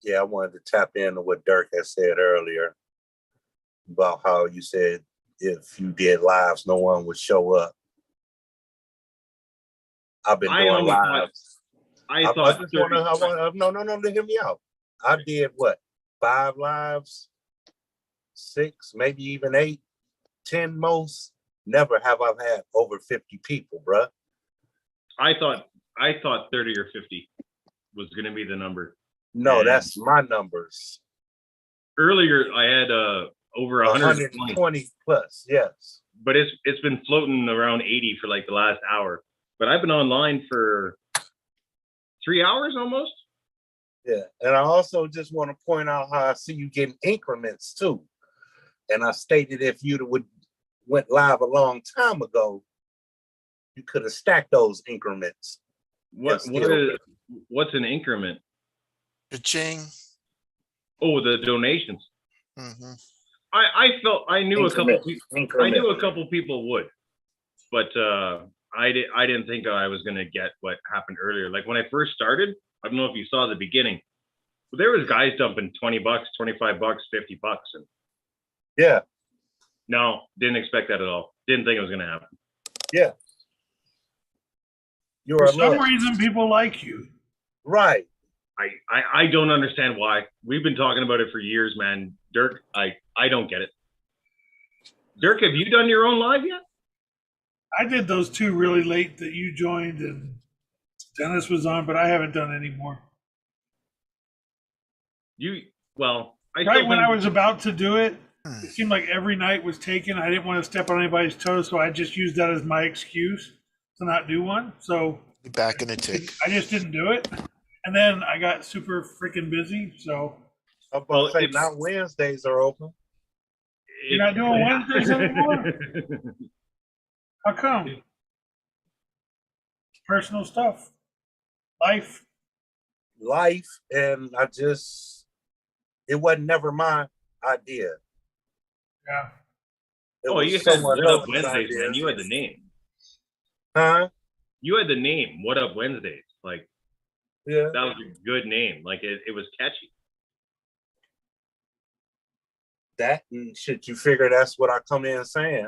Yeah, I wanted to tap into what Dirk had said earlier about how you said if you did lives, no one would show up. I've been doing lives. I thought just want to. No. Hear me out. I did what? 5 lives, 6, maybe even 8, 10 most. Never have I had over 50 people, bruh. I thought 30 or 50 was going to be the number. No, And that's my numbers. earlier I had over 120 plus, yes. but it's been floating around 80 for like the last hour. But I've been online for 3 hours almost. Yeah, and I also just want to point out how I see you getting increments too. And I stated if you would went live a long time ago, you could have stacked those increments. What's an increment? Cha-ching. Oh, the donations. Mm-hmm. I knew Increment. I knew a couple people would, but I didn't think I was gonna get what happened earlier. Like when I first started, I don't know if you saw the beginning, but there was guys dumping $20, $25, $50, and Yeah, no, didn't expect that at all. Didn't think it was gonna happen. yeah. You For are some loved. reason, people like you. Right. I don't understand why. We've been talking about it for years, man. Dirk, I don't get it. Dirk, have you done your own live yet? I did those 2 really late that you joined and Dennis was on, but I haven't done any more. Right when I was about to do it, it seemed like every night was taken. I didn't want to step on anybody's toes, so I just used that as my excuse to not do one. So Back in the tick. I just didn't do it. And then I got super freaking busy. So I'm about to say now Wednesdays are open. you're not doing Wednesdays anymore? How come? Personal stuff. Life. And it wasn't never my idea. Yeah. You had What Up Wednesdays, man. You had the name. Huh? You had the name, What Up Wednesdays. Like, yeah, that was a good name. Like, it was catchy. That and shit, you figure that's what I come in saying.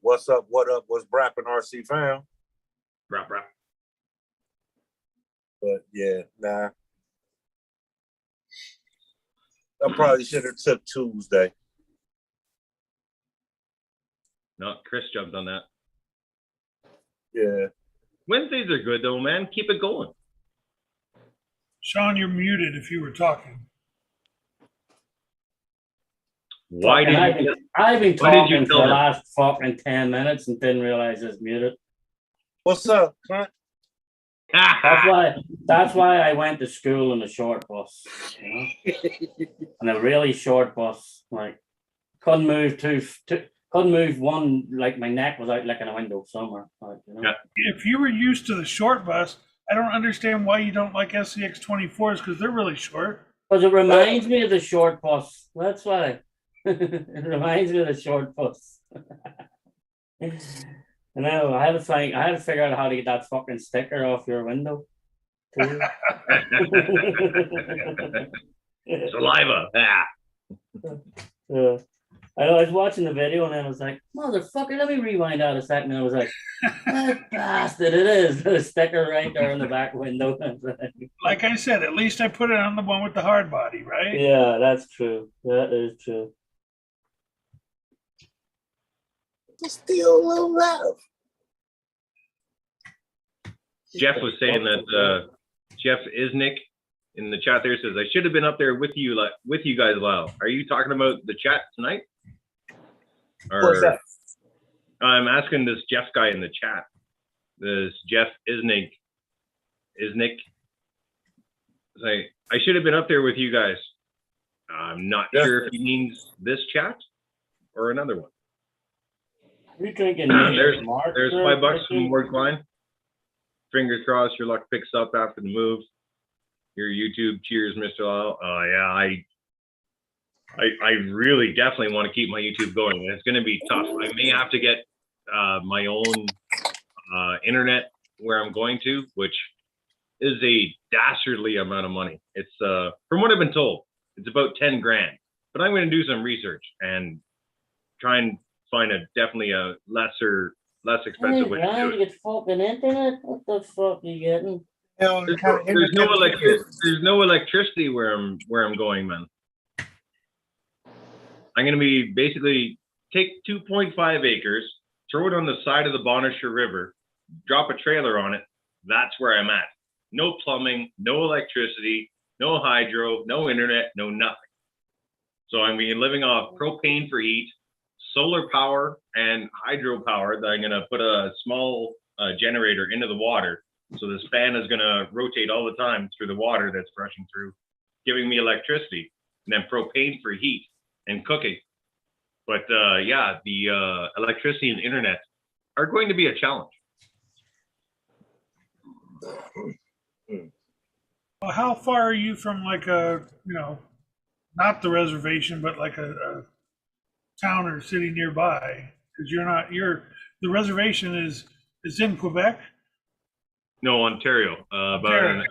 What's up, what's brapping RC fam? Brap. But yeah, nah. I probably should have took Tuesday. No, Chris jumped on that. Yeah. Wednesdays are good though, man. Keep it going. Sean, you're muted if you were talking. I've been talking for the last fucking 10 minutes and didn't realize it's muted. What's up, cunt? That's why I went to school in the short bus, you know, and a really short bus. Like couldn't move one. Like my neck was out like in a window somewhere. Like, you know? Yeah. If you were used to the short bus, I don't understand why you don't like SCX 24s because they're really short. Because it reminds me of the short bus. That's why. It reminds me of the short bus. I know. I had to figure out how to get that fucking sticker off your window. Saliva. I was watching the video and I was like, motherfucker, let me rewind out a second. And I was like, what bastard, it is. The sticker right there in the back window. Like I said, at least I put it on the one with the hard body, right? Yeah, that's true. That is true. Still a little love. Jeff was saying that Jeff Isnick in the chat there says, I should have been up there with you guys, Lyle. Are you talking about the chat tonight? What's that? I'm asking this Jeff guy in the chat. This Jeff Isnick. Like, I should have been up there with you guys. I'm not sure if he means this chat or another one. You're drinking. There's $5 from Ward Klein. Fingers crossed your luck picks up after the move. Your YouTube cheers, Mr. Lyle. Oh yeah, I really definitely want to keep my YouTube going, and it's going to be tough. I may have to get my own internet where I'm going to, which is a dastardly amount of money. It's from what I've been told, it's about 10 grand. But I'm going to do some research and try and find definitely a less expensive way to do it. You get fucking internet? What the fuck you getting? There's no electricity where I'm going, man. I'm going to be basically take 2.5 acres, throw it on the side of the Bonnechere River, drop a trailer on it. That's where I'm at. No plumbing, no electricity, no hydro, no internet, no nothing. So I'm going to be living off propane for heat, solar power, and hydro power that I'm going to put a small generator into the water. So this fan is going to rotate all the time through the water that's rushing through, giving me electricity, and then propane for heat and cooking. But yeah, the electricity and internet are going to be a challenge. Well, how far are you from like a, not the reservation, but like a town or city nearby? Because the reservation is in Quebec? No, Ontario. About a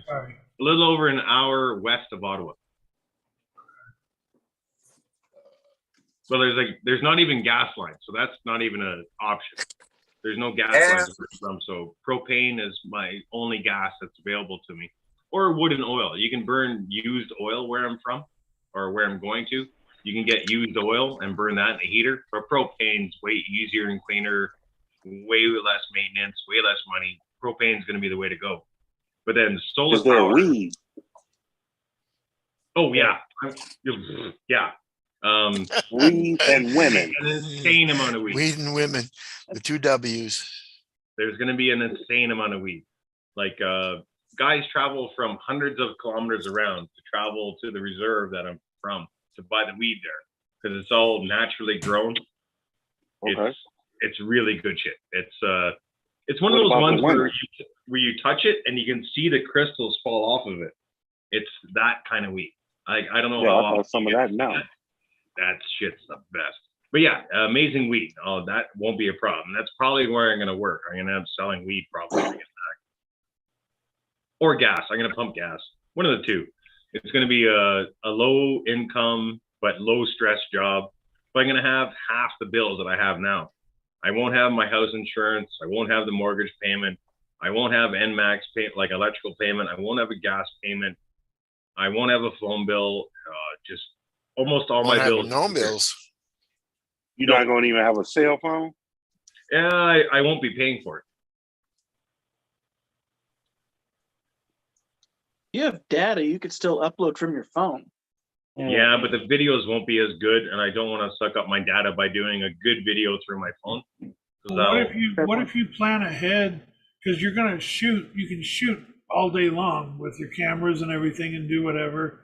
little over an hour west of Ottawa. Well, there's not even gas lines, so that's not even an option. There's no gas lines from, so propane is my only gas that's available to me, or wood and oil. You can burn used oil where I'm from, or where I'm going to. You can get used oil and burn that in a heater, but propane's way easier and cleaner, way less maintenance, way less money. Propane's going to be the way to go. But then solar power. Weed? Oh yeah, yeah. Weed and women. An insane amount of weed. Weed and women, the two W's. There's going to be an insane amount of weed. Like guys travel from hundreds of kilometers around to travel to the reserve that I'm from to buy the weed there because it's all naturally grown. Okay. It's really good shit. It's one of those ones where you touch it and you can see the crystals fall off of it. It's that kind of weed. I don't know how I got some of that now. That shit's the best. But yeah, amazing weed. Oh, that won't be a problem. That's probably where I'm going to work. I'm going to have selling weed probably to get back. Or gas. I'm going to pump gas. One of the two. It's going to be a low income but low stress job. But I'm going to have half the bills that I have now. I won't have my house insurance. I won't have the mortgage payment. I won't have NMAX pay, like electrical payment. I won't have a gas payment. I won't have a phone bill. Just almost all my bills. No bills. You're not going to even have a cell phone? Yeah, I won't be paying for it. You have data you could still upload from your phone. Yeah, but the videos won't be as good, and I don't want to suck up my data by doing a good video through my phone. What if you plan ahead? Because you're going to shoot, you can shoot all day long with your cameras and everything and do whatever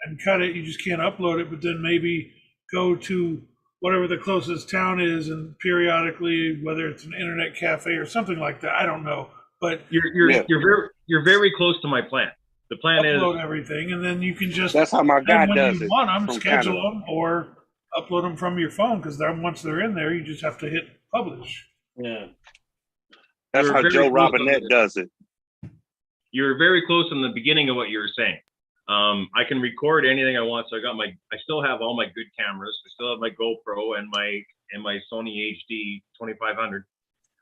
and cut it. You just can't upload it, but then maybe go to whatever the closest town is and periodically, whether it's an internet cafe or something like that. I don't know, but you're very close to my plan. The plan is upload everything, and then you can just that's how my guy does it. Want them, schedule them, or upload them from your phone because once they're in there, you just have to hit publish. Yeah, that's how Joe Robinette does it. You're very close in the beginning of what you were saying. I can record anything I want, so I still have all my good cameras. I still have my GoPro and my Sony HD 2500.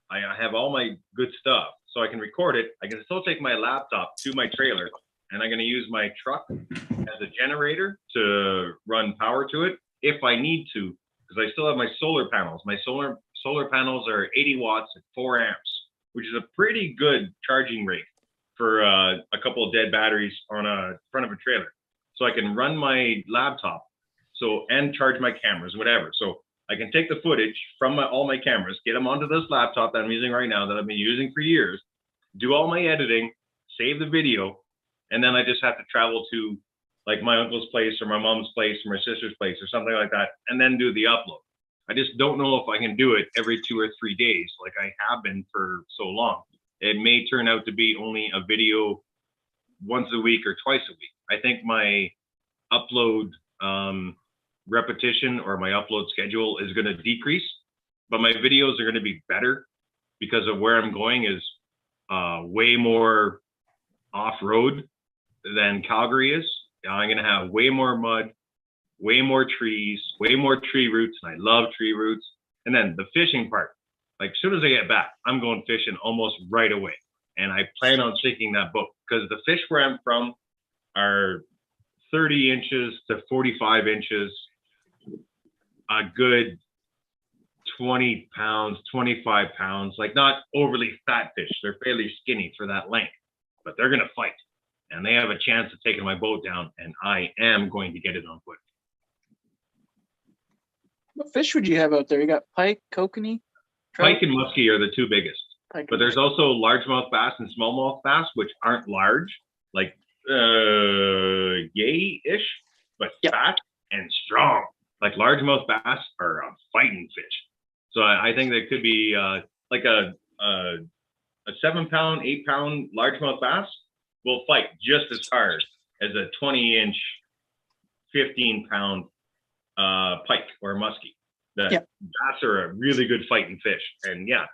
I have all my good stuff, so I can record it. I can still take my laptop to my trailer, and I'm going to use my truck as a generator to run power to it if I need to, because I still have my solar panels. My solar panels are 80 watts at 4 amps, which is a pretty good charging rate for a couple of dead batteries on a front of a trailer. So I can run my laptop and charge my cameras, whatever. So I can take the footage from all my cameras, get them onto this laptop that I'm using right now that I've been using for years, do all my editing, save the video, and then I just have to travel to like my uncle's place or my mom's place or my sister's place or something like that, and then do the upload. I just don't know if I can do it every 2 or 3 days like I have been for so long. It may turn out to be only a video once a week or twice a week. I think my upload repetition or my upload schedule is going to decrease, but my videos are going to be better because of where I'm going is way more off-road than Calgary is. I'm going to have way more mud, way more trees, way more tree roots, and I love tree roots. And then the fishing part, like as soon as I get back, I'm going fishing almost right away. And I plan on taking that boat because the fish where I'm from are 30 inches to 45 inches, a good 20 pounds, 25 pounds, like not overly fat fish. They're fairly skinny for that length, but they're going to fight. And they have a chance of taking my boat down, and I am going to get it on foot. What fish would you have out there? You got pike, kokanee, trout? Pike and muskie are the two biggest. Pike But and there's also largemouth bass and smallmouth bass, which aren't large, like yay-ish, but Yep. fat and strong. Like largemouth bass are a fighting fish. So I think there could be like a 7-pound, 8-pound largemouth bass will fight just as hard as a 20-inch, 15-pound pike or muskie. The Yep. bass are a really good fighting fish. And yeah,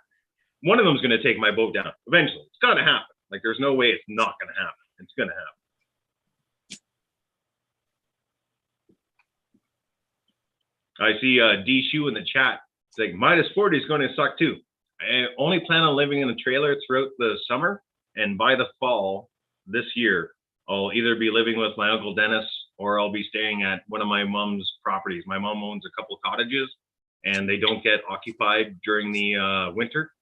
one of them is going to take my boat down eventually. It's going to happen. Like there's no way it's not going to happen. It's going to happen. I see D Shoe in the chat. It's like -40 is going to suck too. I only plan on living in a trailer throughout the summer, and by the fall this year, I'll either be living with my Uncle Dennis or I'll be staying at one of my mom's properties. My mom owns a couple cottages, and they don't get occupied during the winter.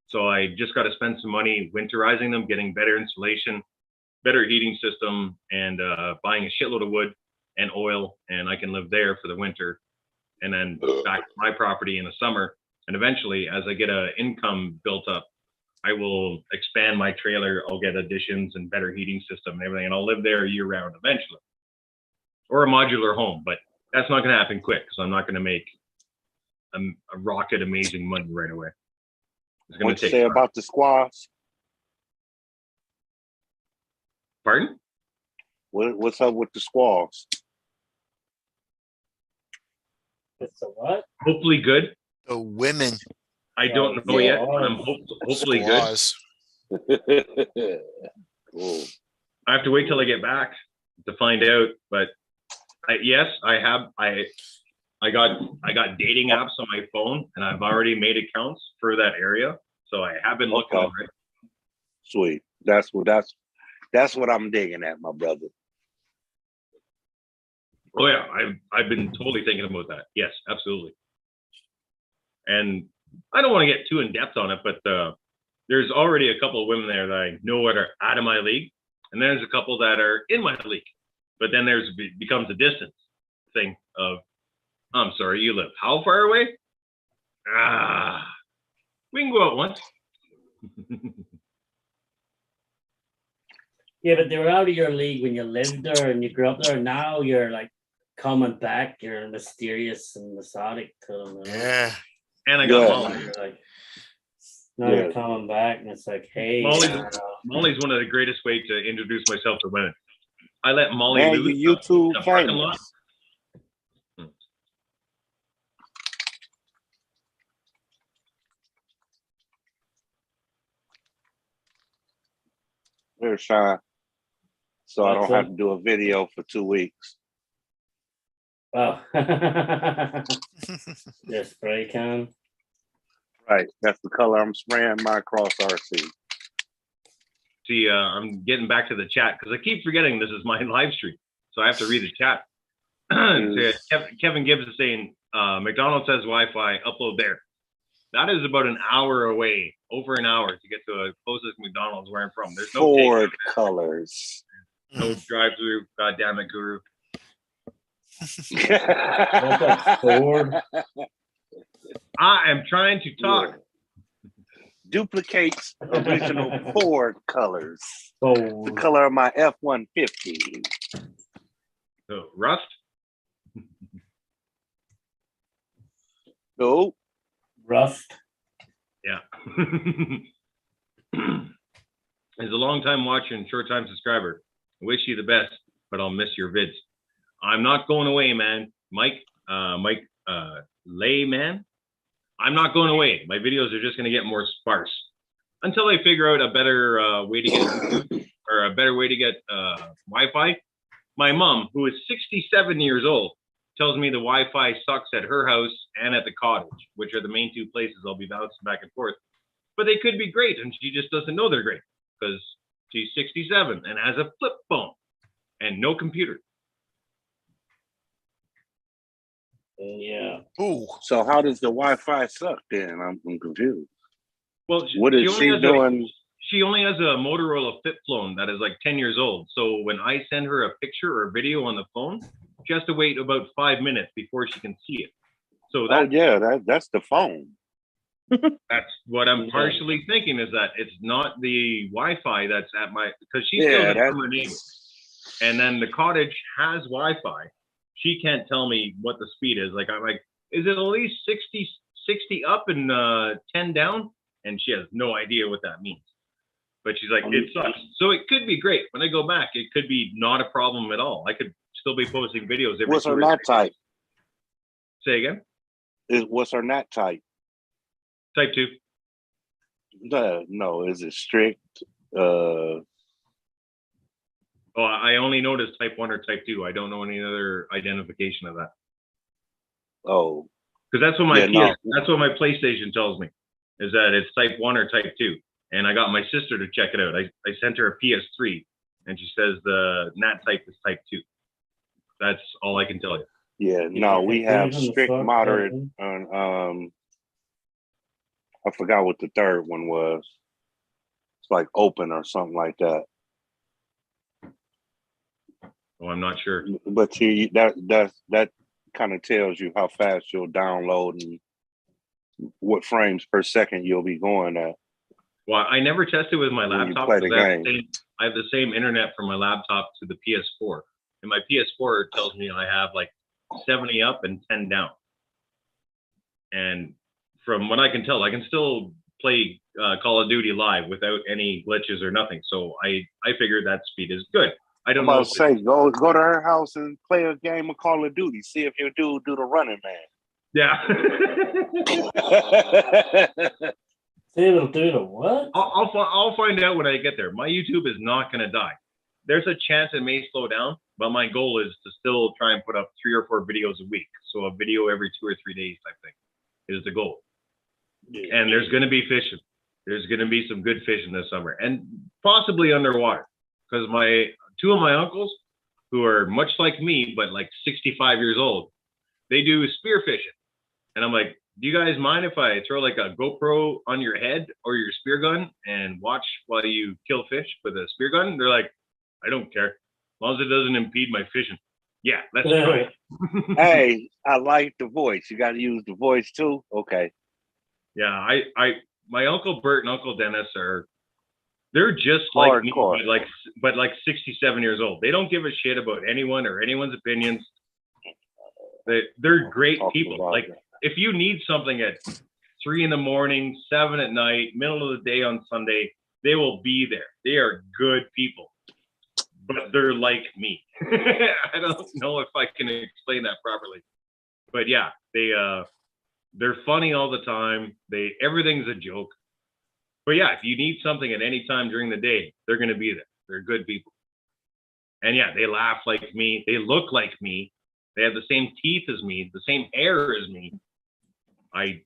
So I just got to spend some money winterizing them, getting better insulation, better heating system, and buying a shitload of wood and oil, and I can live there for the winter, and then back to my property in the summer. And eventually, as I get an income built up, I will expand my trailer. I'll get additions and better heating system and everything, and I'll live there year round eventually. Or a modular home, but that's not going to happen quick because I'm not going to make a rocket amazing money right away. It's going What to you take say time. about the squaws? Pardon? What's up with the squaws? It's a what? Hopefully good. The women I don't know yet, but I'm hopefully good. squaws. Cool. I have to wait till I get back to find out. But yes, I got dating apps on my phone, and I've already made accounts for that area. So I have been looking Okay. over it. Sweet. That's what I'm digging at, my brother. Oh yeah, I've been totally thinking about that. Yes, absolutely. And I don't want to get too in depth on it, but there's already a couple of women there that I know that are out of my league, and there's a couple that are in my league. But then becomes a distance thing of, I'm sorry, you live how far away? We can go out once. Yeah, but they were out of your league when you lived there and you grew up there. Now you're like coming back. You're mysterious and exotic to them. You know? Yeah. And I got Yeah. Molly. You're like, now you're coming back, and it's like, hey, Molly's one of the greatest ways to introduce myself to women. I let Molly Man, loose you YouTube in the parking lot. famous. There's Sean. So I What's don't have up? to do a video for 2 weeks. oh, your spray can. Right. That's the color I'm spraying my cross RC. See, I'm getting back to the chat because I keep forgetting this is my live stream, so I have to read the chat. So, Kevin Gibbs is saying, McDonald's has Wi-Fi, upload there. That is about an hour away, over an hour to get to the closest McDonald's where I'm from. There's no Ford takeout, colors. no drive-through. God damn it, Guru. What's up, Ford? I am trying to talk. Duplicates original Ford colors. The Ford. color of my F-150. So, Rust. No. Rust. Yeah. As a long-time watcher and short-time subscriber, I wish you the best, but I'll miss your vids. I'm not going away, man. Mike, Mike Layman. I'm not going away. My videos are just going to get more sparse until I figure out a better way to get or a better way to get Wi-Fi. My mom, who is 67 years old, tells me the Wi-Fi sucks at her house and at the cottage, which are the main two places I'll be bouncing back and forth. But they could be great, and she just doesn't know they're great because she's 67 and has a flip phone and no computer. Yeah. Ooh, So how does the Wi-Fi suck then? I'm confused. Well, What is she doing? She only has a Motorola flip phone that is like 10 years old. So when I send her a picture or a video on the phone, she has to wait about 5 minutes before she can see it. So Oh yeah, that's the phone. that's what I'm partially thinking, is that it's not the Wi-Fi that's at my, because she still Yeah, from her neighbor. And then the cottage has Wi-Fi. She can't tell me what the speed is. Like, I'm like, is it at least 60 up and 10 down? And she has no idea what that means. But she's like, it sucks. So it could be great. When I go back, it could be not a problem at all. I could still be posting videos every What's her NAT type? Say again? What's her NAT type? Type 2. No, is it strict? Oh, I only noticed type 1 or type 2. I don't know any other identification of that. Oh, because that's what my no. That's what my PlayStation tells me, is that it's type 1 or type 2. And I got my sister to check it out. I sent her a PS3, and she says the NAT type is type 2. That's all I can tell you. Yeah, no, we have strict, moderate, and I forgot what the third one was. It's like open or something like that. Oh, I'm not sure. But that kind of tells you how fast you'll download and what frames per second you'll be going at. Well, I never tested with my laptop. Play the game. I have the same internet from my laptop to the PS4. And my PS4 tells me I have like 70 up and 10 down. And from what I can tell, I can still play Call of Duty live without any glitches or nothing. So I figured that speed is good. I don't know. Go to her house and play a game of Call of Duty. See if your dude do the running man. Yeah. See, it'll do the what? I'll find out when I get there. My YouTube is not going to die. There's a chance it may slow down, but my goal is to still try and put up 3 or 4 videos a week. So a video every 2 or 3 days type thing is the goal. And there's going to be fishing. There's going to be some good fishing this summer, and possibly underwater, because two of my uncles, who are much like me, but like 65 years old, they do spear fishing. And I'm like, do you guys mind if I throw like a GoPro on your head or your spear gun and watch while you kill fish with a spear gun? They're like, I don't care, as long as it doesn't impede my fishing. Yeah, let's try it. Hey, I like the voice. You got to use the voice too. Okay. Yeah, my Uncle Bert and Uncle Dennis they're just like me, but like 67 years old. They don't give a shit about anyone or anyone's opinions. They're great people. Like, if you need something at 3 a.m, 7 p.m, middle of the day on Sunday, they will be there. They are good people, but they're like me. I don't know if I can explain that properly, but yeah, they're funny all the time. Everything's a joke. But yeah, if you need something at any time during the day, they're going to be there. They're good people. And yeah, they laugh like me. They look like me. They have the same teeth as me, the same hair as me. I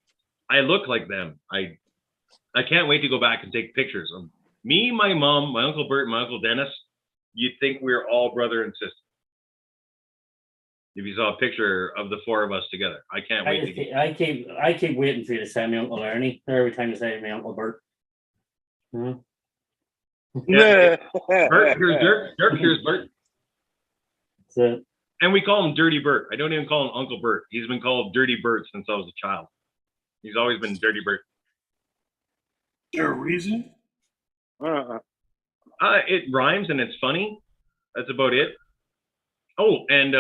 look like them. I can't wait to go back and take pictures of me, my mom, my Uncle Bert, my Uncle Dennis. You'd think we're all brother and sister. If you saw a picture of the 4 of us together, I can't wait. I keep waiting for you to send me Uncle Ernie. Every time you say me Uncle Bert. Yeah. Bert, here's Dirk, here's Bert. That's it. And we call him Dirty Bert. I don't even call him Uncle Bert. He's been called Dirty Bert since I was a child. He's always been Dirty Bert. Is there a reason? It rhymes and it's funny. That's about it. Oh, and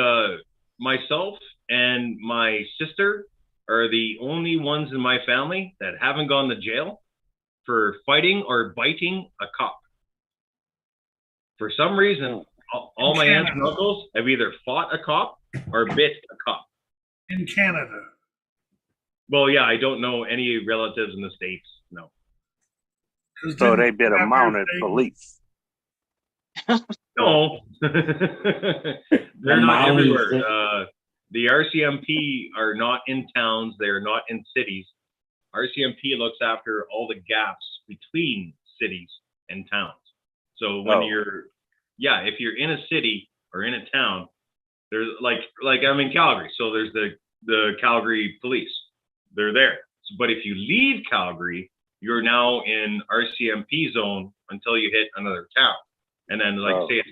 myself and my sister are the only ones in my family that haven't gone to jail for fighting or biting a cop. For some reason, all my aunts and uncles have either fought a cop or bit a cop. in Canada. Well, yeah, I don't know any relatives in the States. No. 'Cause So didn't they you better have your mounted thing- police. No. They're not everywhere. The RCMP are not in towns. They're not in cities. RCMP looks after all the gaps between cities and towns. So when if you're in a city or in a town, there's like I'm in Calgary, so there's the Calgary police. They're there. But if you leave Calgary, you're now in RCMP zone until you hit another town. And then say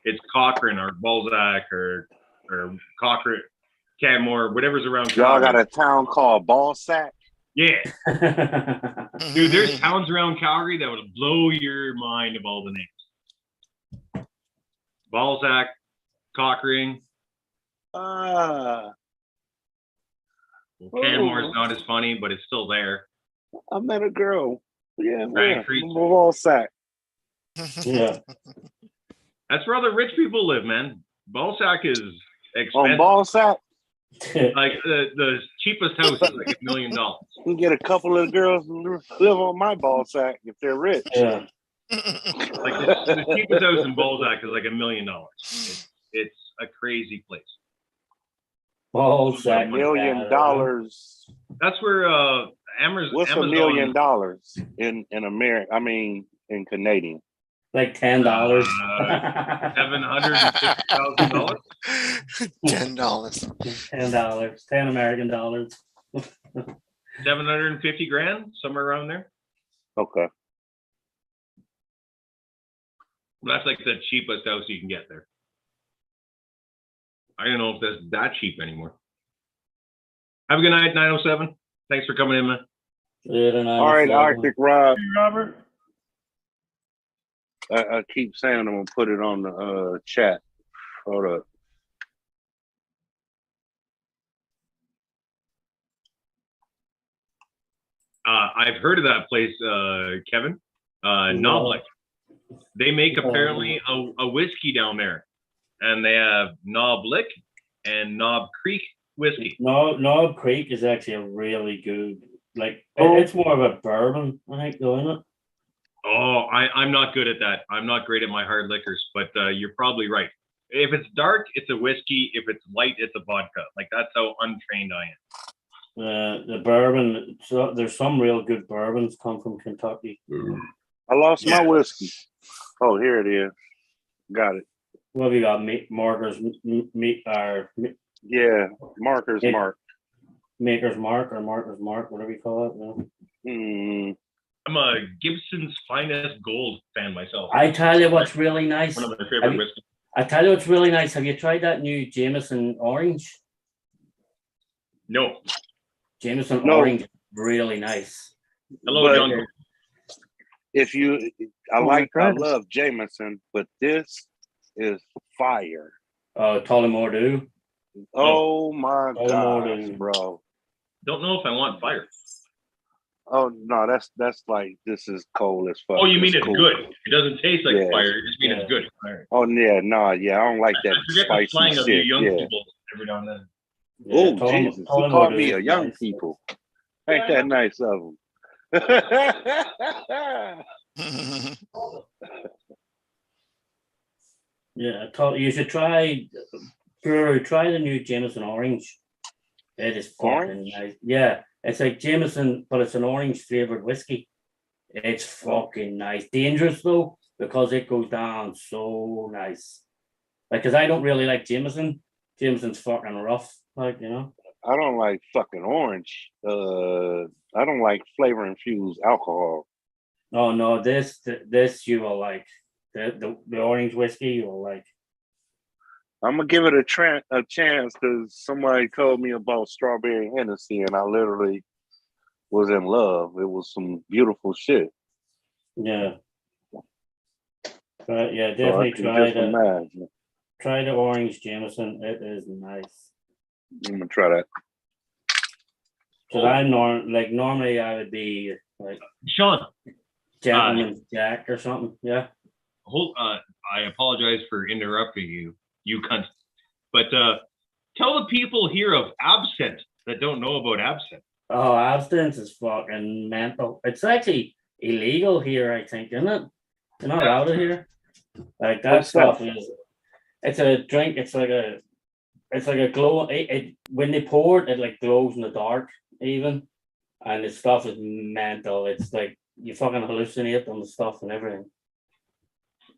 it's Cochrane or Balzac or Cochrane, Canmore, whatever's around Y'all Calgary. got a town called Ballsack? Yeah. Dude, there's towns around Calgary that would blow your mind of all the names. Balzac, Cochrane. Canmore's not as funny, but it's still there. I met a girl. Yeah, Grand Creek. Ballsack. Yeah. That's where all the rich people live, man. Balzac is On expensive. Ballsack, Like the cheapest house is like $1 million. you can get a couple of girls to live on my Ballsack if they're rich. Yeah. Like the cheapest house in Balzac is like $1 million. It's a crazy place. Balzac. $1 million. That's where Amazon. What's $1 million in America? I mean, in Canadian. Like $10. $750,000. $10. $10. 10 American dollars. 750 grand, somewhere around there. Okay. That's like the cheapest house you can get there. I don't know if that's that cheap anymore. Have a good night, 907. Thanks for coming in, man. All right, Arctic Rob. Hey, Robert. I keep saying I'm gonna put it on the chat. Hold up. I've heard of that place, Kevin. Knoblick. They make apparently a whiskey down there, and they have Knoblick and Knob Creek whiskey. Knob Creek is actually a really good. It's more of a bourbon, I think, though, isn't it? Oh, I'm not good at that. I'm not great at my hard liquors, but you're probably right. If it's dark, it's a whiskey. If it's light, it's a vodka. Like, that's how untrained I am. The bourbon, so there's some real good bourbons come from Kentucky. I lost my whiskey. Oh, here it is. Got it. What have you got? Markers, yeah, Markers Mark. Maker's Mark or Marker's Mark, whatever you call it. I'm a Gibson's Finest Gold fan myself. I tell you what's really nice. One of my favorite whiskeys. I tell you what's really nice. Have you tried that new Jameson Orange? No. Jameson Orange, really nice. Hello, John. If you, I love Jameson, but this is fire. Tullamore Dew. Oh my gosh, bro. Don't know if I want fire. Oh no, that's like, this is cold as fuck. Oh, you mean it's cool. good? It doesn't taste like fire. You just mean it's good. Oh yeah, no, yeah, I don't like that I spicy the shit. of you young people every now and then. Oh Jesus, he called me a young people. Ain't that nice of him? Yeah, you should try the new Jameson Orange. It is fucking nice. Yeah, it's like Jameson, but it's an orange flavored whiskey. It's fucking nice. Dangerous though, because it goes down so nice. Like, cause I don't really like Jameson. Jameson's fucking rough, like, you know. I don't like fucking orange. I don't like flavor infused alcohol. Oh no, this you will like. The orange whiskey you will like. I'm gonna give it a chance because somebody told me about strawberry Hennessy, and I literally was in love. It was some beautiful shit. Yeah. But yeah, definitely try the orange Jameson. It is nice. I'm gonna try that. Cause I'm normally I would be like Sean, Gentleman Jack or something. Yeah. I apologize for interrupting you, you cunt. But Tell the people here of absinthe that don't know about absinthe. Oh, abstinence is fucking mental. It's actually illegal here, I think, isn't it? You're not allowed it here. Like that What's that? stuff is. It's a drink. It's like a glow. When they pour it, it like glows in the dark, even, and the stuff is mental. It's like you fucking hallucinate on the stuff and everything.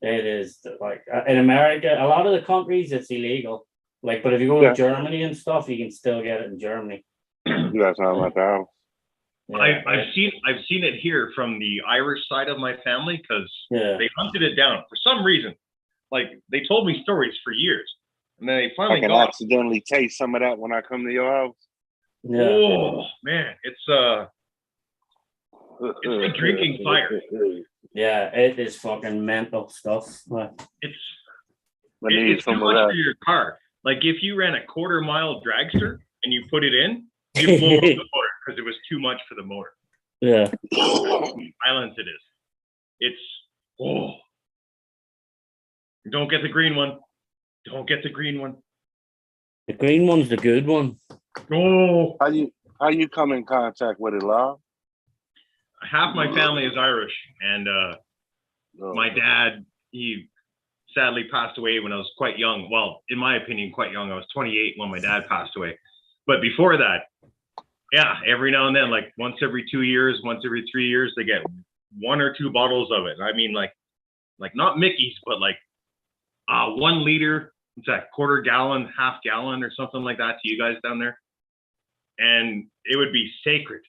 It is like in America, a lot of the countries it's illegal. Like, but if you go to Germany and stuff, you can still get it in Germany. You guys know about that? Yeah, I've seen it here from the Irish side of my family because yeah. they hunted it down for some reason. Like they told me stories for years, and then they I finally can got. accidentally taste some of that when I come to your house. Yeah. Oh man, it's like drinking fire. Yeah, it is fucking mental stuff. It's I need it's too some of much that. for your car. Like if you ran a 1/4 mile dragster and you put it in, you blow up the motor because it was too much for the motor. Yeah. Violence it is. It's Don't get the green one. Don't get the green one. The green one's the good one. Oh, How you come in contact with it, Lyle? half my family is Irish, and my dad, he sadly passed away when I was quite young. Well, in my opinion, quite young. I was 28 when my dad passed away. But before that, yeah, every now and then, like once every 2 years, once every 3 years, they get 1 or 2 bottles of it. I mean, like not Mickey's, but like 1 liter. What's that? 1/4 gallon, half gallon, or something like that to you guys down there. And it would be sacred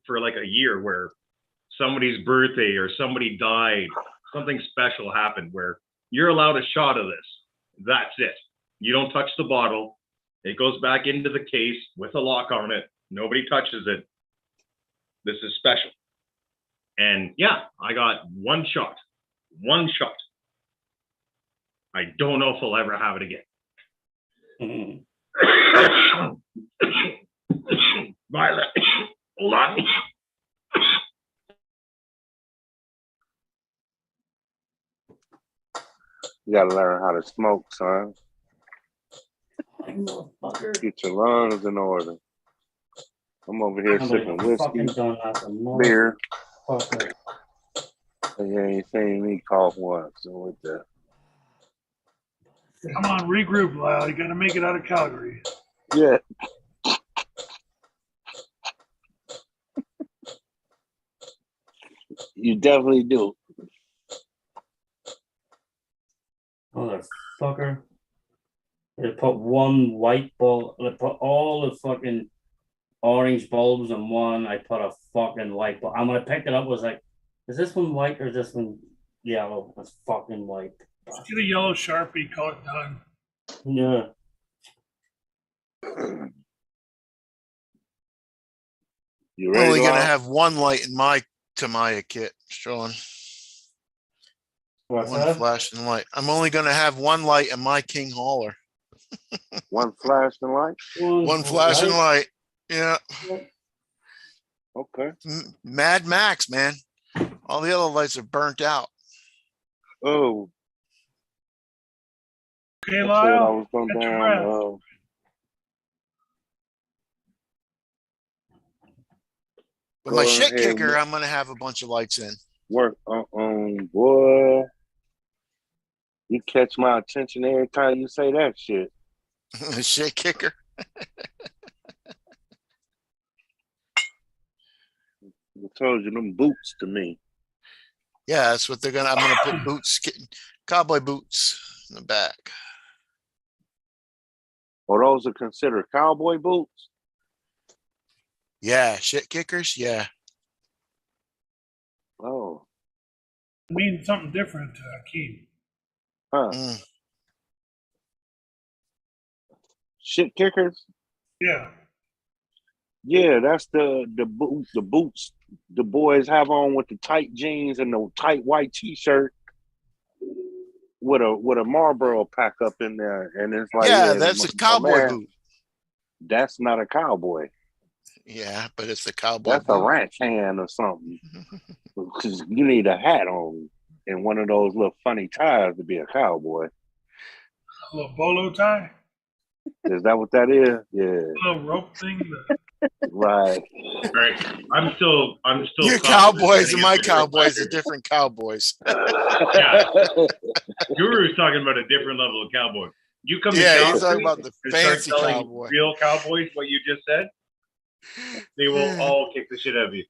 for like a year where somebody's birthday or somebody died, something special happened where you're allowed a shot of this. That's it. You don't touch the bottle. It goes back into the case with a lock on it. Nobody touches it. This is special. And yeah, I got 1 shot. 1 shot. I don't know if I'll ever have it again. Violet, hold on. You gotta learn how to smoke, son. Get your lungs in order. I'm over here sipping whiskey, beer. And you ain't seen me cough once. So with that. Come on, regroup, Lyle. You got to make it out of Calgary. Yeah. You definitely do. Motherfucker. They put 1 white bulb. They put all the fucking orange bulbs in one. I put a fucking white bulb. And when I picked it up, was like, is this one white or is this one yellow? It's fucking white. Just get a yellow Sharpie, call it done. Yeah. You I'm ready? only gonna Lyle? have 1 light in my Tamiya kit, Sean. What's 1 that? flashing light. I'm only gonna have 1 light in my King Hauler. 1 flashing light? 1 flashing light. Yeah. Okay. Mad Max, man. All the other lights are burnt out. Oh. Okay, I said I Lyle. was going Catch your down. breath. But my Go shit ahead kicker, and I'm gonna have a bunch of lights in. work on boy. You catch my attention every time you say that shit. Shit kicker. I told you them boots to me. Yeah, that's what they're gonna. I'm gonna put boots, cowboy boots in the back. Or those are considered cowboy boots? Yeah, shit kickers. Yeah. Oh. It means something different, Keith. Huh. Mm. Shit kickers? Yeah. Yeah, that's the boots the boys have on with the tight jeans and the tight white t-shirt with a Marlboro pack up in there, and it's like, Yeah, that's a cowboy man, boot. that's not a cowboy. Yeah, but it's a cowboy That's boot. a ranch hand or something. Because you need a hat on and one of those little funny ties to be a cowboy. A little bolo tie. Is that what that is? Yeah, Little rope thing. right. All right. I'm still Your soft cowboys and setting my up the real cowboys are factor. different cowboys. Yeah. Guru's talking about a different level of cowboy. You come to Yeah, he's Calgary talking about the and start fancy telling cowboy. real cowboys what you just said, they will all kick the shit out of you.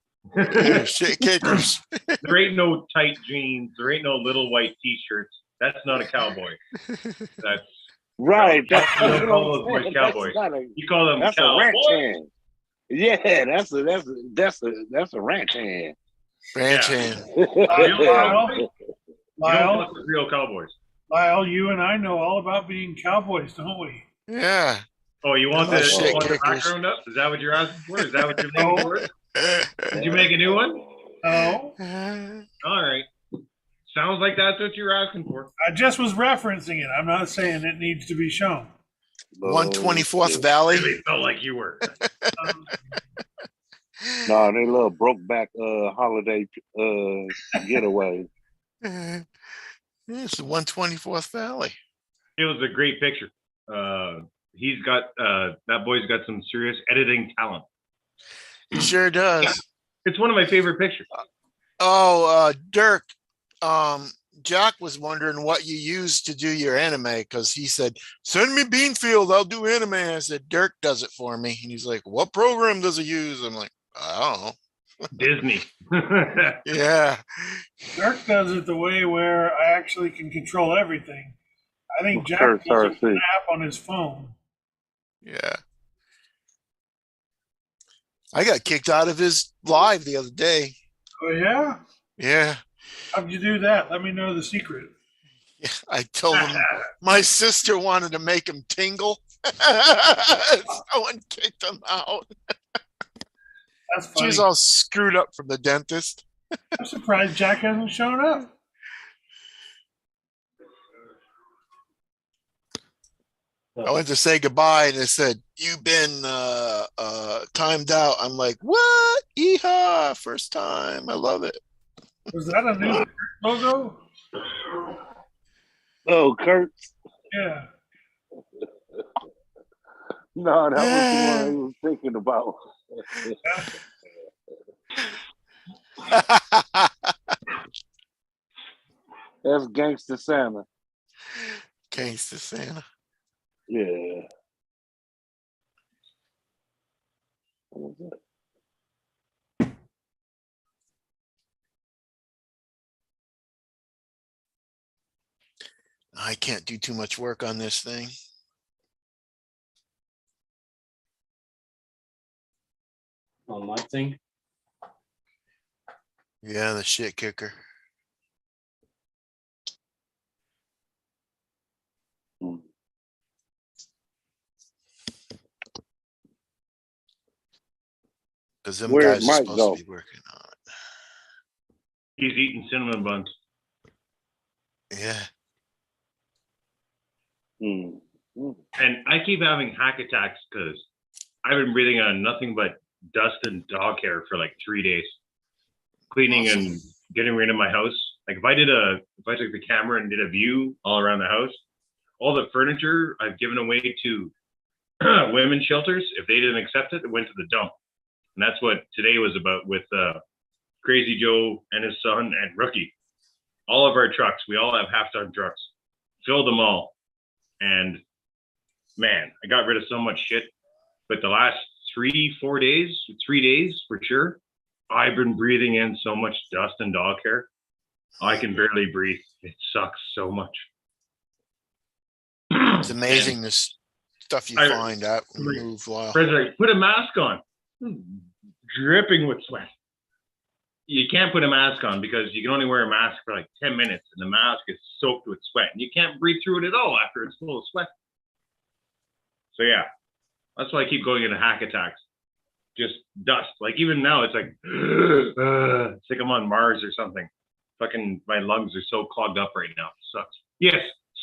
Shit kickers. There ain't no tight jeans. There ain't no little white t-shirts. That's not a cowboy. That's Right. You That's don't what call I'm those boys saying. cowboys. That's not a, You call them that's a ranch cowboys. hand. Yeah, that's a ranch hand. Ranch Yeah. hand. Lyle, You don't Lyle, fuck with real cowboys. Lyle, you and I know all about being cowboys, don't we? Yeah. Oh, you want Those the shit the kickers. background up? Is that what you're asking for? Is that what you're looking No. for? Did you make a new one? No, All right. Sounds like that's what you're asking for. I just was referencing it. I'm not saying it needs to be shown. 124th Valley. Really felt like you were. No, they little broke back holiday getaway. It's the 124th Valley. It was a great picture. He's got that boy's got some serious editing talent. He sure does. It's one of my favorite pictures. Oh, Dirk, Jack was wondering what you use to do your anime because he said, send me Beanfield, I'll do anime. I said, Dirk does it for me. And he's like, what program does he use? I'm like, I don't know. Disney. Yeah. Dirk does it the way where I actually can control everything. I think Jack Sure, does it sure, with an see. app on his phone. Yeah. I got kicked out of his live the other day. Oh yeah? Yeah. How'd you do that? Let me know the secret. Yeah, I told him my sister wanted to make him tingle. Someone kicked him out. That's funny. She's all screwed up from the dentist. I'm surprised Jack hasn't shown up. I went to say goodbye and it said, you've been timed out. I'm like, what? Yeehaw. First time. I love it. Was that a new logo? Oh, Kurt. Yeah. No, that was the one he was thinking about. That's Gangster Santa. Gangsta Santa. Yeah. What was that? I can't do too much work on this thing. On my thing. Yeah, the shit kicker. Because them Where'd guys are Mike supposed go? to be working on He's eating cinnamon buns. it. Yeah. And I keep having hack attacks because I've been breathing on nothing but dust and dog hair for like 3 days. Cleaning Awesome. and getting rid of my house. Like if I took the camera and did a view all around the house, all the furniture I've given away to women's shelters. If they didn't accept it, it went to the dump. And that's what today was about with Crazy Joe and his son and Rookie. All of our trucks, we all have half-ton trucks. Filled them all. And man, I got rid of so much shit. But the last 3 days for sure, I've been breathing in so much dust and dog hair. I can barely breathe. It sucks so much. It's amazing this stuff you I- find out when you move while. Fred's like, put a mask on. Dripping with sweat. You can't put a mask on because you can only wear a mask for like 10 minutes and the mask is soaked with sweat. And you can't breathe through it at all after it's full of sweat. So yeah, that's why I keep going into hack attacks. Just dust. Like even now, it's like, it's like I'm on Mars or something. Fucking my lungs are so clogged up right now. It sucks. Yes,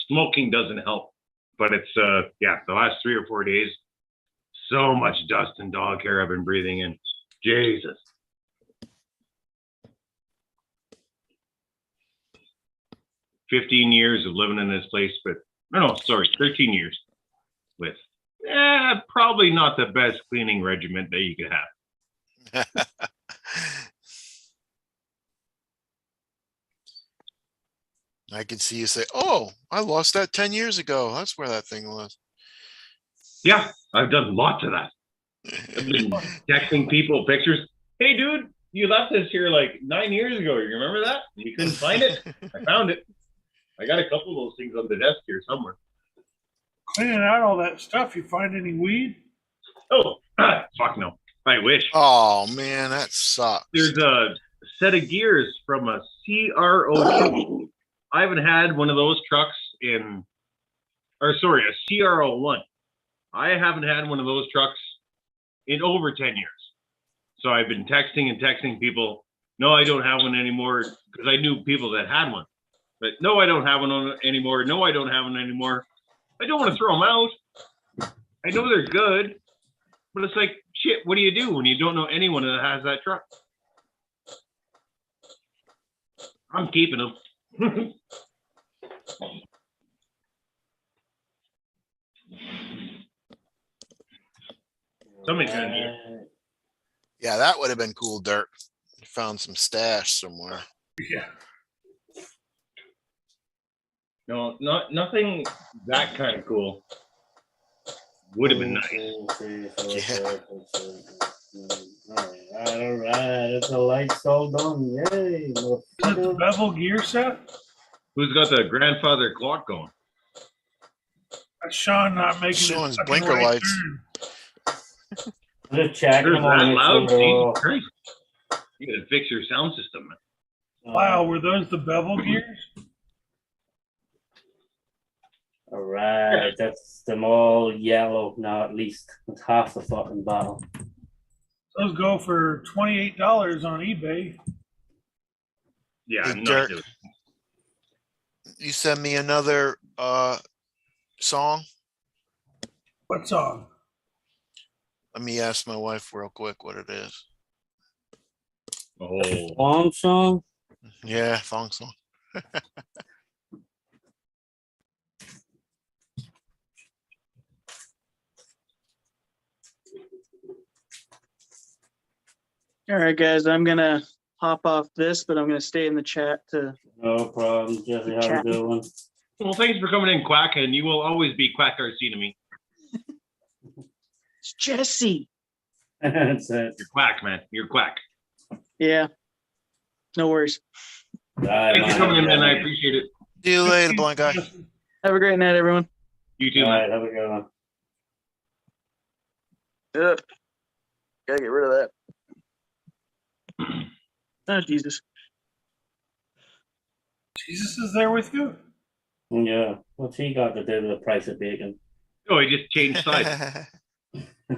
smoking doesn't help. But it's, yeah, the last 3 or 4 days, so much dust and dog hair I've been breathing in. Jesus. 15 years of living in this place, but no, sorry, 13 years with Probably not the best cleaning regimen that you could have. I could see you say, "Oh, I lost that 10 years ago. That's where that thing was." Yeah, I've done lots of that. I've been texting people pictures. Hey, dude, you left this here like 9 years ago. You remember that? You couldn't find it? I found it. I got a couple of those things on the desk here somewhere. Cleaning out all that stuff, you find any weed? Oh, fuck no. I wish. Oh man, that sucks. There's a set of gears from a CR02. I haven't had one of those trucks in, or sorry, a CR01. I haven't had one of those trucks in over 10 years. So I've been texting and texting people. No, I don't have one anymore, because I knew people that had one. But no, I don't have one anymore. No, I don't have one anymore. I don't want to throw them out. I know they're good, but it's like, shit, what do you do when you don't know anyone that has that truck? I'm keeping them. Somebody's gonna need it. Yeah, that would have been cool, Dirk. Found some stash somewhere. Yeah. No, nothing that kind of cool. Would have been nice. Yeah. All right. It's a lights all done. Yay. Is that the bevel gear set? Who's got the grandfather clock going? That's Sean not making Sean's his fucking blinker right lights. turn. Just checking There's them on that the loud. single- Jesus Christ. You gotta fix your sound system, man. Wow, were those the bevel gears? All right, that's them all yellow now. At least it's half the fucking bottle. Those go for $28 on eBay. Yeah, Hey, not Dirk. doing. You send me another song. What song? Let me ask my wife real quick what it is. Oh, Long song. Yeah, thong song. All right, guys, I'm gonna hop off this, but I'm gonna stay in the chat to No problem, Jesse. How Chat. you doing? well, thanks for coming in, Quack, and you will always be Quack RC to me. It's Jesse. That's it. You're Quack, man. You're Quack. Yeah. No worries. Thanks for coming in, man. I appreciate it. See you later, blind guy. Have a great night, everyone. You too, All man. right, have a good one. Ugh. Gotta get rid of that. Oh, Jesus. Jesus is there with you? Yeah, what's he got to do with the price of bacon? Oh, he just changed sides.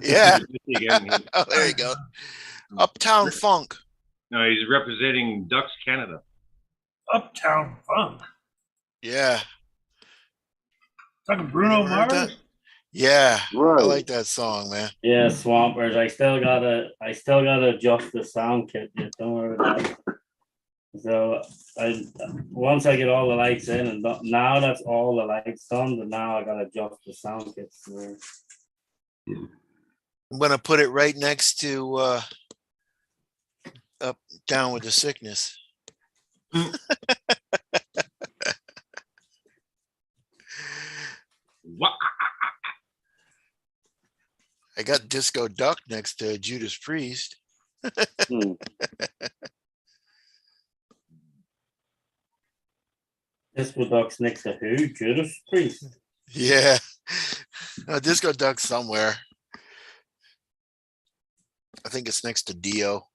Yeah. Again, Oh, there you go. Uptown Funk. no, he's representing Ducks Canada. Uptown Funk. Yeah. Talking Bruno Never heard Mars? that? Yeah. I Right. like that song, man. Yeah, Swampers. I still gotta adjust the sound kit. Yet. Don't worry about it. So once I get all the lights in, and now that's all the lights done, but now I gotta adjust the sound kit. So, I'm gonna put it right next to Up Down with the Sickness. What? I got Disco Duck next to Judas Priest. this Duck's next to who? Judas Priest. Yeah. Disco Duck's somewhere. I think it's next to Dio.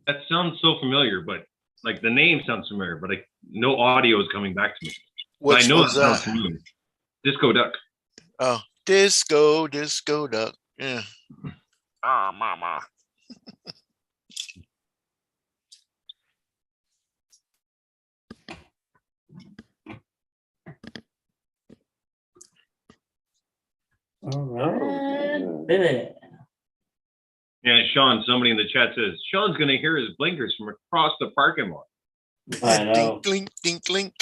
That sounds so familiar, but like the name sounds familiar, but like no audio is coming back to me. But Which I know one's that sounds that? familiar. Disco Duck. Oh, Disco Duck. Yeah. Ah, mama. All right, baby. Yeah, Sean, somebody in the chat says, Sean's going to hear his blinkers from across the parking lot. I know. Dink, link, dink, link.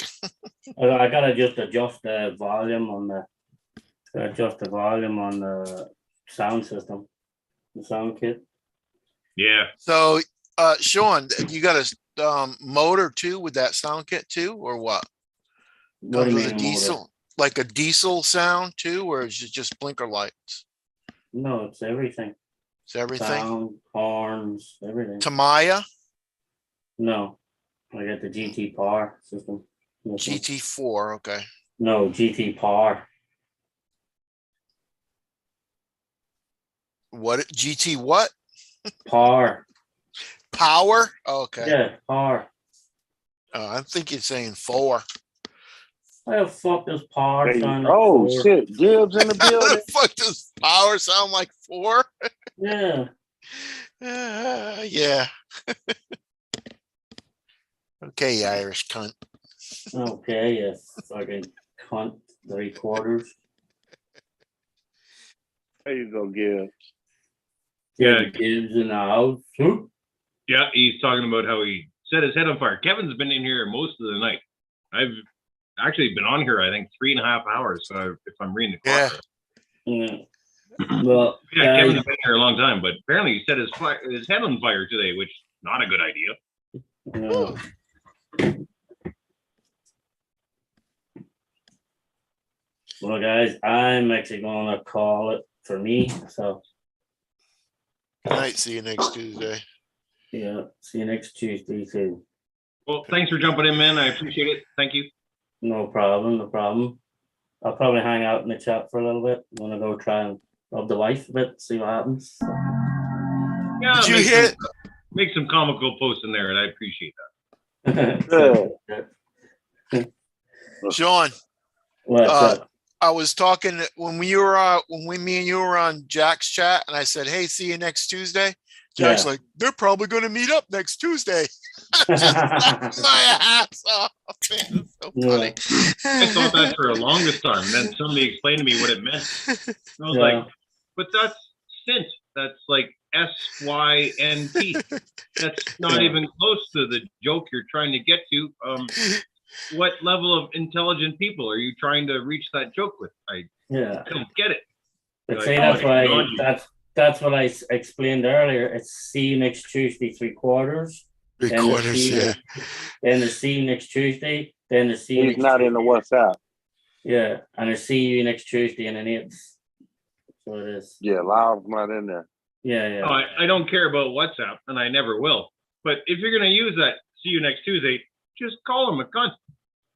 I gotta just adjust the volume on the Adjust the volume on the sound system, the sound kit. Yeah. So, Sean, you got a motor too with that sound kit too, or what? What do Comes you with mean a a motor? diesel, like a diesel sound too, or is it just blinker lights? No, it's everything. It's everything. Sound, horns, everything. Tamaya No, I got the GT Power system. GT4. Okay. No, GT Power. What GT? What Power. power? Okay. Yeah, power. I think you're saying 4. Why the fuck does power Hey, sound like oh four? shit, Gibbs in the How building. the fuck does power sound like 4? Yeah. Yeah. Okay, you Irish cunt. Okay, you fucking cunt 3/4. There you go, Gibbs. Yeah. Gibbs in the house. Whoop. Yeah, he's talking about how he set his head on fire. Kevin's been in here most of the night. I've actually been on here, I think, 3.5 hours. So if I'm reading the clock. Yeah. Well, Yeah, guys, Kevin's been here a long time, but apparently he set his head on fire today, which not a good idea. well, guys, I'm actually going to call it for me. So, Good night. See you next Tuesday. yeah, see you next Tuesday, too. Well, thanks for jumping in, man. I appreciate it. Thank you. No problem, no problem. I'll probably hang out in the chat for a little bit. I'm going to go try and rub the wife a bit, see what happens. So. Yeah, Did you hit? Make some comical posts in there, and I appreciate that. Sean, What's up? I was talking when me and you were on Jack's chat, and I said, "Hey, see you next Tuesday." Jack's like, "They're probably going to meet up next Tuesday." Just laughed my ass off. Man, that's so funny. I thought that for the longest time, and then somebody explained to me what it meant. And I was like, "But that's Sint. That's like SYNT. That's not even close to the joke you're trying to get to." What level of intelligent people are you trying to reach that joke with? I don't get it. But see, that's why that's what I explained earlier. It's see you next Tuesday 3/4. 3/4, yeah. Then the see you next Tuesday. Then the see you He's next not Tuesday. in the WhatsApp. Yeah, and I see you next Tuesday and an 8th. So it is. Yeah, Lyle's not in there. Yeah. Oh, I don't care about WhatsApp, and I never will. But if you're going to use that, see you next Tuesday, just call him a cunt.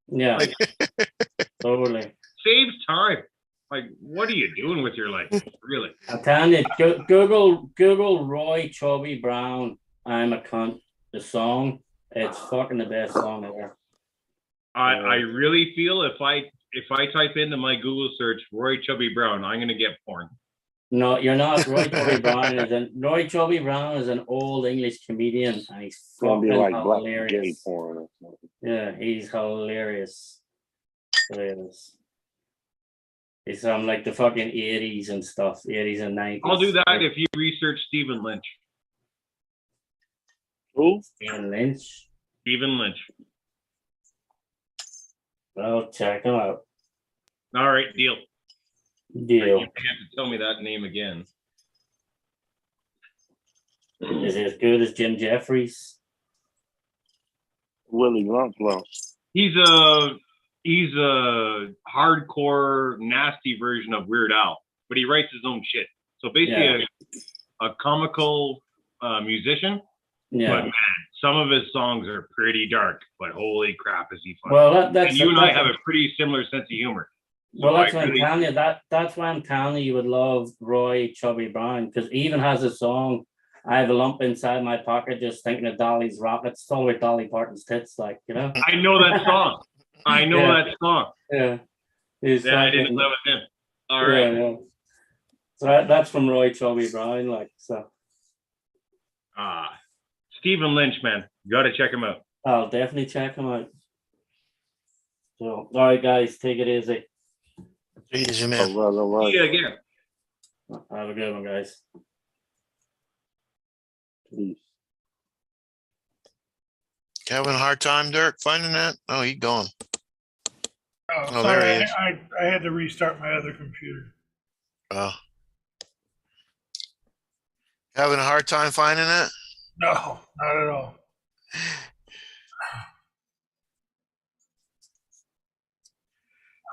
Yeah, totally. Saves time. Like, what are you doing with your life? Really? I'm telling you, Google Roy Chubby Brown, I'm a cunt. The song, it's fucking the best song ever. I really feel if I type into my Google search Roy Chubby Brown, I'm going to get porn. No, you're not. Roy Chubby Brown is an old English comedian, and he's fucking like hilarious. black gay porn or something. Yeah, he's hilarious. Hilarious. He's from like the fucking 80s and stuff, 80s and 90s. I'll do that if you research Stephen Lynch. Who? Stephen Lynch. Stephen Lynch. Well, check him out. All right, deal. Deal. You have to tell me that name again. Is he as good as Jim Jeffries? Willie Lumplo. He's a hardcore, nasty version of Weird Al, but he writes his own shit. So basically, a comical musician. Yeah. But man, some of his songs are pretty dark. But holy crap, is he funny! Well, and you and I have a pretty similar sense of humor. So well, that's why I'm telling you that's why I'm telling you would love Roy Chubby Brown, because he even has a song. I have a lump inside my pocket just thinking of Dolly's rockets. It's all with Dolly Parton's tits, like, you know. I know that song. I know that song. Yeah. I didn't know it was him. All right. Yeah. So that's from Roy Chubby Brown, like, so. Stephen Lynch, man. You got to check him out. I'll definitely check him out. So, all right, guys, take it easy. Easy, man. See you again. Have a good one, guys. Peace. Having a hard time, Dirk, finding that? Oh, he gone. Oh, Oh, sorry, there he is. I had to restart my other computer. Oh. Having a hard time finding it? No, not at all.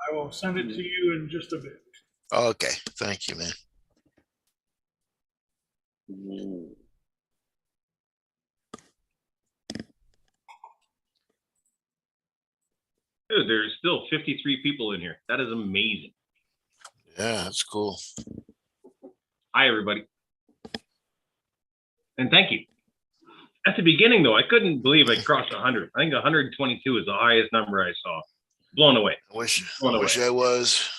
I will send it to you in just a bit. Okay. Thank you, man. Dude, there's still 53 people in here. That is amazing. Yeah, that's cool. Hi, everybody. And thank you. At the beginning, though, I couldn't believe I crossed 100. I think 122 is the highest number I saw. Blown away. I wish Blown away. I was.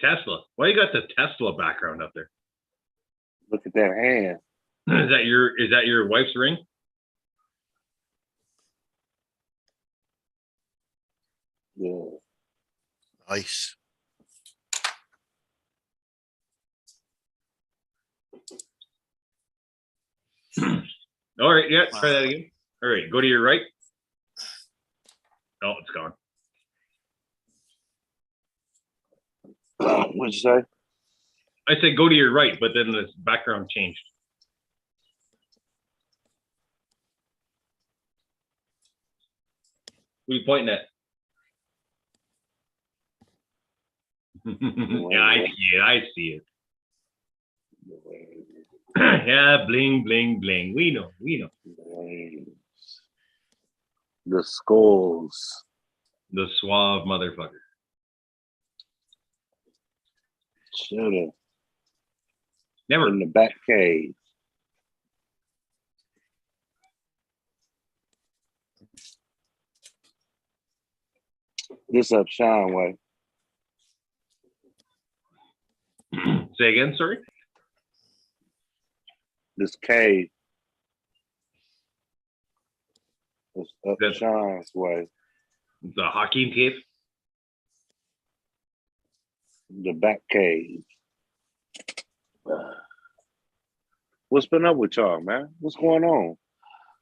Tesla. Why you got the Tesla background up there? Look at that hand. Is that your wife's ring? Yeah. Nice. All right, yeah, try that again. All right, go to your right. Oh, it's gone. What'd you say? I said go to your right, but then the background changed. What are you pointing at? Yeah, I see it. I see it. Yeah, bling, bling, bling. We know. We know. The skulls. The suave motherfucker. Shoulda. Never. In the back cave. This up Sean way. Say again, sorry? This cave. It's up That's- Sean's way. The hockey cave. The back cave. What's been up with y'all, man? What's going on?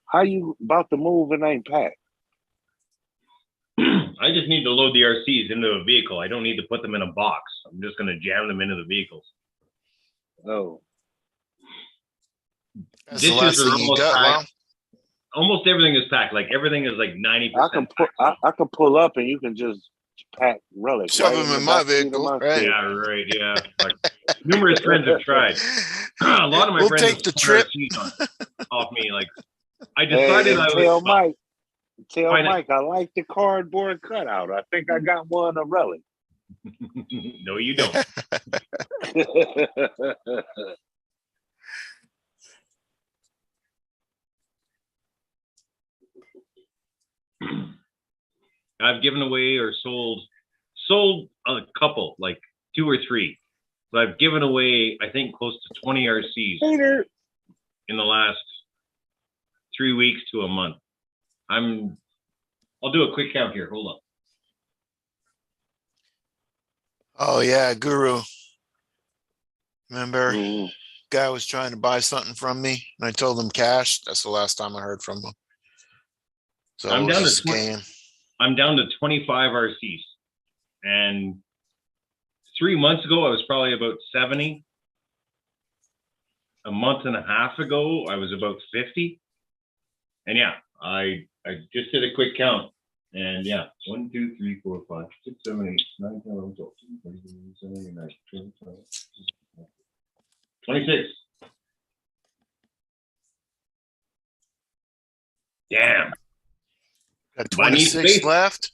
How you about to move and ain't packed? I just need to load the RCs into a vehicle. I don't need to put them in a box. I'm just going to jam them into the vehicles. Oh. That's the last thing you got, Lyle? Almost everything is packed. Like everything is like 90%. I can pull up and you can just pack relics. Shove them in my vehicle, right? Yeah, right. Yeah. Like, numerous friends have tried. A lot of my We'll friends take have the trip off me. Like, I decided I was. Tell Mike, I like the cardboard cutout. I think I got one a relic. No, you don't. I've given away or sold a couple, like 2 or 3. So I've given away, I think, close to 20 RCs in the last 3 weeks to a month. I'll do a quick count here. Hold on. Oh yeah, Guru. Remember, guy was trying to buy something from me, and I told him cash. That's the last time I heard from him. So I'm it was down a to scam. I'm down to 25 RCs, and 3 months ago I was probably about 70. A month and a half ago I was about 50, and yeah, I just did a quick count. And yeah, 1, 2, 3, 4, 5, 6, 7, 8, 9, 10, 11, 12, 13, 14, 15, 16, 26. Damn. Got I need 26 space. left.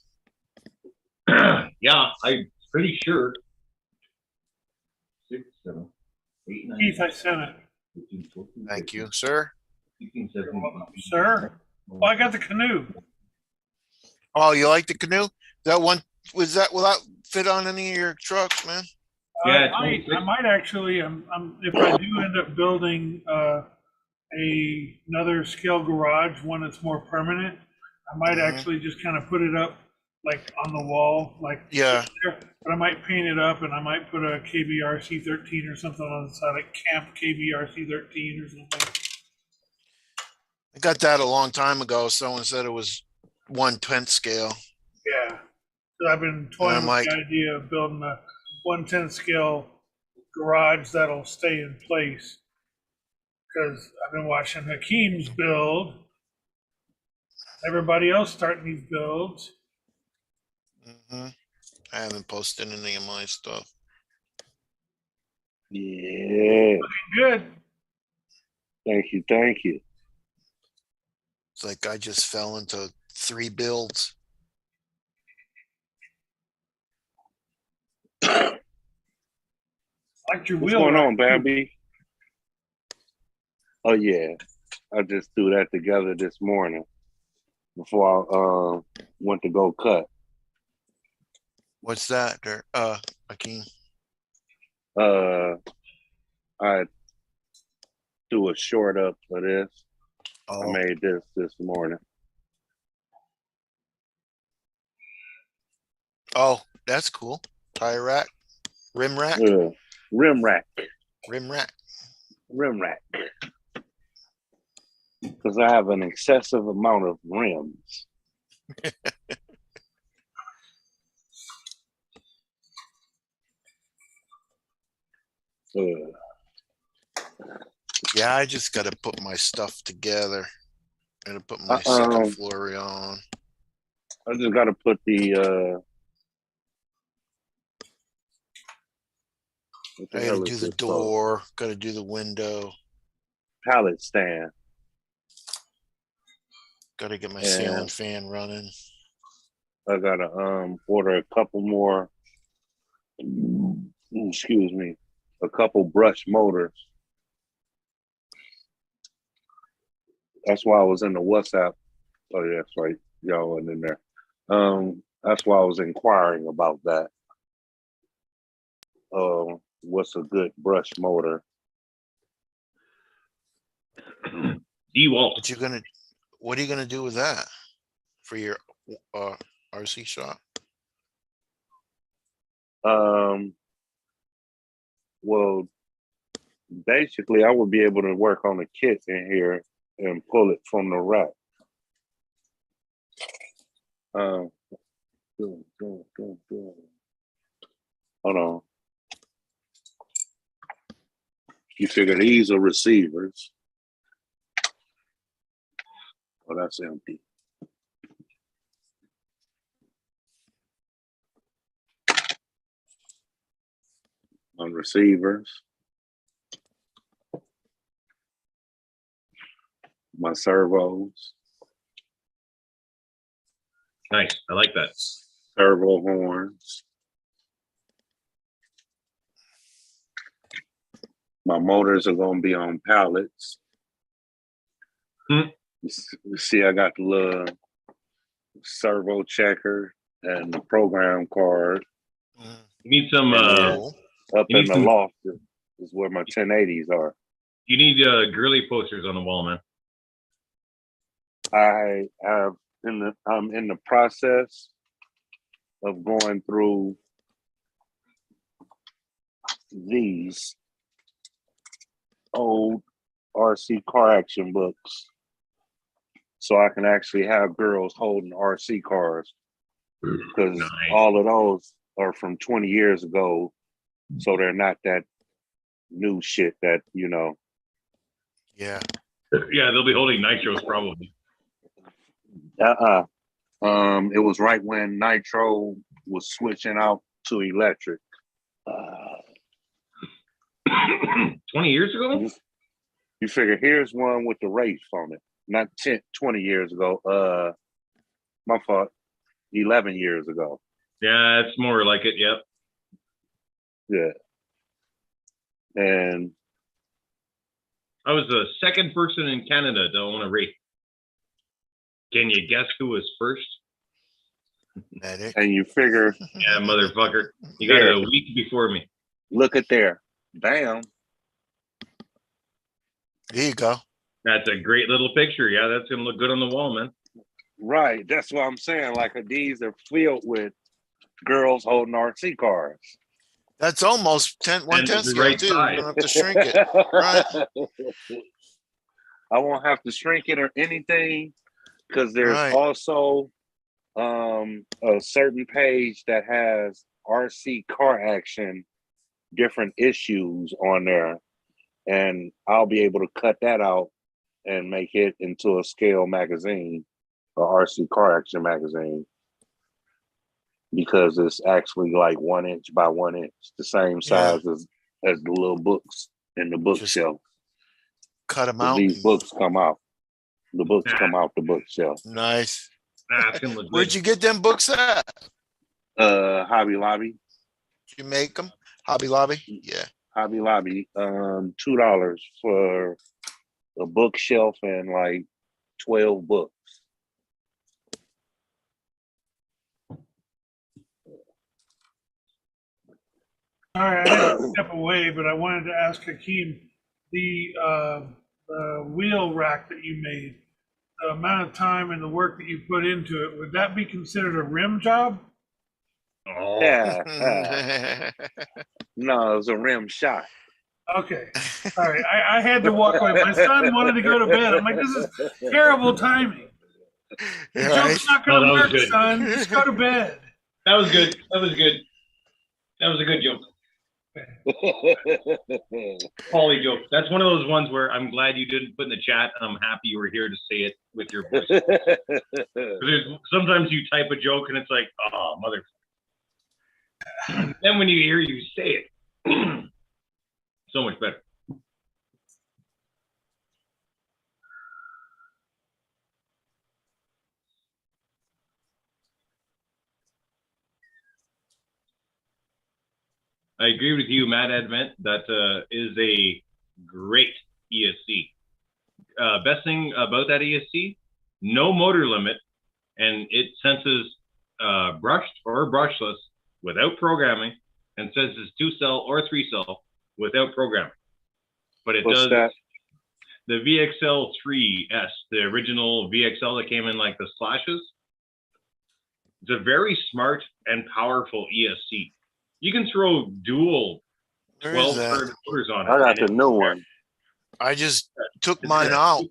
Yeah, I'm pretty sure. 6, 7, 8, 9. Keith, I sent it. 15, 14, Thank you, sir. 16, 17, 18, Sir? Oh, I got the canoe. Oh, you like the canoe? That one will that fit on any of your trucks, man? Yeah, I might actually. If I do end up building another scale garage, one that's more permanent, I might actually just kind of put it up like on the wall, like Yeah. there, but I might paint it up and I might put a KBRC 13 or something on the side, like Camp KBRC 13 or something. I got that a long time ago. Someone said it was 1/10 scale. Yeah. So I've been And toying I'm with like, the idea of building a 1/10 scale garage that'll stay in place. Because I've been watching Hakeem's build, everybody else starting these builds. mhm. I haven't posted any of my stuff. Yeah. Good. Thank you. Thank you. It's like I just fell into 3 builds. Like your What's wheel going rack, on, too. Bambi? Oh yeah, I just threw that together this morning before I went to go cut. What's that there? Hakeem? I threw a short up for this. I Oh, made this morning. oh, that's cool. Tire rack, rim rack, Rim rack, rim rack. rim rack. Because I have an excessive amount of rims. Yeah, I just got to put my stuff together. Gotta put my second floor on. I just got to put the what the I hell gotta do is the this called? door. Gotta do the window. Pallet stand. Gotta get my And ceiling fan running. I gotta order a couple more. Excuse me, a couple brush motors. That's why I was in the WhatsApp. Oh yeah, that's right. Y'all wasn't in there. That's why I was inquiring about that. What's a good brush motor? DeWalt. What are you gonna do with that for your RC shop? Well, basically, I would be able to work on a kit in here and pull it from the rack. Hold on. You figure these are receivers. Oh, that's empty. On receivers. My servos. Nice. I like that. Servo horns. My motors are going to be on pallets. You see, I got the little servo checker and the program card. You need some. Up in the loft is where my 1080s are. You need girly posters on the wall, man. I'm in the process of going through these old RC car action books so I can actually have girls holding RC cars, because all of those are from 20 years ago, so they're not that new shit that, you know. Yeah. Yeah, they'll be holding nitros probably. It was right when nitro was switching out to electric. 20 years ago? You figure here's one with the race on it. Not 20 years ago. My fault. 11 years ago. Yeah, it's more like it. Yep. Yeah. And I was the second person in Canada to own a race. Can you guess who was first? Medic. And you figure, yeah, motherfucker, you got it a week before me. Look at there. Bam. There you go. That's a great little picture. Yeah, that's gonna look good on the wall, man. Right. That's what I'm saying. Like these are filled with girls holding RC cars. That's almost 1/10 scale right too. side. You don't have to shrink it. Right. I won't have to shrink it or anything, because there's Right. also a certain page that has RC car action, different issues on there, and I'll be able to cut that out and make it into a scale magazine, a RC car action magazine, because it's actually like 1 inch by 1 inch, the same size as the little books in the bookshelf. Cut them out. These books come out. The books come out the bookshelf. Nice. Nah, it's gonna look Where'd good. you get them books at? Hobby Lobby. You make them? Hobby Lobby? Yeah. Hobby Lobby. $2 for a bookshelf and like 12 books. All right, I have to step away, but I wanted to ask Hakeem, the wheel rack that you made, the amount of time and the work that you put into it, would that be considered a rim job? Oh, Yeah. No, it was a rim shot. Okay. All right. I had to walk away. My son wanted to go to bed. I'm like, this is terrible timing. The joke's not Oh, going that to was work, good. son. Just go to bed. that was good. That was good. That was a good joke. Paulie joke. That's one of those ones where I'm glad you didn't put in the chat. I'm happy you were here to say it with your voice. Sometimes you type a joke and it's like, oh, mother. And then when you hear you say it, so much better. I agree with you, Matt Advent. That is a great ESC. Best thing about that ESC, no motor limit, and it senses brushed or brushless without programming, and says it's 2-cell or 3-cell without programming. But it What's does that? the VXL 3S, the original VXL that came in like the slashes. It's a very smart and powerful ESC. You can throw dual Where is 12 that? current motors on it. I got and the new one. I just took it's mine got- out.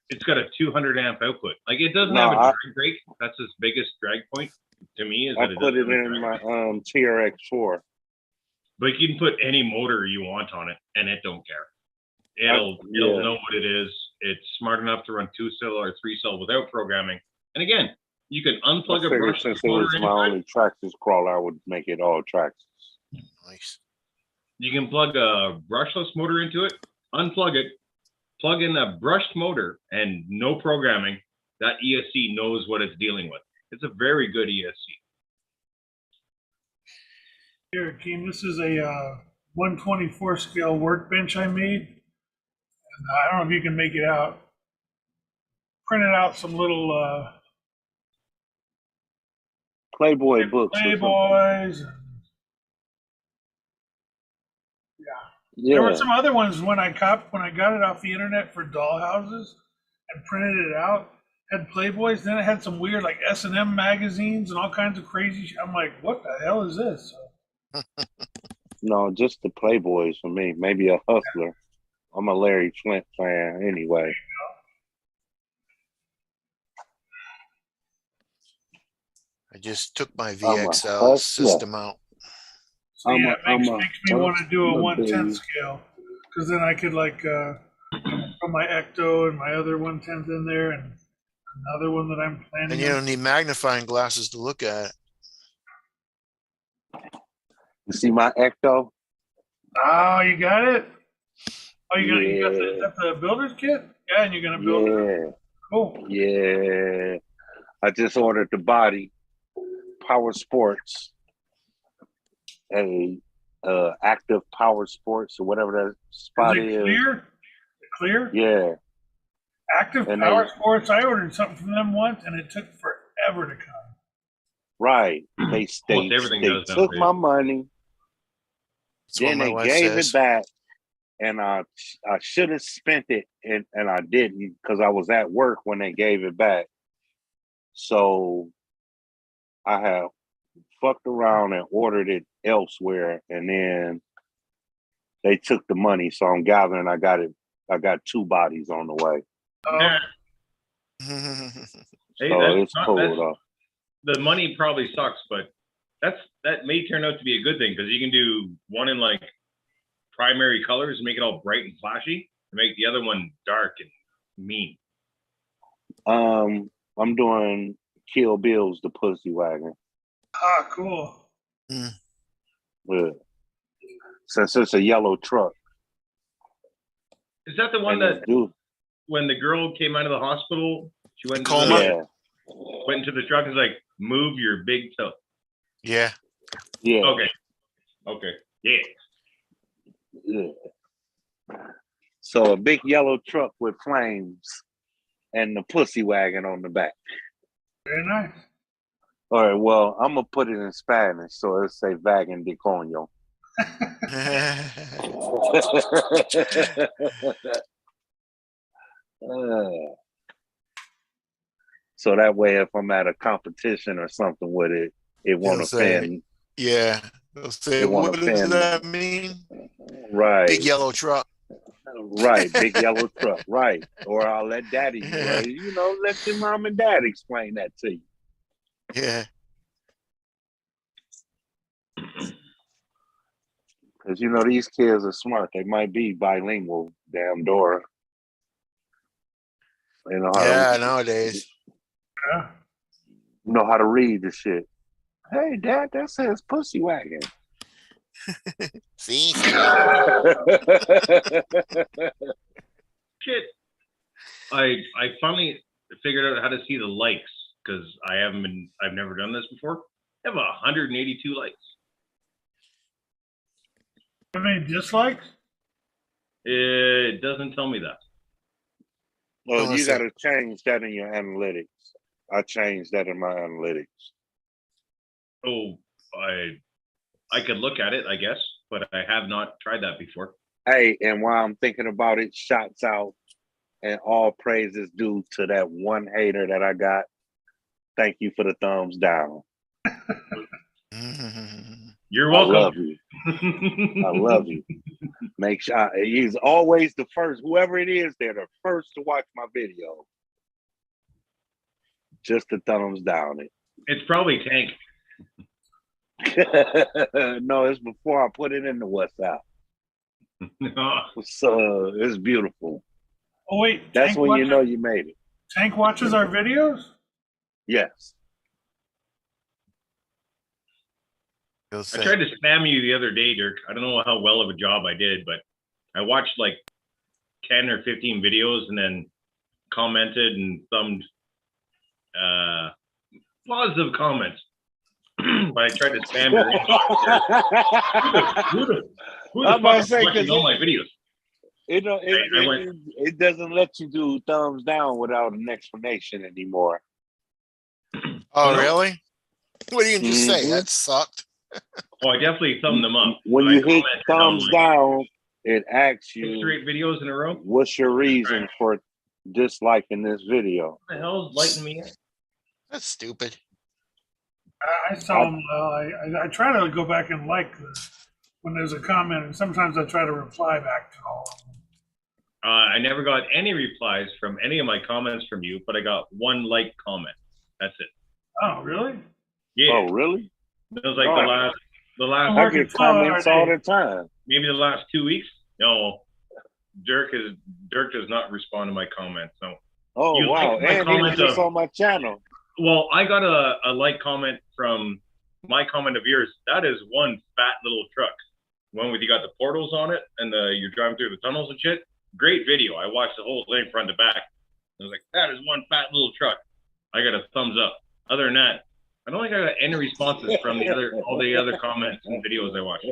It's got a 200 amp output. Like it doesn't No, have a I- drag brake. That's its biggest drag point to me. Is I that it put doesn't it have a in drag my brake. TRX4. But you can put any motor you want on it, and it don't care. It'll yeah. know what it is. It's smart enough to run 2-cell or 3-cell without programming. And again, you can I unplug a figured brush since it motor was into my it. only Traxxas crawler, I would make it all Traxxas. Nice. You can plug a brushless motor into it, unplug it, plug in a brushed motor, and no programming. That ESC knows what it's dealing with. It's a very good E ESC. Here, Hakeem, this is a 124 scale workbench I made. And I don't know if you can make it out. Printed out some little Playboy books. Or something. Playboys. And Yeah. there were some other ones when I got it off the internet for doll houses and printed it out. Had Playboys, then it had some weird like S&M magazines and all kinds of crazy shit. I'm like, what the hell is this? No, just the Playboys for me. Maybe a Hustler. I'm a Larry Flint fan anyway. I just took my I'm a VXL hustler. system out. So I'm yeah, a- it makes I'm a- me want to do a I'm a 1/10 baby. scale because then I could like put my Ecto and my other 1/10 in there and another one that I'm planning. And you on. don't need magnifying glasses to look at it. You see my Ecto? Oh, you got it. Oh, you got Yeah. that's the builder's kit. Yeah, and you're gonna build it. Yeah. Cool. Yeah. I just ordered the body. Power Sports. Active Power Sports or whatever that spot Is it is. clear? Clear? Yeah. Active And Power they- Sports. I ordered something from them once, and it took forever to come. Right. They Almost everything they does took nowadays. my money, That's what then my they wife gave says. it back, and I should have spent it, and I didn't because I was at work when they gave it back. So I have fucked around and ordered it elsewhere, and then they took the money. So I'm gathering I got 2 bodies on the way. Oh, Yeah. Hey, So that's it's not, cool that's, though. the money probably sucks, but that may turn out to be a good thing because you can do one in like primary colors and make it all bright and flashy, and make the other one dark and mean. I'm doing Kill Bill's The Pussy Wagon. ah, cool. Yeah. Since it's a yellow truck. Is that the one And that this dude, when the girl came out of the hospital, she went into Coma? the, yeah, went into the truck and was like, "Move your big toe." Yeah. yeah, Okay. Yeah. yeah. So a big yellow truck with flames and the pussy wagon on the back. Very nice. All right, well, I'm gonna put it in Spanish, so it'll say wagon de coño. So that way, if I'm at a competition or something with it, it won't It'll say, offend. yeah. They'll say, It won't what does offend. that mean? Right. Big yellow truck. Right, big yellow truck, right. Or I'll let daddy, let your mom and dad explain that to you. Yeah. Because, these kids are smart. They might be bilingual, damn Dora. They know how Yeah, to, nowadays. Yeah. know how to read the shit. Hey, Dad, that says pussy wagon. See? Shit. I finally figured out how to see the likes because I've never done this before. I have 182 likes. How many dislikes? It doesn't tell me that. Well, Unless you got to change that in your analytics. I changed that in my analytics. Oh, I could look at it, I guess, but I have not tried that before. Hey, and while I'm thinking about it, shots out and all praises due to that one hater that I got. Thank you for the thumbs down. You're welcome. I love you. I love you. Make sure he's always the first. Whoever it is, they're the first to watch my video. Just the thumbs down it. It's probably Tank. No, it's before I put it in the WhatsApp. So it's beautiful. Oh wait, That's Tank when you watches, know you made it. Tank watches our videos. Yes. I tried to spam you the other day, Dirk. I don't know how well of a job I did, but I watched like 10 or 15 videos and then commented and thumbed positive comments. But I tried to spam your who the fuck is watching all my videos? It doesn't let you do thumbs down without an explanation anymore. Oh, really? What do you just say? That sucked. Oh, I definitely thumbed them up. When you hit thumbs down, it asks you 6 straight videos in a row. What's your reason for disliking this video? What the hell is lighting me up? That's stupid. I saw them. I try to go back and like when there's a comment, and sometimes I try to reply back to all of them. I never got any replies from any of my comments from you, but I got one like comment. That's it. Oh, really? Yeah. Oh, really? It was like the last. I get comments all the time. Maybe the last 2 weeks. No, Dirk does not respond to my comments. No. Oh, You wow! like my And he was comment just on my channel. Well, I got a like comment from my comment of yours. That is one fat little truck. One with you got the portals on it and you're driving through the tunnels and shit. Great video. I watched the whole thing front to back. I was like, that is one fat little truck. I got a thumbs up. Other than that, I don't think I got any responses from all the other comments and videos I watched.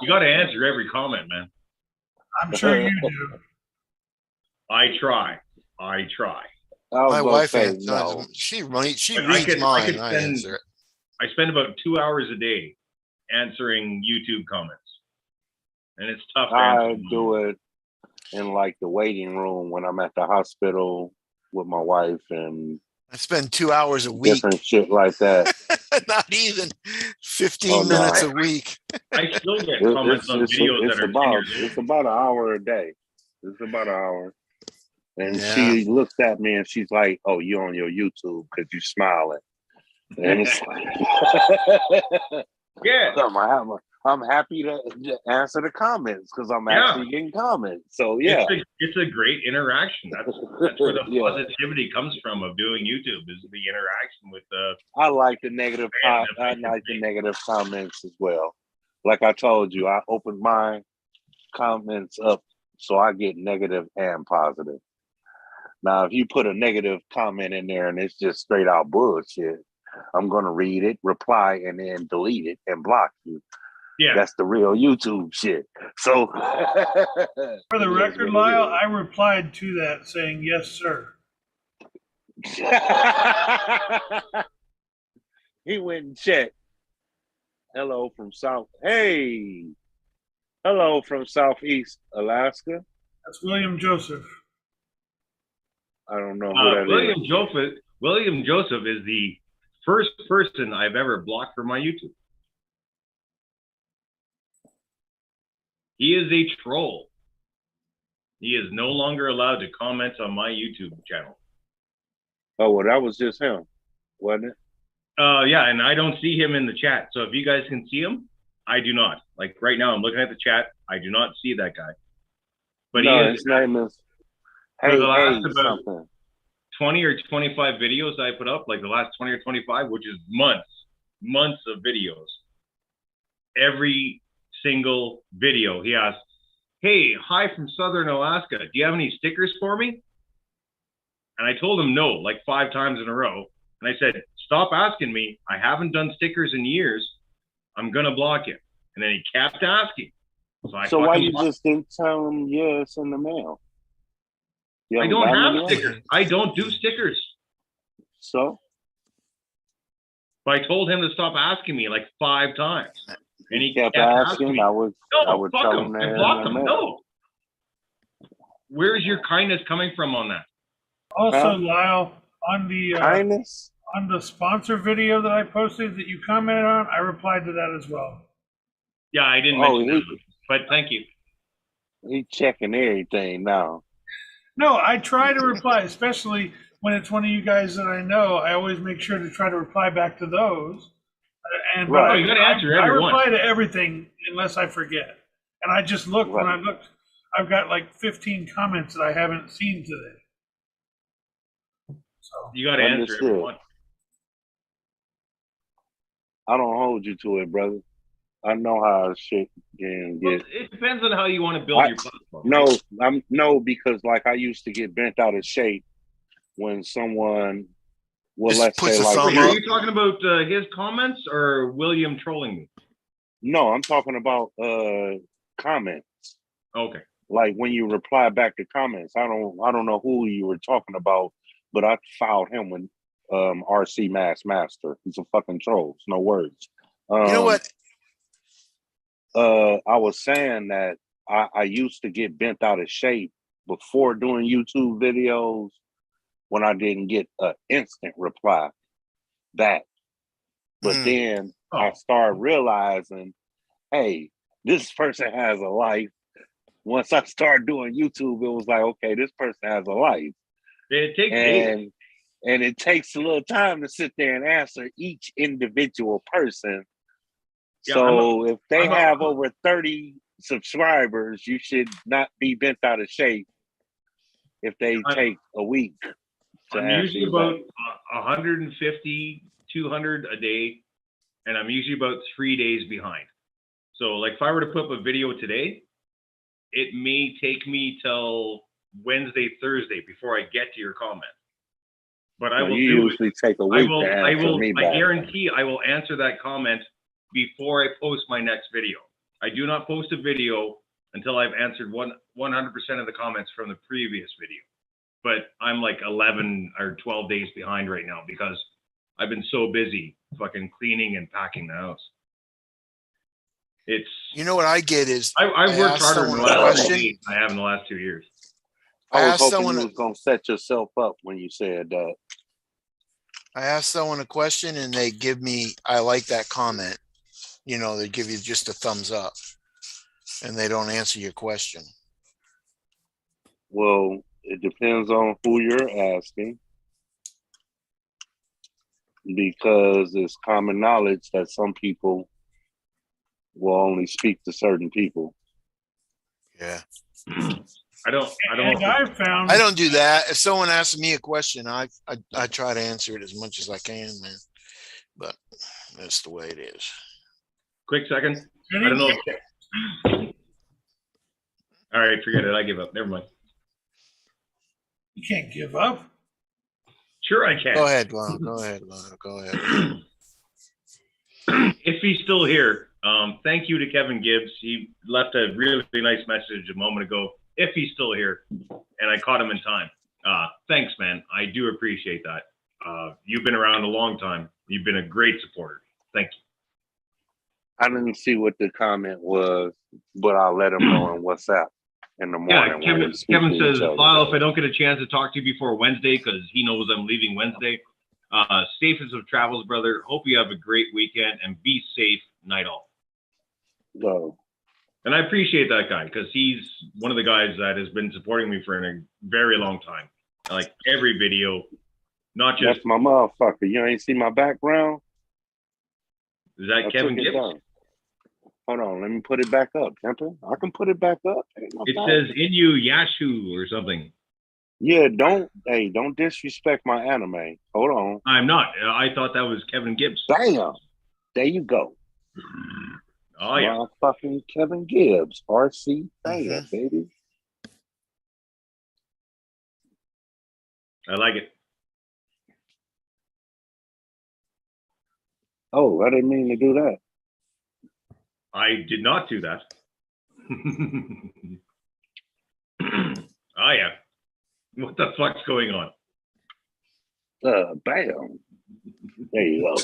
You got to answer every comment, man. I'm sure you do. I try. My wife answers. She reads mine. I answer it. I spend about 2 hours a day answering YouTube comments, and it's tough. I do it in like the waiting room when I'm at the hospital with my wife, and I spend 2 hours a week. Different shit like that. Not even 15 minutes a week. I still get comments on videos that are 10 years old. It's about an hour a day. It's about an hour. And Yeah. she looks at me and she's like, "Oh, you on your YouTube because you smiling." And it's like, Yeah. I'm happy to answer the comments because I'm Yeah. actually getting comments. So yeah, It's a great interaction. That's where the Yeah. positivity comes from of doing YouTube, is the interaction with the. I like the negative. I like the negative comments as well. Like I told you, I opened my comments up so I get negative and positive. Now, if you put a negative comment in there and it's just straight out bullshit, I'm gonna read it, reply, and then delete it and block you. Yeah. That's the real YouTube shit. So, For the record, Lyle, I replied to that saying, yes, sir. He went and checked. Hello from South. Hey, hello from Southeast Alaska. That's William Joseph. I don't know who that is. William Joseph is the first person I've ever blocked from my YouTube. He is a troll. He is no longer allowed to comment on my YouTube channel. Oh, well, that was just him, wasn't it? Yeah, and I don't see him in the chat. So if you guys can see him, I do not. Like right now, I'm looking at the chat. I do not see that guy. But no, he is. His name is. For the last about something. 20 or 25 videos I put up, like the last 20 or 25, which is months of videos. Every single video, he asks, "Hey, hi from Southern Alaska. Do you have any stickers for me?" And I told him no, like 5 times in a row. And I said, "Stop asking me. I haven't done stickers in years. I'm going to block you." And then he kept asking. So why you just didn't tell him, yeah, it's in the mail? I don't have stickers. I don't do stickers. So? But I told him to stop asking me like 5 times. And he kept asking. I would tell him I blocked him. No. Where's your kindness coming from on that? Also, Lyle, on the kindness on the sponsor video that I posted that you commented on, I replied to that as well. Yeah, I didn't mention that, but thank you. He checking everything now. No, I try to reply, especially when it's one of you guys that I know. I always make sure to try to reply back to those. And right. You got to answer everyone. I reply to everything unless I forget. And I just look when I looked. I've got like 15 comments that I haven't seen today. So you got to answer everyone. I don't hold you to it, brother. I know how shit can get. Well, it depends on how you want to build your platform. No, because like I used to get bent out of shape when someone will, let's say, like. Are you talking about his comments or William trolling me? No, I'm talking about comments. Okay. Like when you reply back to comments, I don't know who you were talking about, but I filed him with RC Master. He's a fucking troll. No words. You know what? I was saying that I used to get bent out of shape before doing YouTube videos when I didn't get an instant reply back. But then I started realizing, hey, this person has a life. Once I started doing YouTube, it was like, okay, this person has a life. It takes days. And it takes a little time to sit there and answer each individual person. Yeah, so if they have over 30 subscribers, you should not be bent out of shape if they take a week. I'm usually about 150, 200 a day, and I'm usually about 3 days behind. So like if I were to put up a video today, it may take me till Wednesday, Thursday before I get to your comment. But I will usually take a week to answer me back. I guarantee I will answer that comment before I post my next video. I do not post a video until I've answered 100% of the comments from the previous video. But I'm like 11 or 12 days behind right now because I've been so busy fucking cleaning and packing the house. It's, you know what I get is I've worked harder in the last week than I have in the last 2 years. I was hoping you was gonna set yourself up when you said that. I asked someone a question and they give me, I like that comment. You know, they give you just a thumbs up and they don't answer your question. Well, it depends on who you're asking, because it's common knowledge that some people will only speak to certain people. Yeah. I don't And I found I don't do that. If someone asks me a question, I try to answer it as much as I can, man. But that's the way it is. quick second. I don't know. All right, forget it. I give up. Never mind. you can't give up. Sure, I can. Go ahead, Lyle. Go ahead, Lyle. Go ahead. If he's still here, thank you to Kevin Gibbs. He left a really nice message a moment ago. If he's still here, and I caught him in time. Thanks, man. I do appreciate that. You've been around a long time. You've been a great supporter. Thank you. I didn't see what the comment was, but I'll let him know in WhatsApp in the morning. Yeah, when we speak Kevin to says, each other. Lyle, if I don't get a chance to talk to you before Wednesday, because he knows I'm leaving Wednesday, safest of travels, brother. Hope you have a great weekend and be safe, night all. So, And I appreciate that guy because he's one of the guys that has been supporting me for a very long time. Like every video, not just. that's my motherfucker. You ain't see my background? Is that I Kevin took it Gibbs? down. Hold on, let me put it back up, Temper. I can put it back up. Ain't no It problem. says Inu Yashu or something. Yeah, don't disrespect my anime. Hold on. I'm not. I thought that was Kevin Gibbs. Damn. There you go. Oh, yeah. Motherfucking Kevin Gibbs, RC fan, baby. I like it. Oh, I didn't mean to do that. I did not do that. Oh, yeah. What the fuck's going on? Bam. There you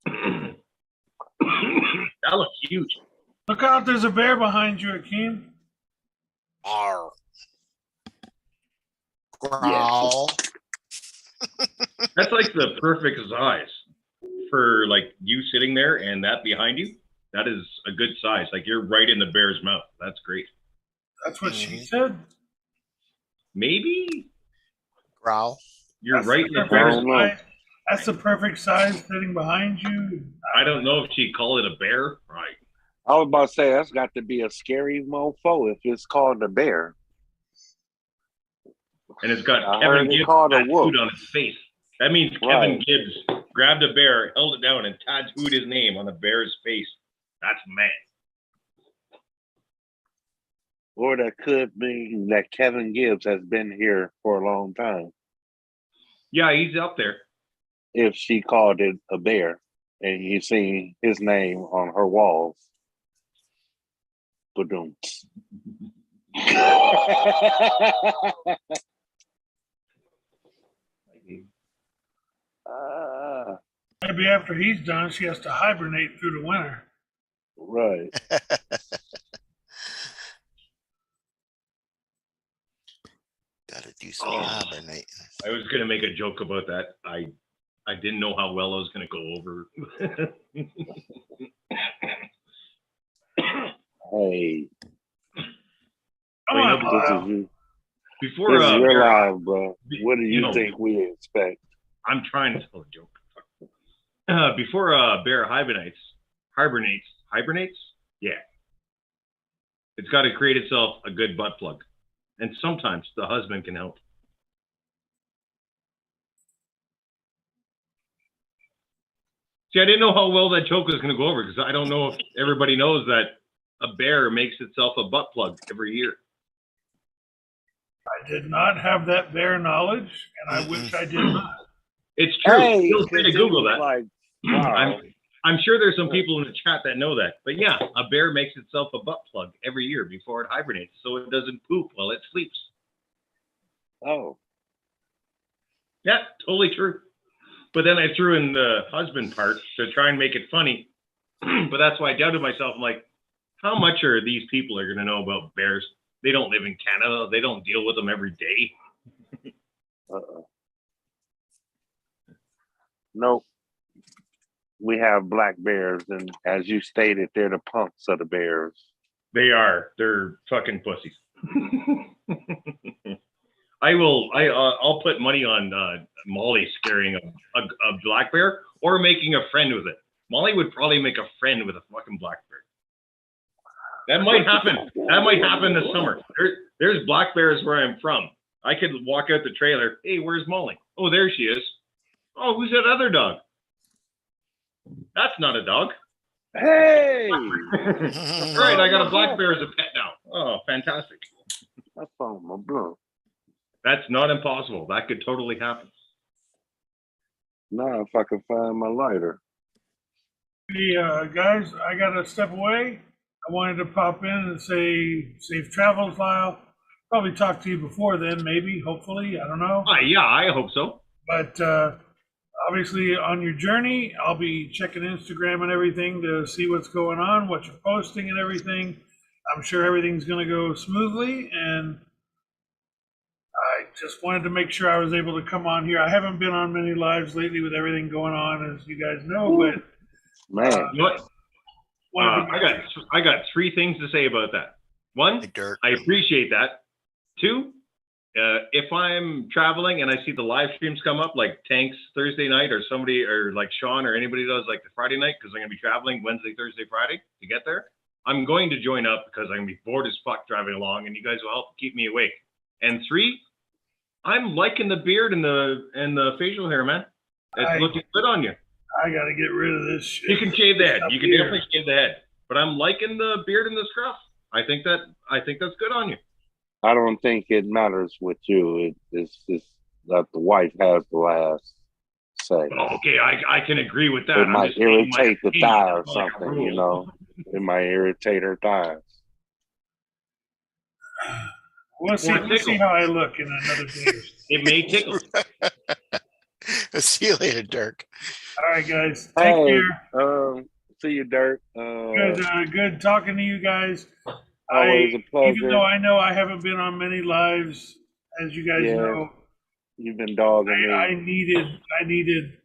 go. That looks huge. Look out, there's a bear behind you, Akeem. Arr. Growl. That's like the perfect size for like you sitting there and that behind you. That is a good size. Like you're right in the bear's mouth. That's great. That's what she said. Maybe Growl. you're That's right in the perfect bear's don't know. mouth. size. That's the perfect size sitting behind you. I don't know if she'd call it a bear. Right. I was about to say that's got to be a scary mofo if it's called a bear. And it's got I Kevin heard it Gibbs called a tattooed wolf. on its face. That means Kevin Right. Gibbs grabbed a bear, held it down, and tattooed his name on the bear's face. That's mad. Or that could mean that Kevin Gibbs has been here for a long time. Yeah, he's up there. If she called it a bear and you seen his name on her walls. Ba-doom. Maybe after he's done, she has to hibernate through the winter. Right. Gotta do some hibernating. I was gonna make a joke about that. I didn't know how well I was gonna go over. Hey, Come Wait, on, no, this Lyle. is you. Before This is your Bear, live, bro. What do you you know, think we expect? I'm trying to tell a joke. Before Bear hibernates, yeah. It's got to create itself a good butt plug, and sometimes the husband can help. See, I didn't know how well that joke was going to go over because I don't know if everybody knows that a bear makes itself a butt plug every year. I did not have that bear knowledge, and I wish I did not. It's true. Hey, Feel free to 'cause it Google was that. like, wow. I'm sure there's some people in the chat that know that. But yeah, a bear makes itself a butt plug every year before it hibernates so it doesn't poop while it sleeps. Oh, Yeah, totally true. But then I threw in the husband part to try and make it funny. But that's why I doubted myself. I'm like, how much are these people are going to know about bears? They don't live in Canada. They don't deal with them every day. nope. We have black bears, and as you stated, they're the punks of the bears. They are. They're fucking pussies. I'll put money on Molly scaring a black bear or making a friend with it. Molly would probably make a friend with a fucking black bear. That might happen. That might happen this summer. There's black bears where I'm from. I could walk out the trailer. Hey, where's Molly? Oh, there she is. Oh, who's that other dog? That's not a dog. Hey, All right, I got a black bear as a pet now. Oh, fantastic. I found my blunt. That's not impossible. That could totally happen. Now, if I can find my lighter. Hey, guys, I got to step away. I wanted to pop in and say safe travels, Lyle. Probably talk to you before then, maybe, hopefully. I don't know. Yeah, I hope so. But obviously, on your journey, I'll be checking Instagram and everything to see what's going on, what you're posting and everything. I'm sure everything's going to go smoothly. And I just wanted to make sure I was able to come on here. I haven't been on many lives lately with everything going on, as you guys know, but Man, You know what? I got 3 things to say about that. One, Hey, Dirk. I appreciate that. 2, if I'm traveling and I see the live streams come up, like Tank's Thursday night, or somebody, or like Sean or anybody does like the Friday night, because I'm gonna be traveling Wednesday, Thursday, Friday to get there. I'm going to join up because I'm gonna be bored as fuck driving along, and you guys will help keep me awake. And 3, I'm liking the beard and the facial hair, man. It's looking good on you. I got to get rid of this shit. You can shave the head. You can Here. definitely shave the head. But I'm liking the beard and the scruff. I think that's good on you. I don't think it matters with you. It's just that the wife has the last say. Okay, I can agree with that. It I'm might just saying my irritate the opinion. thigh or It's not like a something, you rule. know. It might irritate her thighs. We'll see how I look in another day. It may tickle. See you later, Dirk. All right, guys. Take Hey, care. see you, Dirk. Good talking to you guys. Always a pleasure. Even though I know I haven't been on many lives, as you guys know, You've been dogging me. I needed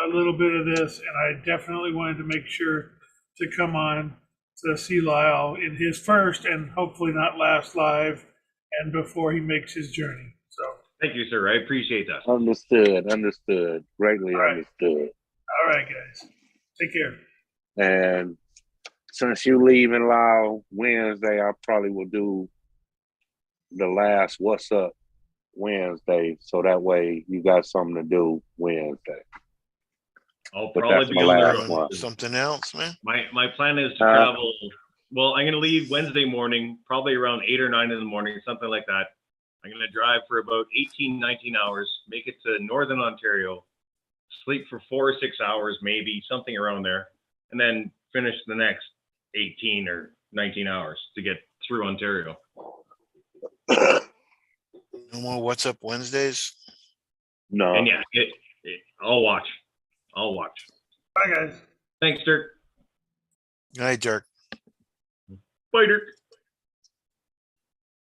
a little bit of this, and I definitely wanted to make sure to come on to see Lyle in his first and hopefully not last live, and before he makes his journey. So Thank you, sir. I appreciate that. Understood. Greatly All right. understood. all right, guys, take care. And since you leaving Lyle Wednesday, I probably will do the last What's Up Wednesday, so that way you got something to do Wednesday. I'll But probably that's be my on the last road. one. Something else, man. My plan is to travel. Well, I'm going to leave Wednesday morning, probably around 8 or 9 in the morning, something like that. I'm going to drive for about 18, 19 hours, make it to Northern Ontario, sleep for 4 or 6 hours, maybe something around there, and then finish the next 18 or 19 hours to get through Ontario. No more What's Up Wednesdays. No. And yeah, I'll watch. Bye, guys. Thanks, Dirk. Good night, Dirk. Bye, Dirk.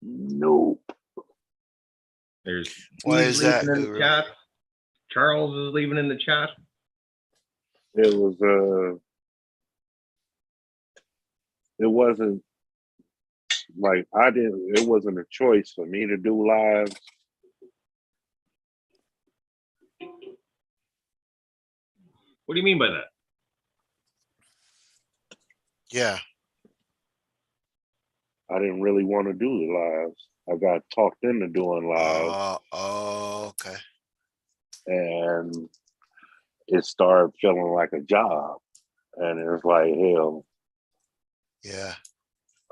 Nope. There's Why Steve's is that, leaving in the Guru? chat. Charles is leaving in the chat. It wasn't like it wasn't a choice for me to do lives. What do you mean by that? Yeah. I didn't really want to do the lives. I got talked into doing lives, Okay. and it started feeling like a job. And it was like, hell, Yeah.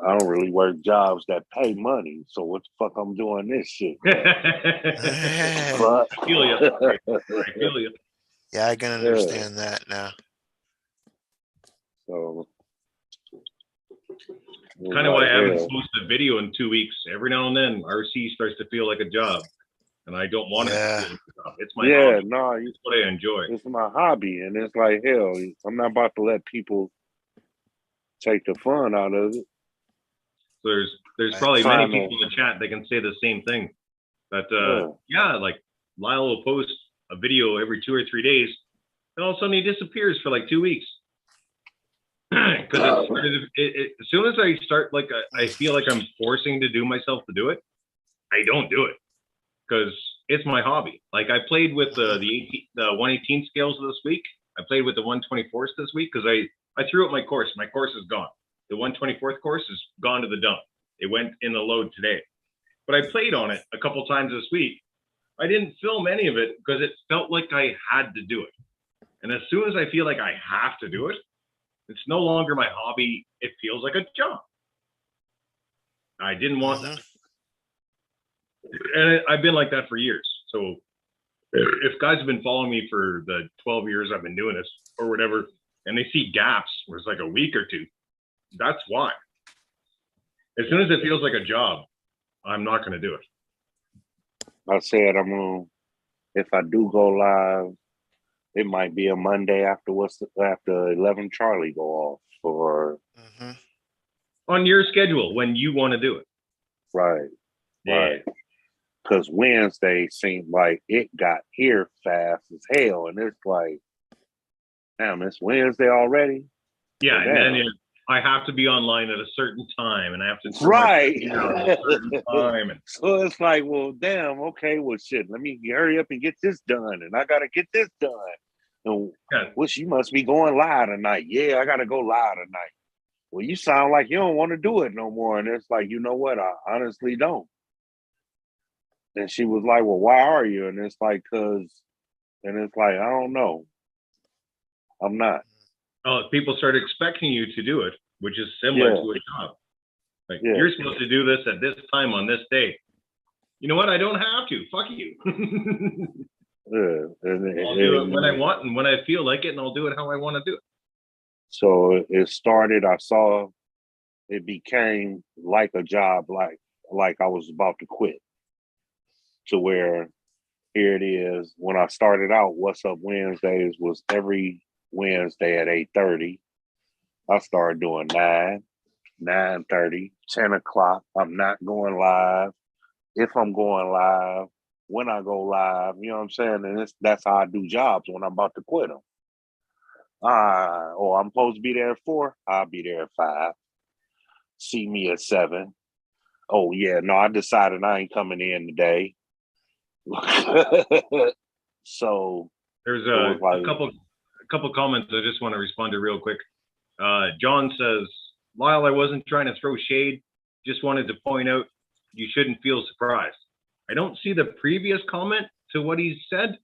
I don't really work jobs that pay money, so what the fuck I'm doing this shit? But I feel you. I feel you. Yeah, I can understand that now. So Kind of why I haven't posted a video in 2 weeks. Every now and then, RC starts to feel like a job, and I don't want it to feel like a job. It's my hobby. It's what I enjoy. It's my hobby, and it's like, hell, I'm not about to let people take the fun out of it. So there's probably many people in the chat that can say the same thing. That like Lyle will post a video every 2 or 3 days, and all of a sudden he disappears for like 2 weeks. Because as soon as I start, like, I feel like I'm forcing to do myself to do it, I don't do it because it's my hobby. Like, I played with the 118 scales this week. I played with the 124s this week because I threw out my course. My course is gone. The 124th course is gone to the dump. It went in the load today. But I played on it a couple times this week. I didn't film any of it because it felt like I had to do it. And as soon as I feel like I have to do it, it's no longer my hobby. It feels like a job. I didn't want that. And I've been like that for years. So if guys have been following me for the 12 years I've been doing this or whatever, and they see gaps where it's like a week or two, that's why. As soon as it feels like a job, I'm not going to do it. I said if I do go live, it might be a Monday after 11 Charlie go off for on your schedule when you want to do it. Right. Yeah. Right. Because Wednesday seemed like it got here fast as hell, and it's like, damn, it's Wednesday already. Yeah, so and then I have to be online at a certain time, and I have to right. at a certain time. And so it's like, well, damn, okay, well, shit, let me hurry up and get this done, and I gotta get this done. And well, she must be going live tonight. Yeah, I gotta go live tonight. Well, you sound like you don't want to do it no more, and it's like, you know what? I honestly don't. And she was like, well, why are you? And it's like, and it's like, I don't know. I'm not. Oh, people start expecting you to do it, which is similar to a job. Like, you're supposed to do this at this time on this day. You know what? I don't have to. Fuck you. I'll do it when I want and when I feel like it, and I'll do it how I want to do it. So it started, I saw it became like a job, like I was about to quit. To where here it is. When I started out, What's Up Wednesdays was every Wednesday at 8:30. I started doing 9, 9:30, 10 o'clock. I'm not going live. If I'm going live, when I go live, you know what I'm saying? And that's how I do jobs when I'm about to quit them. I'm supposed to be there at 4. I'll be there at 5. See me at 7. Oh yeah, no, I decided I ain't coming in today. So there's a couple comments I just want to respond to real quick. John says, Lyle, I wasn't trying to throw shade, just wanted to point out you shouldn't feel surprised. I don't see the previous comment to what he said,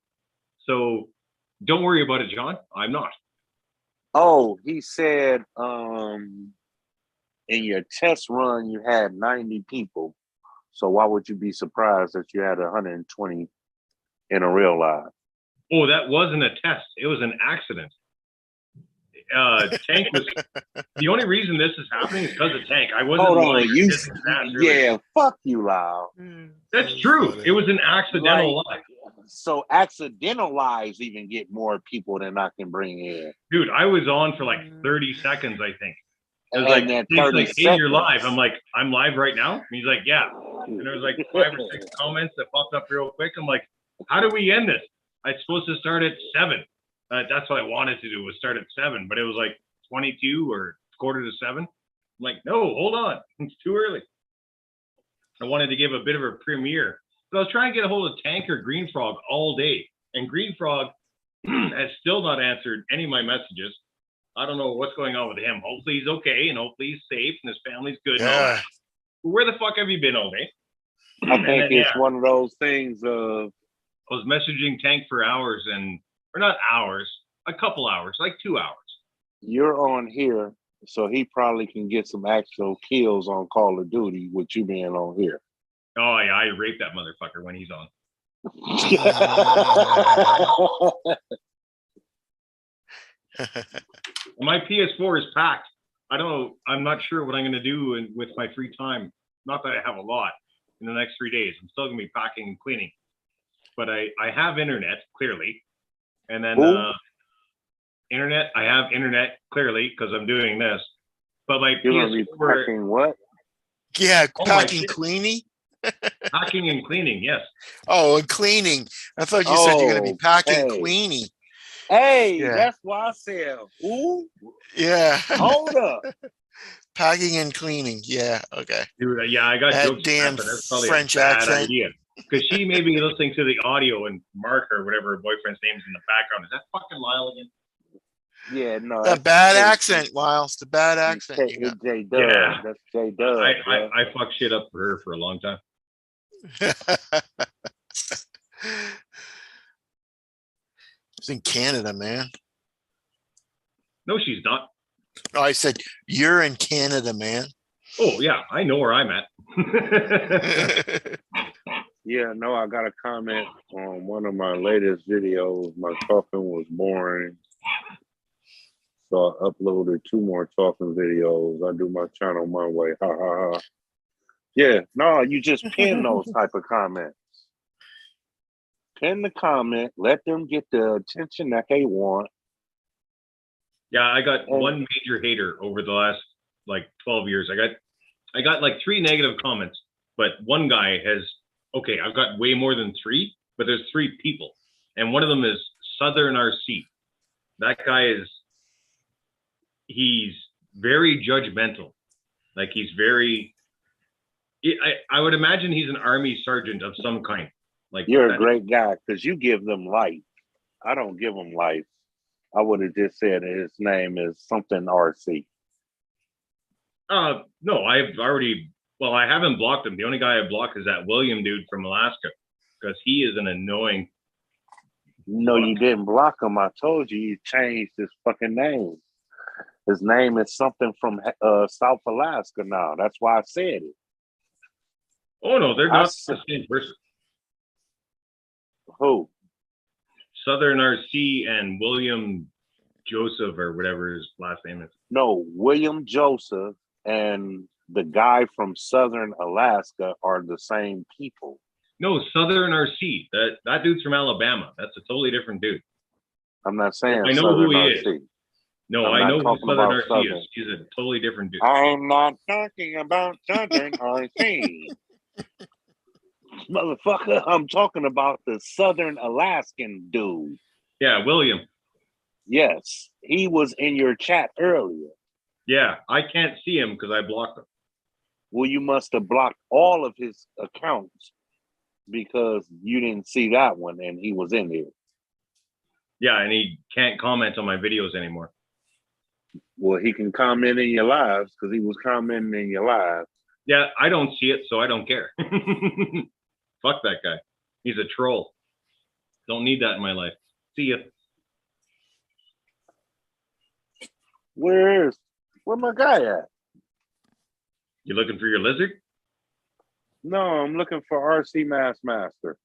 so don't worry about it, John. I'm not. Oh, he said in your test run you had 90 people. So why would you be surprised that you had 120 in a real live? Oh, that wasn't a test. It was an accident. Tank was the only reason this is happening is because of Tank. I wasn't. Hold on, fuck you, Lyle. That's true. It was an accidental lie. So accidental lies even get more people than I can bring in. Dude, I was on for like 30 seconds, I think. It was And like, then 30 hey, you're live. I'm like, I'm live right now? And he's like, yeah. And there was like 5 or 6 comments that popped up real quick. I'm like, how do we end this? I'm supposed to start at 7. That's what I wanted to do, was start at 7, but it was like 22 or 6:45. I'm like, no, hold on. It's too early. I wanted to give a bit of a premiere. But I was trying to get a hold of Tank or Green Frog all day. And Green Frog has still not answered any of my messages. I don't know what's going on with him. Hopefully he's okay, and hopefully he's safe, and his family's good. Yeah. Where the fuck have you been all day? I think it's one of those things of... I was messaging Tank for hours, or not hours, a couple hours, like 2 hours. You're on here, so he probably can get some actual kills on Call of Duty with you being on here. Oh, yeah, I rape that motherfucker when he's on. My PS4 is packed. I'm not sure what I'm going to do with my free time. Not that I have a lot in the next 3 days. I'm still going to be packing and cleaning. But I have internet, clearly. And then I have internet, clearly, because I'm doing this. But my PS4... Packing what? Yeah, packing cleaning? Packing and cleaning, yes. Oh, and cleaning. I thought you said you're going to be packing Queenie. Hey, Yeah. that's why I said, ooh, Yeah. hold up. Packing and cleaning. Yeah. Okay. Dude, yeah, I got That jokes for damn that, but that's probably French a bad accent. idea. Because she may be listening to the audio and Mark or whatever her boyfriend's name's in the background. Is that fucking Lyle again? Yeah, no. The bad accent, Lyle. It's the bad accent you got. J Dub. Yeah. That's J Dub. I fucked shit up for her for a long time. It's in Canada, man. No, she's not. Oh, I said, you're in Canada, man. Oh, yeah, I know where I'm at. Yeah, no, I got a comment on one of my latest videos. My talking was boring. So I uploaded 2 more talking videos. I do my channel my way. Ha ha ha. Yeah, no, you just pin those type of comments. Pin the comment, let them get the attention that they want. Yeah, I got one major hater over the last like 12 years. I got like 3 negative comments, but one guy has, okay, I've got way more than 3, but there's 3 people. And one of them is Southern RC. That guy he's very judgmental. Like he's very, I would imagine he's an army sergeant of some kind. Like you're a great guy because you give them life. I don't give them life. I would have just said his name is something RC. No, I've already, well, I haven't blocked him. The only guy I blocked is that William dude from Alaska because he is an annoying. No, you didn't block him. I told you you changed his fucking name. His name is something from South Alaska now. That's why I said it. Oh, no, they're not the same person. Who? Southern RC and William Joseph or whatever his last name is. No, William Joseph and the guy from Southern Alaska are the same people. No, Southern RC. That dude's from Alabama. That's a totally different dude. I'm not saying I know Southern who he RC. is. No, I know who Southern RC is. He's a totally different dude. I'm not talking about Southern RC. Motherfucker, I'm talking about the Southern Alaskan dude. Yeah, William. Yes, he was in your chat earlier. Yeah, I can't see him because I blocked him. Well, you must have blocked all of his accounts because you didn't see that one and he was in there. Yeah, and he can't comment on my videos anymore. Well, he can comment in your lives because he was commenting in your lives. Yeah, I don't see it, so I don't care. Fuck that guy. He's a troll. Don't need that in my life. See ya. Where my guy at? You looking for your lizard? No, I'm looking for RC Master.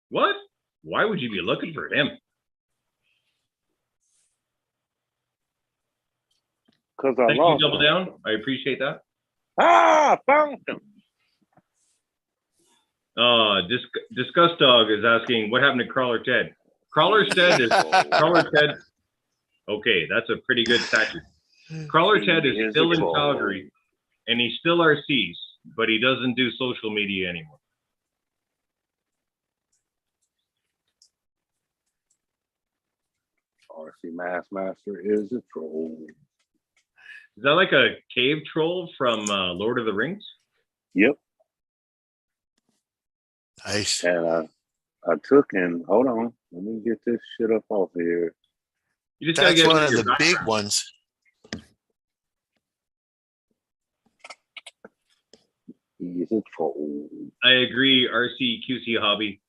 What? Why would you be looking for him? Because I Thank lost you, Double him. Down. I appreciate that. Ah, found him. Discuss Dog is asking what happened to Crawler Ted. Crawler Ted. Okay, that's a pretty good tactic. Crawler Ted is still in Calgary, and he still RCs, but he doesn't do social media anymore. RC Master is a troll. Is that like a cave troll from Lord of the Rings? Yep. Nice. And I took and hold on, let me get this shit up off of here. You just gotta That's get one of your the big background. ones. He's a troll. I agree, RC QC hobby.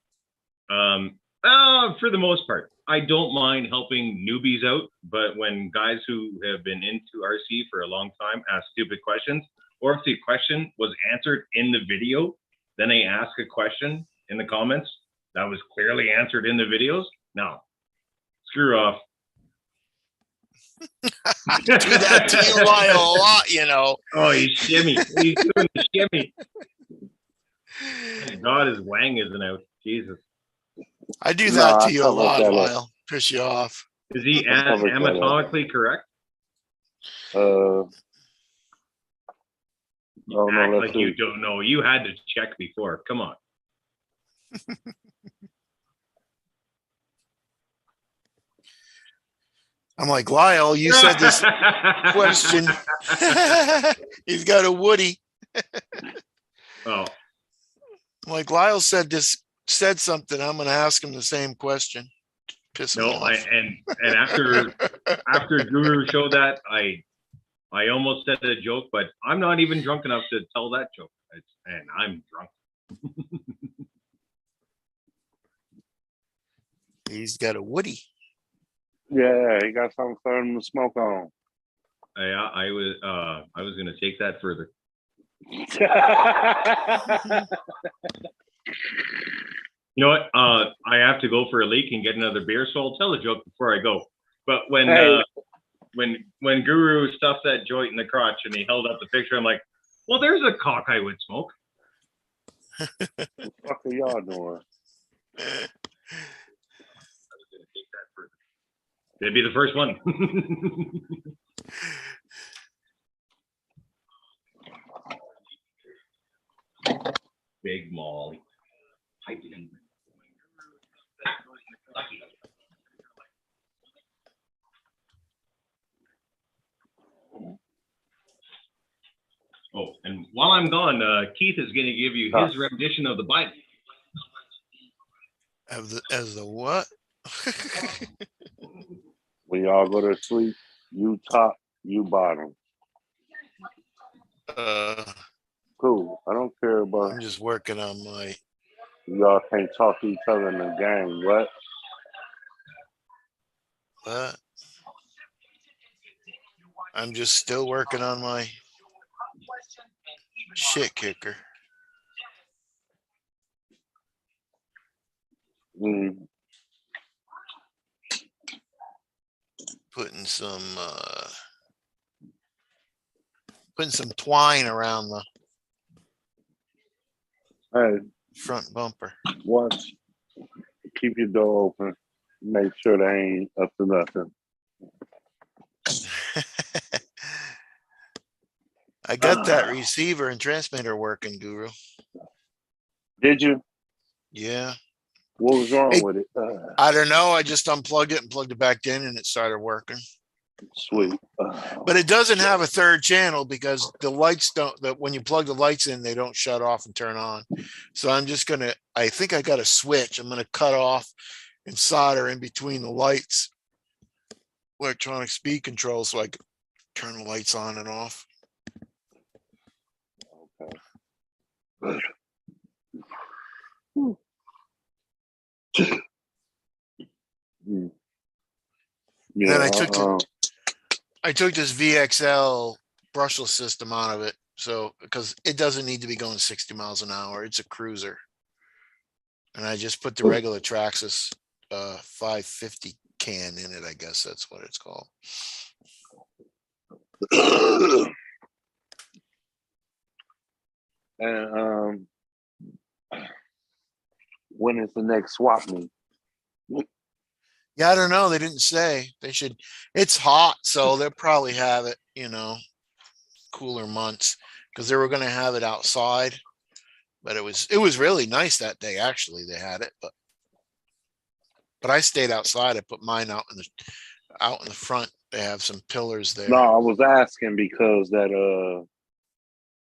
For the most part, I don't mind helping newbies out, but when guys who have been into RC for a long time ask stupid questions, or if the question was answered in the video, then they ask a question in the comments that was clearly answered in the videos. No, screw off. I do that to you, Lyle, a lot, you know. Oh, he's shimmy. He's doing the shimmy. Thank God his wang isn't out. Jesus. I do that to I you a covered lot, that up. Lyle. Piss you off. Is he covered that up. anatomically correct? Oh You no, act let's like see. you don't know. You had to check before. Come on. I'm like, Lyle, you said this question. He's got a Woody. Oh, I'm like, Lyle said something. I'm going to ask him the same question. Piss him no, off. and after Guru showed that, I almost said a joke, but I'm not even drunk enough to tell that joke. And I'm drunk. He's got a Woody. Yeah, he got something for him to smoke on. I was gonna take that further. You know what? I have to go for a leak and get another beer, so I'll tell a joke before I go. But when Guru stuffed that joint in the crotch and he held up the picture, I'm like, well, there's a cock I would smoke. What the fuck are y'all doing? It'd be the first one. Big Molly. Oh, and while I'm gone, Keith is going to give you his rendition of the Bible. As the what? When y'all go to sleep, you top, you bottom. Cool. I don't care about. I'm just working on my. Y'all can't talk to each other in the gang. What? What? I'm just still working on my shit kicker. Putting some twine around the front bumper. Watch. Keep your door open. Make sure they ain't up to nothing. I got that receiver and transmitter working, Guru. Did you? Yeah. What was wrong with it? I don't know. I just unplugged it and plugged it back in and it started working. Sweet. But it doesn't have a third channel because the lights when you plug the lights in, they don't shut off and turn on. So I'm just going to, I think I got a switch. I'm going to cut off and solder in between the lights, electronic speed control, so I can turn the lights on and off. Okay. Yeah, then I took this VXL brushless system out of it. So, because it doesn't need to be going 60 miles an hour. It's a cruiser. And I just put the regular Traxxas 550 can in it. I guess that's what it's called. And when is the next swap meet? Yeah, I don't know. They didn't say. They should. It's hot, so they'll probably have it, cooler months, because they were going to have it outside. But it was really nice that day. Actually, they had it, but I stayed outside. I put mine out in the front. They have some pillars there. No, I was asking because that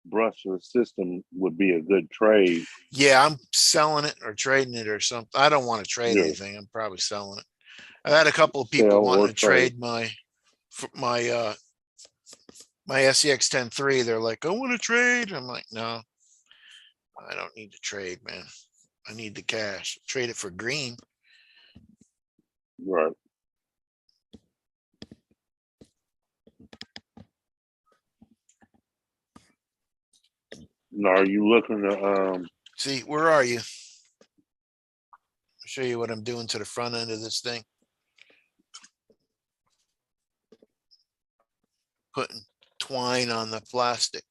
brushless system would be a good trade. Yeah, I'm selling it or trading it or something. I don't want to trade anything. I'm probably selling it. I've had a couple of people wanting to trade my SCX 10.3. They're like, I want to trade. I'm like, no, I don't need to trade, man. I need the cash. Trade it for green. Right. Now, are you looking to see, where are you? I'll show you what I'm doing to the front end of this thing. Putting twine on the plastic.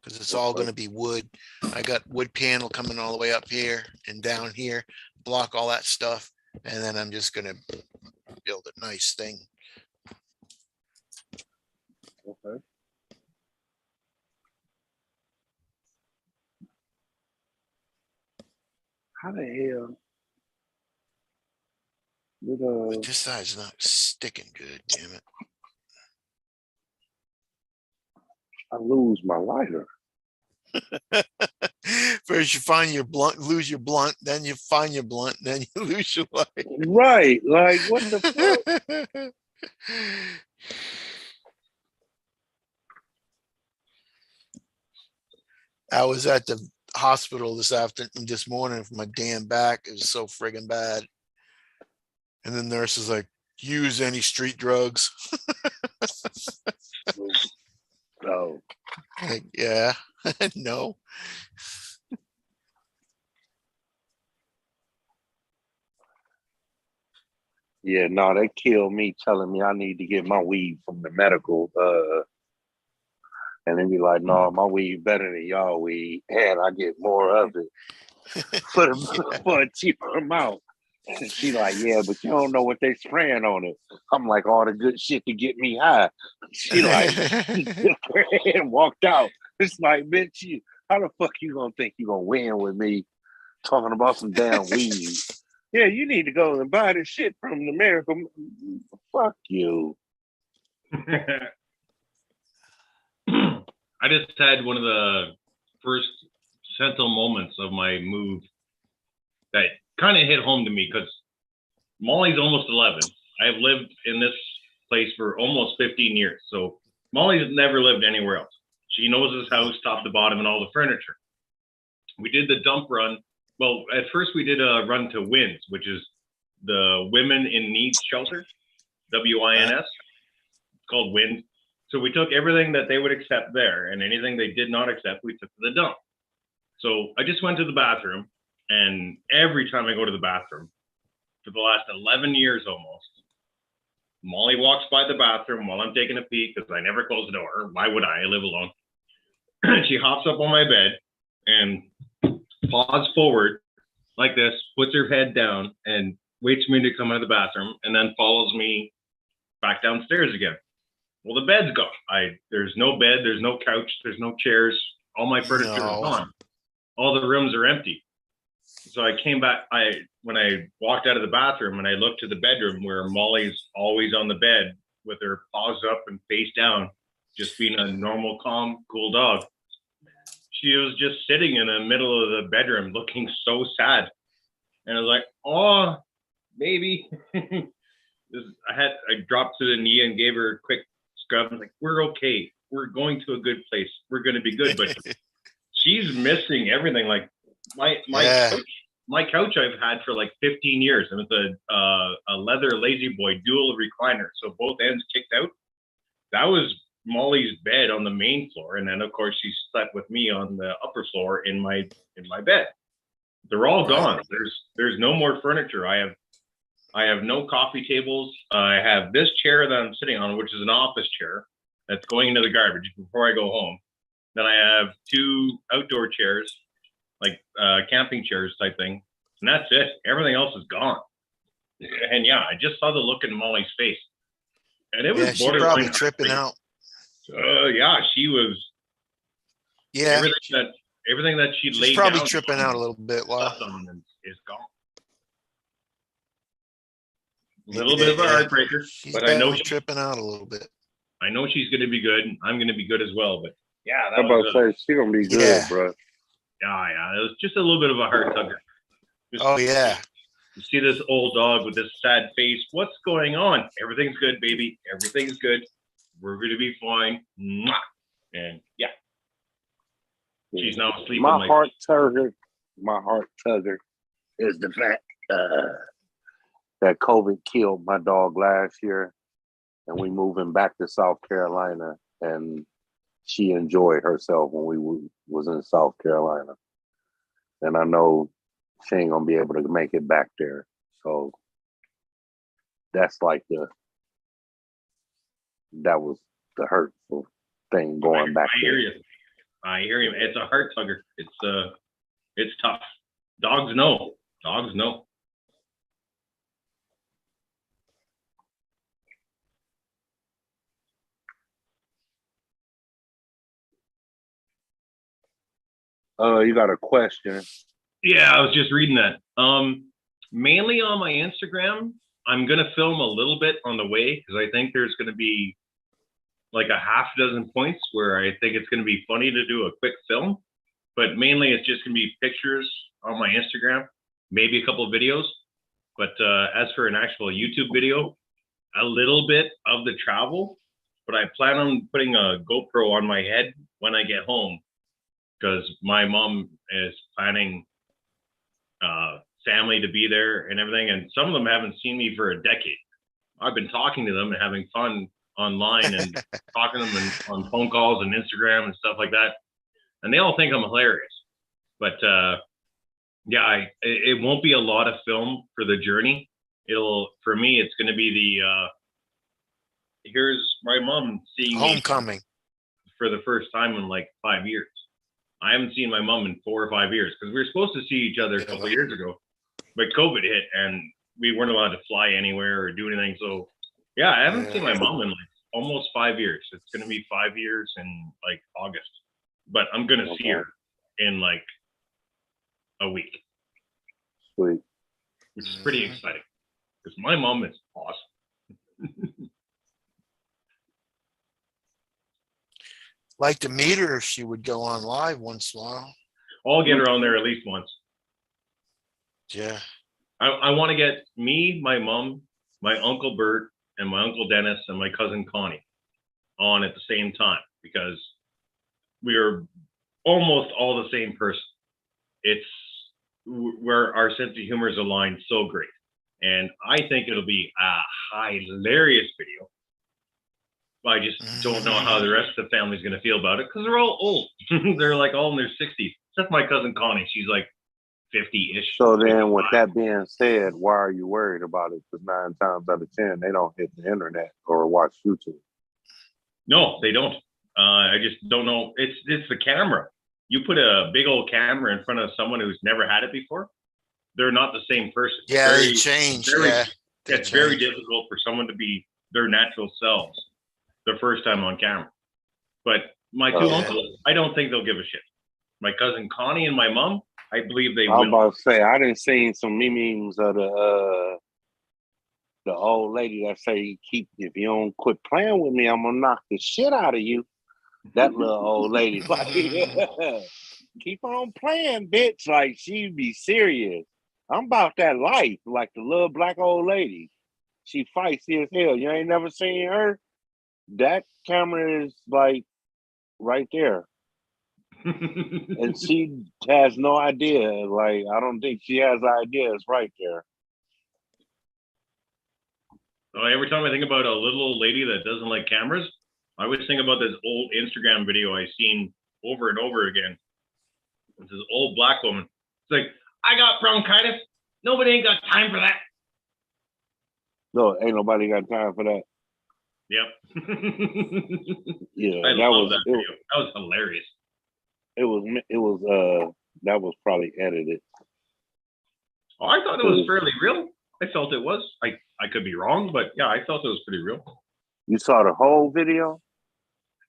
Because it's all going to be wood. I got wood panel coming all the way up here and down here, block all that stuff. And then I'm just going to build a nice thing. Okay. How the hell? But this side's not sticking good, damn it. I lose my lighter. First you find your blunt, lose your blunt, then you find your blunt, then you lose your light. Right. Like, what the fuck? I was at the hospital this morning for my damn back. It was so friggin' bad. And the nurse is like, use any street drugs. No. Like, yeah, no. Yeah, no, they killed me telling me I need to get my weed from the medical. And they be like, no, my weed better than y'all weed. And I get more of it for a cheaper amount. And she like, yeah, but you don't know what they spraying on it. I'm like, all the good shit to get me high. She like, and walked out. It's like, bitch, how the fuck you gonna think you gonna win with me talking about some damn weed? Yeah, you need to go and buy this shit from the America. Fuck you. I just had one of the first sentinel moments of my move that kind of hit home to me because Molly's almost 11. I've lived in this place for almost 15 years. So Molly's never lived anywhere else. She knows this house top to bottom and all the furniture. We did the dump run. Well, at first we did a run to WINS, which is the Women in Need Shelter, WINS. It's called WINS. So we took everything that they would accept there, and anything they did not accept, we took to the dump. So I just went to the bathroom, and every time I go to the bathroom, for the last 11 years almost, Molly walks by the bathroom while I'm taking a pee, because I never close the door. Why would I? I live alone. She hops up on my bed and paws forward like this, puts her head down, and waits for me to come out of the bathroom, and then follows me back downstairs again. Well, the bed's gone. There's no bed, there's no couch, there's no chairs. All my furniture is gone. All the rooms are empty. So I came back. When I walked out of the bathroom and I looked to the bedroom where Molly's always on the bed with her paws up and face down, just being a normal, calm, cool dog. She was just sitting in the middle of the bedroom looking so sad. And I was like, oh, baby. I dropped to the knee and gave her a quick scrub. I'm like, we're okay. We're going to a good place. We're going to be good. But she's missing everything. Like my couch I've had for like 15 years, and it's a leather lazy boy dual recliner, so both ends kicked out. That was Molly's bed on the main floor, and then of course she slept with me on the upper floor in my bed. They're all gone. There's no more furniture. I have no coffee tables. I have this chair that I'm sitting on, which is an office chair that's going into the garbage before I go home. Then I have 2 outdoor chairs, like camping chairs type thing. And that's it. Everything else is gone. And yeah, I just saw the look in Molly's face. And it was she's probably tripping out. Yeah, she was. Yeah. Everything that she laid probably down tripping out a little bit. Lyle. Is gone. A little bit of a heartbreaker, but I know she's tripping out a little bit. I know she's going to be good. I'm going to be good as well. But yeah, I'm about to say she's going to be good, bro. Yeah. It was just a little bit of a heart tugger. You see this old dog with this sad face. What's going on? Everything's good, baby. Everything's good. We're going to be fine. And yeah, she's now asleep. My heart tugger is the fact that COVID killed my dog last year, and we moving back to South Carolina, and she enjoyed herself when we was in South Carolina, and I know she ain't gonna be able to make it back there. So that's like that was the hurtful thing going back there. I hear you. It's a heart tugger. It's tough. Dogs know. You got a question? Yeah, I was just reading that. Mainly on my Instagram, I'm gonna film a little bit on the way because I think there's gonna be like a half dozen points where I think it's gonna be funny to do a quick film, but mainly it's just gonna be pictures on my Instagram, maybe a couple of videos. But as for an actual YouTube video, a little bit of the travel, but I plan on putting a GoPro on my head when I get home because my mom is planning family to be there and everything. And some of them haven't seen me for a decade. I've been talking to them and having fun online and talking to them on phone calls and Instagram and stuff like that. And they all think I'm hilarious. But yeah, it won't be a lot of film for the journey. For me, it's going to be here's my mom seeing Homecoming. me for the first time in like 5 years. I haven't seen my mom in 4 or 5 years because we were supposed to see each other a couple of years ago, but COVID hit and we weren't allowed to fly anywhere or do anything. So yeah, I haven't seen my mom in like almost 5 years. It's going to be 5 years in like August, but I'm going to see her in like a week. Sweet. Which is pretty exciting because my mom is awesome. Like to meet her if she would go on live once in a while. I'll get her on there at least once. Yeah. I want to get me, my mom, my Uncle Bert, and my Uncle Dennis, and my cousin Connie on at the same time because we are almost all the same person. It's where our sense of humor is aligned so great. And I think it'll be a hilarious video. I just don't know how the rest of the family's going to feel about it because they're all old. They're like all in their 60s. Except my cousin Connie. She's like 50-ish. So then with that being said, why are you worried about it? Because 9 times out of 10, they don't hit the internet or watch YouTube. No, they don't. I just don't know. It's the camera. You put a big old camera in front of someone who's never had it before, they're not the same person. Yeah, they change. It's very difficult for someone to be their natural selves the first time on camera. But my two uncles, I don't think they'll give a shit. My cousin Connie and my mom, I believe they will. I was about to say, I didn't see some memes of the old lady that say, if you don't quit playing with me, I'm gonna knock the shit out of you. That little old lady, like, keep on playing, bitch. Like, she be serious. I'm about that life, like the little black old lady. She feisty as hell. You ain't never seen her? That camera is like right there. And she has no idea. Like, I don't think she has ideas right there. So every time I think about a little old lady that doesn't like cameras, I always think about this old Instagram video I've seen over and over again. It's this old black woman. It's like, I got bronchitis. Nobody ain't got time for that. No, ain't nobody got time for that. Yep. Yeah, I love that video. That was hilarious. That was probably edited. Oh, I thought it was fairly real. I felt it was. I could be wrong, but yeah, I felt it was pretty real. You saw the whole video?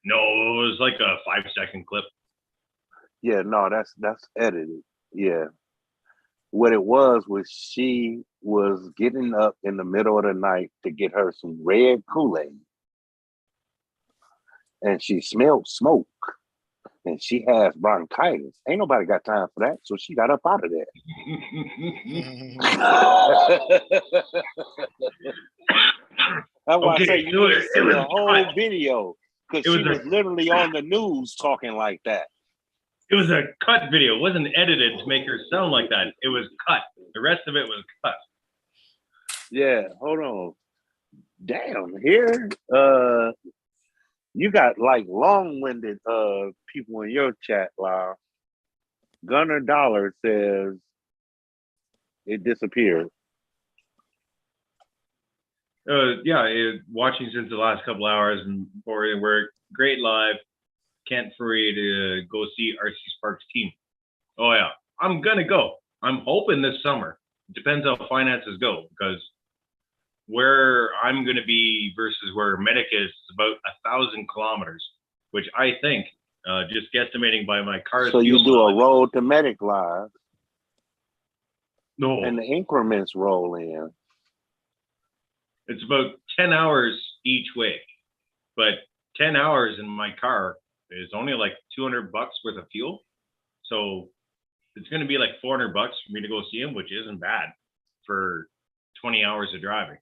No, it was like a 5-second clip. Yeah, no, that's edited. Yeah. What it was she was getting up in the middle of the night to get her some red Kool-Aid. And she smelled smoke. And she has bronchitis. Ain't nobody got time for that. So she got up out of there. That's why I say you need to see the whole video. Because she was literally on the news talking like that. It was a cut video. It wasn't edited to make her sound like that. It was cut. The rest of it was cut. Yeah, hold on. Damn, here. You got like long-winded people in your chat, Lyle. Gunner Dollar says it disappeared. Watching since the last couple hours and we're great live. Can't free to go see RC Sparks team. Oh yeah, I'm gonna go. I'm hoping this summer. It depends how finances go because where I'm gonna be versus where Medic is about 1,000 kilometers, which I think, just guesstimating by my car. So you do a road to Medic live. No. And the increments roll in. It's about 10 hours each way, but 10 hours in my car is only like $200 worth of fuel. So it's going to be like $400 for me to go see him, which isn't bad for 20 hours of driving.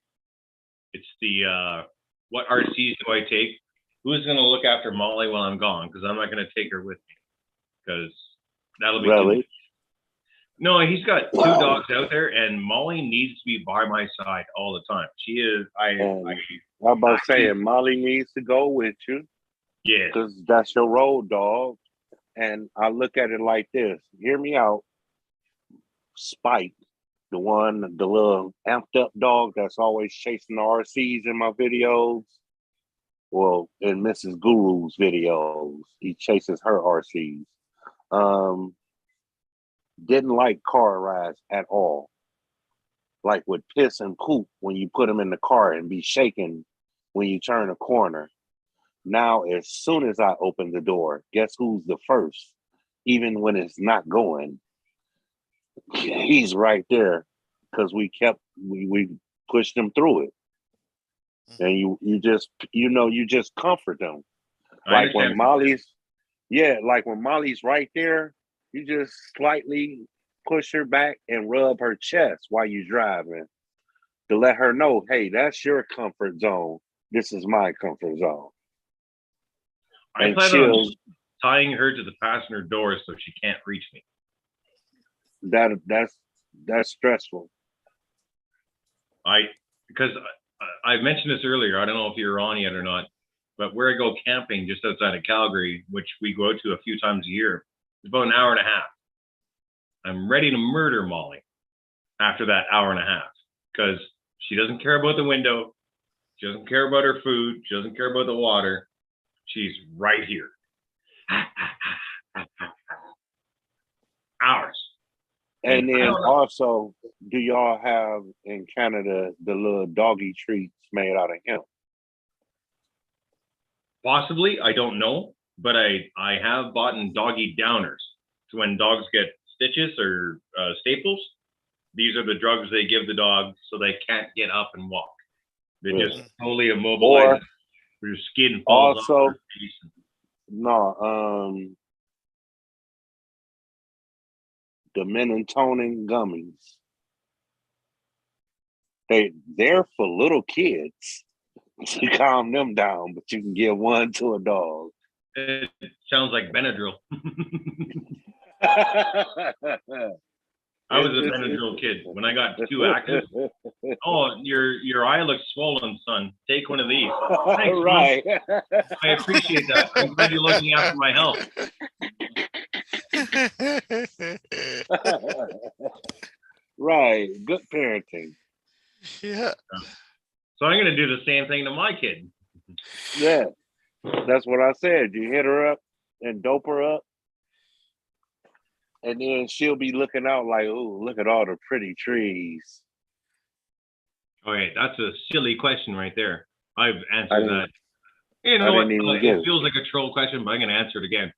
It's the, what RCs do I take? Who's going to look after Molly while I'm gone? Because I'm not going to take her with me because that'll be too much. No, he's got 2 dogs out there, and Molly needs to be by my side all the time. She is. I'm about saying Molly needs to go with you. Yeah. Because that's your road dog. And I look at it like this. Hear me out. Spike, the little amped up dog that's always chasing the RCs in my videos. Well, in Mrs. Guru's videos, he chases her RCs. Didn't like car rides at all. Like would piss and poop when you put him in the car and be shaking when you turn a corner. Now, as soon as I open the door, guess who's the first? Even when it's not going, he's right there because we pushed him through it. And you just comfort them. Like when Molly's right there, you just slightly push her back and rub her chest while you're driving to let her know, hey, that's your comfort zone. This is my comfort zone. I plan on tying her to the passenger door so she can't reach me. That's stressful. Because I mentioned this earlier. I don't know if you're on yet or not, but where I go camping just outside of Calgary, which we go to a few times a year, it's about an hour and a half. I'm ready to murder Molly after that hour and a half because she doesn't care about the window. She doesn't care about her food. She doesn't care about the water. She's right here. Hours. And then also, do y'all have in Canada the little doggy treats made out of hemp? Possibly, I don't know, but I have bought in doggy downers. So when dogs get stitches or staples, these are the drugs they give the dog so they can't get up and walk. They just totally immobilize their skin falls off their face. The melatonin gummies. They're for little kids to calm them down, but you can give one to a dog. It sounds like Benadryl. I was a Benadryl kid. When I got too active, oh, your eye looks swollen, son. Take one of these. Thanks, right. Mom. I appreciate that. I'm glad you're looking after my health. Right. Good parenting. Yeah. So I'm going to do the same thing to my kid. Yeah. That's what I said. You hit her up and dope her up. And then she'll be looking out like, oh, look at all the pretty trees. Okay, that's a silly question right there. I've answered that. You know what? It feels like a troll question, but I'm going to answer it again.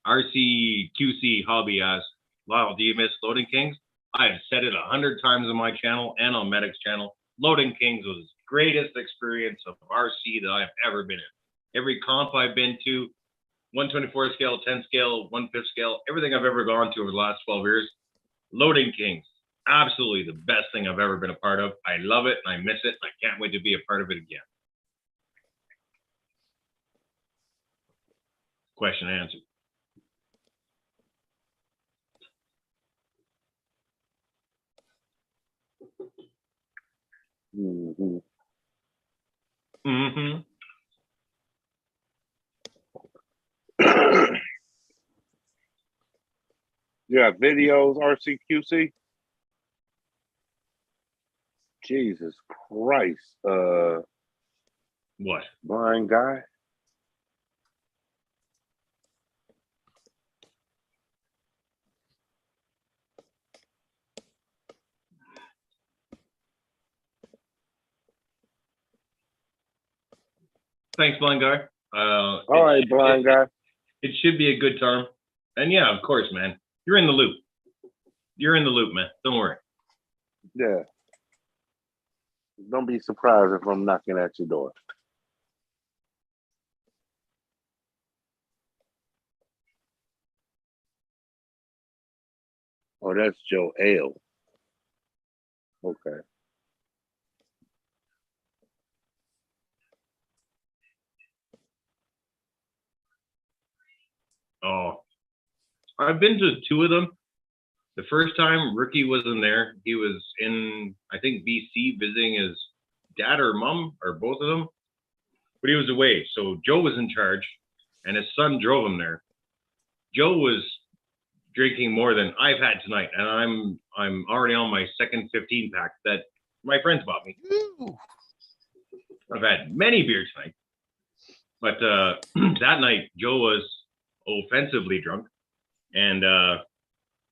RCQC Hobby asks, Lyle, do you miss Loading Kings? I've said it 100 times on my channel and on Medic's channel. Loading Kings was the greatest experience of RC that I've ever been in. Every comp I've been to, 124 scale, 10 scale, 1/5 scale, everything I've ever gone to over the last 12 years, Loading Kings, absolutely the best thing I've ever been a part of. I love it and I miss it. I can't wait to be a part of it again. Question answered. Mm-hmm. Mm-hmm. You have videos, RCQC? Jesus Christ. What? Blind guy? Thanks, blind guy. All right, blind guy. It should be a good time. And yeah, of course, man. You're in the loop. You're in the loop, man. Don't worry. Yeah. Don't be surprised if I'm knocking at your door. Oh, that's Joe Ale. Okay. Oh, I've been to two of them. The first time Ricky wasn't there. He was in, I think, BC visiting his dad or mom or both of them, but he was away. So Joe was in charge, and his son drove him there. Joe was drinking more than I've had tonight, and I'm already on my second 15 pack that my friends bought me. Woo. I've had many beers tonight, but that night Joe was offensively drunk and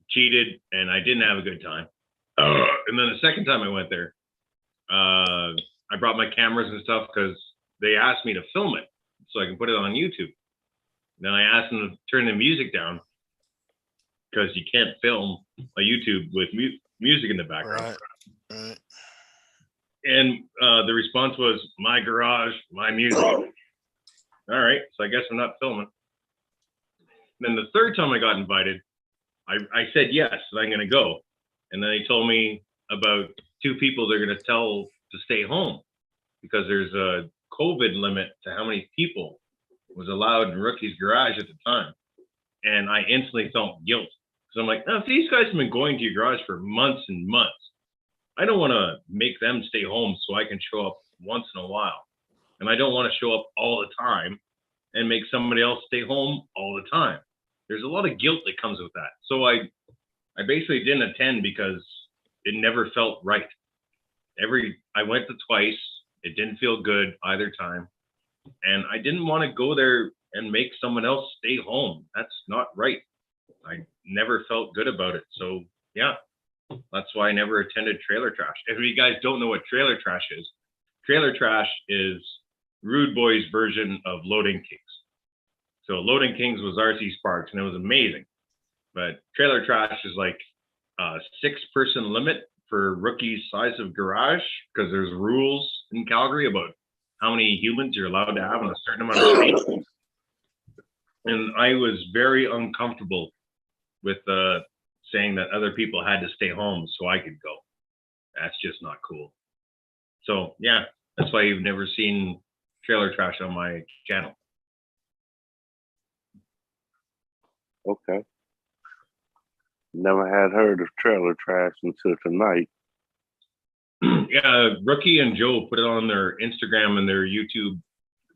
cheated, and I didn't have a good time. And then the second time I went there, I brought my cameras and stuff because they asked me to film it so I can put it on YouTube. Then I asked them to turn the music down because you can't film a YouTube with music in the background. Right. And the response was, my garage, my music. All right, so I guess I'm not filming. Then the third time I got invited, I said yes, and I'm going to go. And then they told me about two people they're going to tell to stay home because there's a COVID limit to how many people was allowed in Rookie's garage at the time. And I instantly felt guilt. So I'm like, oh, if these guys have been going to your garage for months and months, I don't want to make them stay home so I can show up once in a while. And I don't want to show up all the time and make somebody else stay home all the time. There's a lot of guilt that comes with that. So I basically didn't attend because it never felt right. I went to twice. It didn't feel good either time. And I didn't want to go there and make someone else stay home. That's not right. I never felt good about it. So yeah, that's why I never attended Trailer Trash. If you guys don't know what Trailer Trash is Rude Boy's version of Loading Kings. So Loading Kings was RC Sparks and it was amazing. But Trailer Trash is like a 6-person limit for Rookie's size of garage because there's rules in Calgary about how many humans you're allowed to have in a certain amount of space. And I was very uncomfortable with saying that other people had to stay home so I could go. That's just not cool. So yeah, that's why you've never seen Trailer Trash on my channel. Okay. Never had heard of Trailer Trash until tonight. Yeah, Rookie and Joe put it on their Instagram and their YouTube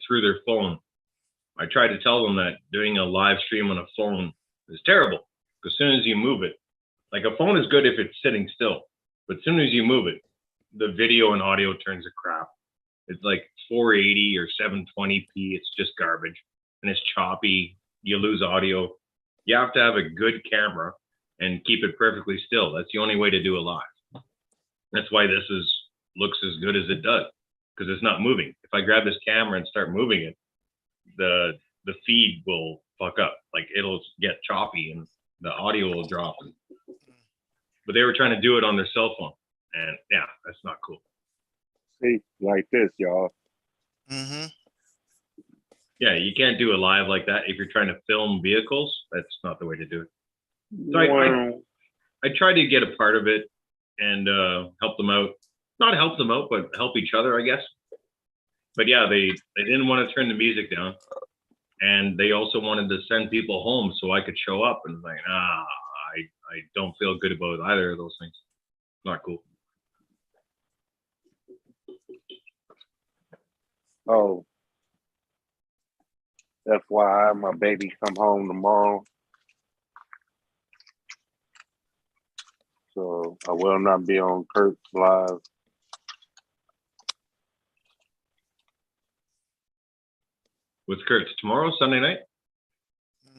through their phone. I tried to tell them that doing a live stream on a phone is terrible. As soon as you move it, like a phone is good if it's sitting still, but as soon as you move it, the video and audio turns to crap. It's like 480 or 720p. It's just garbage and it's choppy. You lose audio. You have to have a good camera and keep it perfectly still. That's the only way to do it live. That's why this looks as good as it does because it's not moving. If I grab this camera and start moving it, the feed will fuck up. Like it'll get choppy and the audio will drop. But they were trying to do it on their cell phone, and yeah, that's not cool. See, like this, y'all. Mm-hmm. Yeah, you can't do a live like that if you're trying to film vehicles. That's not the way to do it. So I tried to get a part of it and help them out. Not help them out, but help each other, I guess. But yeah, they didn't want to turn the music down. And they also wanted to send people home so I could show up. And like, I don't feel good about either of those things. Not cool. Oh, FYI, my baby come home tomorrow. So I will not be on Kurt's live. With Kurt tomorrow, Sunday night?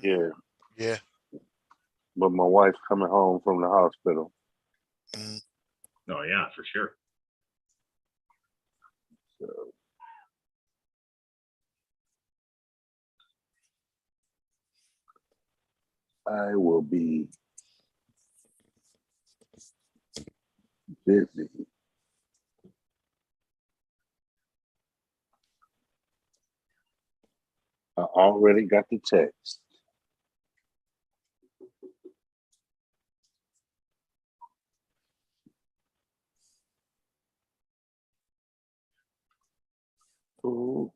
Yeah. Yeah. But my wife's coming home from the hospital. Mm. Oh yeah, for sure. So I will be busy. already got the text. Ooh.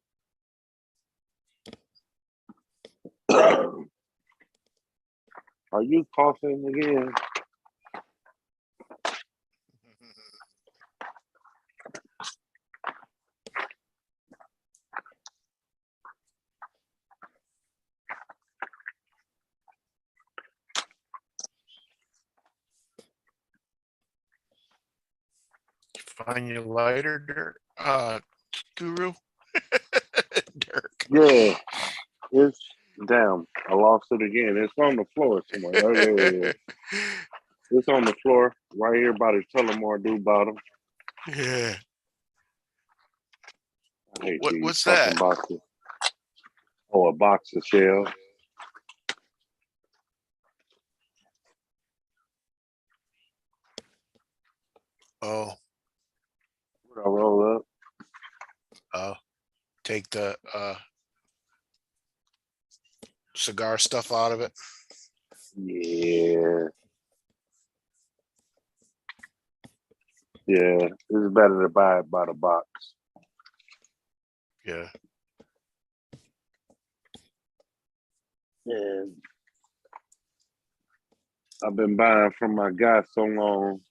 Are you coughing again? Find your lighter, Dirk. Guru. Dirk. Yeah, it's damn. I lost it again. It's on the floor somewhere. Oh, there it is. It's on the floor right here by the Tullamore Dew bottom. Yeah. I hate What- these what's fucking that? boxes. Oh, a box of shells. Oh, What I roll up. take the cigar stuff out of it. Yeah. Yeah, it's better to buy it by the box. Yeah. And I've been buying from my guy so long.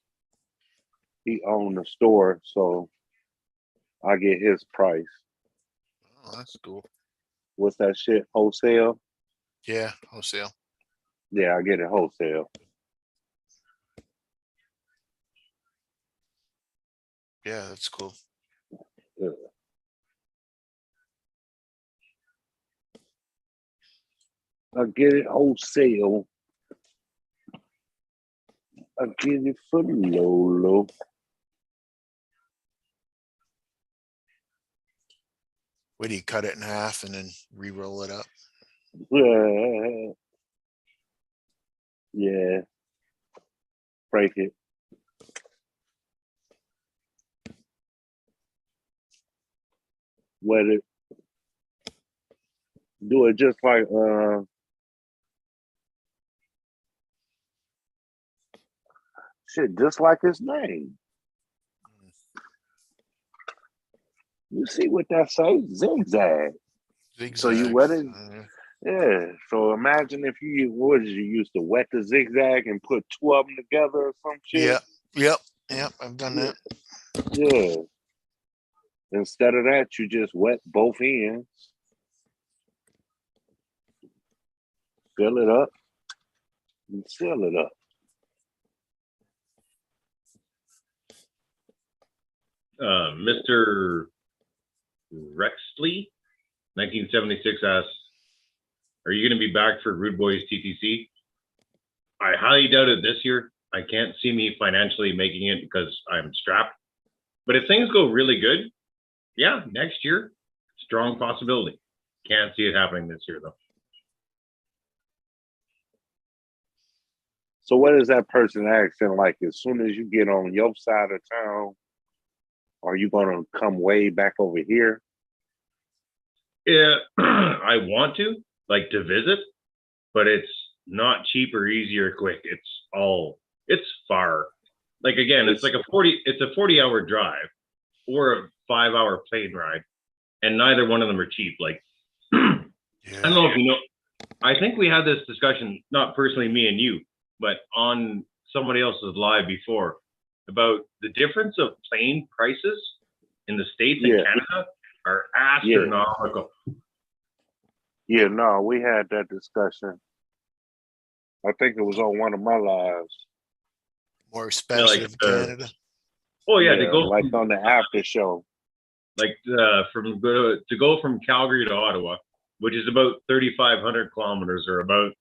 He owned the store, so I get his price. Oh, that's cool. What's that shit? Wholesale? Yeah, wholesale. Yeah, I get it wholesale. Yeah, that's cool. Yeah. I get it wholesale. I get it for the low. Where do you cut it in half and then re-roll it up? Yeah. Yeah. Break it. Wet it. Do it just like shit, just like his name. You see what that says? Zigzag. So you wet it. Yeah. So imagine if you what did you used to wet the zigzag and put two of them together or some shit? Yep. I've done that. Yeah. Instead of that, you just wet both ends. Fill it up and seal it up. Mr. Rexley, 1976 asks, are you going to be back for Rude Boys TTC? I highly doubt it this year. I can't see me financially making it because I'm strapped. But if things go really good, yeah, next year, strong possibility. Can't see it happening this year, though. So what is that person accent like? As soon as you get on your side of town, are you going to come way back over here? Yeah, I want to, like, to visit, but it's not cheap or easy or quick. It's far. Like, again, it's a 40-hour drive or a 5-hour plane ride, and neither one of them are cheap. Like, I don't know if you know, I think we had this discussion, not personally me and you, but on somebody else's live before, about the difference of plane prices in the States and Canada are astronomical. Yeah, no, we had that discussion. I think it was on one of my lives. More expensive in Canada. Oh yeah, to go like on the after show. Like to go from Calgary to Ottawa, which is about 3,500 kilometers or about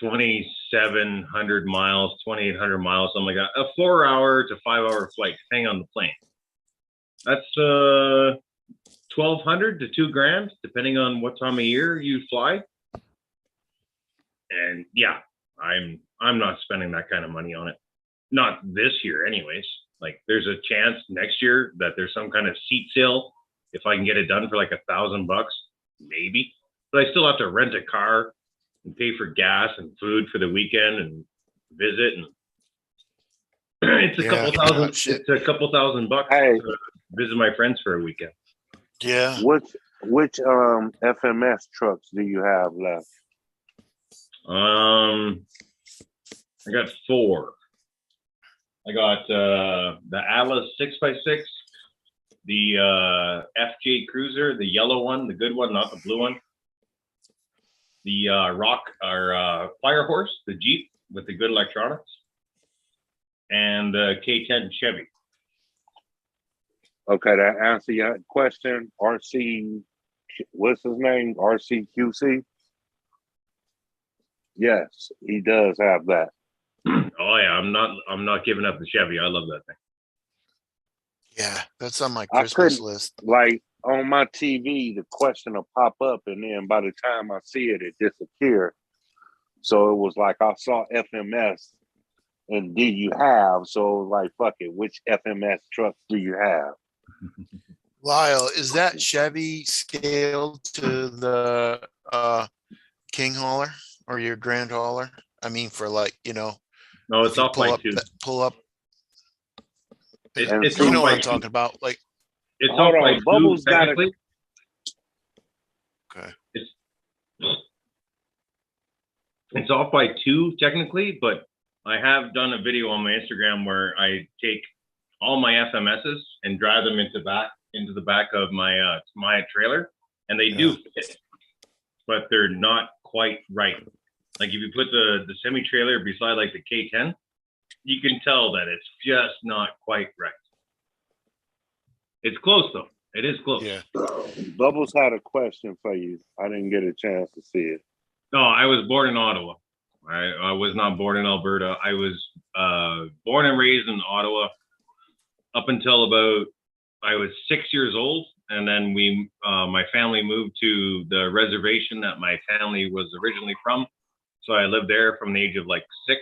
2,700 miles, 2,800 miles, something like that. A 4-hour to 5-hour flight, depending on the plane. That's 1,200 to $2,000, depending on what time of year you fly. And yeah, I'm not spending that kind of money on it. Not this year, anyways. Like, there's a chance next year that there's some kind of seat sale. If I can get it done for like $1,000, maybe. but I still have to rent a car and pay for gas and food for the weekend and visit, and it's a couple Yeah, thousand. shit. It's a couple $1,000 Hey. to visit my friends for a weekend. Yeah. Which FMS trucks do you have left? I got 4. I got the Atlas 6x6, the FJ Cruiser, the yellow one, the good one, not the blue one. The Rock or Fire Horse, the Jeep with the good electronics, and the K10 Chevy. Okay, that answer your question. RC, what's his name? RCQC? Yes, he does have that. Oh yeah, I'm not giving up the Chevy. I love that thing. Yeah, that's on my I Christmas couldn't- list. Like on my TV, the question will pop up, and then by the time I see it, it disappears. So it was like I saw FMS, and did you have? So it was like, fuck it, which FMS truck do you have? Lyle, is that Chevy scaled to the King hauler or your Grand hauler? I mean, for like, you know, No, if it's you off by 2. pull up. It's You off know what by I'm 2. talking about? Like, It's Hold off by on, 2 Bubbles got a- technically. okay. It's off by 2 technically, but I have done a video on my Instagram where I take all my FMSs and drive them into the back of my my trailer, and they do fit, but they're not quite right. Like if you put the semi trailer beside like the K10, you can tell that it's just not quite right. It's close though. It is close. Yeah. Bubbles had a question for you. I didn't get a chance to see it. No, I was born in Ottawa. I was not born in Alberta. I was born and raised in Ottawa up until about I was 6 years old, and then my family moved to the reservation that my family was originally from. So I lived there from the age of like 6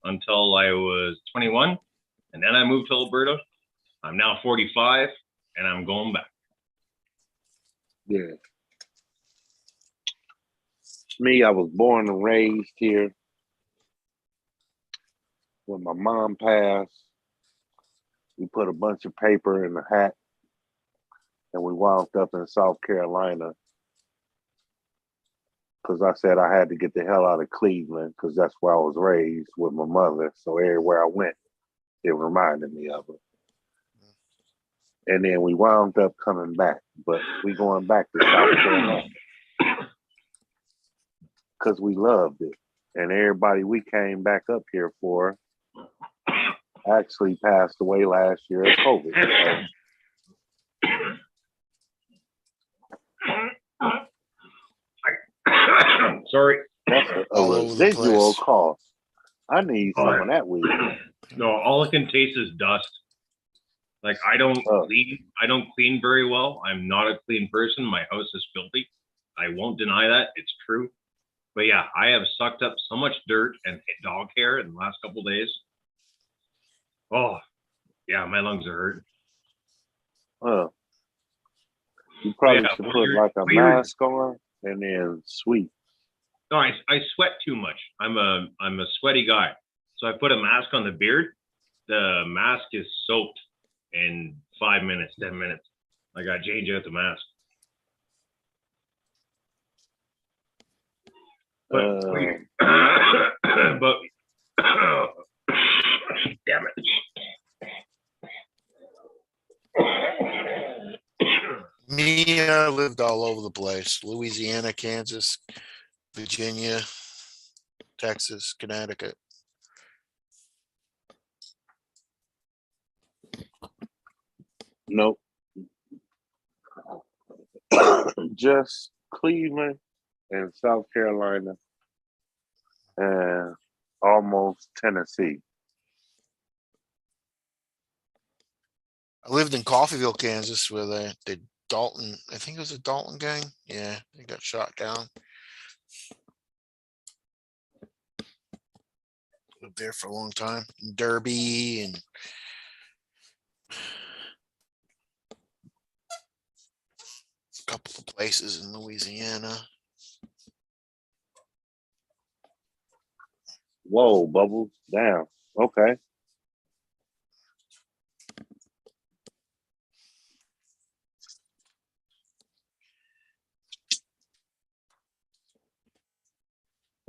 until I was 21, and then I moved to Alberta. I'm now 45, and I'm going back. Yeah. Me, I was born and raised here. When my mom passed, we put a bunch of paper in a hat, and we wound up in South Carolina because I said I had to get the hell out of Cleveland because that's where I was raised with my mother. So everywhere I went, it reminded me of her. And then we wound up coming back, but we going back to South Carolina because we loved it. And everybody we came back up here for actually passed away last year of COVID. Sorry. That's a All over the residual place. cost. I need some of that weed. No, all it can taste is dust. Like I don't clean very well. I'm not a clean person. My house is filthy. I won't deny that. It's true. But yeah, I have sucked up so much dirt and dog hair in the last couple of days. Oh, yeah, my lungs are hurting. You probably Yeah, should when put you're- like a when you're- mask on and then sweep. No, I sweat too much. I'm a sweaty guy. So I put a mask on the beard. The mask is soaked in 5 minutes, 10 minutes. I got to change out the mask. But, but damn it. Me, I lived all over the place. Louisiana, Kansas, Virginia, Texas, Connecticut. Nope. Just Cleveland and South Carolina and almost Tennessee. I lived in Coffeyville, Kansas, where the Dalton, I think it was a Dalton gang. Yeah, they got shot down. Lived there for a long time. In Derby and a couple of places in Louisiana. Whoa, Bubbles. Damn. Okay.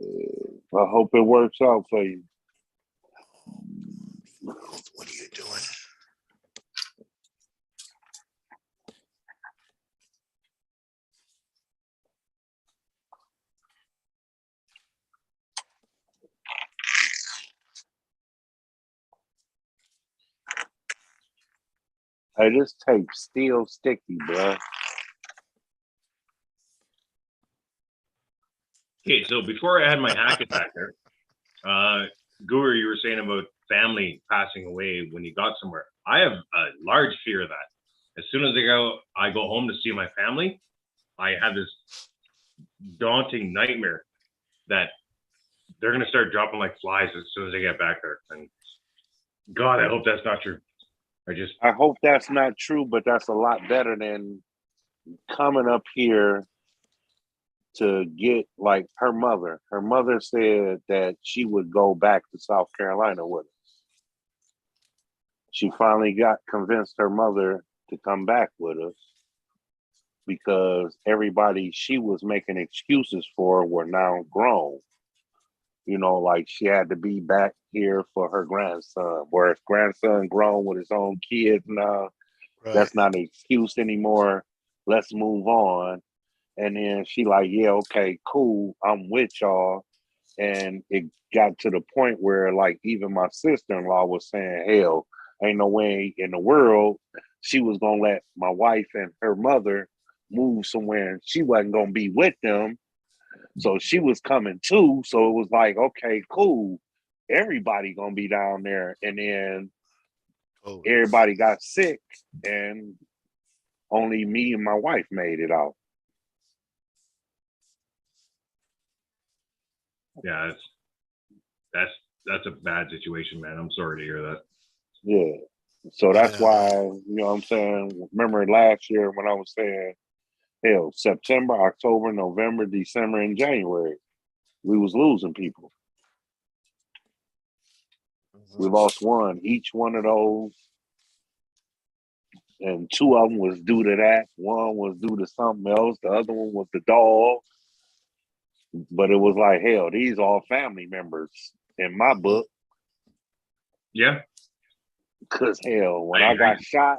I hope it works out for you. What are you doing? Hey, this tape's still sticky, bro. Okay, so before I had my hack attack there, Guru, you were saying about family passing away when you got somewhere. I have a large fear of that. As soon as I go home to see my family, I have this daunting nightmare that they're gonna start dropping like flies as soon as I get back there. And God, I hope that's not true. I hope that's not true, but that's a lot better than coming up here to get like her mother. Her mother said that she would go back to South Carolina with us. She finally got convinced her mother to come back with us because everybody she was making excuses for were now grown. You know, like she had to be back here for her grandson, whereas grandson grown with his own kids now. Right. That's not an excuse anymore. Let's move on. And then she like, yeah, okay, cool. I'm with y'all. And it got to the point where like even my sister-in-law was saying, hell, ain't no way in the world she was gonna let my wife and her mother move somewhere and she wasn't gonna be with them. So she was coming too. So it was like, okay, cool. Everybody gonna be down there. And then everybody got sick and only me and my wife made it out. Yeah, that's a bad situation, man. I'm sorry to hear that. Yeah. So that's why, you know what I'm saying? Remember last year when I was saying, hell, September, October, November, December, and January, we was losing people. We lost one, each one of those. And two of them was due to that. One was due to something else. The other one was the dog. But it was like, hell, these all family members in my book. Yeah. Because, hell, when I got shot,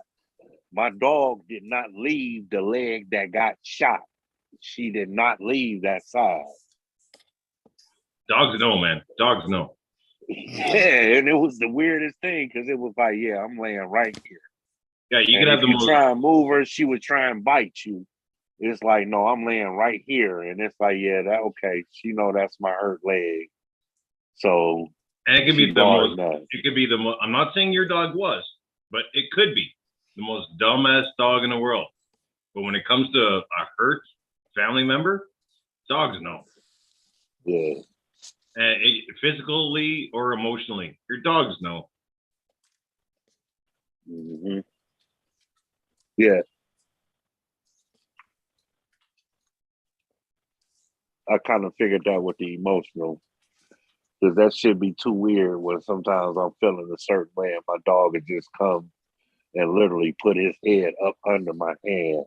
my dog did not leave the leg that got shot. She did not leave that side. Dogs know, man. Dogs know. Yeah, and it was the weirdest thing because it was like, yeah, I'm laying right here. Yeah, you could have the most. Try and move her, she would try and bite you. It's like, no, I'm laying right here, and it's like, yeah, that okay. She know that's my hurt leg, so. And it could be the most. It could be the most. I'm not saying your dog was, but it could be the most dumbass dog in the world. But when it comes to a hurt family member, dogs know. Yeah. And physically or emotionally, your dogs know. Mm-hmm. Yeah. I kind of figured that with the emotional, because that should be too weird when sometimes I'm feeling a certain way and my dog would just come and literally put his head up under my hand.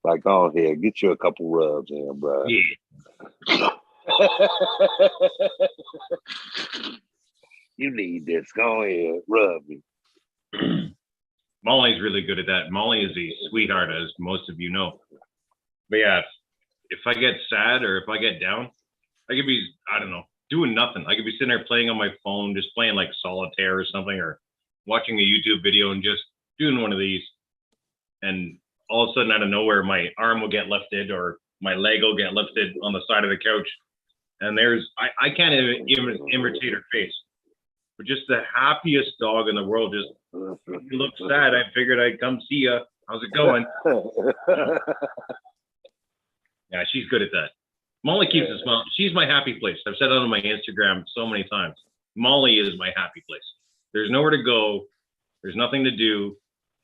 Like, go ahead, get you a couple rubs in, bro. Yeah. You need this. Go ahead, rub me. Molly's really good at that. Molly is a sweetheart, as most of you know. But yeah, if I get sad or if I get down, I could be, I don't know, doing nothing. I could be sitting there playing on my phone, just playing like solitaire or something, or watching a YouTube video and just doing one of these. And all of a sudden, out of nowhere, my arm will get lifted or my leg will get lifted on the side of the couch. And I can't even imitate her face. But just the happiest dog in the world. Just, you look sad. I figured I'd come see you. How's it going? Yeah, she's good at that. Molly keeps a smile. She's my happy place. I've said that on my Instagram so many times. Molly is my happy place. There's nowhere to go. There's nothing to do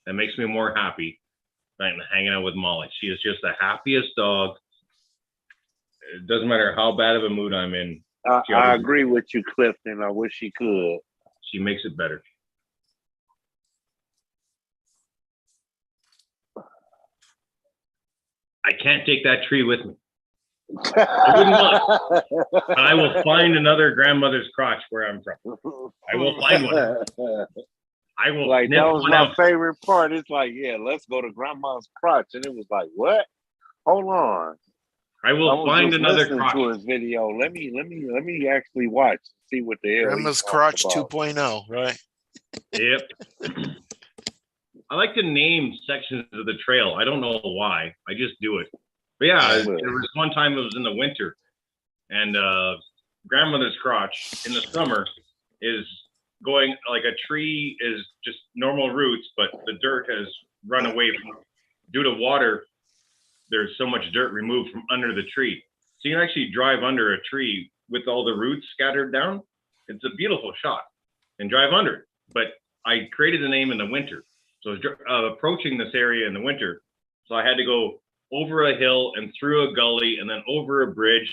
that makes me more happy than hanging out with Molly. She is just the happiest dog. It doesn't matter how bad of a mood I'm in. I agree with you, Clifton. I wish she could. She makes it better. I can't take that tree with me. I wouldn't want. I will find another grandmother's crotch where I'm from. I will find one. I will. Like that was my favorite part. It's like, yeah, let's go to grandma's crotch, and it was like, what? Hold on. I will find another crotch. To his video. Let me actually watch, see what the hell. Grandma's crotch 2.0, right? Yep. I like to name sections of the trail. I don't know why. I just do it. But yeah, there was one time it was in the winter, and grandmother's crotch in the summer is going like a tree is just normal roots, but the dirt has run away from due to water. There's so much dirt removed from under the tree. So you can actually drive under a tree with all the roots scattered down. It's a beautiful shot and drive under it. But I created the name in the winter. So I was approaching this area in the winter. So I had to go over a hill and through a gully and then over a bridge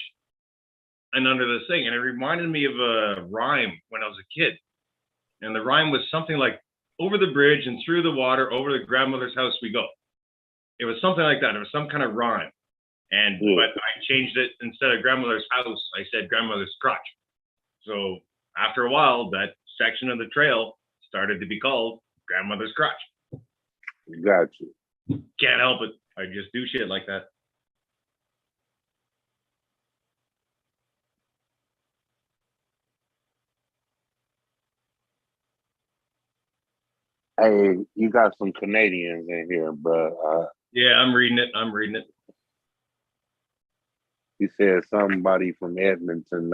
and under this thing. And it reminded me of a rhyme when I was a kid. And the rhyme was something like, over the bridge and through the water, over the grandmother's house we go. It was something like that. It was some kind of rhyme. And but I changed it. Instead of grandmother's house, I said grandmother's crotch. So after a while, that section of the trail started to be called grandmother's crotch. Got you. Can't help it. I just do shit like that. Hey, you got some Canadians in here, bro. Yeah, I'm reading it. He said somebody from Edmonton.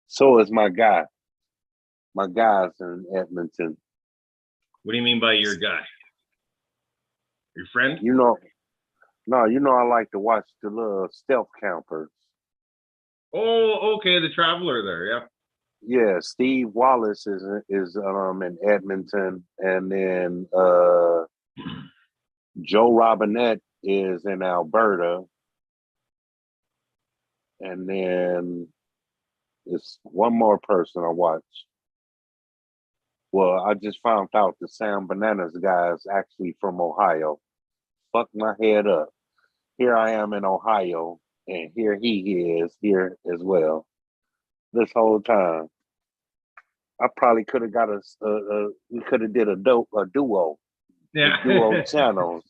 So is my guy. My guy's in Edmonton. What do you mean by your guy? Your friend? You know, I like to watch the little stealth campers. Oh, okay, the traveler there, yeah. Yeah, Steve Wallace is in Edmonton, and then Joe Robinette is in Alberta, and then it's one more person I watch. Well, I just found out the Sam Bananas guy is actually from Ohio. Fuck my head up. Here I am in Ohio, and here he is here as well. This whole time, I probably could have got we could have did a duo. Yeah. Duo channels.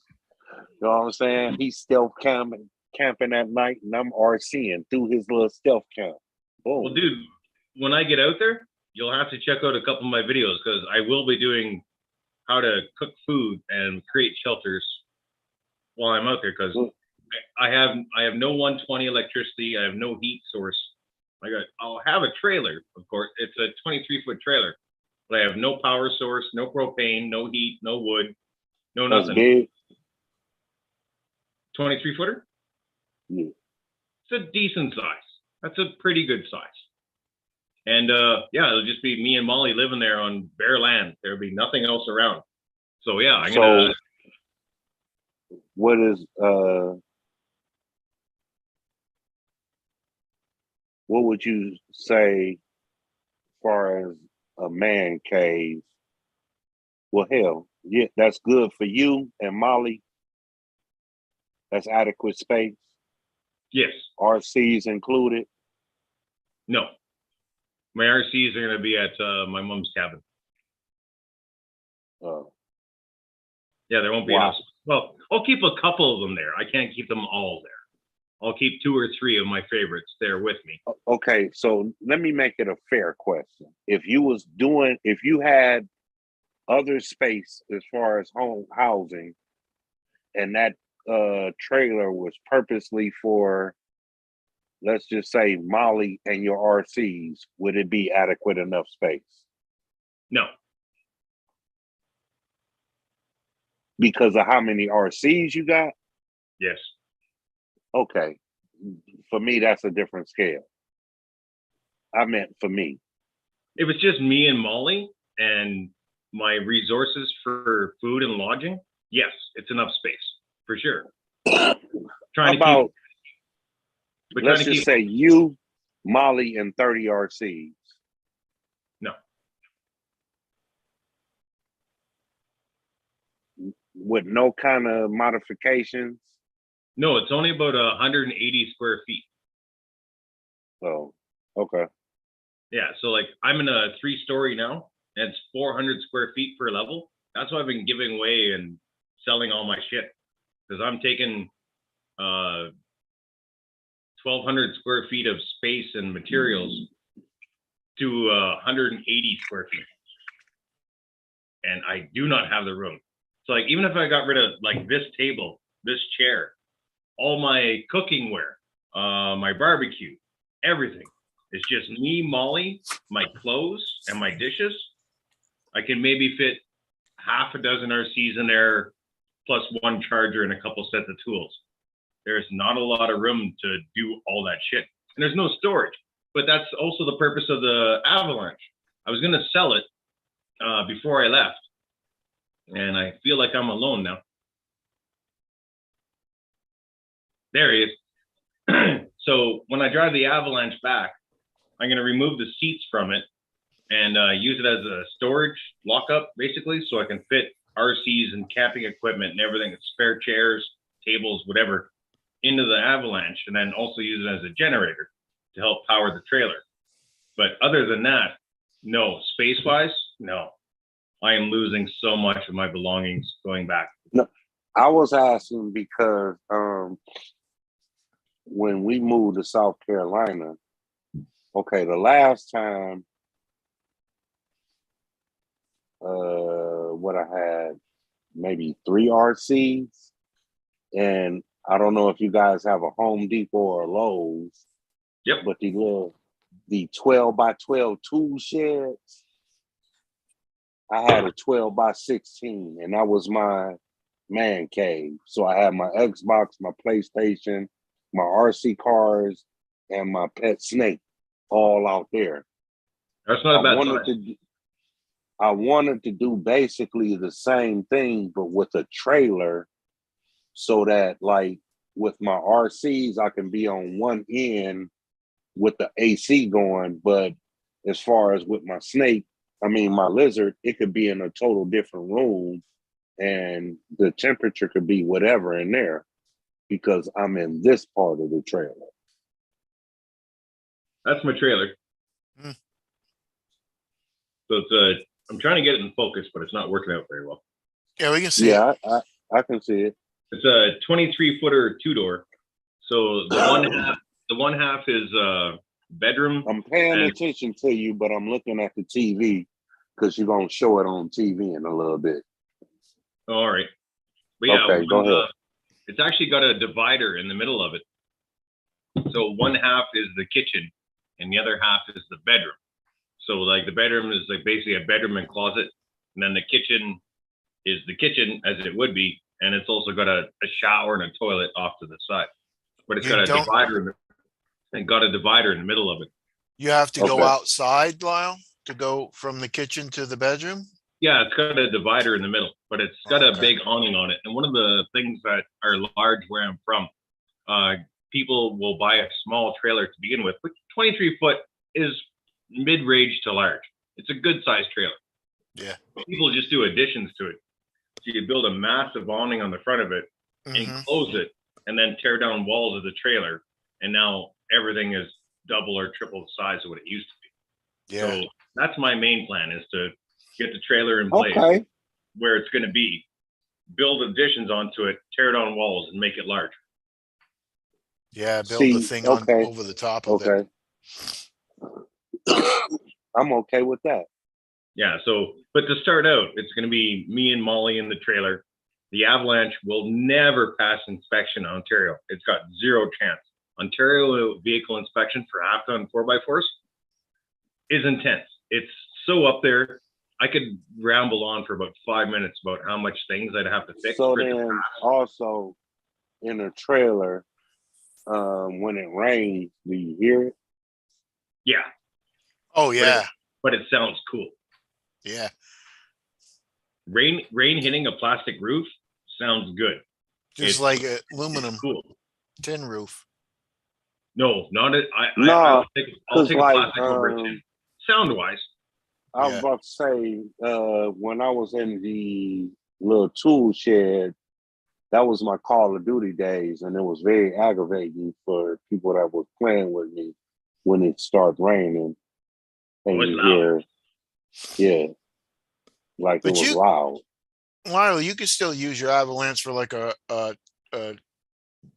You know what I'm saying? He's stealth camping at night, and I'm RCing through his little stealth camp. Boom. Well, dude, when I get out there, you'll have to check out a couple of my videos because I will be doing how to cook food and create shelters while I'm out there because I have no 120 electricity. I have no heat source. I'll have a trailer, of course. It's a 23-foot trailer, but I have no power source, no propane, no heat, no wood, no nothing. That's big. 23-footer? Yeah. It's a decent size. That's a pretty good size. And yeah, it'll just be me and Molly living there on bare land. There'll be nothing else around. So yeah, I'm gonna. What is what would you say as far as a man cave? Well, hell, yeah, that's good for you and Molly. That's adequate space. Yes. RCs included. No. My RCs are going to be at my mom's cabin. Oh. Yeah, there won't be enough. Well, I'll keep a couple of them there. I can't keep them all there. I'll keep 2 or 3 of my favorites there with me. Okay, so let me make it a fair question. If you had other space as far as home housing, and that trailer was purposely for, let's just say, Molly and your RCs, would it be adequate enough space? No. Because of how many RCs you got? Yes. Okay. For me, that's a different scale. I meant for me. If it's just me and Molly and my resources for food and lodging, yes, it's enough space for sure. Let's just say you Molly and 30 RCs. No. With no kind of modifications. No, it's only about 180 square feet. Oh, okay. Yeah, so like I'm in a 3-story now, and it's 400 square feet per level. That's why I've been giving away and selling all my shit, because I'm taking 1,200 square feet of space and materials to 180 square feet, and I do not have the room. So like even if I got rid of like this table, this chair, all my cooking ware, my barbecue, everything. It's just me, Molly, my clothes, and my dishes. I can maybe fit half a dozen RCs in there, plus one charger and a couple sets of tools. There's not a lot of room to do all that shit. And there's no storage. But that's also the purpose of the Avalanche. I was going to sell it before I left. And I feel like I'm alone now. There he is. So when I drive the Avalanche back, I'm going to remove the seats from it and use it as a storage lockup, basically, so I can fit RCs and camping equipment and everything, spare chairs, tables, whatever, into the Avalanche, and then also use it as a generator to help power the trailer. But other than that, no. Space-wise, no. I am losing so much of my belongings going back. No, I was asking because when we moved to South Carolina, okay, the last time what I had maybe 3 RCs, and I don't know if you guys have a Home Depot or a Lowe's. Yep. But the 12 by 12 tool sheds, I had a 12 by 16, and that was my man cave. So I had my Xbox, my PlayStation, my RC cars, and my pet snake all out there. That's not a bad size. I wanted to do basically the same thing, but with a trailer, so that like with my RCs, I can be on one end with the AC going. But as far as with my snake, my lizard, it could be in a total different room, and the temperature could be whatever in there because I'm in this part of the trailer. That's my trailer. Hmm. So it's I'm trying to get it in focus, but it's not working out very well. Yeah, we can see it. Yeah, I can see it. It's a 23-footer 2-door. So the one half is bedroom. I'm paying attention to you, but I'm looking at the TV because you're gonna show it on TV in a little bit. All right. But yeah, okay, go ahead. It's actually got a divider in the middle of it. So one half is the kitchen, and the other half is the bedroom. So like the bedroom is like basically a bedroom and closet, and then the kitchen is the kitchen as it would be, and it's also got a shower and a toilet off to the side. But it's got a divider and got a divider in the middle of it. You have to go outside, Lyle, to go from the kitchen to the bedroom? Yeah, it's got a divider in the middle, but it's got a big awning on it. And one of the things that are large where I'm from, people will buy a small trailer to begin with, but 23 foot is mid-range to large. It's a good sized trailer. Yeah. People just do additions to it. So you build a massive awning on the front of it, enclose it, and then tear down walls of the trailer. And now everything is double or triple the size of what it used to be. Yeah. So that's my main plan, is to get the trailer in place where it's going to be, build additions onto it, tear down walls, and make it large. Yeah, build the thing on over the top of it. I'm okay with that. Yeah, so, but to start out, it's going to be me and Molly in the trailer. The Avalanche will never pass inspection in Ontario. It's got zero chance. Ontario vehicle inspection for half-ton 4x4s is intense. It's so up there. I could ramble on for about 5 minutes about how much things I'd have to fix. So then also in a trailer, when it rains, do you hear it? Yeah. Oh yeah. But it sounds cool. Yeah. Rain hitting a plastic roof sounds good. Just like aluminum cool. tin roof. No, not it. No, I'll take a 'cause like, classic over it too. Sound wise. I was Yeah. about to say, when I was in the little tool shed, that was my Call of Duty days, and it was very aggravating for people that were playing with me when it started raining and it's you loud. hear, yeah, like But it was you- loud. Lyle, you could still use your avalanche for like a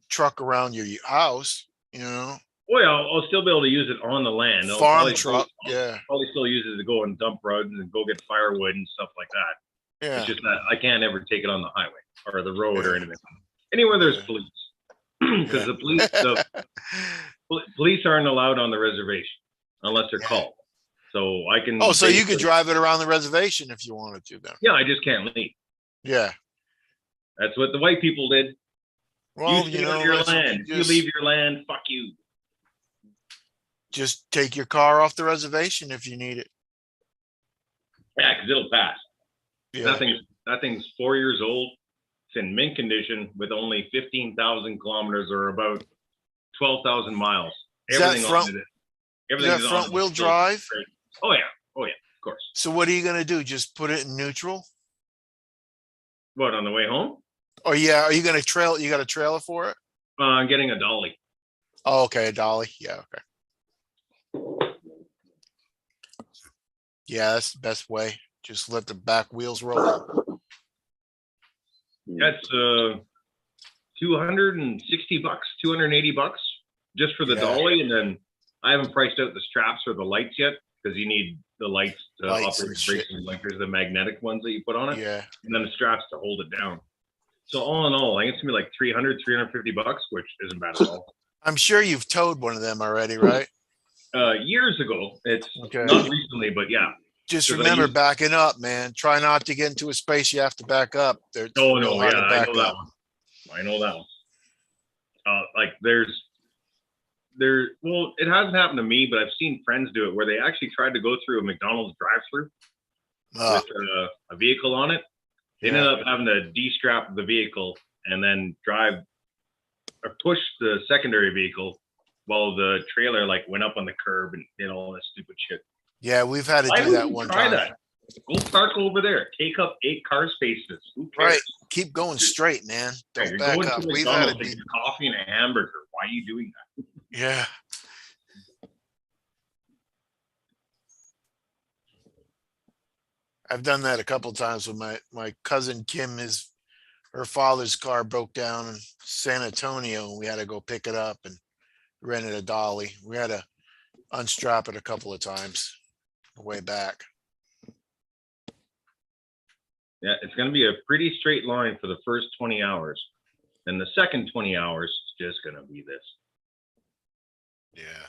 truck around your house, you know, Well, I'll still be able to use it on the land. I'll farm probably truck. Still, Yeah. probably still use it to go and dump roads and go get firewood and stuff like that. Yeah. It's just that I can't ever take it on the highway or the road or Yeah. anything. Anywhere there's Yeah. police, because the police aren't allowed on the reservation unless they're Yeah. called. So I can. Oh, so you could basically- drive it around the reservation if you wanted to then. Yeah, I just can't leave. Yeah. That's what the white people did. Well, you you stay on know, your listen, land. If you just, leave your land, fuck you. just take your car off the reservation if you need it. Yeah, because it'll pass. Yeah. That thing's 4 years old. It's in mint condition with only 15,000 kilometers or about 12,000 miles. Is that Everything front- on it. Is Everything's that on front it. wheel Still drive? straight. Oh yeah, of course. So what are you gonna do? Just put it in neutral? What, on the way home? Or yeah, are you gonna trail? You got a trailer for it? I'm getting a dolly. Oh, okay, a dolly. Yeah, okay. Yeah, that's the best way. Just let the back wheels roll. That's $260, $280 just for the Yeah. dolly, and then I haven't priced out the straps or the lights yet because you need the lights to Lights operate and the shit. brakes and blinkers, the magnetic ones that you put on it, Yeah. and then the straps to hold it down. So all in all, I think it's gonna be like $350, which isn't bad at all. I'm sure you've towed one of them already, right? Years ago, it's Okay. not recently, but yeah. Just 'Cause I remember used- backing up, man. Try not to get into a space you have to back up. It's Oh real no, hard yeah, to I back know that up. one. I know that one. Like well, it hasn't happened to me, but I've seen friends do it where they actually tried to go through a McDonald's drive-through Ah, with a vehicle on it. They ended up having to de-strap the vehicle and then drive or push the secondary vehicle while the trailer like went up on the curb and did all this stupid shit. yeah, we've had to Why do would that you one try time. that? Go park over there. Take up 8 car spaces. Who cares? Right. Keep going straight, man. Hey, Don't you're back going up. to We've had to McDonald's be, taking coffee and a hamburger. Why are you doing that? yeah. I've done that a couple of times with my cousin Kim. Her father's car broke down in San Antonio, and we had to go pick it up and rented a dolly. We had to unstrap it a couple of times way back. Yeah, it's going to be a pretty straight line for the first 20 hours. And the second 20 hours is just going to be this. Yeah.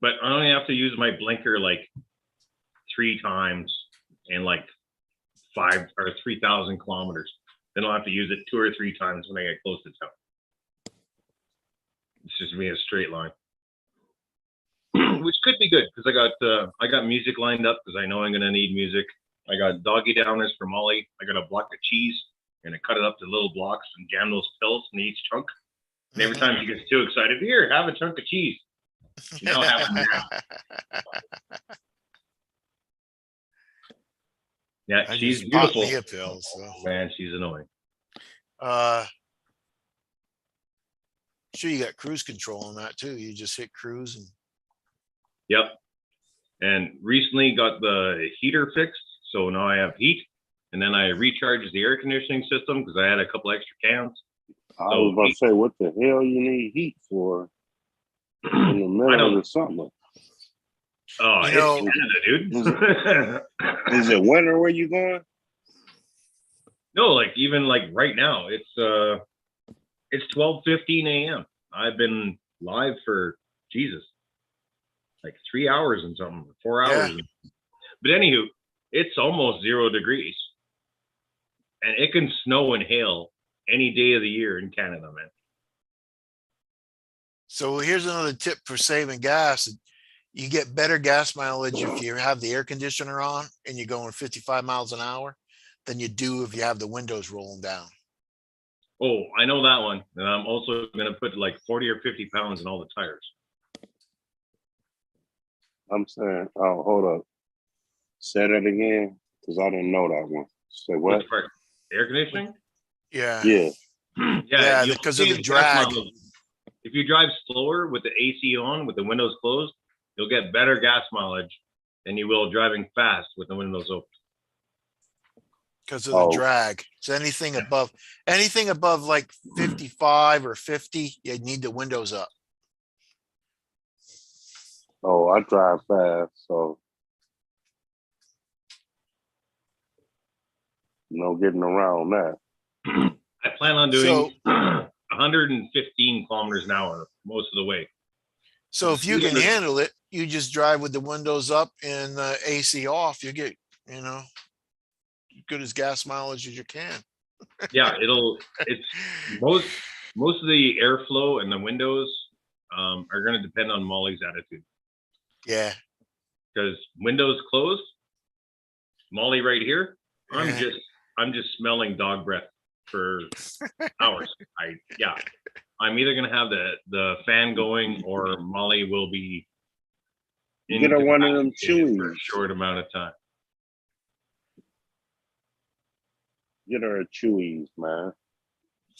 But I only have to use my blinker like 3 times in like 5 or 3,000 kilometers. Then I'll have to use it 2 or 3 times when I get close to town. It's just me a straight line, which could be good because I got music lined up because I know I'm gonna need music. I got doggy downers for Molly. I got a block of cheese and I cut it up to little blocks and jam those pills in each chunk. And every time she gets too excited, here, have a chunk of cheese. Now have it now. Yeah, I she's just bought beautiful. me a pill, so. Man, she's annoying. Sure, you got cruise control on that too. You just hit cruise and Yep. And recently got the heater fixed, so now I have heat. And then I recharged the air conditioning system because I had a couple extra cans. I was about to say, what the hell you need heat for in the middle of the summer? Oh, You it's know- Canada, dude. Is it winter where you going? No, like even like right now, it's 12:15 a.m. I've been live for Jesus, like 3 hours and something, 4 hours. Yeah. But anywho, it's almost 0 degrees, and it can snow and hail any day of the year in Canada, man. so here's another tip for saving gas. You get better gas mileage if you have the air conditioner on and you're going 55 miles an hour than you do if you have the windows rolling down. Oh, I know that one. And I'm also going to put like 40 or 50 pounds in all the tires. I'm saying, oh, hold up. Say that again, because I didn't know that one. Say what? Which part? Air conditioning? Yeah. Yeah. Yeah, you'll because of the save gas drag. mileage. If you drive slower with the AC on, with the windows closed, you'll get better gas mileage than you will driving fast with the windows open. Because of the Oh. drag. So anything above like 55 or 50, you need the windows up. Oh, I drive fast, so no getting around that. I plan on doing 115 kilometers an hour most of the way. So if you can handle it, you just drive with the windows up and AC off. You get, good as gas mileage as you can. Yeah, it's most of the airflow and the windows are going to depend on Molly's attitude. Yeah. Because windows closed, Molly right here, I'm just smelling dog breath for hours. I'm either gonna have the fan going or Molly will be Get her one of them incapacitated for chewies. a short amount of time. Get her a chewies, man.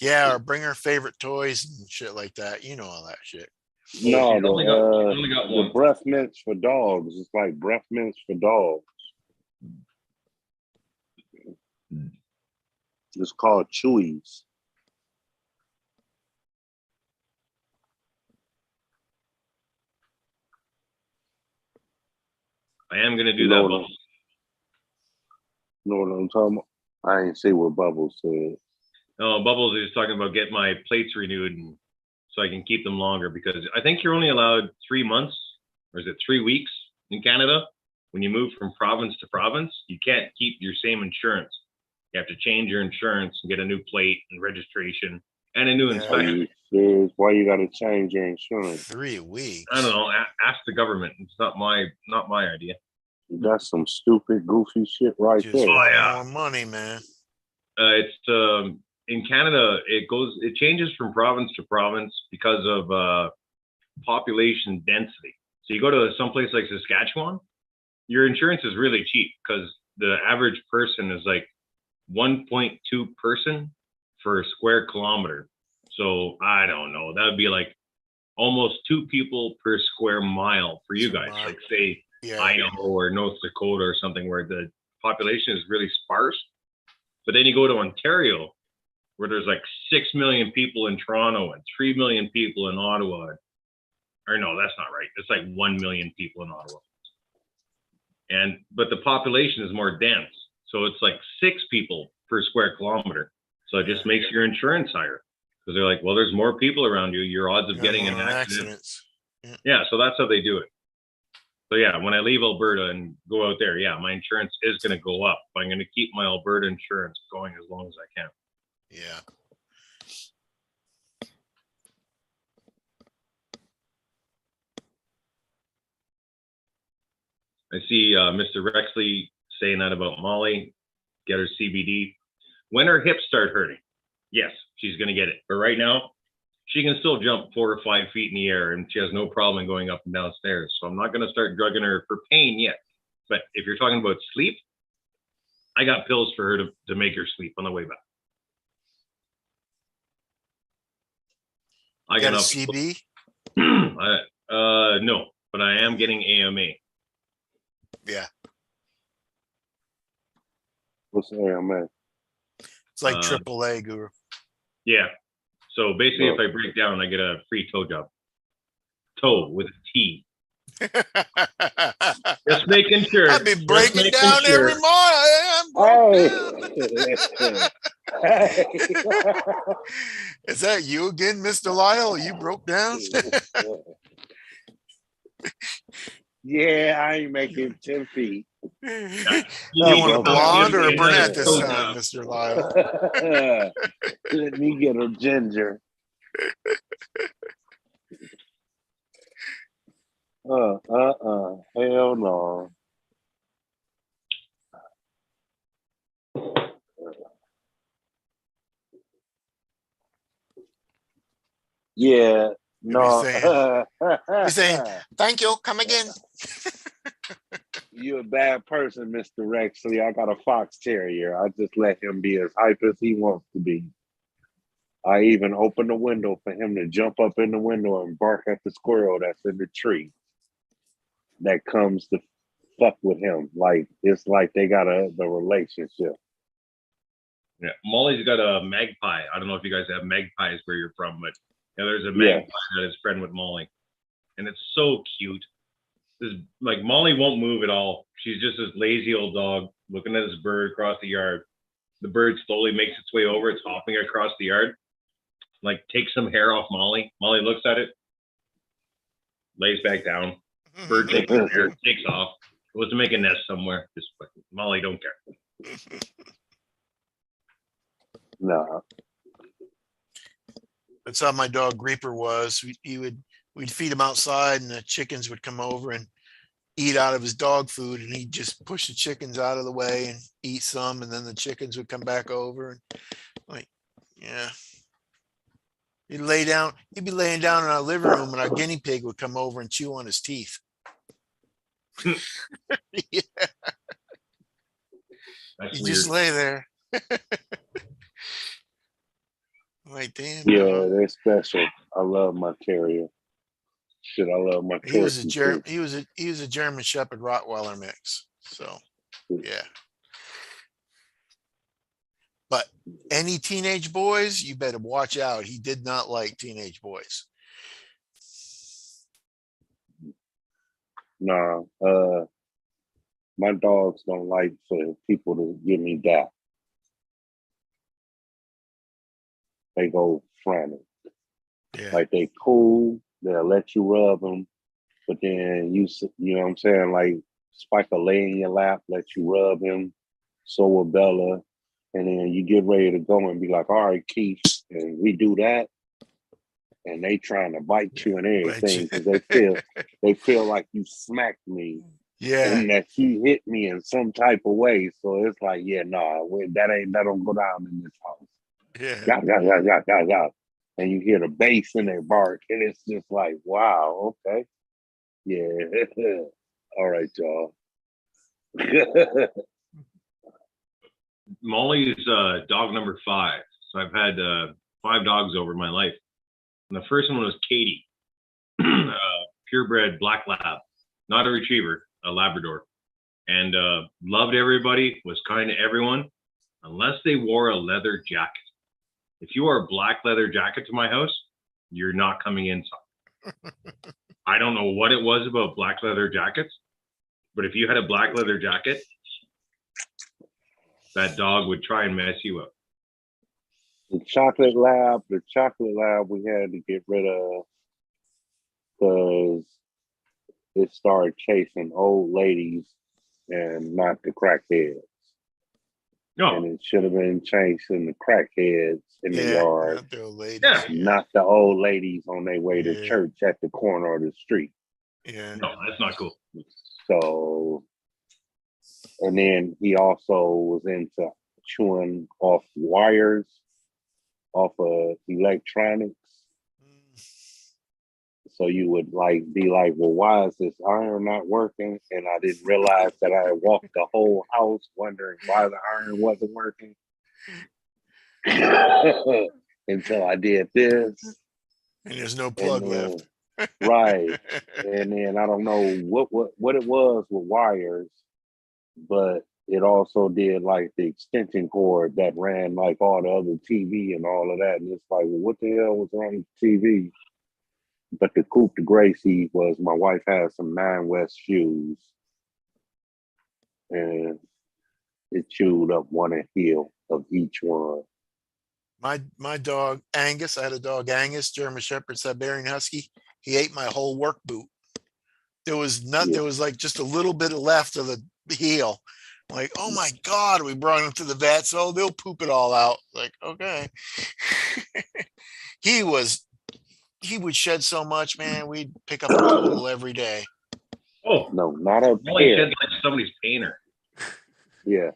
Yeah, or bring her favorite toys and shit like that. You know all that shit. No, she's only got the one. breath mints for dogs. It's like breath mints for dogs. It's called chewies. I am gonna do that. You know what I'm talking about? I ain't see what Bubbles said. No, Bubbles is talking about getting my plates renewed and so I can keep them longer, because I think you're only allowed 3 months, or is it 3 weeks in Canada when you move from province to province. You can't keep your same insurance. You have to change your insurance and get a new plate and registration and a new inspection. Why you gotta change your insurance? 3 weeks. I don't know. Ask the government. It's not my idea. That's some stupid, goofy shit right Just there. more money, man. It's in Canada. It changes from province to province because of population density. So you go to someplace like Saskatchewan, your insurance is really cheap because the average person is like 1.2 person for a square kilometer. So I don't know. That would be like almost 2 people per square mile for you guys. Like say Idaho or North Dakota or something where the population is really sparse. But then you go to Ontario where there's like 6 million people in Toronto and 3 million people in Ottawa. Or no, that's not right. It's like 1 million people in Ottawa. But the population is more dense. So it's like 6 people per square kilometer. So it just makes your insurance higher. Because they're like, well, there's more people around you. Your odds of getting an accident. Yeah, so that's how they do it. So yeah, when I leave Alberta and go out there, yeah, my insurance is going to go up. But I'm going to keep my Alberta insurance going as long as I can. Yeah. I see Mr. Rexley saying that about Molly. Get her CBD. When her hips start hurting, yes, she's going to get it. But right now, she can still jump 4 or 5 feet in the air and she has no problem going up and down stairs. So I'm not going to start drugging her for pain yet. But if you're talking about sleep, I got pills for her to make her sleep on the way back. I got a CB? No, but I am getting AMA. Yeah. What's AMA? It's like AAA, Guru. Yeah. So basically, if I break down, I get a free toe job. Toe with a T. Just making sure. I've been breaking down every morning. Is that you again, Mr. Lyle? You broke down? Yeah, I ain't making 10 feet. You want a blonde or a brunette this time, Mr. Lyle? Let me get a ginger. Hell no. Yeah, You'll be saying, no. you're saying, thank you, come again. You're a bad person, Mr. Rexley. I got a fox terrier. I just let him be as hype as he wants to be. I even open the window for him to jump up in the window and bark at the squirrel that's in the tree that comes to fuck with him. Like it's like they got the relationship. Yeah, Molly's got a magpie. I don't know if you guys have magpies where you're from, but yeah, there's a magpie that is friend with Molly, and it's so cute. This like Molly won't move at all. She's just this lazy old dog looking at this bird across the yard. The bird slowly makes its way over. It's hopping across the yard. Like takes some hair off Molly. Molly looks at it, lays back down. Bird takes the hair, takes off. Goes to make a nest somewhere. Just Molly don't care. No. That's how my dog Reaper was. We'd feed him outside, and the chickens would come over and eat out of his dog food, and he'd just push the chickens out of the way and eat some, and then the chickens would come back over and like, yeah. He'd lay down, he'd be laying down in our living room, and our guinea pig would come over and chew on his teeth. Yeah. That's You weird. just lay there. Like, damn. Yeah, dog. they're special. I love my terrier. Shit, I love my He was a terrier. he was a German Shepherd Rottweiler mix. So yeah. But any teenage boys, you better watch out. He did not like teenage boys. Nah, my dogs don't like for people to give me that. They go frantic. Yeah. Like they cool, they'll let you rub them, but then you know what I'm saying? Like Spike will lay in your lap, let you rub him, so will Bella, and then you get ready to go and be like, all right, Keith, and we do that, and they trying to bite you and everything because they feel like you smacked me. Yeah. And that you hit me in some type of way. So it's like, yeah, nah, that don't go down in this house. Yeah. Yeah. And you hear the bass in their bark, and it's just like, wow, okay. Yeah. All right, y'all. Molly is dog number 5. So I've had 5 dogs over my life. And the first one was Katie, purebred black lab, not a retriever, a Labrador. And loved everybody, was kind to everyone, unless they wore a leather jacket. If you wore a black leather jacket to my house, you're not coming inside. I don't know what it was about black leather jackets, but if you had a black leather jacket, that dog would try and mess you up. The chocolate lab we had to get rid of because it started chasing old ladies and not the crackheads. No. And it should have been chasing the crackheads in the yard, Not the old ladies. Yeah. not the old ladies on their way to Yeah. church at the corner of the street. Yeah. No, that's not cool. So, and then he also was into chewing off wires, off of electronics. So you would like be like, well, why is this iron not working? And I didn't realize that I had walked the whole house wondering why the iron wasn't working. Until I did this. And there's no plug left. Right. And then I don't know what it was with wires, but it also did like the extension cord that ran like all the other TV and all of that. And it's like, well, what the hell was wrong with the TV? But the coup de Gracie was my wife had some 9 West shoes, and it chewed up one heel of each one. My dog Angus, I had a dog Angus, German Shepherd Siberian Husky. He ate my whole work boot. There was there was like just a little bit left of the heel. Like, oh my God, we brought him to the vet, so they'll poop it all out. Like, okay. He would shed so much, man. We'd pick up a poodle every day. Oh no, not a Molly shed like somebody's painter. Yeah.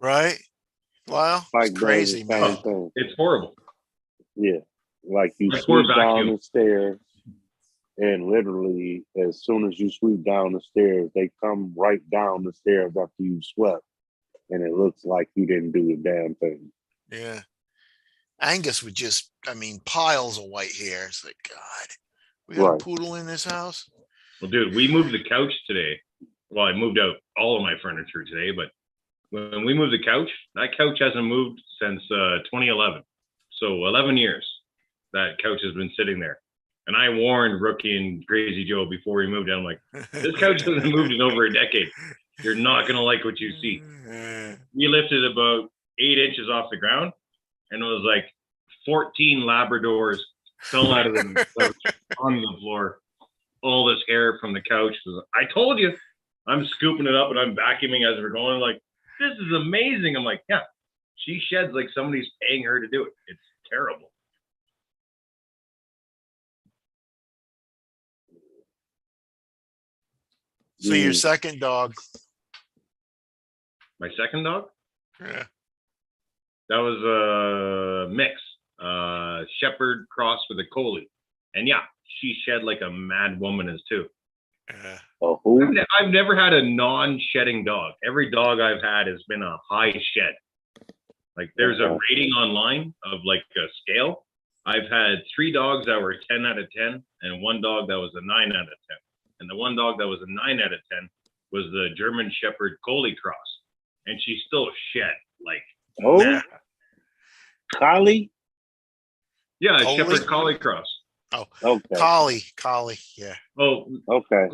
Right? Lyle? It's crazy, man. It's horrible. Yeah, like you Like poor sweep down vacuum. the stairs, and literally, as soon as you sweep down the stairs, they come right down the stairs after you swept, and it looks like you didn't do a damn thing. Yeah. Angus would just, I mean, piles of white hair. It's like, God, we got a Right. poodle in this house. Well, dude, we moved the couch today. Well, I moved out all of my furniture today, but when we moved the couch, that couch hasn't moved since 2011. So 11 years that couch has been sitting there. And I warned Rookie and Crazy Joe before we moved in. I'm like, this couch hasn't moved in over a decade. You're not going to like what you see. We lifted about 8 inches off the ground, and it was like 14 Labradors fell out of the couch on the floor. All this hair from the couch. I told you. I'm scooping it up and I'm vacuuming as we're going. Like, this is amazing. I'm like, yeah, she sheds like somebody's paying her to do it. It's terrible. So your second dog. My second dog? Yeah. That was a mix. Shepherd crossed with a collie. And yeah, she shed like a mad woman is too. Who? I've never had a non-shedding dog. Every dog I've had has been a high shed. Like there's a rating online of like a scale. I've had 3 dogs that were 10 out of 10 and 1 dog that was a 9 out of 10. And the 1 dog that was a 9 out of 10 was the German Shepherd Collie cross. And she still shed like. Oh, collie? Yeah, a Collie? Shepherd Collie cross. Oh, okay. Collie. Yeah. Oh, okay.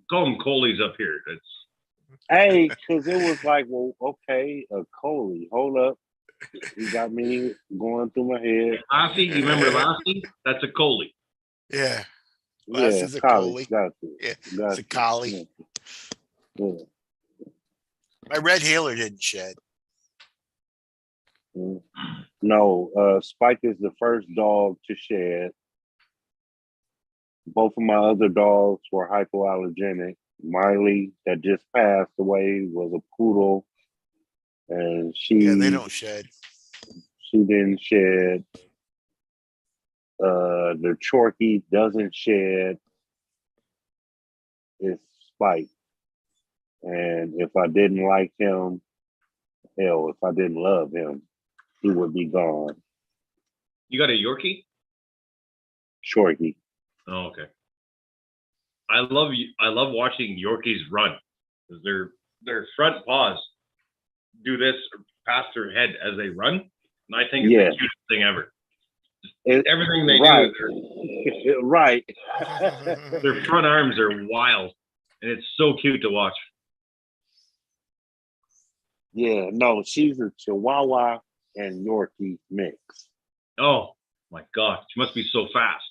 Call them Collies up here. It's. Hey, because it was like, well, okay, a collie. Hold up. You got me going through my head. Lassie, you remember Lassie? That's a Collie. Yeah. Yeah, Is a collie. collie. Got you. Yeah, Got it's a collie. you. Yeah. My red heeler didn't shed. No, Spike is the first dog to shed. Both of my other dogs were hypoallergenic. Miley, that just passed away, was a poodle, and They don't shed. She didn't shed. The Chorky doesn't shed. It's Spike, and if I didn't like him, hell, if I didn't love him, he would be gone. You got a Yorkie? Chorky. Oh, okay. I love watching Yorkies run because their front paws do this past their head as they run, and I think it's the cutest thing ever. Everything they do, right. Their front arms are wild, and it's so cute to watch. Yeah, no, she's a Chihuahua and Yorkie mix. Oh my God, she must be so fast.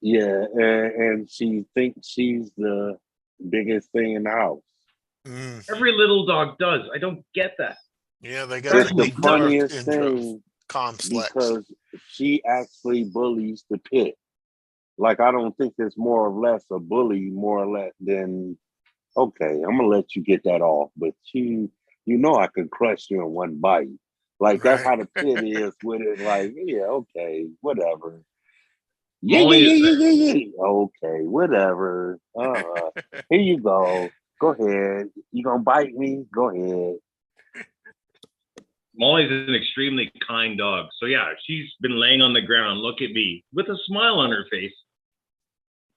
Yeah, and she thinks she's the biggest thing in the house. Every little dog does. I don't get that. Yeah, they got the funniest thing because she actually bullies the pit. Like, I don't think it's more or less a bully, more or less than, okay, I'm gonna let you get that off, but you know I could crush you in one bite. Like, that's how the pit is with it. Like, yeah, okay, whatever. Yeah. Okay, whatever. Here you go. Go ahead. You gonna bite me? Go ahead. Molly's an extremely kind dog. So yeah, she's been laying on the ground, look at me, with a smile on her face.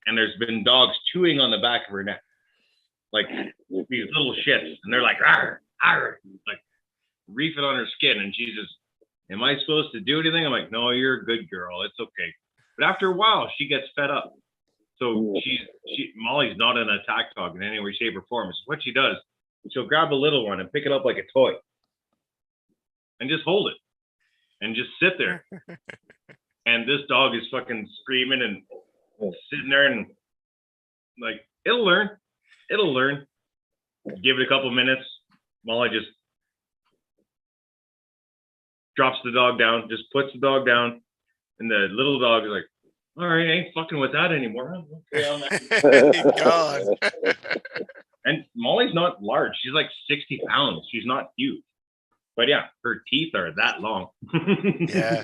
And there's been dogs chewing on the back of her neck. Like these little shits. And they're like, arr, arr, like reefing on her skin. And she's just, am I supposed to do anything? I'm like, no, you're a good girl. It's okay. But after a while, she gets fed up. So Molly's not an attack dog in any way, shape, or form. It's what she does. She'll grab a little one and pick it up like a toy. And just hold it. And just sit there. And this dog is fucking screaming and sitting there and like, it'll learn. It'll learn. Give it a couple minutes. Molly just drops the dog down, just puts the dog down. And the little dog is like, all right, I ain't fucking with that anymore. Okay, God. And Molly's not large. She's like 60 pounds. She's not huge. But yeah, her teeth are that long. Yeah.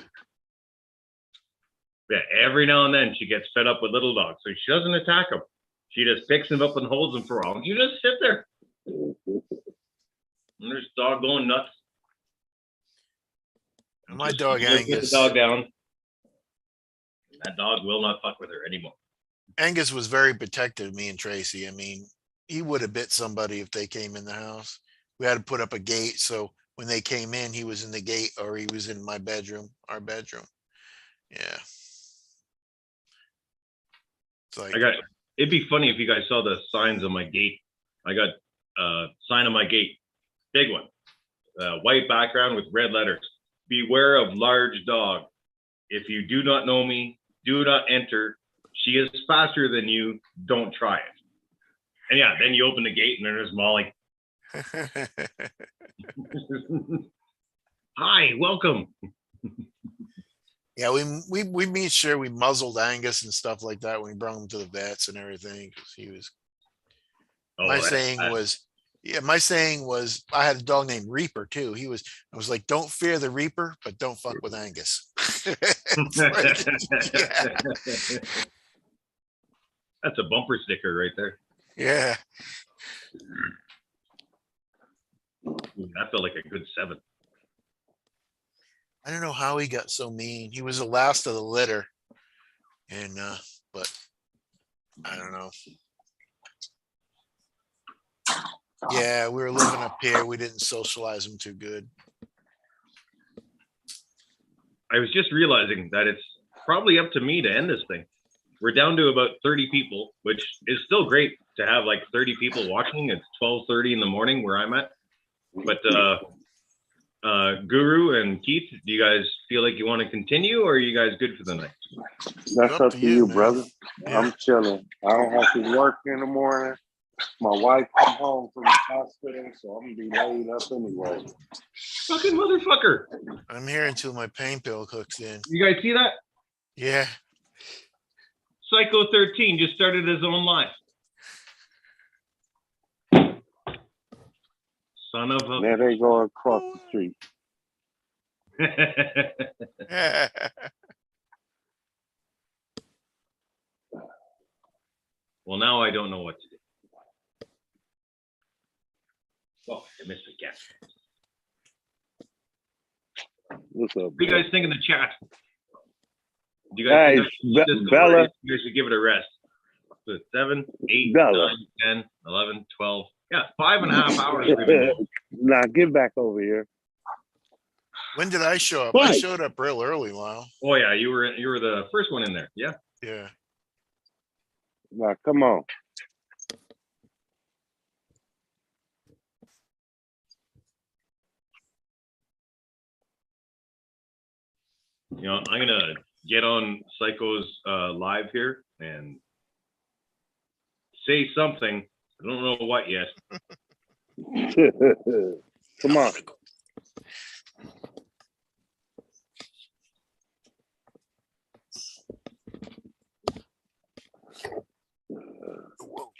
Yeah, every now and then she gets fed up with little dogs, so she doesn't attack them. She just picks them up and holds them for a while. You just sit there. And there's dog going nuts. My dog Put the Angus. dog down. That dog will not fuck with her anymore. Angus was very protective of me and Tracy. I mean, he would have bit somebody if they came in the house. We had to put up a gate, so when they came in, he was in the gate or he was in my bedroom, our bedroom. Yeah. It's like, It'd be funny if you guys saw the signs on my gate. I got a sign on my gate, big one, white background with red letters. Beware of large dog. If you do not know me, do not enter. She is faster than you. Don't try it. And yeah, then you open the gate and there's Molly. Hi, welcome. yeah, we made sure we muzzled Angus and stuff like that when we brought him to the vets and everything. 'Cause he was. My saying was, I had a dog named Reaper too. I was like, don't fear the Reaper, but don't fuck with Angus. Like, yeah. That's a bumper sticker right there. Yeah. That felt like a good 7. I don't know how he got so mean. He was the last of the litter. And but I don't know. Yeah, we were living up here. We didn't socialize him too good. I was just realizing that it's probably up to me to end this thing. We're down to about 30 people, which is still great to have like 30 people watching. It's 12:30 in the morning where I'm at. But Guru and Keith, do you guys feel like you want to continue, or are you guys good for the night? That's up to you, brother. Yeah. I'm chilling. I don't have to work in the morning. My wife come home from the hospital, so I'm gonna be laid up anyway. Fucking motherfucker. I'm here until my pain pill cooks in. You guys see that? Yeah. Psycho 13 just started his own life. Son of a... There they go across the street. Well, now I don't know what to do. Oh, I missed a guess. What's up, What do you bro? guys think in the chat? Do you guys think I should just go, Bella. or you guys should give it a rest? So it's 7, 8, Bella. 9, 10, 11, 12. Yeah, 5.5 hours. We've been going. Now get back over here. When did I show up? Right. I showed up real early, Lyle. Oh yeah, you were the first one in there. Yeah. Yeah. Now come on. You know, I'm gonna get on Psycho's live here and say something. I don't know what yet. Come on. Whoa.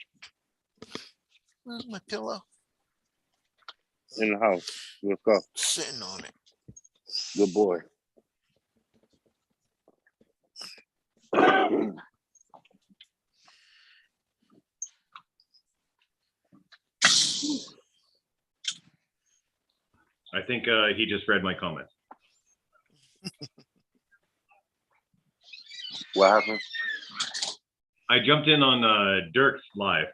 Where's my pillow? In the house. Let's go. Sitting on it. Good boy. I think he just read my comment. What happened? I jumped in on Dirk's live.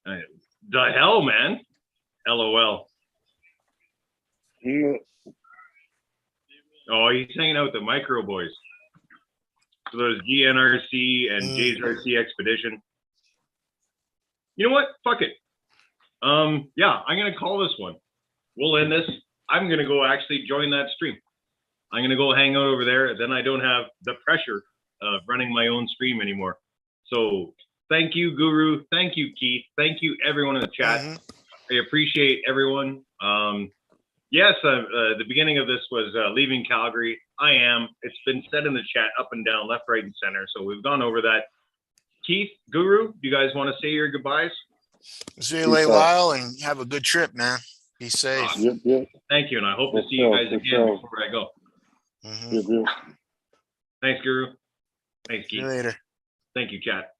The hell, man? LOL. Mm, Oh, he's hanging out with the micro boys. So there's GNRC and Jay's RC Expedition. You know what? Fuck it. Yeah, I'm gonna call this one. We'll end this. I'm gonna go actually join that stream. I'm gonna go hang out over there. Then I don't have the pressure of running my own stream anymore. So thank you, Guru. Thank you, Keith. Thank you, everyone in the chat. I appreciate everyone. Yes, the beginning of this was leaving Calgary. I am. It's been said in the chat up and down, left, right, and center. So we've gone over that. Keith, Guru, do you guys want to say your goodbyes? See you later, Lyle, and have a good trip, man. Be safe. Yep, yep. Thank you, and I hope to see you guys again before I go. Yep, yep. Thanks, Guru. Thanks, See you Keith. later. Thank you, chat.